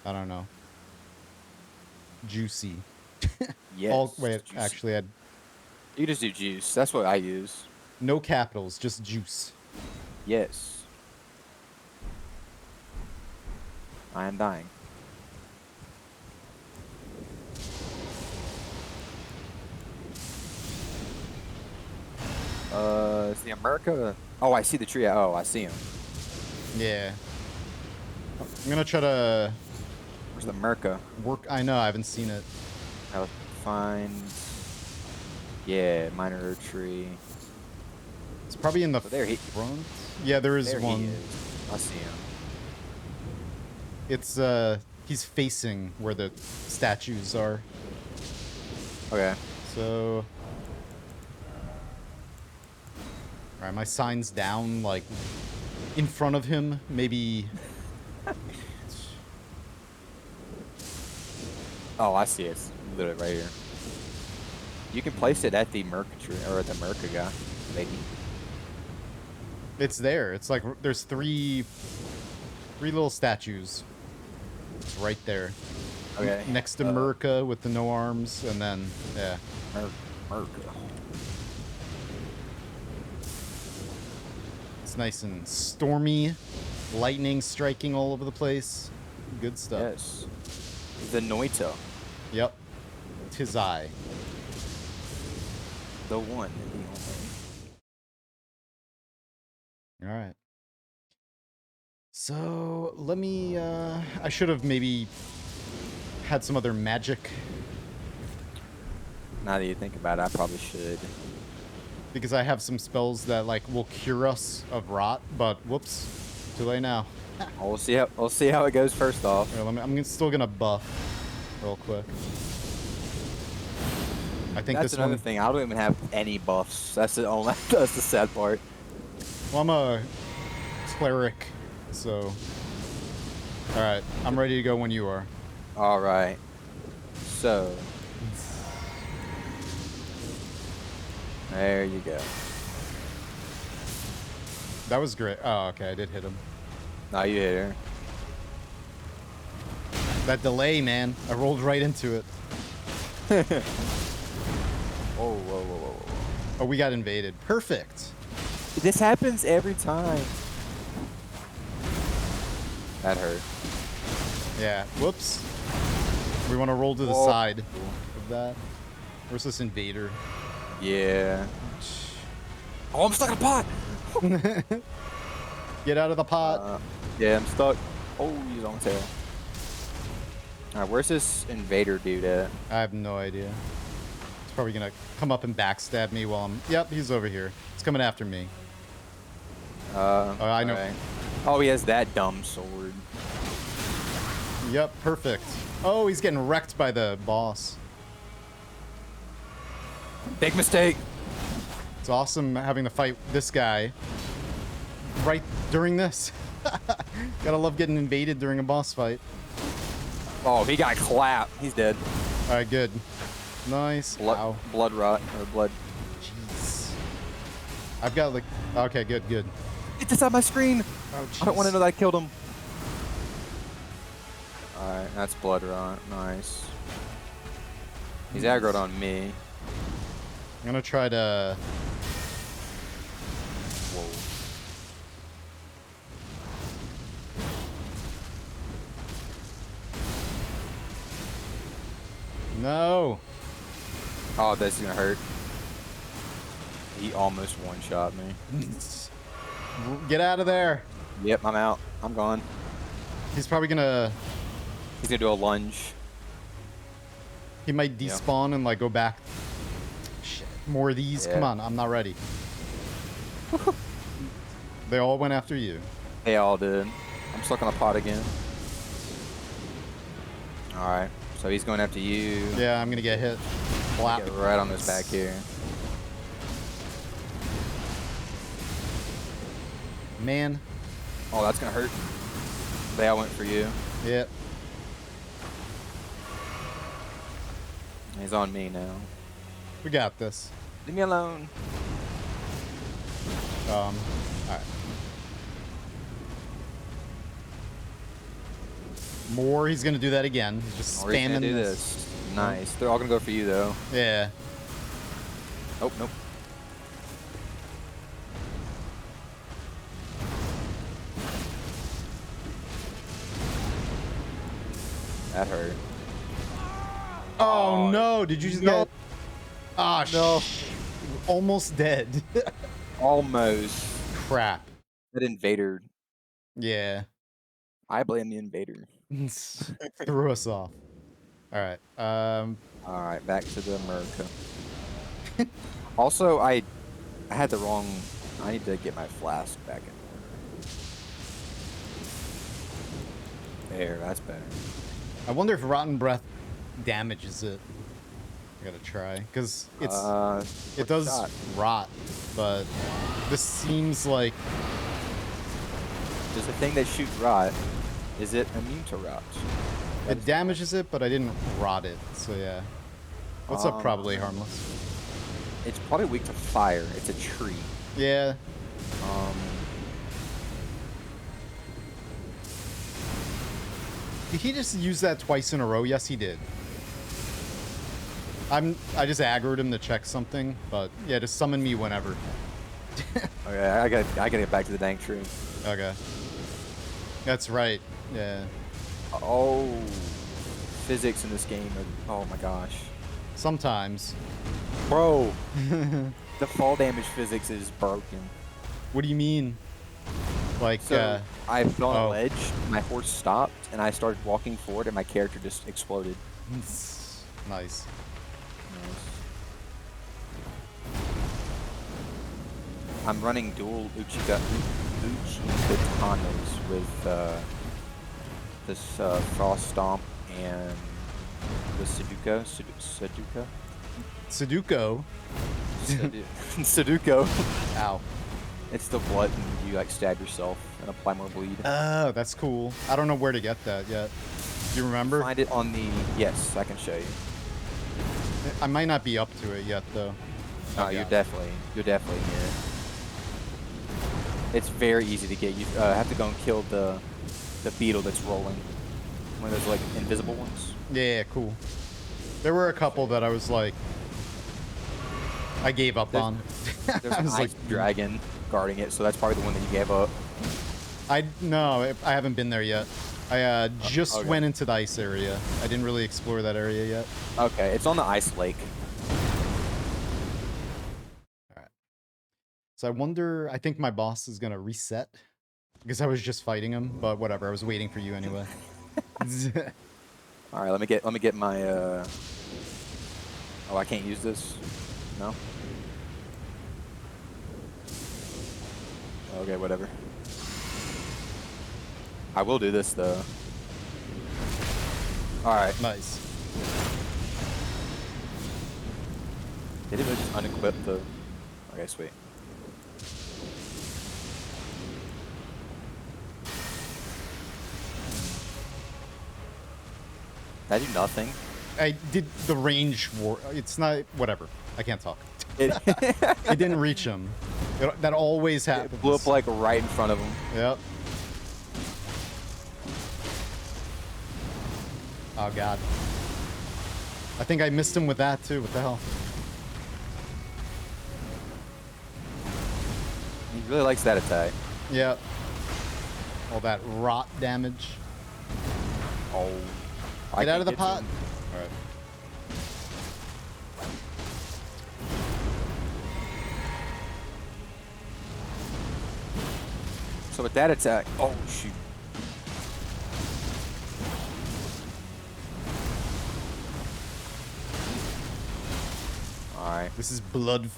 don't know. Juicy. Yes. Oh, wait, juicy. actually, You just do juice. That's what I use. No capitals, just juice. Yes. I am dying. Is the America? Oh, I see the tree. Oh, I see him. Yeah. I'm gonna try to. Where's the America? Work. I know. I haven't seen it. I'll find. Yeah, minor tree. It's probably in the front. Yeah, there is one. He is. I see him. It's he's facing where the statues are. Okay. So. All right, my sign's down, like in front of him, maybe. Oh, I see it. It's literally right here. You can place it at the Mercury or at the Merca guy, maybe. It's there. It's like there's three little statues. It's right there. Okay. Next to Merca with the no arms, and then yeah. Merca. It's nice and stormy, lightning striking all over the place. Good stuff. Yes. The Noita. Yep. 'Tis I. The one and the only. All right. So let me. I should have maybe had some other magic. Now that you think about it, I probably should. Because I have some spells that like will cure us of rot, but whoops, too late now. We'll see how it goes first off. Here, I'm still gonna buff real quick. I think That's this another one. thing. I don't even have any buffs. That's the only. That's the sad part. Well, I'm a cleric, so. All right, I'm ready to go when you are. All right. So. There you go. That was great. Oh, okay, I did hit him. Now you hit her. That delay, man. I rolled right into it. Whoa, whoa, whoa, whoa, whoa. Oh, we got invaded. Perfect. This happens every time. That hurt. Yeah. Whoops. We want to roll to the side of that. Where's this invader? Yeah. Oh, I'm stuck in a pot. Get out of the pot. Yeah, I'm stuck. Oh, he's on tail. Alright, where's this invader dude at? I have no idea. He's probably gonna come up and backstab me while I'm. Yep, he's over here. He's coming after me. Oh, I know. Right. Oh, he has that dumb sword. Yep, perfect. Oh, he's getting wrecked by the boss. Big mistake. It's awesome having to fight this guy right during this. Gotta love getting invaded during a boss fight. Oh, he got clapped. He's dead. All right, good. Nice. Blood rot or blood. Jeez. I've got like. Okay, good, good. Get this out my screen. Oh, I don't want to know that I killed him. All right, that's blood rot. Nice. He's aggroed on me. I'm gonna try to. Whoa. No. Oh, this is gonna hurt. He almost one-shot me. Get out of there. Yep, I'm out. I'm gone. He's probably gonna... He's gonna do a lunge. He might despawn and like go back. Shit. More of these. Yeah. Come on, I'm not ready. They all went after you. They all did. I'm stuck on a pot again. Alright, so he's going after you. Yeah, I'm gonna get hit. Flap. Get right on this back here. Man. Oh, that's gonna hurt. They all went for you. Yep. He's on me now. We got this. Leave me alone. Alright. More, he's gonna do that again. He's just Or he's spamming gonna do this. Nice. They're all gonna go for you though. Yeah. Oh, nope. That hurt. Oh no! Did you just get? Ah, no. Almost dead. Almost. Crap. That invader. Yeah. I blame the invader. Threw us off. All right. Alright, back to the America. Also, I had the wrong... I need to get my flask back in there. There, that's better. I wonder if Rotten Breath damages it. I gotta try, because it does shot? rot, but this seems like... Does the thing that shoots rot, is it immune to rot? It damages it, but I didn't rot it, so yeah. What's up? Probably harmless. It's probably weak to fire. It's a tree. Yeah. Did he just use that twice in a row? Yes, he did. I just aggroed him to check something, but yeah, just summon me whenever. Okay, I gotta get back to the dang tree. Okay. That's right. Yeah. Oh, physics in this game are, oh my gosh. Sometimes. Bro, the fall damage physics is broken. What do you mean? Like, so I fell on a ledge, my horse stopped, and I started walking forward, and my character just exploded. Nice. I'm running dual Uchikatanas with this Frost Stomp and the Sudoku. Sudoku? Sudoku. Ow. It's the blood and you like stab yourself and apply more bleed. Oh, that's cool. I don't know where to get that yet. Do you remember? Find it on the... Yes, I can show you. I might not be up to it yet, though. No, you're definitely near it. It's very easy to get. You have to go and kill the beetle that's rolling. One of those like invisible ones. Yeah, cool. There were a couple that I was like, I gave up on. There's an ice dragon guarding it, so that's probably the one that you gave up. No, I haven't been there yet. I just went into the ice area. I didn't really explore that area yet. Okay, it's on the ice lake. Alright. So I wonder, I think my boss is gonna reset. Because I was just fighting him, but whatever, I was waiting for you anyway. Alright, let me get my Oh, I can't use this? No? Okay, whatever. I will do this though. Alright. Nice. Did it really just unequip the... Okay, sweet. Did I do nothing? I did the range war. It's not... Whatever. I can't talk. It didn't reach him. That always happens. It blew up like right in front of him. Yep. Oh god. I think I missed him with that too. What the hell? He really likes that attack. Yep. All that rot damage. Oh. Get out of the pot. Alright. with that attack. Oh, shoot. Alright. This is blood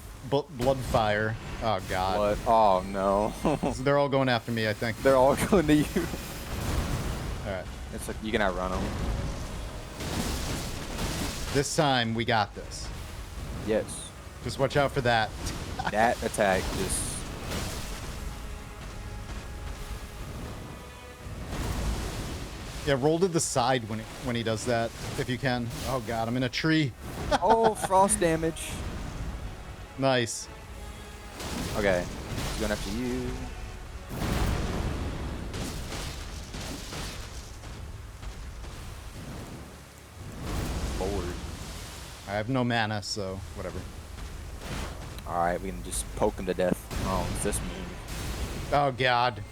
fire. Oh, God. Blood. Oh, no. So they're all going after me, I think. They're all going to you. Alright. It's like you can outrun them. This time, we got this. Yes. Just watch out for that. That attack just... Yeah, roll to the side when he does that, if you can. Oh, God, I'm in a tree. Oh, frost damage. Nice. Okay. He's going after you. Forward. I have no mana, so whatever. Alright, we can just poke him to death. Oh, it's this move. Oh, God.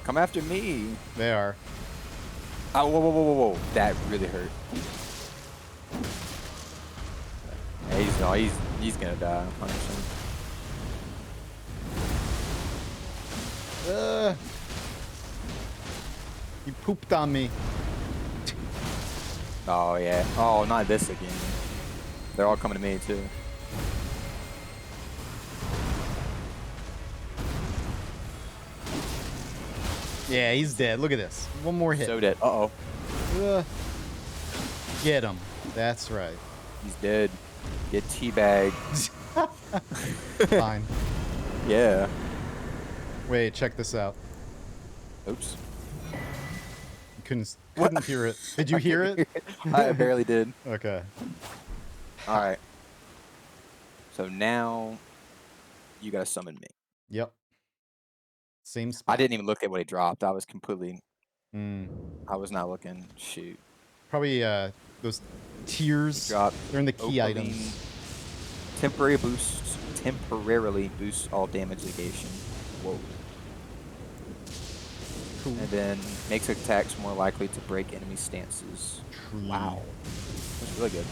Come after me. They are. Oh, whoa, whoa, whoa, whoa, whoa. That really hurt. Yeah, he's gonna die. Punish him. You pooped on me. Oh, yeah. Oh, not this again. They're all coming to me, too. Yeah, he's dead. Look at this. One more hit. So dead. Uh-oh. Get him. That's right. He's dead. Get teabagged. Fine. Yeah. Wait, check this out. Oops. Couldn't hear it. Did you hear it? I barely did. Okay. Alright. So now you gotta summon me. Yep. Same spot. I didn't even look at what he dropped. I was completely... Mm. I was not looking. Shoot. Probably those tears. They're in the key Opaline. items. Temporarily boosts all damage negation. Whoa. Cool. And then makes attacks more likely to break enemy stances. True. Wow. That's really good.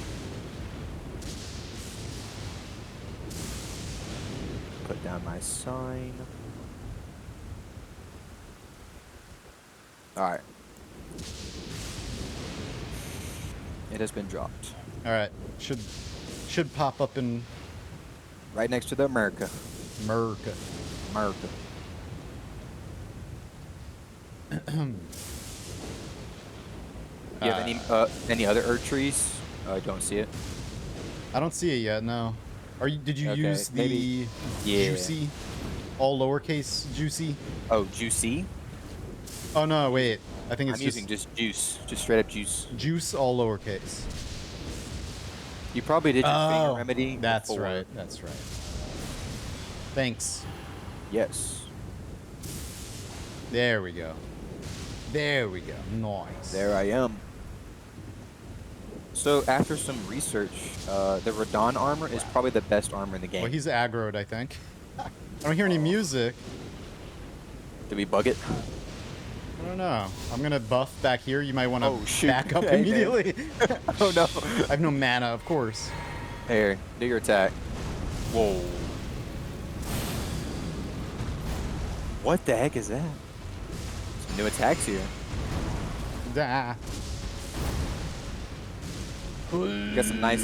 Put down my sign. Alright. It has been dropped. Alright. Should pop up in right next to the America. America. Do you have any other Earth trees? I don't see it. I don't see it yet, no. Did you Okay, use the maybe- yeah. juicy, all lowercase juicy? Oh, juicy? Oh no, wait. I think it's I'm using just juice. Just straight up juice. Juice, all lowercase. You probably did your finger remedy. That's before. right. That's right. Thanks. Yes. There we go. There we go. Nice. There I am. So after some research, the Radon armor is probably the best armor in the game. Well, he's aggroed, I think. I don't hear any music. Did we bug it? I don't know. I'm gonna buff back here. You might want to back up Hey, immediately. Oh no. I have no mana, of course. Here, do your attack. Whoa. What the heck is that? Some new attacks here. Da. You got some nice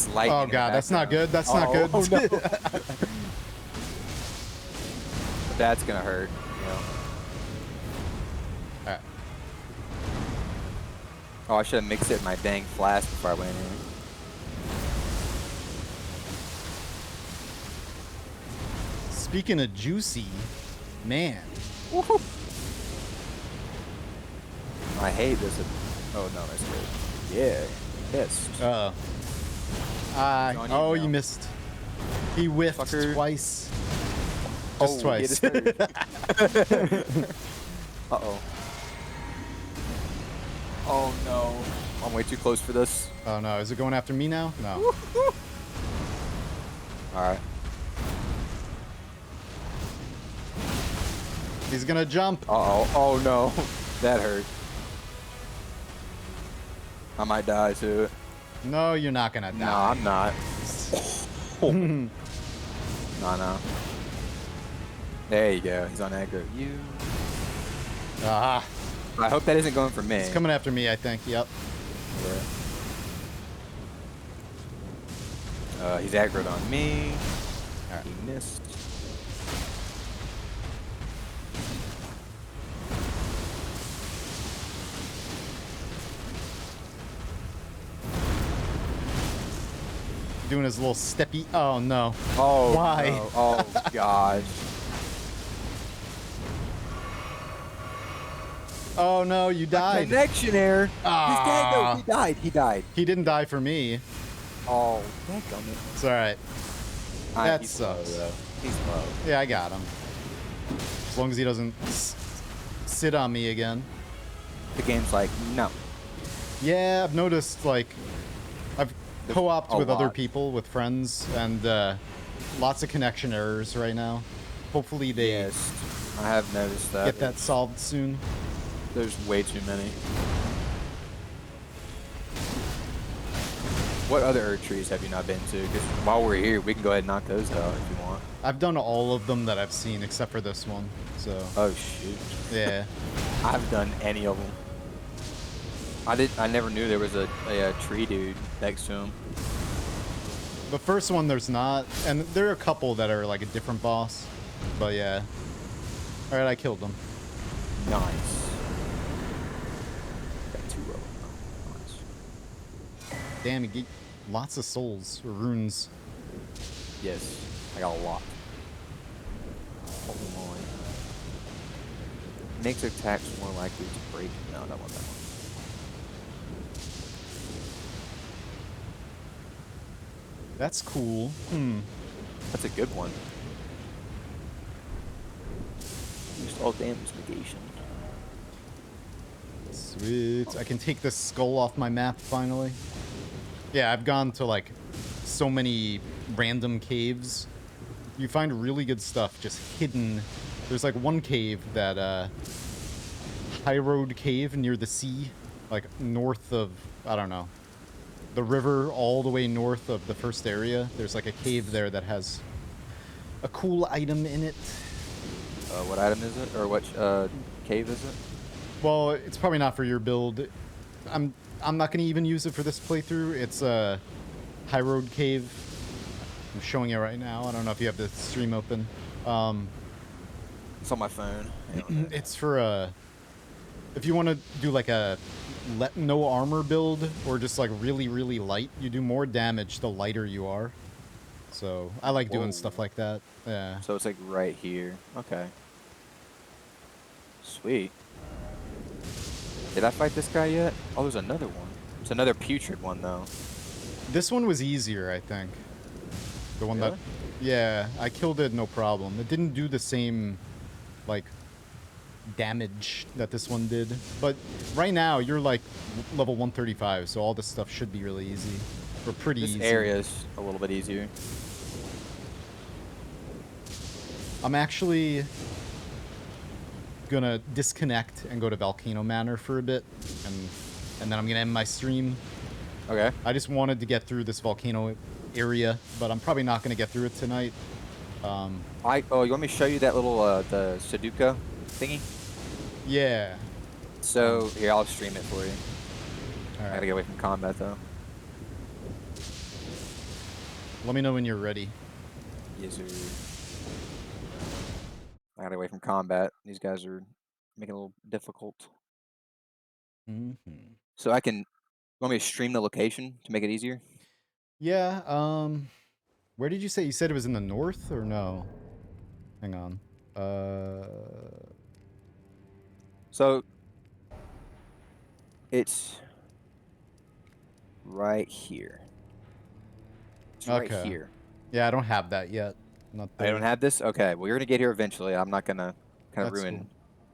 light. Oh god, that's not good. That's not good. Oh no. That's gonna hurt. Alright. Oh, I should have mixed it in my dang flask before I went in. Speaking of juicy, man. I hate this. Oh no, that's good. Yeah, missed. Oh, you missed. He whiffed Fucker. twice. Just twice. Uh-oh. Oh no. I'm way too close for this. Oh no, is it going after me now? No. Alright. He's gonna jump. Uh-oh. Oh no. That hurt. I might die too. No, you're not gonna die. No, I'm not. No, no. There you go. He's on aggro. You. Ah. I hope that isn't going for me. It's coming after me, I think. Yep. He's aggroed on me. Alright. He missed. Doing his little steppy. Oh no. Oh. Why? No. Oh gosh. Oh no, you died. Connection error. Ah. He's dead though. He died. He died. He didn't die for me. Oh, dadgummit. It's alright. That sucks. Low, he's low. Yeah, I got him. As long as he doesn't sit on me again. The game's like, no. Yeah, I've noticed, like, I've co-opted with other people, with friends, and lots of connection errors right now. Hopefully they Yes, I have noticed that. get that solved soon. There's way too many. What other Earth trees have you not been to? Because while we're here, we can go ahead and knock those out if you want. I've done all of them that I've seen except for this one, so. Oh shoot. Yeah. I've done any of them. I never knew there was a tree dude next to him. The first one there's not, and there are a couple that are like a different boss, but yeah. All right, I killed them. Nice. Got 2 of them. Nice. Damn, you get lots of souls or runes. Yes, I got a lot. Holy moly. Makes attacks more likely to break. No, that one. That's cool. That's a good one. Used all damage negation. Sweet. I can take this skull off my map finally. Yeah, I've gone to like so many random caves. You find really good stuff just hidden. There's like one cave that High Road Cave near the sea, like north of, I don't know, the river all the way north of the first area. There's like a cave there that has a cool item in it. What item is it? Or what cave is it? Well, it's probably not for your build. I'm not gonna even use it for this playthrough. It's a High Road Cave. I'm showing you right now. I don't know if you have the stream open. It's on my phone. It's for if you want to do like a no armor build or just like really light, you do more damage the lighter you are. So I like doing stuff like that. Yeah. So it's like right here. Okay. Sweet. Did I fight this guy yet? Oh, there's another one. It's another putrid one though. This one was easier, I think. The one Really? that, yeah, I killed it no problem. It didn't do the same, like, damage that this one did. But right now, you're like level 135, so all this stuff should be really easy. Or pretty easy. This area's a little bit easier. I'm actually gonna disconnect and go to Volcano Manor for a bit, and then I'm gonna end my stream. Okay. I just wanted to get through this volcano area, but I'm probably not gonna get through it tonight. Oh, you want me to show you that little the Sudoku thingy? Yeah. So here, I'll stream it for you. All I right. gotta get away from combat though. Let me know when you're ready. Yes, sir. I gotta get away from combat. These guys are making it a little difficult. So I can. You want me to stream the location to make it easier? Yeah. Where did you say? You said it was in the north or no? Hang on. So it's right here. It's right Okay. here. Yeah, I don't have that yet. Not I don't there. have this? Okay, well, you're going to get here eventually. I'm not going to kind of That's ruin...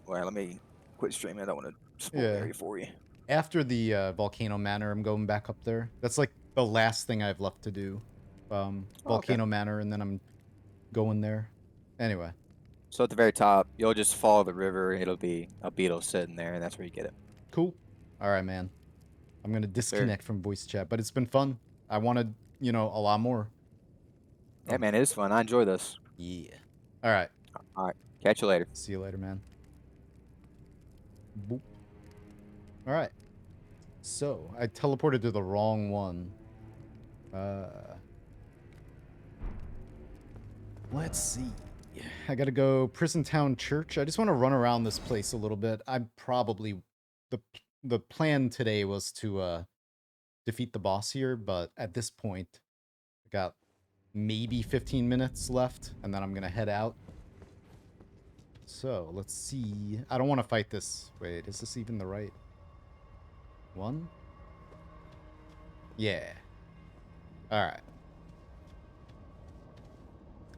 Well, let me quit streaming. I don't want to spoil Yeah. the area for you. After the Volcano Manor, I'm going back up there. That's like the last thing I've left to do. Volcano Manor, and then I'm going there. Anyway. So at the very top, you'll just follow the river. It'll be a beetle sitting there, and that's where you get it. Cool. All right, man. I'm going to disconnect from voice chat, but it's been fun. I wanted, you know, a lot more. Yeah, man, it is fun. I enjoy this. Yeah. All right. All right. Catch you later. See you later, man. Boop. All right. So I teleported to the wrong one. Let's see. I gotta go Prison Town Church. I just want to run around this place a little bit. I'm probably the plan today was to defeat the boss here, but at this point, I got maybe 15 minutes left, and then I'm gonna head out. So let's see. I don't want to fight this. Wait, is this even the right one? Yeah. All right.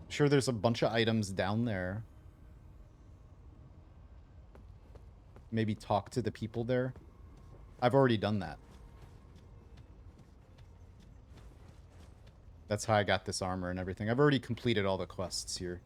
Sure, there's a bunch of items down there. Maybe talk to the people there. I've already done that. That's how I got this armor and everything. I've already completed all the quests here.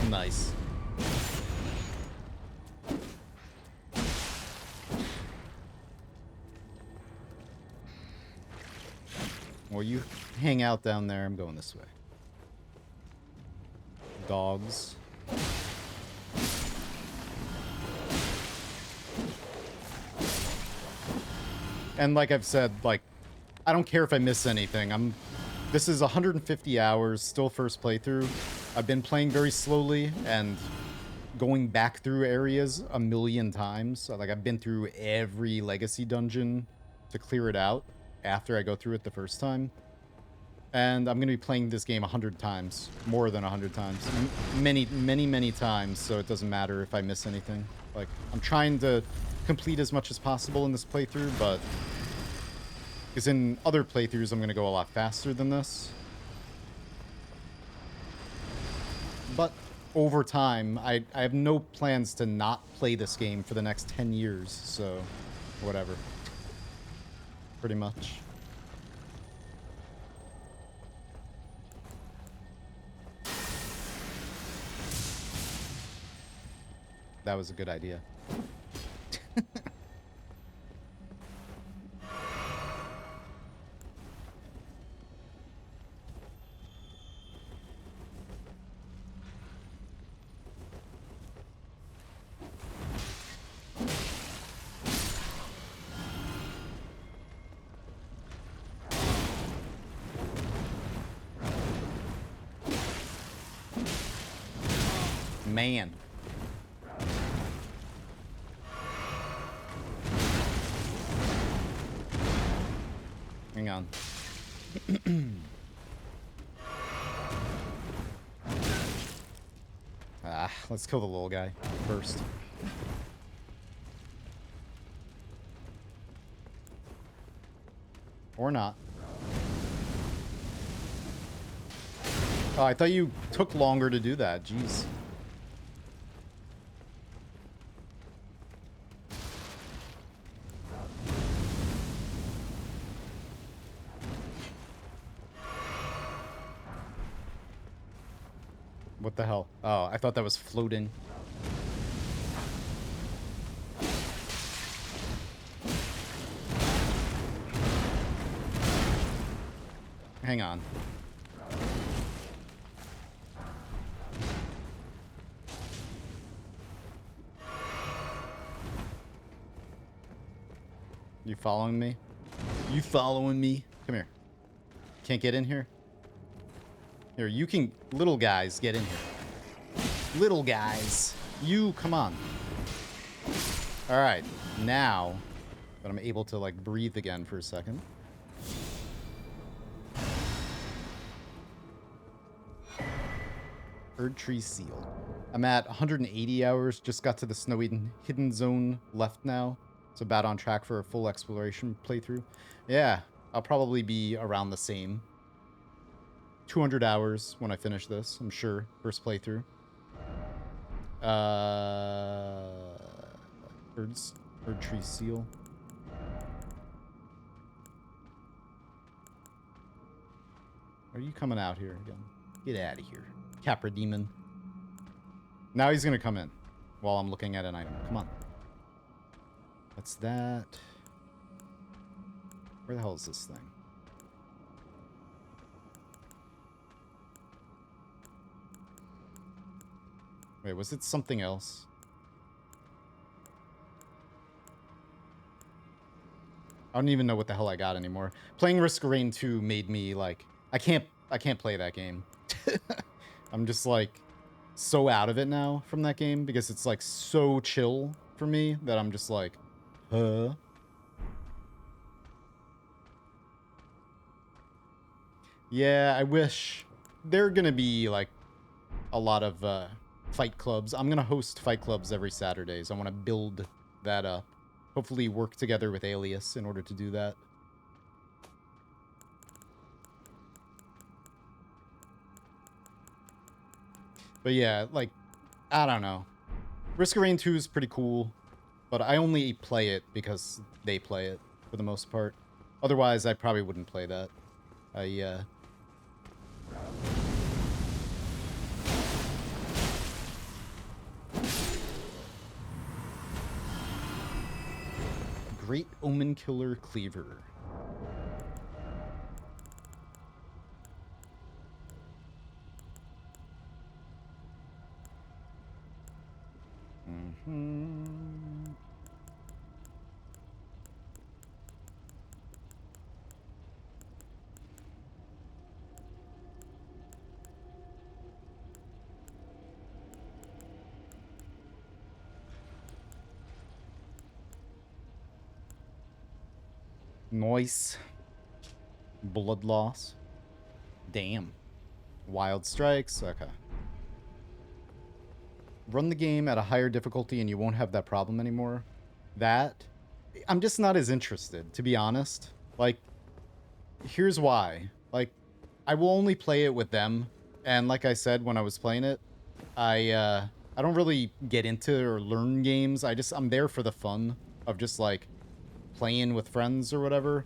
Nice. Well, you hang out down there. I'm going this way. Dogs. And like I've said, like, I don't care if I miss anything. This is 150 hours, still first playthrough. I've been playing very slowly and going back through areas a million times. So, like, I've been through every legacy dungeon to clear it out after I go through it the first time. And I'm going to be playing this game 100 times, more than 100 times, many times, so it doesn't matter if I miss anything. Like, I'm trying to complete as much as possible in this playthrough, but because in other playthroughs, I'm going to go a lot faster than this. But over time, I have no plans to not play this game for the next 10 years, so whatever. Pretty much. That was a good idea. Man. Hang on. Let's kill the little guy first. Or not. Oh, I thought you took longer to do that. Jeez. What the hell? Oh, I thought that was floating. Hang on. You following me? You following me? Come here. Can't get in here? Here, you can... Little guys, get in here. Little guys. You, come on. Alright, now that I'm able to, like, breathe again for a second. Bird tree seal. I'm at 180 hours. Just got to the snowy hidden zone left now. So about on track for a full exploration playthrough. Yeah, I'll probably be around the same. 200 hours when I finish this, I'm sure. First playthrough. Bird tree seal. Are you coming out here again? Get out of here. Capra Demon. Now he's gonna come in while I'm looking at an item. Come on. What's that? Where the hell is this thing? Wait, was it something else? I don't even know what the hell I got anymore. Playing Risk of Rain 2 made me like I can't play that game. I'm just like so out of it now from that game because it's like so chill for me that I'm just like, huh? Yeah, I wish there are gonna be like a lot of fight clubs. I'm gonna host fight clubs every Saturdays. I want to build that up. Hopefully work together with Alias in order to do that. But yeah, like, I don't know. Risk of Rain 2 is pretty cool, but I only play it because they play it for the most part. Otherwise, I probably wouldn't play that. Great Omen Killer Cleaver. Noise. Blood loss. Damn. Wild strikes. Okay. Run the game at a higher difficulty and you won't have that problem anymore. That, I'm just not as interested, to be honest. Like, here's why. Like, I will only play it with them. And like I said, when I was playing it, I don't really get into or learn games. I'm there for the fun of just like playing with friends or whatever.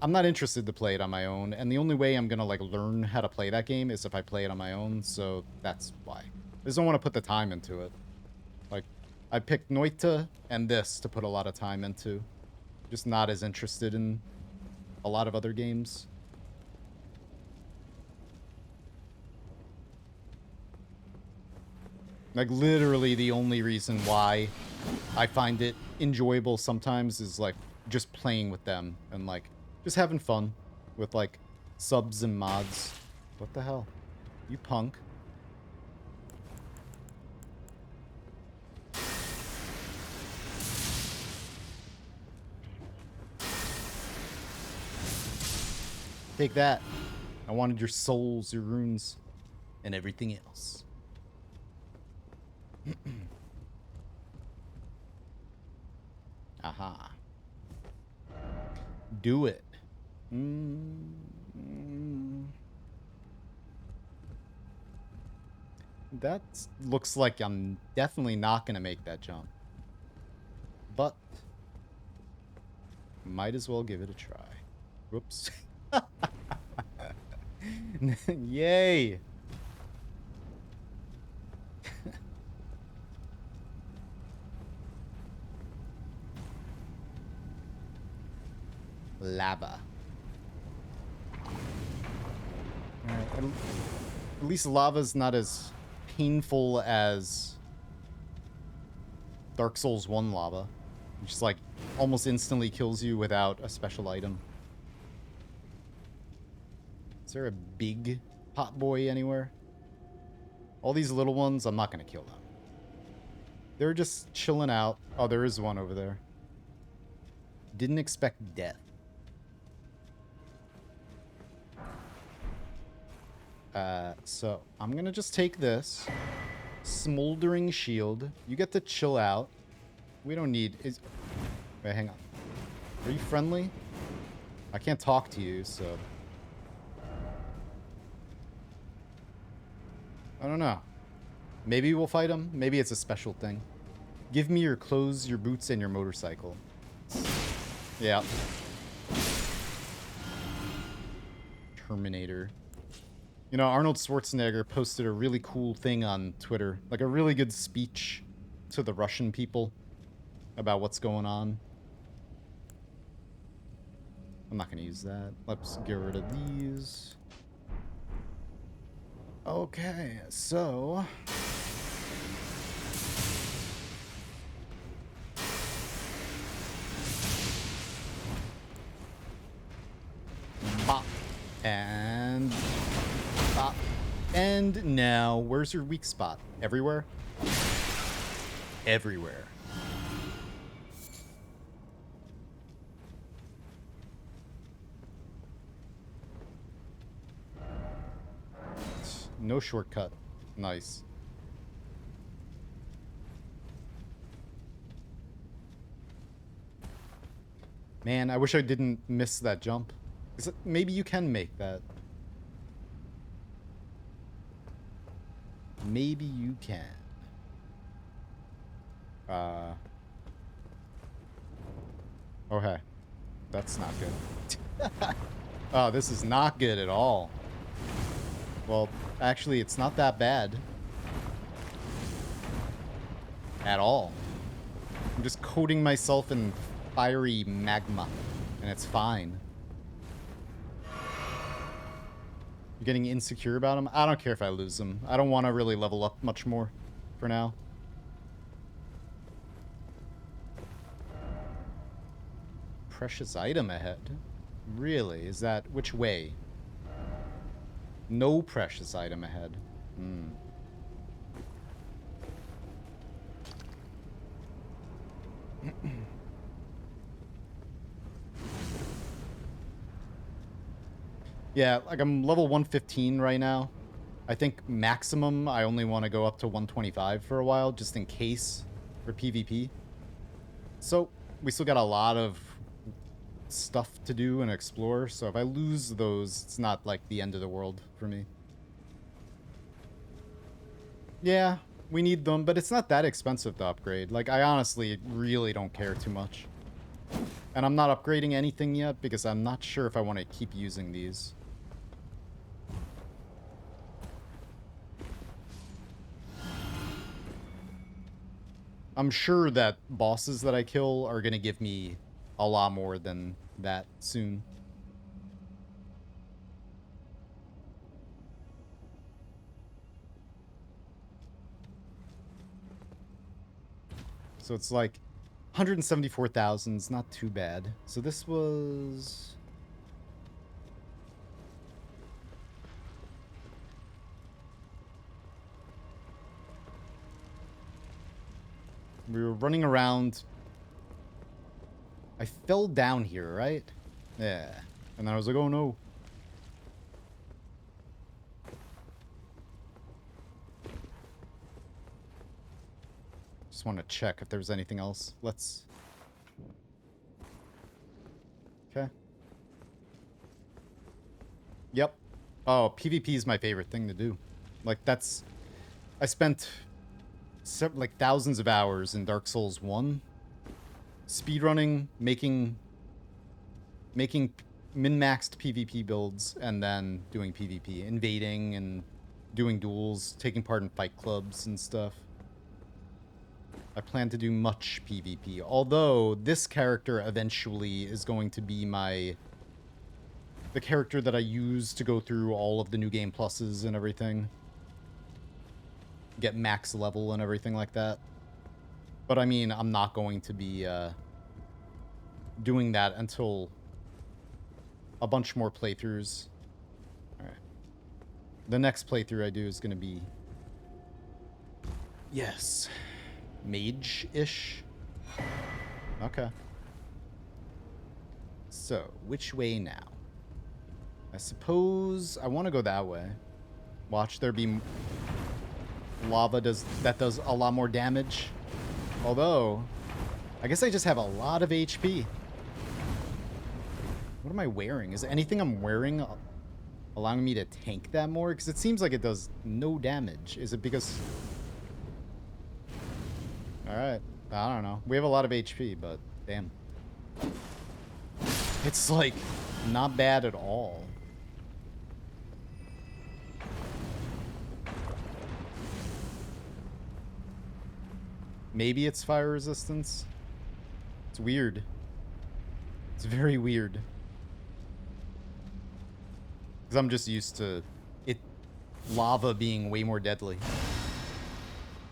I'm not interested to play it on my own, and the only way I'm gonna like learn how to play that game is if I play it on my own, so that's why. I just don't want to put the time into it. Like, I picked Noita and this to put a lot of time into. Just not as interested in a lot of other games. Like, literally the only reason why I find it enjoyable sometimes is like just playing with them and like just having fun with like subs and mods. What the hell? You punk. Take that. I wanted your souls, your runes, and everything else. Aha. Do it. That looks like I'm definitely not going to make that jump. But might as well give it a try. Whoops. Yay. Lava. Alright, at least lava's not as painful as Dark Souls 1 lava. It just like almost instantly kills you without a special item. Is there a big hot boy anywhere? All these little ones, I'm not gonna kill them. They're just chilling out. Oh, there is one over there. Didn't expect death. So I'm gonna just take this smoldering shield. You get to chill out. We don't need. Wait, hang on. Are you friendly? I can't talk to you, so I don't know. Maybe we'll fight him. Maybe it's a special thing. Give me your clothes, your boots, and your motorcycle. Yeah. Terminator. You know, Arnold Schwarzenegger posted a really cool thing on Twitter, like a really good speech to the Russian people about what's going on. I'm not going to use that. Let's get rid of these. Okay, so... Bop. And... Bop. And now, where's your weak spot? Everywhere? Everywhere. No shortcut. Nice. Man, I wish I didn't miss that jump. Maybe you can make that. Maybe you can. Okay. That's not good. Oh, this is not good at all. Well, actually, it's not that bad. At all. I'm just coating myself in fiery magma, and it's fine. You're getting insecure about him? I don't care if I lose him. I don't want to really level up much more for now. Precious item ahead. Really? Is that which way? No precious item ahead. Yeah, like I'm level 115 right now. I think maximum I only want to go up to 125 for a while, just in case for PvP. So we still got a lot of stuff to do and explore, so if I lose those, it's not like the end of the world for me. Yeah, we need them, but it's not that expensive to upgrade. Like, I honestly really don't care too much. And I'm not upgrading anything yet because I'm not sure if I want to keep using these. I'm sure that bosses that I kill are going to give me a lot more than that soon. So it's like 174,000 is not too bad. So this was... We were running around. I fell down here, right? Yeah. And then I was like, oh no. Just want to check if there's anything else. Let's... Okay. Yep. Oh, PvP is my favorite thing to do. Like, that's... I spent... like thousands of hours in Dark Souls 1 speedrunning, making min-maxed PvP builds, and then doing PvP, invading and doing duels, taking part in fight clubs and stuff. I plan to do much PvP, although this character eventually is going to be the character that I use to go through all of the new game pluses and everything. Get max level and everything like that. But I mean, I'm not going to be doing that until a bunch more playthroughs. Alright. The next playthrough I do is going to be... Yes. Mage-ish. Okay. So, which way now? I suppose I want to go that way. Watch there be... lava that does a lot more damage. Although, I guess I just have a lot of HP. What am I wearing? Is anything I'm wearing allowing me to tank that more? Because it seems like it does no damage. Is it because... Alright. I don't know. We have a lot of HP, but damn. It's like not bad at all. Maybe it's fire resistance. It's weird. It's very weird. Because I'm just used to lava being way more deadly.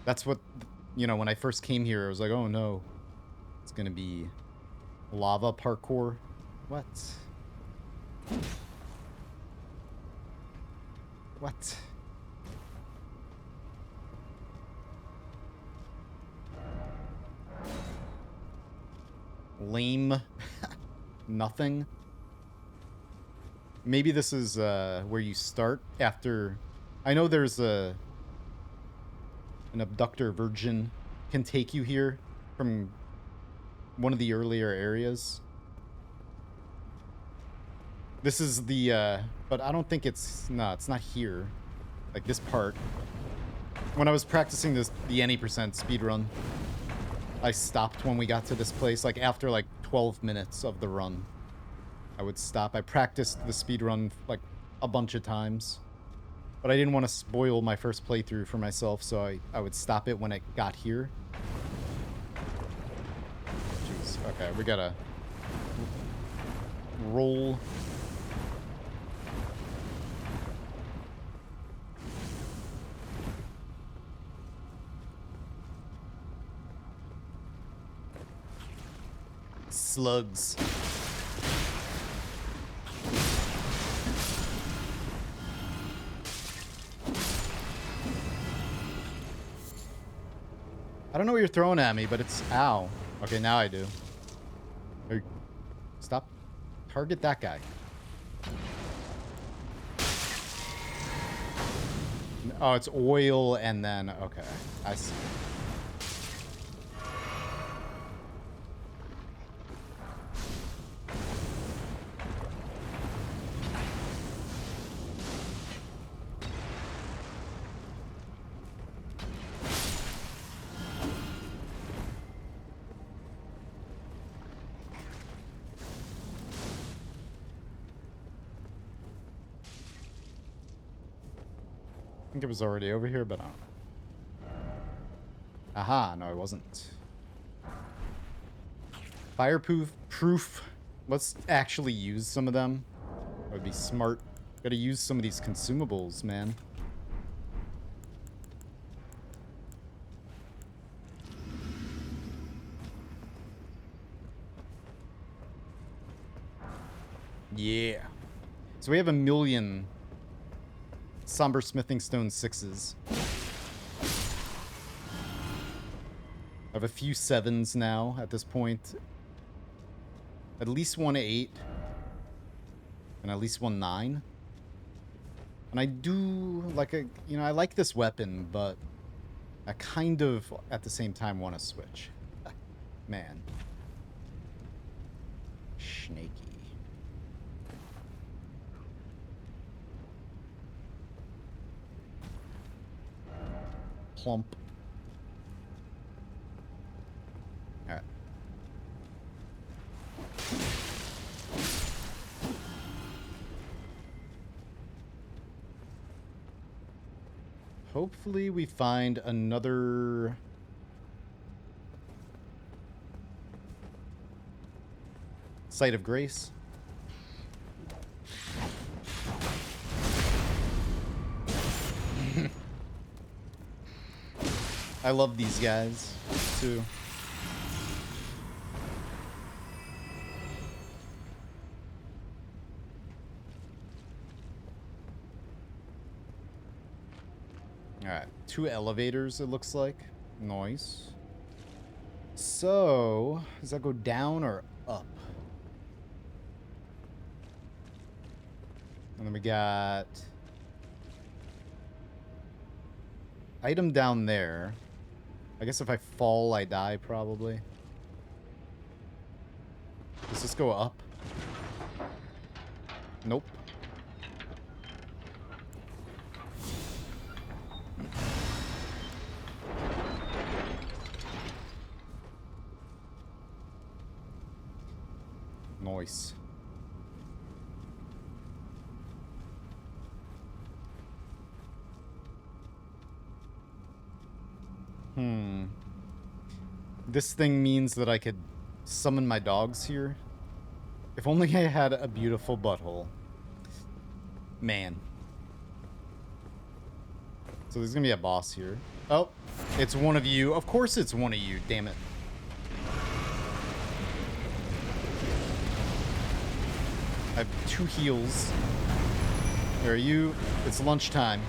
That's what, you know, when I first came here, I was like, oh no. It's gonna be lava parkour. What? What? Lame. Nothing. Maybe this is where you start after. I know there's an abductor virgin can take you here from one of the earlier areas. This is the but I don't think it's it's not here. Like this part. When I was practicing the any percent speedrun, I stopped when we got to this place. Like after like 12 minutes of the run, I would stop. I practiced the speedrun like a bunch of times, but I didn't want to spoil my first playthrough for myself, so I would stop it when it got here. Jeez. Okay, we gotta roll. Slugs. I don't know what you're throwing at me, but it's... Ow. Okay, now I do. Hey, stop. Target that guy. Oh, it's oil and then... Okay, I see. I think it was already over here, but I don't know. Aha, no, it wasn't. Fireproof. Let's actually use some of them. That would be smart. Gotta use some of these consumables, man. Yeah. So we have 1,000,000 Somber Smithing Stone 6s. I have a few 7s now at this point. At least one 8. And at least one 9. And I do like I like this weapon, but I kind of at the same time want to switch. Man. Snaky. Plump. Alright. Hopefully we find another... Site of Grace. I love these guys, too. Alright, 2 elevators, it looks like. Nice. So, does that go down or up? And then we got... item down there. I guess if I fall, I die, probably. Does this go up? Nope. Nice. This thing means that I could summon my dogs here. If only I had a beautiful butthole. Man. So there's gonna be a boss here. Oh, it's one of you. Of course it's one of you, damn it. I have 2 heals. There are you. It's lunchtime.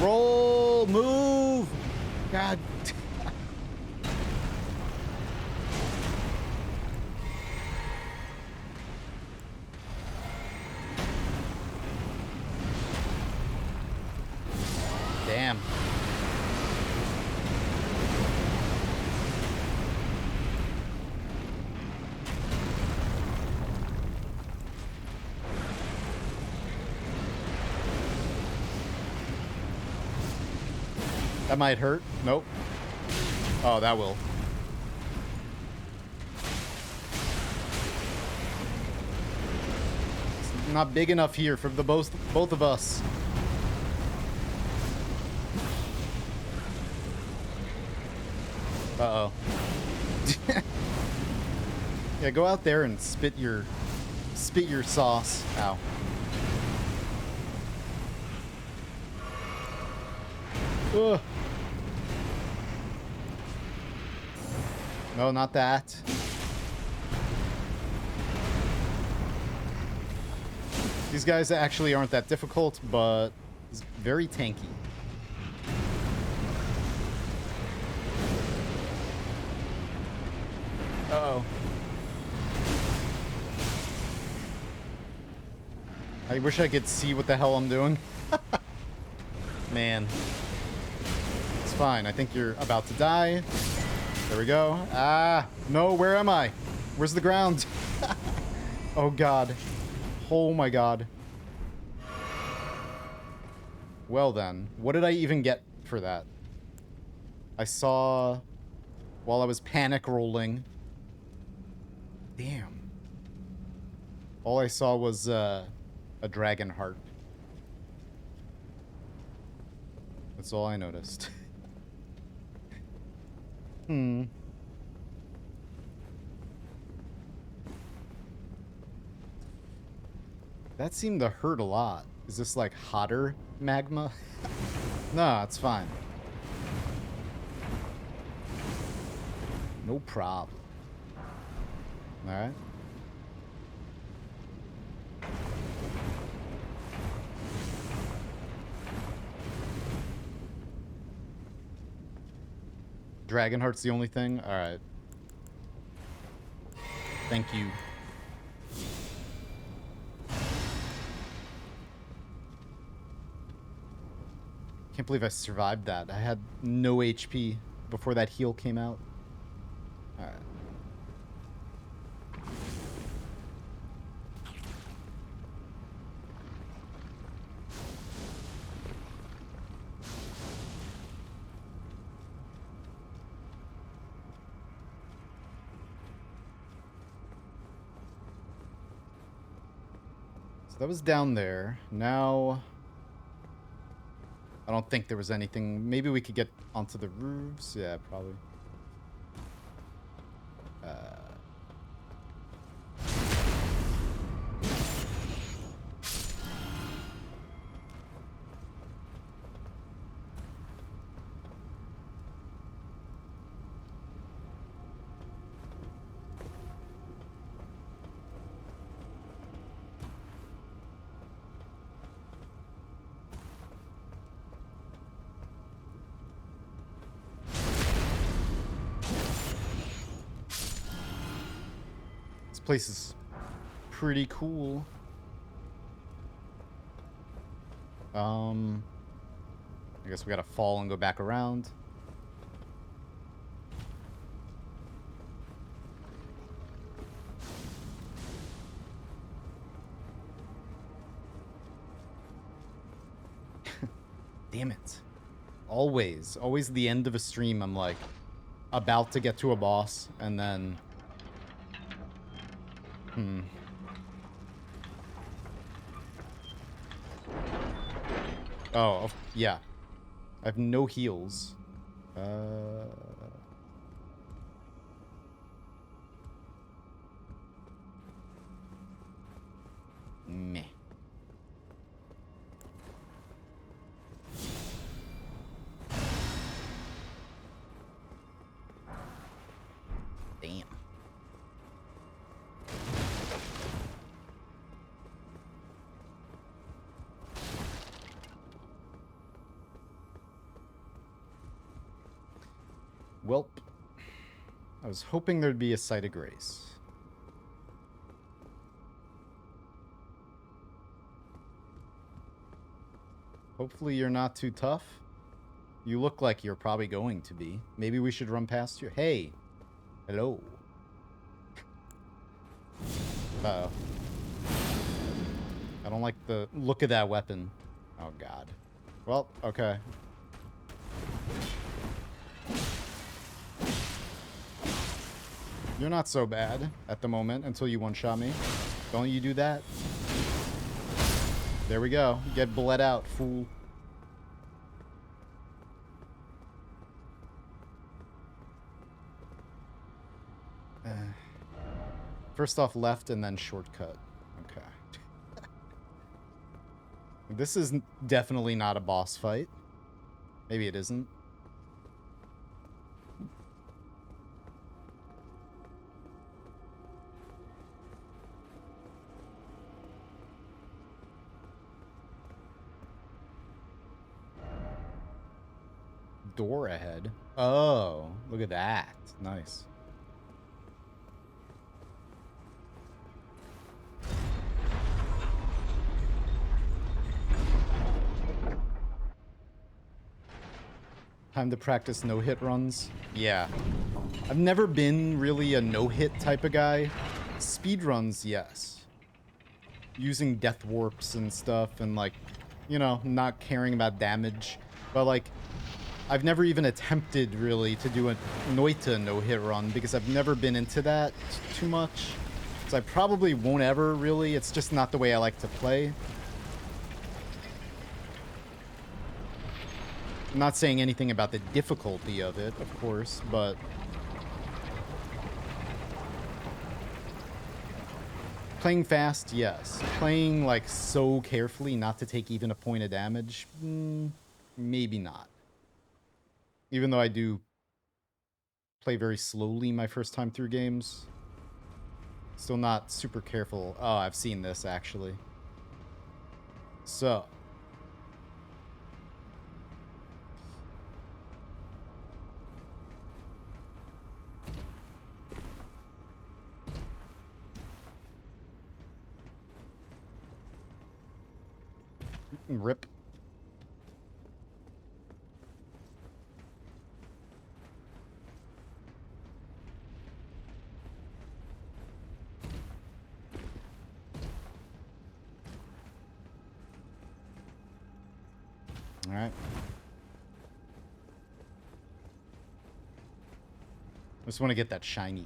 Roll, move. God. Damn. That might hurt. Nope. Oh, that will. It's not big enough here for the both of us. Uh-oh. Yeah, go out there and spit your sauce. Ow. Ugh. No, not that. These guys actually aren't that difficult, but it's very tanky. Uh-oh. I wish I could see what the hell I'm doing. Man. It's fine. I think you're about to die. There we go. Ah, no, where am I? Where's the ground? Oh, God. Oh, my God. Well, then. What did I even get for that? I saw... While I was panic rolling... Damn. All I saw was a dragon heart. That's all I noticed. That seemed to hurt a lot. Is this like hotter magma? No, it's fine. No problem. Alright. Dragonheart's the only thing? Alright. Thank you. Can't believe I survived that. I had no HP before that heal came out. Alright. So that was down there. Now... I don't think there was anything. Maybe we could get onto the roofs. Yeah, probably. Place is pretty cool. I guess we gotta fall and go back around. Damn it. Always the end of a stream, I'm like about to get to a boss and then Oh, yeah. I have no heals. Meh. Damn. Welp. I was hoping there'd be a sight of grace. Hopefully you're not too tough. You look like you're probably going to be. Maybe we should run past you. Hey. Hello. Uh-oh. I don't like the look of that weapon. Oh, God. Well, okay. You're not so bad at the moment until you one-shot me. Don't you do that? There we go. Get bled out, fool. First off, left and then shortcut. Okay. This is definitely not a boss fight. Maybe it isn't. Door ahead. Oh, look at that. Nice. Time to practice no-hit runs. Yeah. I've never been really a no-hit type of guy. Speed runs, yes. Using death warps and stuff and, like, you know, not caring about damage. But, like, I've never even attempted, really, to do a Noita no-hit run because I've never been into that too much. So I probably won't ever, really. It's just not the way I like to play. I'm not saying anything about the difficulty of it, of course, but... Playing fast, yes. Playing, like, so carefully not to take even a point of damage, maybe not. Even though I do play very slowly my first time through games. Still not super careful. Oh, I've seen this, actually. So... Rip. All right. I just want to get that shiny.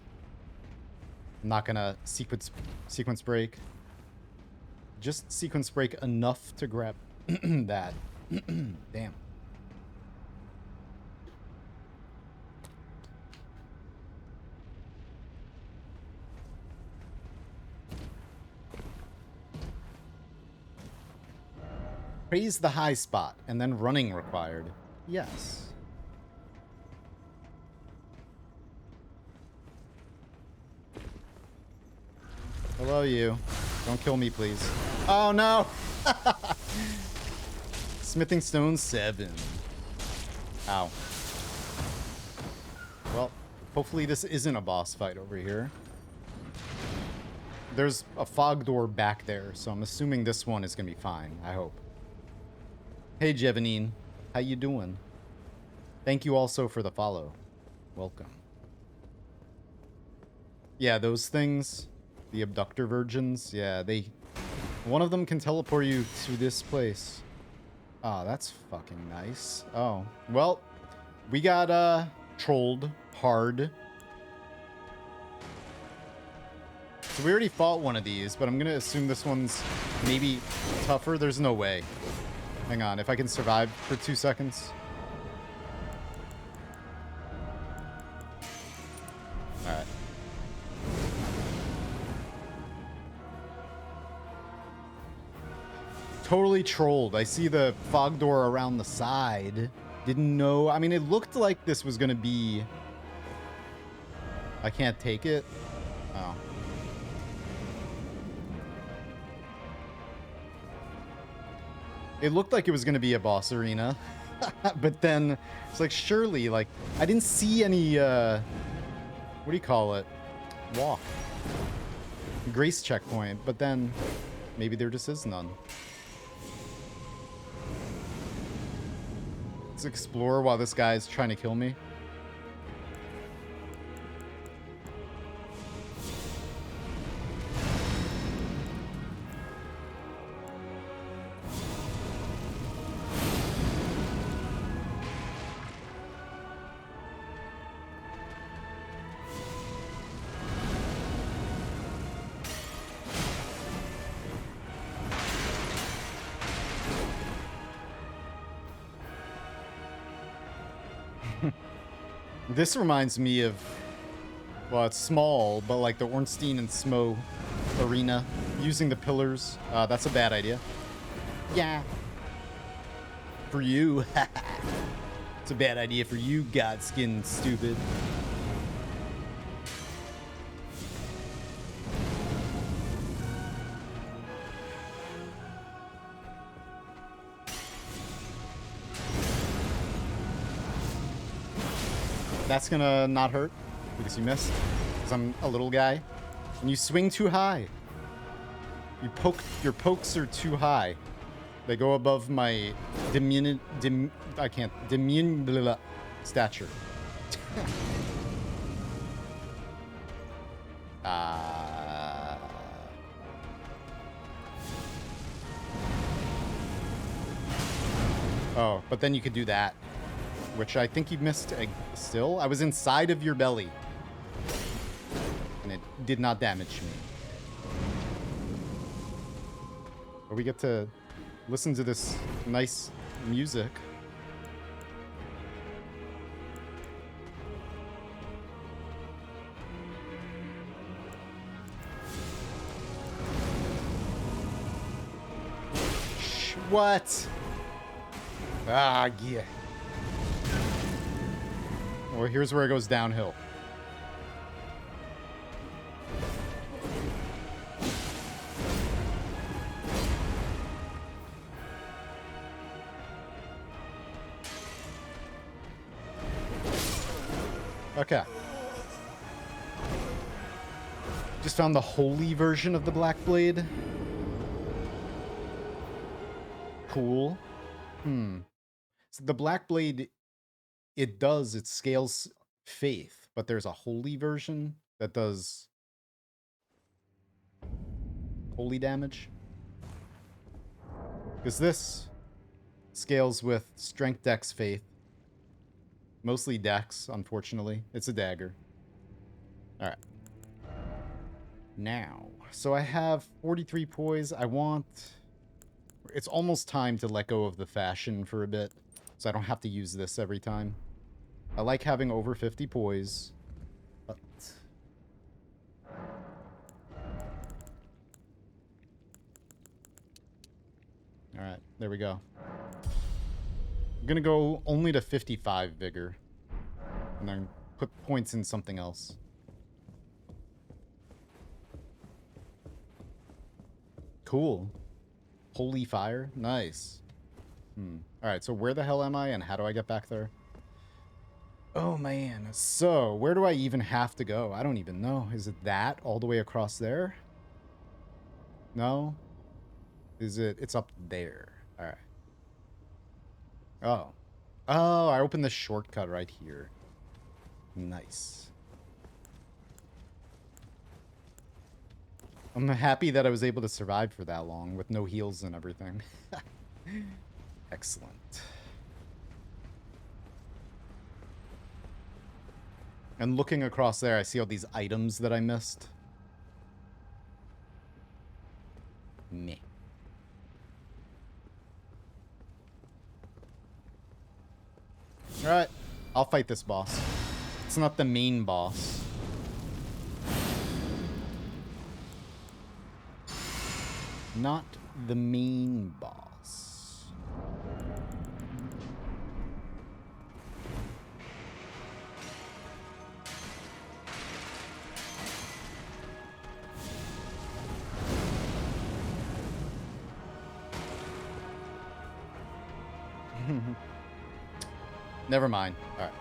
I'm not gonna sequence break. Just sequence break enough to grab that. Damn. Praise the high spot and then running required. Yes. Hello, you. Don't kill me, please. Oh, no! Smithing Stones 7. Ow. Well, hopefully this isn't a boss fight over here. There's a fog door back there, so I'm assuming this one is gonna be fine. I hope. Hey, Jevanine. How you doing? Thank you also for the follow. Welcome. Yeah, those things... The abductor virgins, yeah, they... One of them can teleport you to this place. Oh, that's fucking nice. Oh, well, we got, trolled hard. So we already fought one of these, but I'm gonna assume this one's maybe tougher. There's no way. Hang on, if I can survive for 2 seconds. Alright. Totally trolled. I see the fog door around the side. Didn't know. I mean, it looked like this was going to be... I can't take it. Oh. It looked like it was going to be a boss arena. But then it's like, surely, like, I didn't see any, what do you call it? Walk. Grace checkpoint. But then maybe there just is none. Let's explore while this guy's trying to kill me. This reminds me of, well, it's small, but like the Ornstein and Smo arena, using the pillars. That's a bad idea. Yeah. For you. It's a bad idea for you, Godskin stupid. That's gonna not hurt because you missed. Because I'm a little guy. And you swing too high. Your pokes are too high. They go above my stature. Oh, but then you could do that. Which I think you missed still. I was inside of your belly. And it did not damage me. But we get to listen to this nice music. What? Ah, yeah. Well, here's where it goes downhill. Okay. Just found the holy version of the Black Blade. Cool. So the Black Blade, it scales faith, but there's a holy version that does holy damage. Because this scales with strength, dex, faith. Mostly dex, unfortunately. It's a dagger. Alright. Now, so I have 43 poise. It's almost time to let go of the fashion for a bit, so I don't have to use this every time. I like having over 50 poise, but... Alright, there we go. I'm gonna go only to 55 vigor, and then put points in something else. Cool. Holy fire? Nice. Alright, so where the hell am I, and how do I get back there? Oh, man. So, where do I even have to go? I don't even know. Is it that all the way across there? No? Is it? It's up there. Alright. Oh. Oh, I opened the shortcut right here. Nice. I'm happy that I was able to survive for that long with no heals and everything. Excellent. And looking across there, I see all these items that I missed. Meh. I'll fight this boss. It's not the main boss. Not the main boss. Never mind. All right.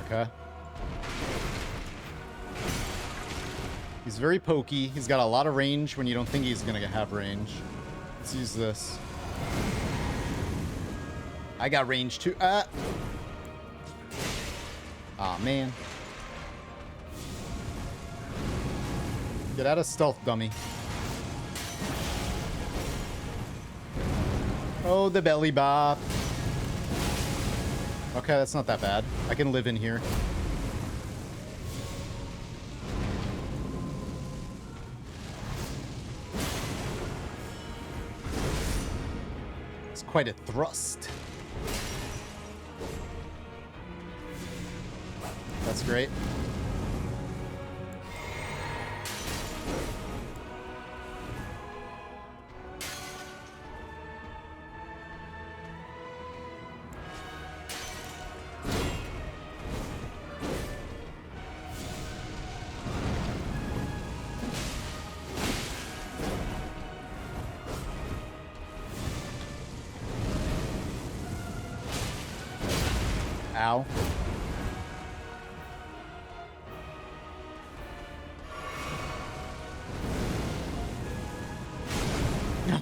Okay. He's very pokey. He's got a lot of range when you don't think he's gonna have range. Let's use this. I got range too. Ah, man. Get out of stealth, dummy. Oh, the belly bop. Okay, that's not that bad. I can live in here. It's quite a thrust. That's great. Ow.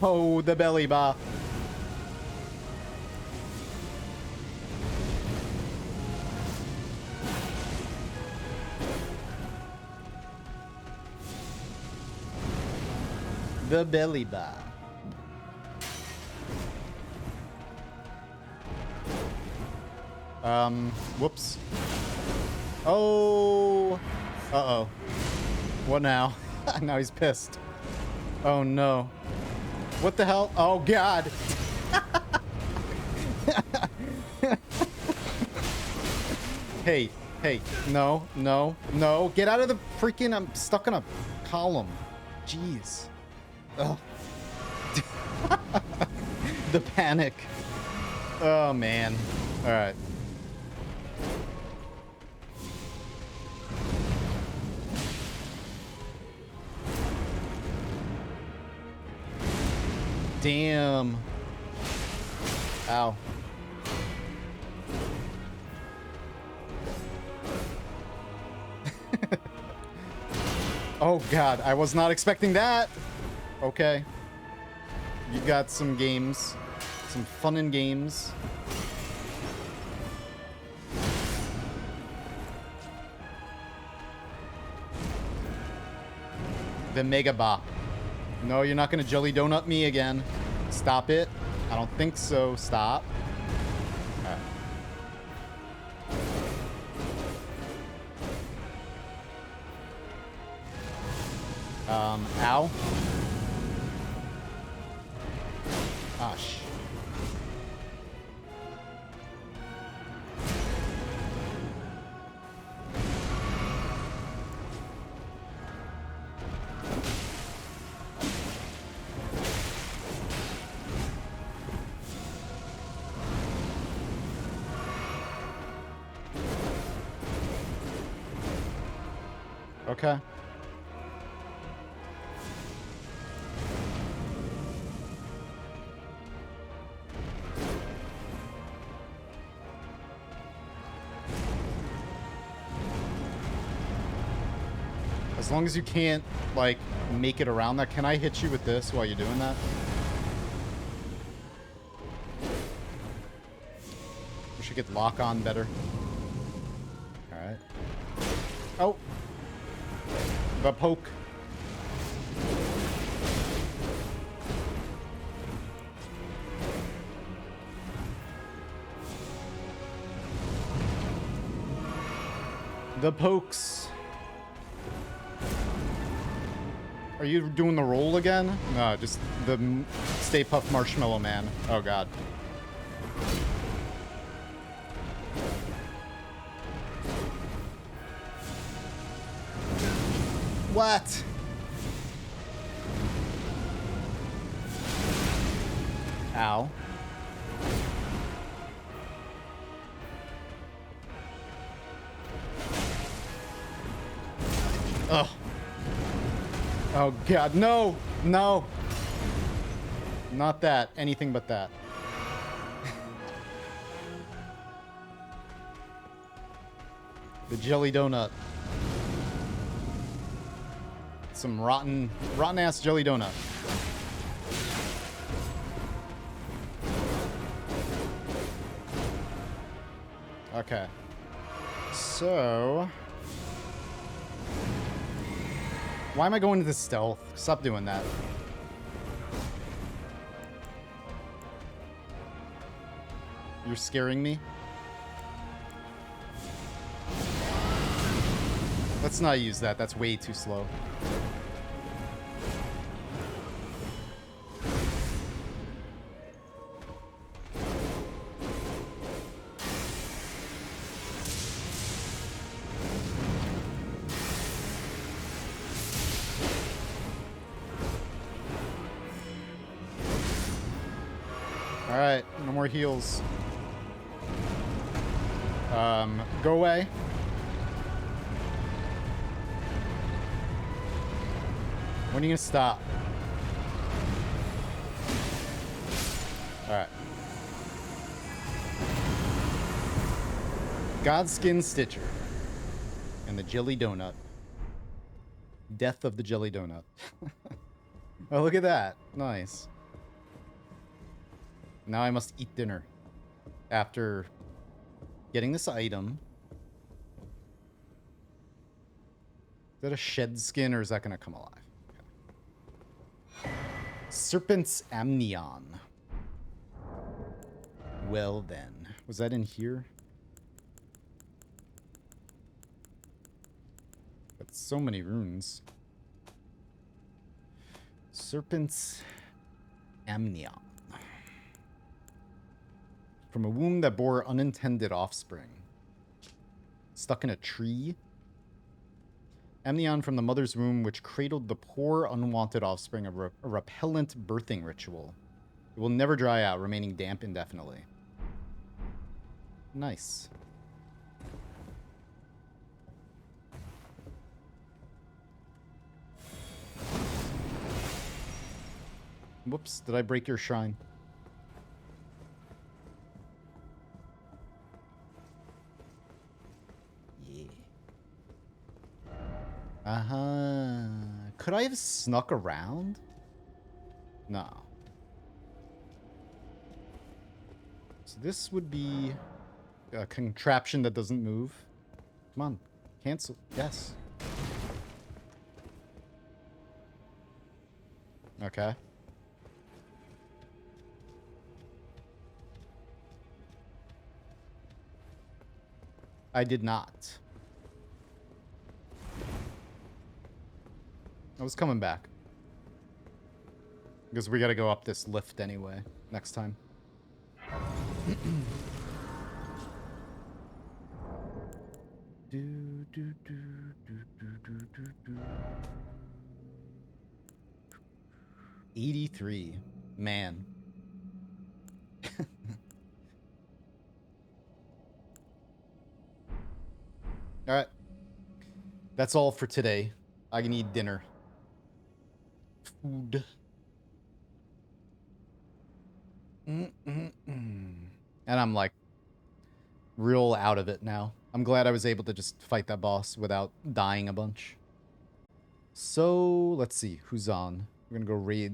Oh, the belly bop. The belly bop. Whoops. Oh. Uh-oh. What now? Now he's pissed. Oh, no. What the hell? Oh, God. Hey, hey. No, no, no. Get out of the freaking... I'm stuck in a column. Jeez. Ugh. The panic. Oh, man. All right. Damn. Ow. Oh, God. I was not expecting that. Okay. You got some games. Some fun in games. The Mega Bop. No, you're not going to jelly donut me again. Stop it. I don't think so. Stop. All right. Ow. Gosh. Okay. As long as you can't, like, make it around that. Can I hit you with this while you're doing that? Wish I could lock on better. Alright. Oh! The poke. The pokes. Are you doing the roll again? No, just the Stay Puft Marshmallow Man. Oh, God. What? Ow. Ugh. Oh, God. No. No. Not that. Anything but that. The jelly donut. Some rotten ass jelly donut. Okay. So... why am I going to the stealth? Stop doing that. You're scaring me. Let's not use that. That's way too slow. Alright, no more heals. Go away. When are you gonna stop? Alright. Godskin Stitcher. And the Jelly Donut. Death of the Jelly Donut. Oh, look at that. Nice. Now I must eat dinner. After getting this item. Is that a shed skin or is that going to come alive? Okay. Serpent's Amnion. Well then. Was that in here? Got so many runes. Serpent's Amnion. From a womb that bore unintended offspring. Stuck in a tree. Amnion from the mother's womb, which cradled the poor, unwanted offspring of a repellent birthing ritual. It will never dry out, remaining damp indefinitely. Nice. Whoops, did I break your shrine? Uh-huh. Could I have snuck around? No. So this would be a contraption that doesn't move. Come on. Cancel. Yes. Okay. I did not. I was coming back. Because we gotta go up this lift anyway, next time. 83. Man. Alright. That's all for today. I need dinner. Food. And I'm like real out of it now. I'm glad I was able to just fight that boss without dying a bunch. So let's see who's on. We're gonna go raid